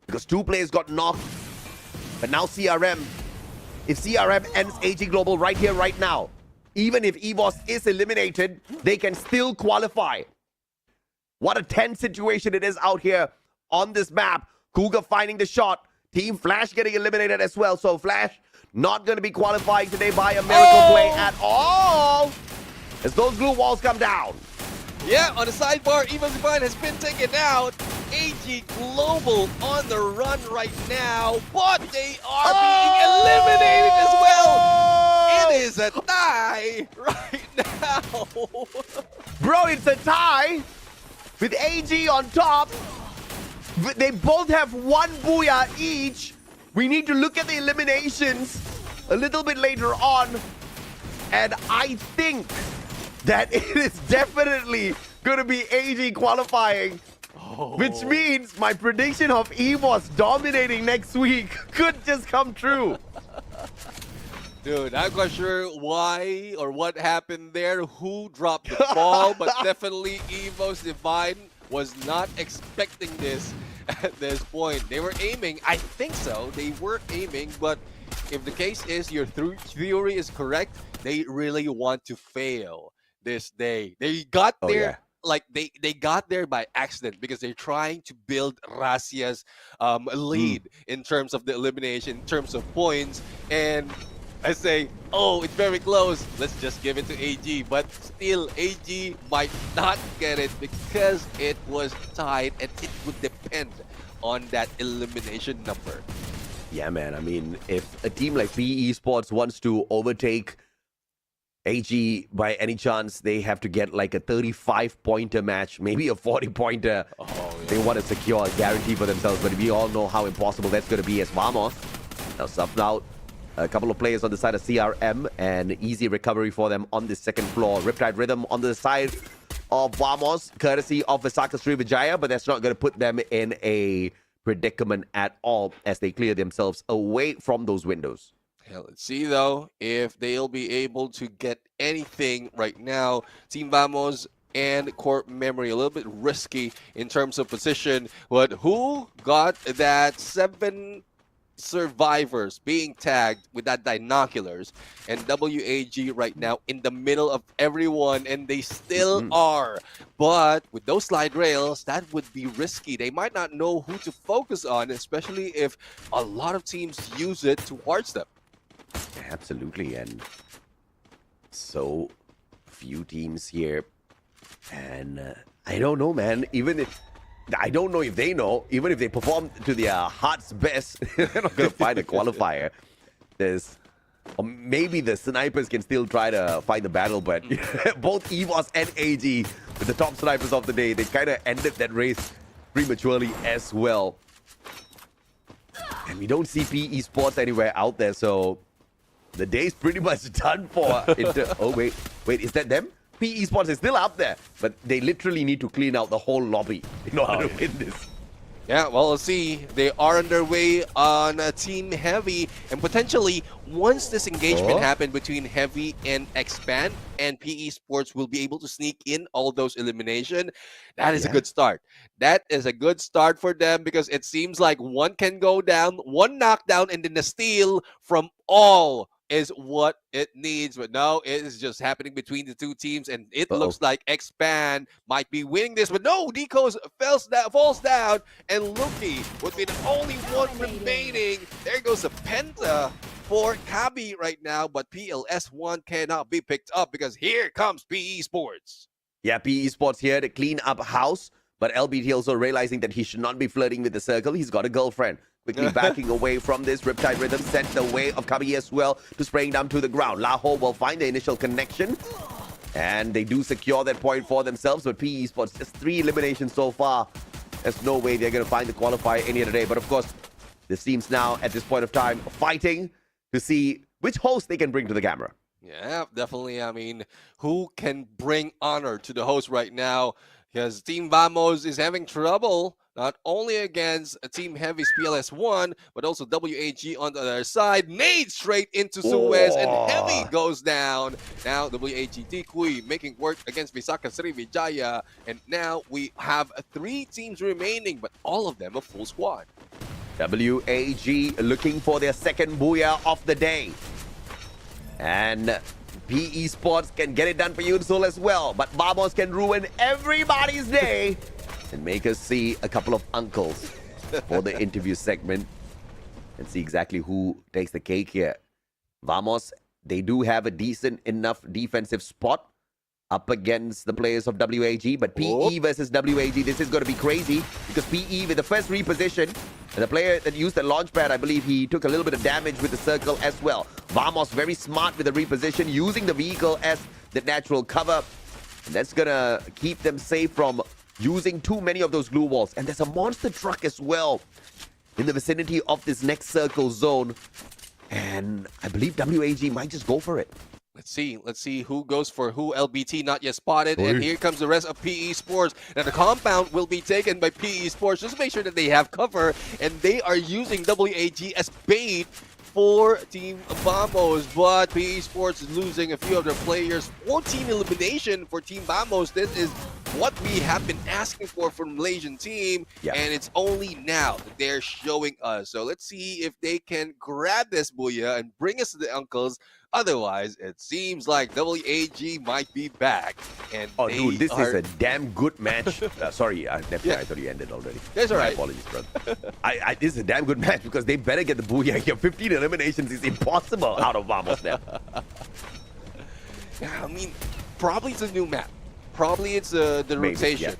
S9: because 2 players got knocked. But now CRM, if CRM ends AG Global right here, right now, even if Evos is eliminated, they can still qualify. What a tense situation it is out here on this map. Cougar finding the shot. Team Flash getting eliminated as well. So Flash not going to be qualifying today by a miracle play at all, as those glue walls come down.
S2: Yeah, on the sidebar, Evo's Divine has been taken out. AG Global on the run right now, but they are being eliminated as well. It is a tie right now.
S9: Bro, it's a tie with AG on top. They both have 1 booyah each. We need to look at the eliminations a little bit later on. And I think that it is definitely going to be AG qualifying. Which means my prediction of Evos dominating next week could just come true.
S2: Dude, I'm not sure why or what happened there, who dropped the ball, but definitely Evo's Divine was not expecting this at this point. They were aiming, I think so, they were aiming, but if the case is your theory is correct, they really want to fail this day. They got there. Like they got there by accident, because they're trying to build Razia's lead in terms of the elimination, in terms of points. And I say, oh, it's very close, let's just give it to AG. But still, AG might not get it, because it was tied, and it would depend on that elimination number.
S9: Yeah, man. I mean, if a team like PE Sports wants to overtake AG, by any chance, they have to get like a 35-pointer match, maybe a 40-pointer. They want to secure a guarantee for themselves, but we all know how impossible that's going to be as Vamos. Now subbed out a couple of players on the side of CRM, and easy recovery for them on the second floor. Riptide Rhythm on the side of Vamos, courtesy of Visaka Srivijaya, but that's not going to put them in a predicament at all as they clear themselves away from those windows.
S2: Yeah, let's see though if they'll be able to get anything right now. Team Vamos and Core Memory a little bit risky in terms of position, but who got that 7 survivors being tagged with that binoculars, and WAG right now in the middle of everyone, and they still are. But with those slide rails, that would be risky. They might not know who to focus on, especially if a lot of teams use it towards them.
S9: Absolutely, and so few teams here, and I don't know, man. I don't know if they know, even if they perform to their heart's best, they're not going to find a qualifier. Or maybe the snipers can still try to fight the battle, but both EVOS and AG, with the top snipers of the day, they kind of ended that race prematurely as well. And we don't see PE Sports anywhere out there, so the day's pretty much done for. Oh, wait, is that them? PE Sports is still up there, but they literally need to clean out the whole lobby in order to win this.
S2: Yeah, well, let's see. They are underway on Team Heavy, and potentially once this engagement happened between Heavy and Expand, and PE Sports will be able to sneak in all those elimination. That is a good start. That is a good start for them, because it seems like one can go down, one knockdown, and then a steal from all is what it needs. But no, it is just happening between the two teams, and it looks like Expand might be winning this, but no, Deco's falls down, and Luki would be the only one remaining. There goes a penta for Kabi right now, but PLS1 cannot be picked up because here comes PE Sports.
S9: Yeah, PE Sports here to clean up house, but LBT also realizing that he should not be flirting with the circle. He's got a girlfriend. Quickly backing away from this. Riptide Rhythm sent the way of Kabi as well to spraying down to the ground. Laho will find the initial connection, and they do secure that point for themselves, but PE Sports, just 3 eliminations so far. There's no way they're going to find the qualifier any other day. But of course, this team's now, at this point of time, fighting to see which host they can bring to the camera.
S2: Yeah, definitely. I mean, who can bring honor to the host right now? Because Team Vamos is having trouble, not only against Team Heavy's PLS1, but also WAG on the other side. Nade straight into Suez, and Heavy goes down. Now WAG Tikui making work against Visaka Srivijaya, and now we have 3 teams remaining, but all of them a full squad.
S9: WAG looking for their second booyah of the day. And PE Sports can get it done for Yunsul as well, but Vamos can ruin everybody's day and make us see a couple of uncles for the interview segment and see exactly who takes the cake here. Vamos, they do have a decent enough defensive spot up against the players of WAG, but PE versus WAG, this is going to be crazy, because PE with the first reposition, and the player that used the launch pad, I believe he took a little bit of damage with the circle as well. Vamos very smart with the reposition, using the vehicle as the natural cover. And that's going to keep them safe from using too many of those glue walls. And there's a monster truck as well in the vicinity of this next circle zone. And I believe WAG might just go for it.
S2: Let's see who goes for who. LBT not yet spotted, and here comes the rest of PE Sports. Now the compound will be taken by PE Sports just to make sure that they have cover, and they are using WAG as bait for Team Vamos, but PE Sports is losing a few of their players. 14 elimination for Team Vamos. This is what we have been asking for from Malaysian team, and it's only now that they're showing us. So let's see if they can grab this booyah and bring us to the uncles. Otherwise, it seems like WAG might be back. And
S9: dude, this is a damn good match. Sorry, I thought you ended already.
S2: That's all right.
S9: My apologies, brother. This is a damn good match, because they better get the booyah here. 15 eliminations is impossible out of Vamos now.
S2: Yeah, I mean, probably it's a new map. Probably it's the rotation.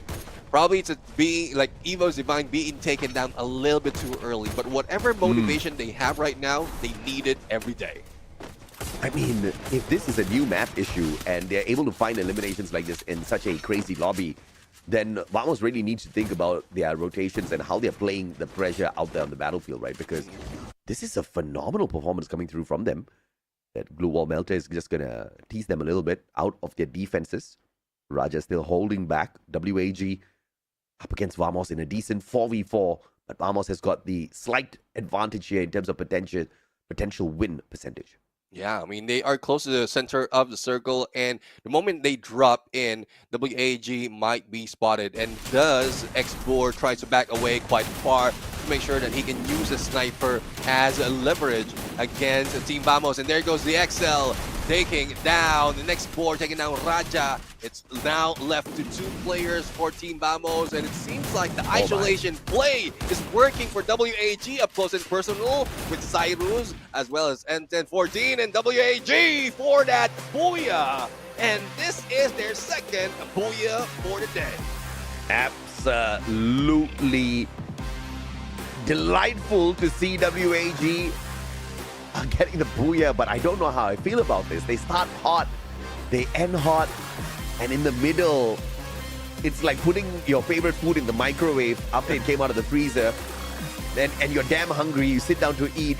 S2: Probably it's being like Evo's Divine being taken down a little bit too early. But whatever motivation they have right now, they need it every day.
S9: I mean, if this is a new map issue and they're able to find eliminations like this in such a crazy lobby, then Vamos really needs to think about their rotations and how they're playing the pressure out there on the battlefield, right? Because this is a phenomenal performance coming through from them. That Glue Wall Melter is just going to tease them a little bit out of their defenses. Raja still holding back. WAG up against Vamos in a decent 4v4. But Vamos has got the slight advantage here in terms of potential win percentage.
S2: Yeah, I mean, they are close to the center of the circle, and the moment they drop in, WAG might be spotted. And thus, X4 tries to back away quite far to make sure that he can use a sniper as a leverage against Team Vamos. And there goes the XL taking down the next board, taking down Raja. It's now left to 2 players for Team Vamos, and it seems like the isolation play is working for WAG up close and personal with Cyrus as well as N1014 and WAG for that booyah. And this is their second booyah for the day.
S9: Absolutely delightful to see WAG getting the booyah, but I don't know how I feel about this. They start hot, they end hot, and in the middle, it's like putting your favorite food in the microwave after it came out of the freezer, and you're damn hungry, you sit down to eat,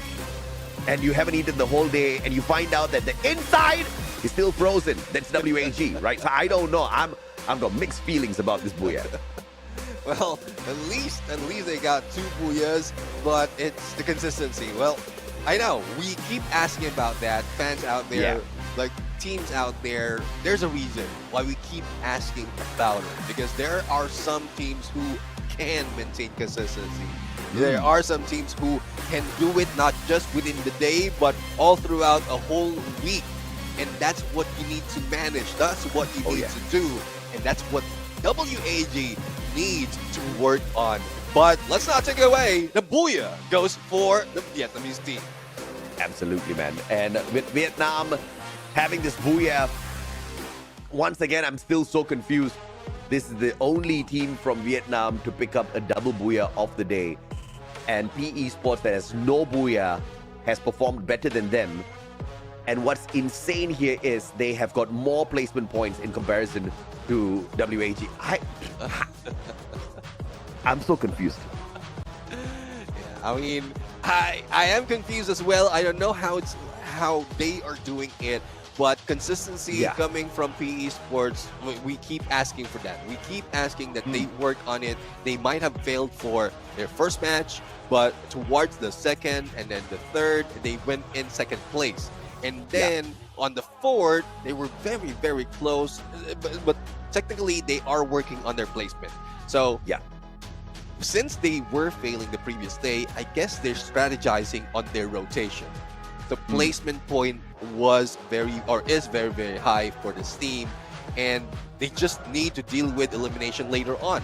S9: and you haven't eaten the whole day, and you find out that the inside is still frozen. That's WAG, right? So I don't know. I've got mixed feelings about this booyah.
S2: Well, at least they got 2 booyahs, but it's the consistency. Well, I know we keep asking about that. Fans out there, like teams out there, there's a reason why we keep asking about it, because there are some teams who can maintain consistency. There are some teams who can do it not just within the day, but all throughout a whole week. And that's what you need to manage. That's what you need to do. And that's what WAG needs to work on. But let's not take it away. The booyah goes for the Vietnamese team.
S9: Absolutely, man. And with Vietnam having this booyah, once again, I'm still so confused. This is the only team from Vietnam to pick up a double booyah of the day. And PE Sports that has no booyah has performed better than them. And what's insane here is they have got more placement points in comparison to WAG. I'm so confused.
S2: I mean, I am confused as well. I don't know how they are doing it, but consistency coming from PE Sports, we keep asking for that. We keep asking that they work on it. They might have failed for their first match, but towards the second and then the third, they went in second place. And then on the fourth, they were very, very close, but technically they are working on their placement. So since they were failing the previous day, I guess they're strategizing on their rotation. The placement point was is very, very high for this team, and they just need to deal with elimination later on.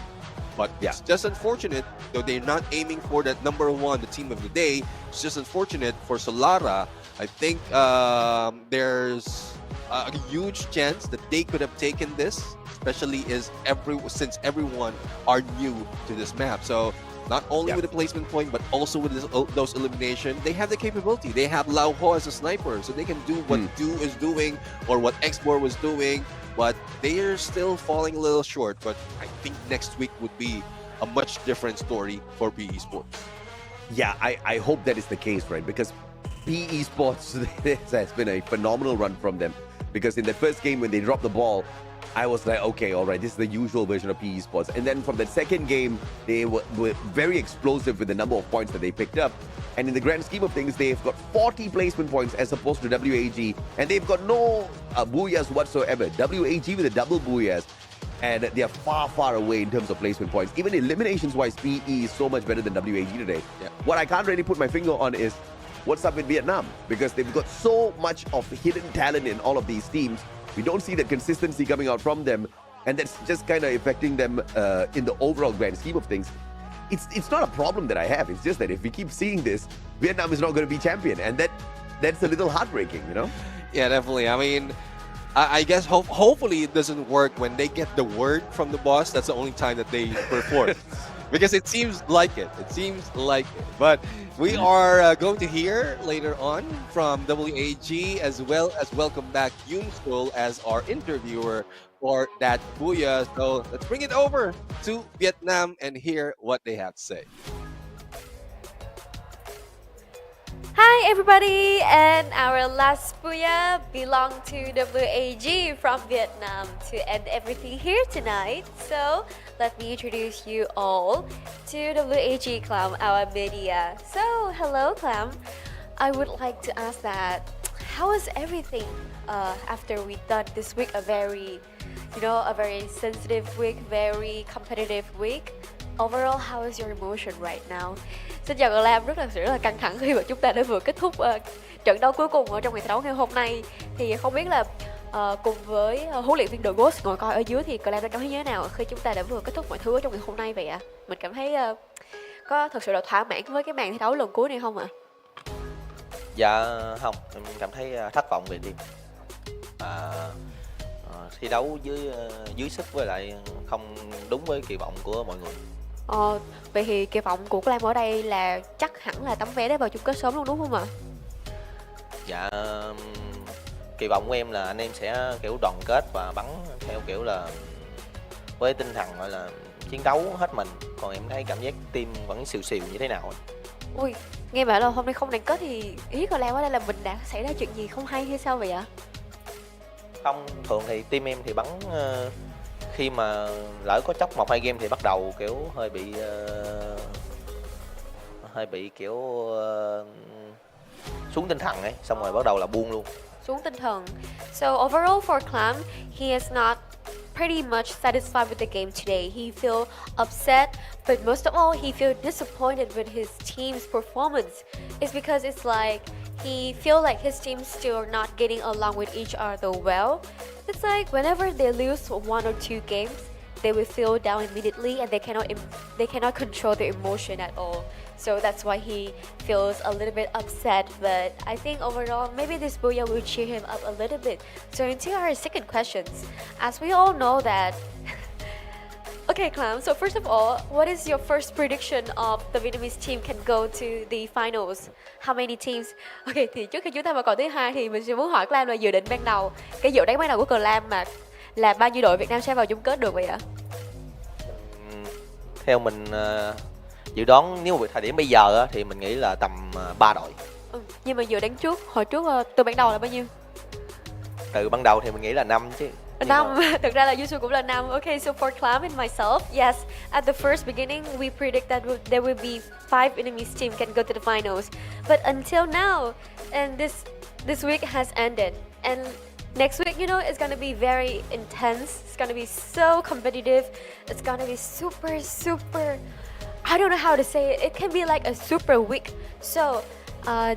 S2: But it's just unfortunate, though they're not aiming for that number 1, the team of the day. It's just unfortunate for Solara. I think there's a huge chance that they could have taken this, especially since everyone are new to this map. So not only with the placement point, but also with those elimination, they have the capability. They have Lao Ho as a sniper, so they can do what Do is doing or what X4 was doing, but they are still falling a little short. But I think next week would be a much different story for PE Sports.
S9: Yeah, I hope that is the case, right? Because PE Sports, this has been a phenomenal run from them. Because in the first game, when they dropped the ball, I was like, okay, all right, this is the usual version of PE Sports. And then from the second game, they were very explosive with the number of points that they picked up. And in the grand scheme of things, they've got 40 placement points as opposed to WAG. And they've got no booyahs whatsoever. WAG with the double booyahs. And they are far, far away in terms of placement points. Even eliminations-wise, PE is so much better than WAG today. What I can't really put my finger on is what's up with Vietnam, because they've got so much of hidden talent in all of these teams. We don't see the consistency coming out from them, and that's just kind of affecting them in the overall grand scheme of things. It's not a problem that I have. It's just that if we keep seeing this, Vietnam is not going to be champion, and that's a little heartbreaking, you know?
S2: Yeah, definitely. I mean, I guess hopefully it doesn't work when they get the word from the boss. That's the only time that they perform. Because it seems like it. It seems like it. But we are going to hear later on from WAG, as well as welcome back Yoon Sol as our interviewer for that Booyah. So let's bring it over to Vietnam and hear what they have to say.
S5: Hi everybody, and our last Booyah belong to WAG from Vietnam to end everything here tonight. So let me introduce you all to WAG Clam, our media. So hello Clam, I would like to ask that how was everything after we done this week, a very sensitive week, very competitive week. Overall, how is your emotion right now? Xin chào cậu Lam, rất là căng thẳng khi mà chúng ta đã vừa kết thúc trận đấu cuối cùng ở trong ngày thi đấu ngày hôm nay. Thì không biết là cùng với huấn luyện viên The Ghost ngồi coi ở dưới thì cậu Lam đã cảm thấy như thế nào khi chúng ta đã vừa kết thúc mọi thứ ở trong ngày hôm nay vậy ạ? Mình cảm thấy có thật sự là thỏa mãn với cái màn thi đấu lần cuối này không ạ?
S16: Dạ không, em cảm thấy thất vọng về team. Thi đấu dưới sức với lại không đúng với kỳ vọng của mọi người.
S5: Vậy thì kỳ vọng của Clam ở đây là chắc hẳn là tấm vé để vào chung kết sớm luôn đúng không ạ?
S16: Dạ, kỳ vọng của em là anh em sẽ kiểu đoàn kết và bắn theo kiểu là với tinh thần gọi là chiến đấu hết mình. Còn em thấy cảm giác team vẫn xìu xìu như thế nào.
S5: Ui, nghe bảo là hôm nay không đoàn kết thì ý Clam ở đây là mình đã xảy ra chuyện gì không hay hay sao vậy ạ?
S16: Không, thường thì team em thì bắn khi mà lỡ có chốc 1-2 game thì bắt đầu kiểu hơi bị kiểu xuống tinh thần ấy, xong rồi bắt đầu là buông luôn.
S5: Xuống tinh thần. So overall for Clam, he is not pretty much satisfied with the game today. He feel upset, but most of all, he feel disappointed with his team's performance. It's because it's like he feel like his team still not getting along with each other well. It's like whenever they lose 1 or 2 games, they will feel down immediately and they cannot control their emotion at all. So that's why he feels a little bit upset. But I think overall, maybe this Booyah will cheer him up a little bit. So into our second questions, as we all know that. Okay, Clam. So first of all, what is your first prediction of the Vietnamese team can go to the finals? How many teams? Okay, thì trước khi chúng ta vào câu thứ hai thì mình sẽ muốn hỏi Clam là dự định ban đầu, cái dự đoán ban đầu của Clam mà là bao nhiêu đội Việt Nam sẽ vào chung kết được vậy ạ?
S16: Theo mình dự đoán nếu mà thời điểm bây giờ thì mình nghĩ là tầm 3 đội.
S5: Nhưng mà dự đoán hồi trước từ ban đầu là bao nhiêu?
S16: Từ ban đầu thì mình nghĩ là 5 chứ.
S5: 5, thực ra là usually cũng là 5. Okay, so for Clam and myself, yes, at the first beginning, we predict that there will be 5 Vietnamese team can go to the finals. But until now, and this week has ended, and next week, it's gonna be very intense. It's gonna be so competitive. It's gonna be super. I don't know how to say it. It can be like a super week. So,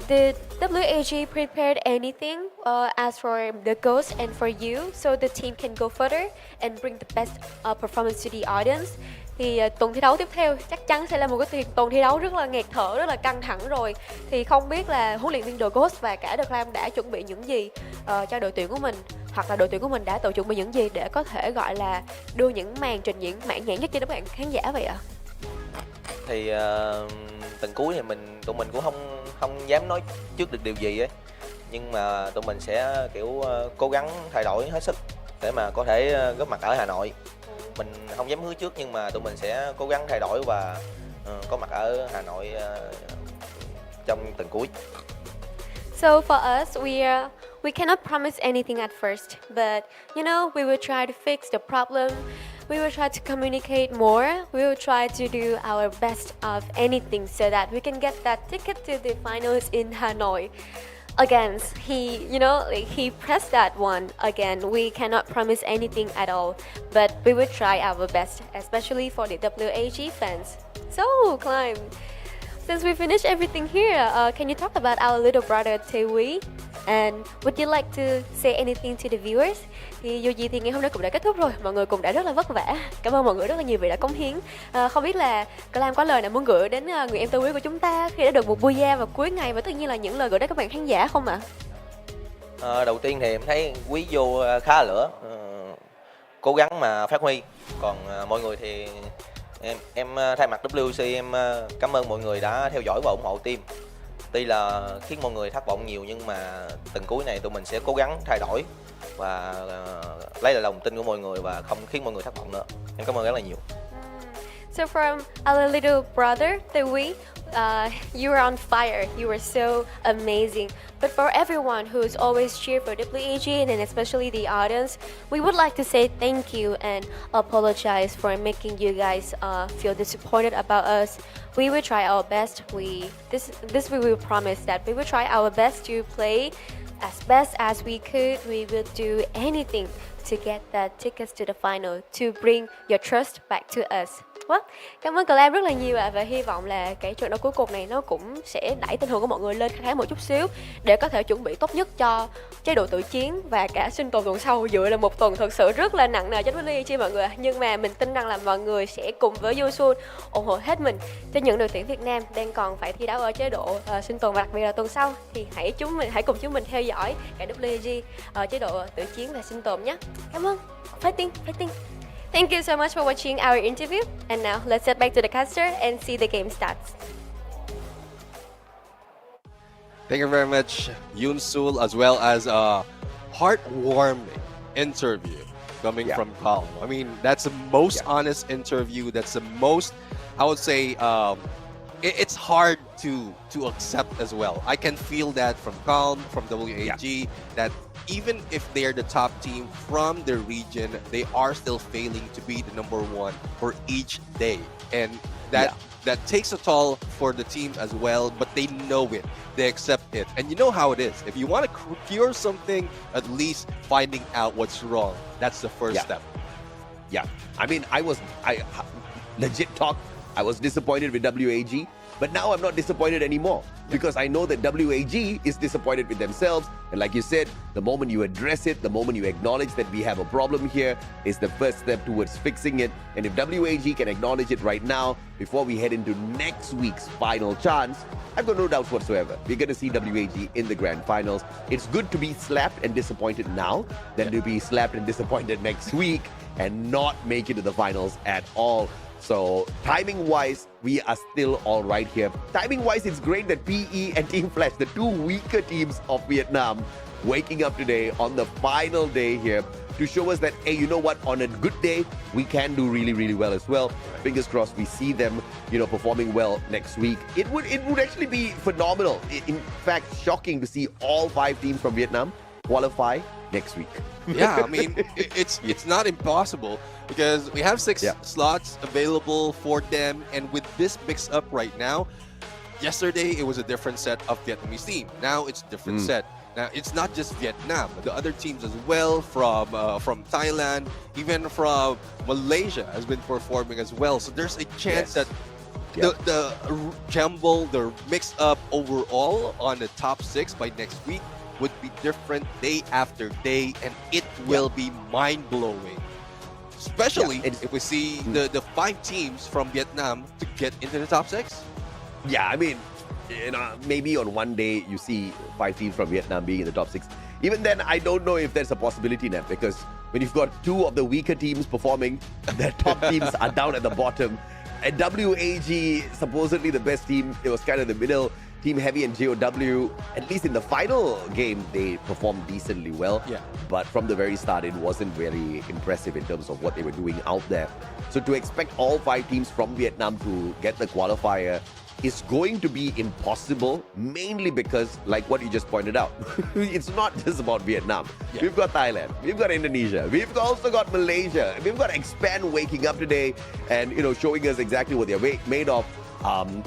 S5: did WAG prepared anything as for the Ghost and for you, so the team can go further and bring the best performance to the audience? Thì tuần thi đấu tiếp theo chắc chắn sẽ là một cái tuần thi đấu rất là nghẹt thở, rất là căng thẳng rồi. Thì không biết là huấn luyện viên The Ghost và cả The Clam đã chuẩn bị những gì cho đội tuyển của mình, hoặc là đội tuyển của mình đã tự chuẩn bị những gì để có thể gọi là đưa những màn trình diễn mãn nhãn nhất cho các bạn khán giả vậy ạ?
S16: Thì tuần cuối thì tụi mình cũng không dám nói trước được điều gì ấy, nhưng mà tụi mình sẽ kiểu cố gắng thay đổi hết sức để mà có thể góp mặt ở Hà Nội. Mình không dám hứa trước nhưng mà tụi mình sẽ cố gắng thay đổi và có mặt ở Hà Nội trong tuần cuối.
S5: So for us, we cannot promise anything at first, but we will try to fix the problem. We will try to communicate more. We will try to do our best of anything so that we can get that ticket to the finals in Hanoi. Again, he pressed that one again. We cannot promise anything at all, but we will try our best, especially for the WAG fans. So, Climb, since we finished everything here, can you talk about our little brother Tae? And would you like to say anything to the viewers? Thì dù gì thì ngày hôm nay cũng đã kết thúc rồi, mọi người cũng đã rất là vất vả. Cảm ơn mọi người rất là nhiều vì đã cống hiến. Không biết là Clam có lời nào muốn gửi đến người em tôi quý của chúng ta khi đã được một Booyah vào cuối ngày, và tất nhiên là những lời gửi đến các bạn khán giả không ạ?
S16: Đầu tiên thì em thấy quý vô khá là lửa, cố gắng mà phát huy. Còn mọi người thì Em thay mặt WC em cảm ơn mọi người đã theo dõi và ủng hộ team. Tuy là khiến mọi người thất vọng nhiều nhưng mà tuần cuối này tụi mình sẽ cố gắng thay đổi và lấy lại lòng tin của mọi người và không khiến mọi người thất vọng nữa. Em cảm ơn rất là nhiều.
S5: So from our little brother, Dewi, you were on fire. You were so amazing. But for everyone who's always cheered for WAG and especially the audience, we would like to say thank you and apologize for making you guys feel disappointed about us. We will try our best. We will promise that we will try our best to play as best as we could. We will do anything to get the tickets to the final to bring your trust back to us. Well, cảm ơn Clam rất là nhiều ạ và hy vọng là cái trận đấu cuối cùng này nó cũng sẽ đẩy tinh thần của mọi người lên khá một chút xíu để có thể chuẩn bị tốt nhất cho chế độ tự chiến và cả sinh tồn tuần sau. Dựa là một tuần thật sự rất là nặng nề cho WAG mọi người, nhưng mà mình tin rằng là mọi người sẽ cùng với Yusun ủng hộ hết mình cho những đội tuyển Việt Nam đang còn phải thi đấu ở chế độ sinh tồn và đặc biệt là tuần sau thì hãy cùng chúng mình theo dõi cả WAG chế độ tự chiến và sinh tồn nhé. Cảm ơn. Fighting. Thank you so much for watching our interview. And now let's head back to the caster and see the game starts.
S2: Thank you very much, Yoon Sul, as well as a heartwarming interview coming from Calm. I mean, that's the most honest interview. That's the most, I would say, it's hard to accept as well. I can feel that from Calm, from WAG, that even if they're the top team from their region, they are still failing to be the number one for each day. And that takes a toll for the team as well, but they know it. They accept it. And you know how it is. If you want to cure something, at least finding out what's wrong. That's the first step.
S9: Yeah. I mean, I legit talk, I was disappointed with WAG, but now I'm not disappointed anymore because I know that WAG is disappointed with themselves. And like you said, the moment you address it, the moment you acknowledge that we have a problem here is the first step towards fixing it. And if WAG can acknowledge it right now, before we head into next week's final chance, I've got no doubts whatsoever. We're going to see WAG in the grand finals. It's good to be slapped and disappointed now than to be slapped and disappointed next week and not make it to the finals at all. So timing-wise, we are still all right here. Timing-wise, it's great that PE and Team Flash, the two weaker teams of Vietnam, waking up today on the final day here to show us that, hey, you know what? On a good day, we can do really, really well as well. Fingers crossed we see them, performing well next week. It would actually be phenomenal. In fact, shocking to see all 5 teams from Vietnam qualify next week.
S2: Yeah, I mean, it's not impossible because we have 6 slots available for them, and with this mix up right now, yesterday it was a different set of Vietnamese team. Now it's a different set. Now it's not just Vietnam, the other teams as well from Thailand, even from Malaysia has been performing as well. So there's a chance that the jumble, the mix up overall on the top 6 by next week would be different day after day, and it will be mind-blowing. Especially if we see the 5 teams from Vietnam to get into the top 6.
S9: Yeah, I mean, maybe on one day you see 5 teams from Vietnam being in the top 6. Even then, I don't know if there's a possibility now, because when you've got 2 of the weaker teams performing, the top teams are down at the bottom. And WAG, supposedly the best team, it was kind of the middle. Team Heavy and JOW, at least in the final game, they performed decently well. Yeah. But from the very start, it wasn't very impressive in terms of what they were doing out there. So to expect all 5 teams from Vietnam to get the qualifier is going to be impossible, mainly because, like what you just pointed out, it's not just about Vietnam. Yeah. We've got Thailand, we've got Indonesia, we've also got Malaysia, we've got Expand waking up today and showing us exactly what they're made of.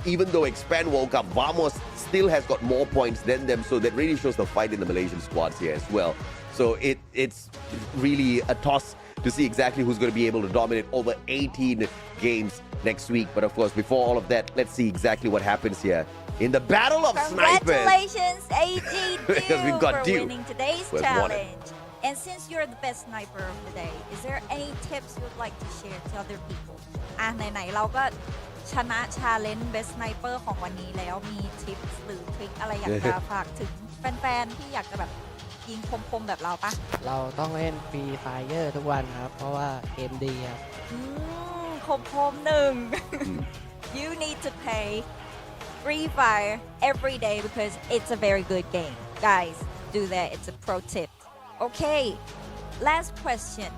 S9: Even though Expand woke up, Vamos still has got more points than them, so that really shows the fight in the Malaysian squads here as well. So it's really a toss to see exactly who's going to be able to dominate over 18 games next week. But of course, before all of that, let's see exactly what happens here in the battle of snipers.
S7: Congratulations, AG
S9: Because we've got
S7: for
S9: Dew
S7: winning today's challenge. And since you're the best sniper of the day, is there any tips you would like to share to other people? ไหนๆเราก็ชนะ challenge best sniper ของวันนี้แล้วมีทิปหรือทริคอะไรอยากจะฝากถึงแฟนๆที่อยากจะแบบยิงคมๆแบบเราปะเราต้องเล่นฟรีไฟเออร์ทุกวันครับเพราะว่าเกมดีครับ You need to play Free Fire every day because it's a very good game. Guys, do that. It's a pro tip. Okay, last question.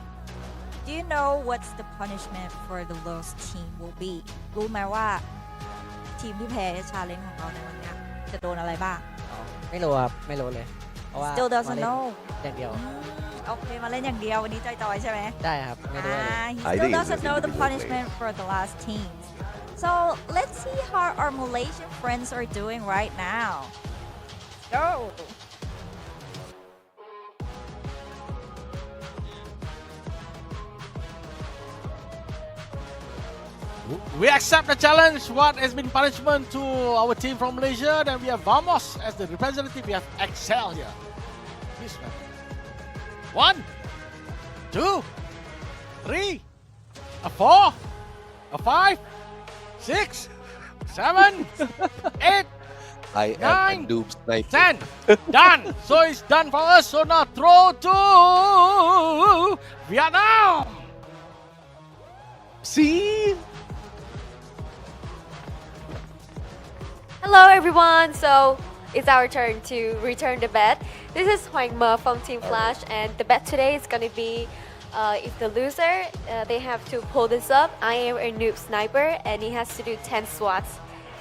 S7: Do you know what's the punishment for the lost team will be? รู้ไหมว่าทีมที่แพ้ชาเลนจ์ของเราในวันนี้จะโดนอะไรบ้าง
S11: ไม่รู้ครับไม่รู้เลยเพราะว่า
S7: Still doesn't know
S11: อย่างเดียว
S7: โอเคมาเล่นอย่างเดียววันนี้จอยๆใช่ไหม
S11: ได้ครับไม่รู้เลย
S7: He still doesn't know the punishment for the last teams. So let's see how our Malaysian friends are doing right now. Go.
S10: We accept the challenge. What has been punishment to our team from Malaysia? Then we have Vamos as the representative. We have Excel here. This man. 1, 2, 3, a 4, a 5, 6, 7, 8,
S2: I am a
S10: 9,
S2: noob sniper.
S10: 10. Done. So it's done for us. So now throw to Vietnam.
S9: See?
S5: Hello everyone, so it's our turn to return the bet. This is Hoàng Mơ from Team Flash, and the bet today is gonna be if the loser, they have to pull this up. I am a noob sniper and he has to do 10 swats.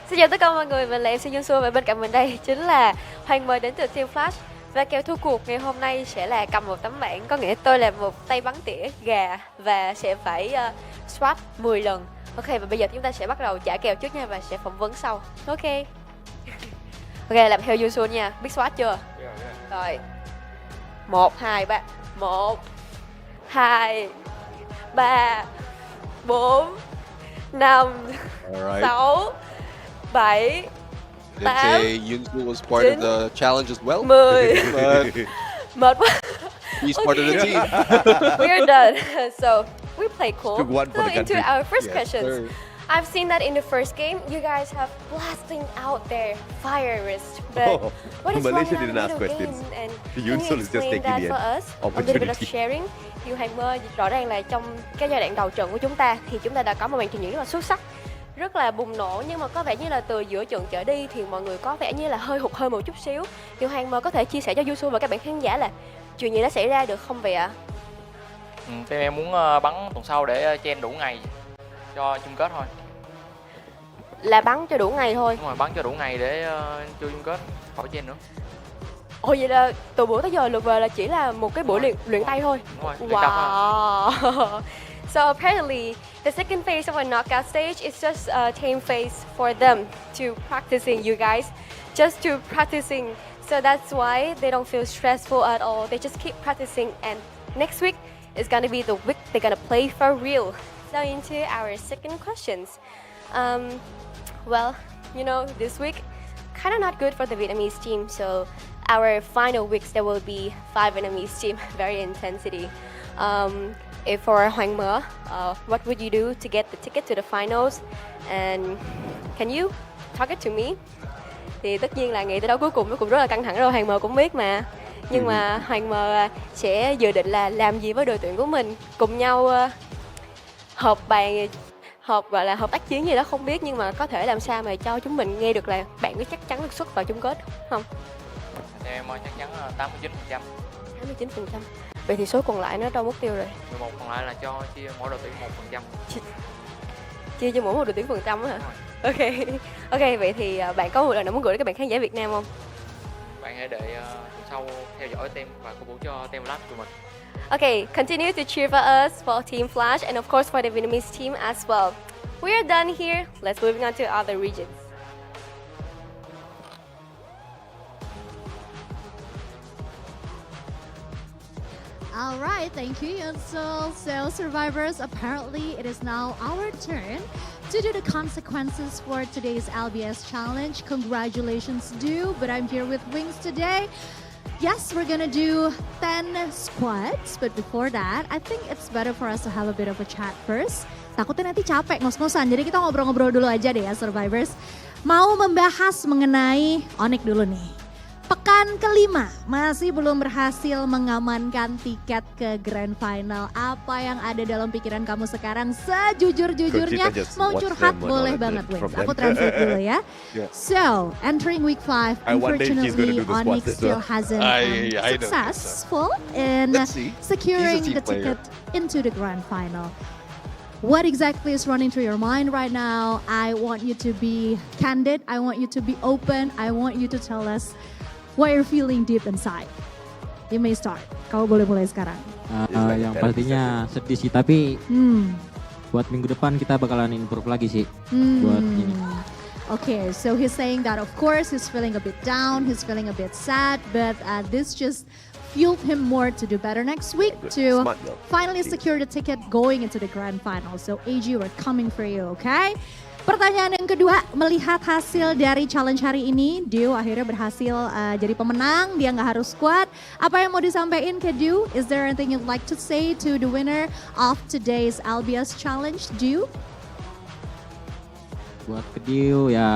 S5: Xin chào tất cả mọi người, mình là MC Junsu và bên cạnh mình đây chính là Hoàng Mơ đến từ Team Flash. Và kèo thua cuộc ngày hôm nay sẽ là cầm một tấm bảng, có nghĩa tôi là một tay bắn tỉa gà và sẽ phải swat 10 lần. Ok, và bây giờ chúng ta sẽ bắt đầu trả kèo trước nha và sẽ phỏng vấn sau. Ok. Ok, làm theo Yusu nha. Biết swat chưa? Rồi. 1, 2, 3. 1, 2, 3, 4, 5, 6, 7,
S2: Did
S5: 8,
S2: say Yunsu was part of the challenge as well?
S5: 10.
S2: But
S5: Mệt quá.
S2: he's part of the team.
S5: We are done. So we play cool.
S9: Took one for
S5: So
S9: the
S5: into
S9: country.
S5: our first
S2: Yes,
S5: questions.
S2: sir.
S5: I've seen that in the first game, you guys have blasting out their fire wrist. But
S9: Oh,
S5: what is
S9: Malaysia
S5: wrong in
S9: didn't
S5: our
S9: ask
S5: middle
S9: questions.
S5: game? And
S9: Yunsul
S5: can you
S9: is just
S5: explain
S9: taking
S5: that
S9: the
S5: for us? A little bit of
S9: opportunity.
S5: sharing. Như Hoàng Mơ, rõ ràng là trong cái giai đoạn đầu trận của chúng ta thì chúng ta đã có một màn trình diễn rất là xuất sắc, rất là bùng nổ, nhưng mà có vẻ như là từ giữa trận trở đi thì mọi người có vẻ như là hơi hụt hơi một chút xíu. Thì Hoàng Mơ có thể chia sẻ cho Yusu và các bạn khán giả là chuyện gì đã xảy ra được không vậy ạ?
S6: Em muốn bắn tuần sau để chen đủ ngày cho chung kết thôi.
S5: Là bắn cho đủ ngày thôi.
S6: Đúng rồi, bắn cho đủ ngày để cho chung kết, khỏi chen nữa.
S5: Ồ, vậy là từ bữa tới giờ lượt về là chỉ là một cái buổi luyện tay thôi.
S6: Đúng rồi, luyện tập thôi.
S5: Wow. So apparently the second phase of a knockout stage is just a tame phase for them to practicing, you guys, just to practicing. So that's why they don't feel stressful at all. They just keep practicing, and next week is gonna be the week they're gonna play for real. So into our second questions. Well, you know, this week kind of not good for the Vietnamese team. So our final weeks there will be 5 Vietnamese team, very intensity. If for Hoàng Mơ, what would you do to get the ticket to the finals? And can you target to me? Thì tất nhiên là ngày tới đấu cuối cùng nó cũng rất là căng thẳng rồi, Hoàng Mơ cũng biết mà. Nhưng mà Hoàng Mơ sẽ dự định là làm gì với đội tuyển của mình, cùng nhau họp gọi là hợp tác chiến gì đó không biết, nhưng mà có thể làm sao mà cho chúng mình nghe được là bạn có chắc chắn được xuất vào chung kết không?
S6: Em chắc chắn là 89%.
S5: 89%. Vậy thì số còn lại nó đâu mất tiêu rồi?
S6: 11 còn lại là cho chia mỗi đội tuyển 1%.
S5: Chia cho mỗi một đội tuyển phần trăm hả? Ok. Ok, vậy thì bạn có một lời nào muốn gửi đến các bạn khán giả Việt Nam không?
S6: Bạn hãy để tuần sau theo dõi team và cổ vũ cho team Flash của mình.
S5: Okay, continue to cheer for us, for Team Flash, and of course for the Vietnamese team as well. We are done here. Let's move on to other regions.
S12: All right, thank you, Yunsel. So, survivors, apparently it is now our turn to do the consequences for today's LBS challenge. Congratulations, due, but I'm here with Wings today. Yes, we're gonna do 10 squats, but before that, I think it's better for us to have a bit of a chat first. Takutnya nanti capek ngos-ngosan, jadi kita ngobrol-ngobrol dulu aja deh ya, survivors. Mau membahas mengenai Onyx dulu nih. Pekan kelima masih belum berhasil mengamankan tiket ke Grand Final. Apa yang ada dalam pikiran kamu sekarang? Sejujur-jujurnya mau curhat boleh banget, Wings. Aku translate dulu ya. So, entering week 5, unfortunately, Onyx still hasn't successful in securing the ticket into the Grand Final. What exactly is running through your mind right now? I want you to be candid. I want you to be open. I want you to tell us what you're feeling deep inside. You may start. Kau boleh mulai sekarang.
S14: Yang pastinya sedih sih, tapi buat minggu depan kita bakalan improve lagi sih. Buat ini.
S12: Okay, so he's saying that of course he's feeling a bit down, he's feeling a bit sad, but this just fueled him more to do better next week to finally secure the ticket going into the Grand Final. So AG, we're coming for you, okay? Pertanyaan yang kedua, melihat hasil dari challenge hari ini, Dio akhirnya berhasil jadi pemenang, dia nggak harus squad. Apa yang mau disampaikan ke Dio? Is there anything you'd like to say to the winner of today's LBS challenge, Dio?
S14: Buat ke Dio ya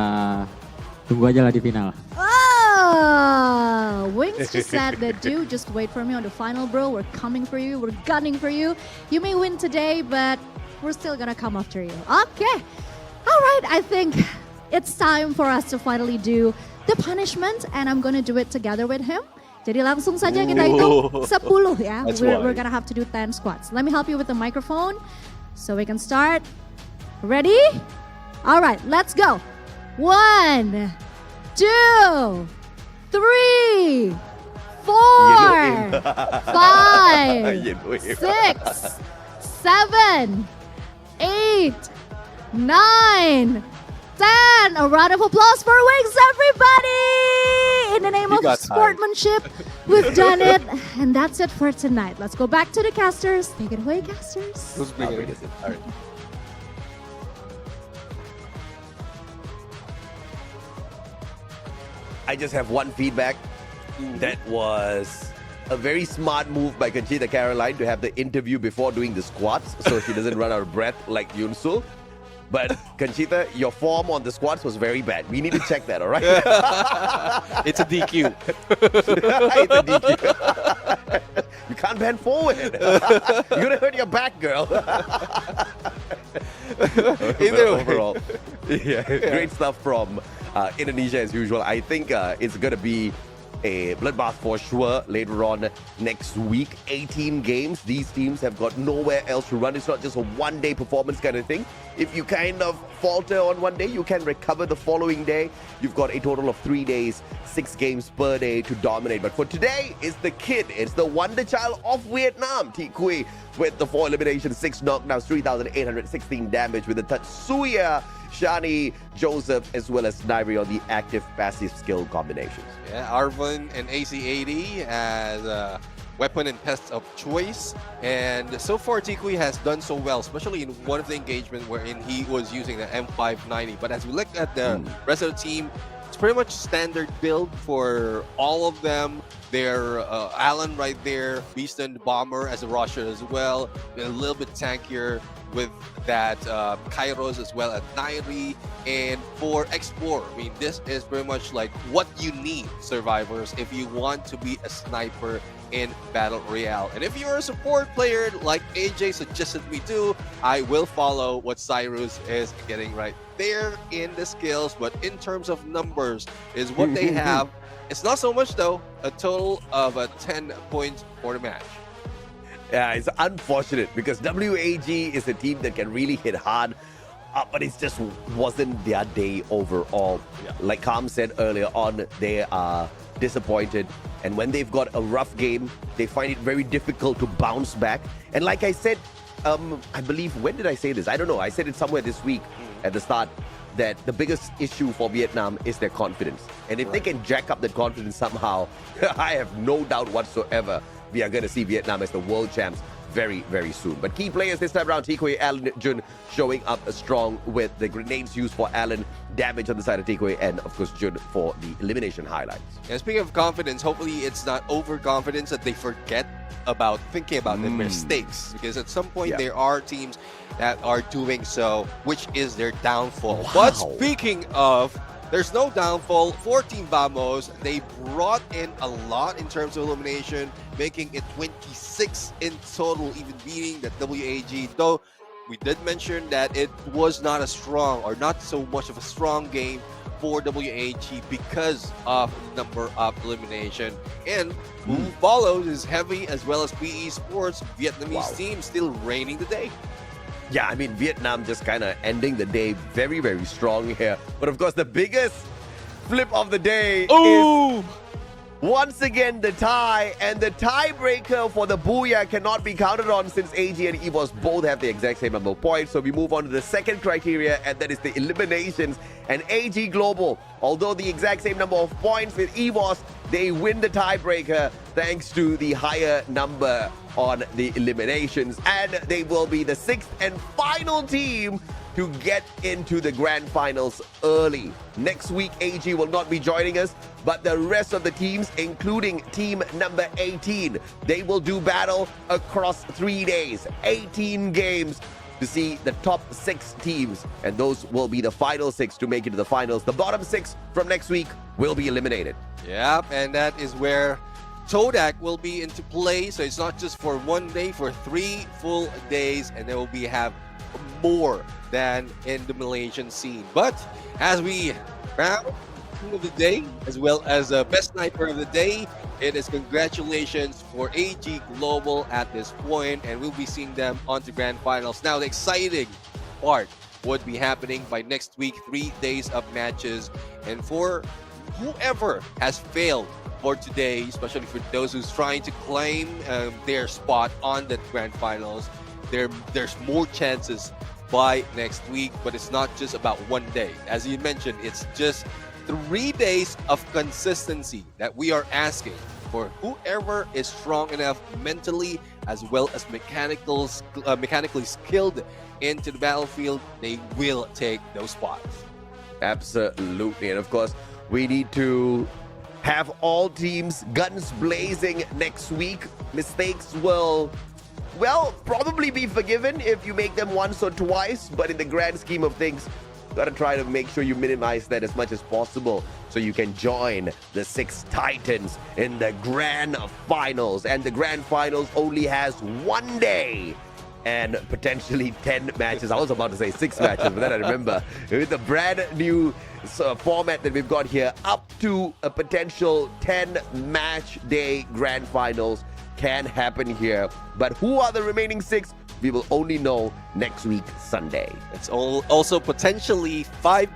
S14: tunggu aja lah di final.
S12: Oh, Wings just said that Dio, just wait for me on the final, bro. We're coming for you, we're gunning for you. You may win today, but we're still gonna come after you. Okay. Alright, I think it's time for us to finally do the punishment and I'm gonna do it together with him. Jadi langsung saja kita hitung 10 ya. We're gonna have to do 10 squats. Let me help you with the microphone so we can start. Ready? Alright, let's go. 1, 2, 3, 4, 5, 6, 7, 8, 9, 10. A round of applause for Wings, everybody! In the name of sportsmanship, we've done it. And that's it for tonight. Let's go back to the casters. Take it away, casters.
S9: Who's bringing it? All right. I just have one feedback. That was a very smart move by Conchita Caroline to have the interview before doing the squats so she doesn't run out of breath like Yunsul. But Conchita, your form on the squats was very bad. We need to check that, all right?
S2: It's a DQ.
S9: It's a DQ. You can't bend forward. You're going to hurt your back, girl. Overall, great stuff from Indonesia as usual. I think it's going to be a bloodbath for sure later on next week. 18 games. These teams have got nowhere else to run. It's not just a one-day performance kind of thing. If you kind of falter on one day, you can recover the following day. You've got a total of 3 days, 6 games per day to dominate. But for today, it's the kid. It's the wonder child of Vietnam, Thi Quy, with the 4 eliminations, 6 knockdowns, 3,816 damage with the Tatsuya, Shani, Joseph, as well as Nairi on the active-passive skill combinations.
S2: Yeah, Arvin and AC80 as weapon and pest of choice. And so far, Thi Quy has done so well, especially in one of the engagement wherein he was using the M590. But as we look at the rest of the team, it's pretty much standard build for all of them. They're Alan right there, Beaston Bomber as a rusher as well, a little bit tankier with that Kairos as well as Nairi. And for Explorer, I mean, this is pretty much like what you need, survivors, if you want to be a sniper in Battle Royale. And if you're a support player like AJ suggested me do, I will follow what Cyrus is getting right there in the skills. But in terms of numbers is what they have. It's not so much though, a total of 10 points for the match.
S9: Yeah, it's unfortunate because WAG is a team that can really hit hard, but it just wasn't their day overall. Like Kam said earlier on, they are disappointed. And when they've got a rough game, they find it very difficult to bounce back. And like I said, I believe, when did I say this? I don't know. I said it somewhere this week at the start that the biggest issue for Vietnam is their confidence. And if they can jack up that confidence somehow, I have no doubt whatsoever we are going to see Vietnam as the world champs very, very soon. But key players this time around, Thi Quy, Alan, Jun showing up strong with the grenades used for Alan, damage on the side of Thi Quy, and of course Jun for the elimination highlights.
S2: And speaking of confidence, hopefully it's not overconfidence that they forget about thinking about their mistakes, because at some point there are teams that are doing so, which is their downfall. But speaking of there's no downfall for Team Vamos. They brought in a lot in terms of elimination, making it 26 in total, even beating the WAG. Though we did mention that it was not a strong or not so much of a strong game for WAG because of number of elimination. And who follows is Heavy as well as PE Sports, Vietnamese team still reigning the day.
S9: Yeah, I mean, Vietnam just kind of ending the day very, very strong here. But of course, the biggest flip of the day is once again the tie. And the tiebreaker for the Booyah cannot be counted on since AG and EVOS both have the exact same number of points. So we move on to the second criteria, and that is the eliminations. And AG Global, although the exact same number of points with EVOS, they win the tiebreaker thanks to the higher number on the eliminations. And they will be the sixth and final team to get into the grand finals early. Next week, AG will not be joining us, but the rest of the teams, including team number 18, they will do battle across 3 days, 18 games to see the top 6 teams, and those will be the final 6 to make it to the finals. The bottom 6 from next week will be eliminated.
S2: Yep, and that is where Todak will be into play. So it's not just for 1 day, for 3 full days, and there will be have more than in the Malaysian scene. But as we crown Team of the Day as well as Best Sniper of the Day, it is congratulations for AG Global at this point, and we'll be seeing them on to grand finals. Now the exciting part would be happening by next week, 3 days of matches, and for whoever has failed for today, especially for those who's trying to claim their spot on the grand finals, there's more chances by next week. But it's not just about 1 day. As you mentioned, it's just 3 days of consistency that we are asking for. Whoever is strong enough mentally as well as mechanically skilled into the battlefield, they will take those spots.
S9: Absolutely. And of course, we need to have all teams guns blazing next week. Mistakes will, well, probably be forgiven if you make them once or twice, but in the grand scheme of things, got to try to make sure you minimize that as much as possible so you can join the 6 Titans in the grand finals. And the grand finals only has 1 day and potentially 10 matches. I was about to say 6 matches, but then I remember with the brand new format that we've got here, up to a potential 10 match day grand finals can happen here. But who are the remaining 6? We will only know next week, Sunday.
S2: It's also potentially five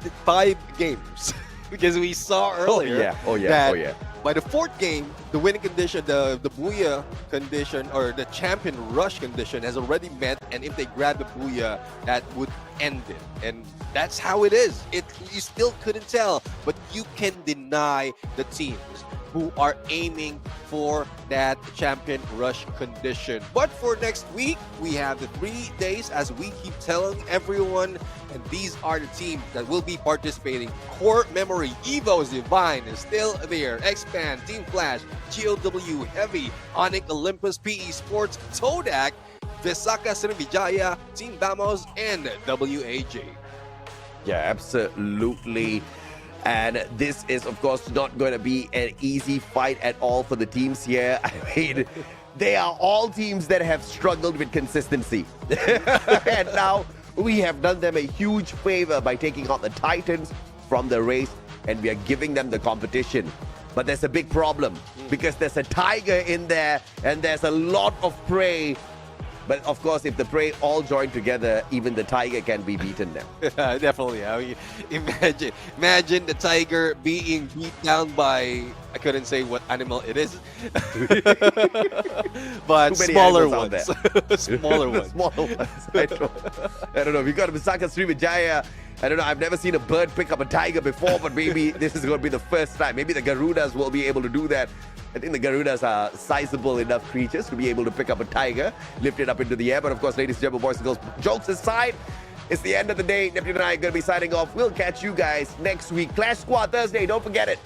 S2: games because we saw earlier that by the 4th game, the winning condition, the Booyah condition or the champion rush condition has already met, and if they grab the Booyah, that would end it. And that's how it is. You still couldn't tell, but you can deny the teams who are aiming for that champion rush condition. But for next week, we have the 3 days, as we keep telling everyone, and these are the teams that will be participating. Core Memory, EVOS Divine is still there. Expand, Team Flash, GOW Heavy, Onyx Olympus, PE Sports, Todak, Visaka Srivijaya, Team Vamos, and WAG.
S9: Yeah, absolutely. And this is, of course, not going to be an easy fight at all for the teams here. I mean, they are all teams that have struggled with consistency. And now we have done them a huge favor by taking out the Titans from the race, and we are giving them the competition. But there's a big problem because there's a tiger in there and there's a lot of prey. But of course, if the prey all join together, even the tiger can be beaten now.
S2: Definitely. I mean, imagine the tiger being beat down by, I couldn't say what animal it is, but smaller ones. Smaller ones.
S9: Smaller ones. I don't know. We got Visaka Srivijaya. I don't know. I've never seen a bird pick up a tiger before, but maybe this is going to be the first time. Maybe the Garudas will be able to do that. I think the Garudas are sizable enough creatures to be able to pick up a tiger, lift it up into the air. But of course, ladies and gentlemen, boys and girls, jokes aside, it's the end of the day. Neptune and I are going to be signing off. We'll catch you guys next week. Clash Squad Thursday. Don't forget it.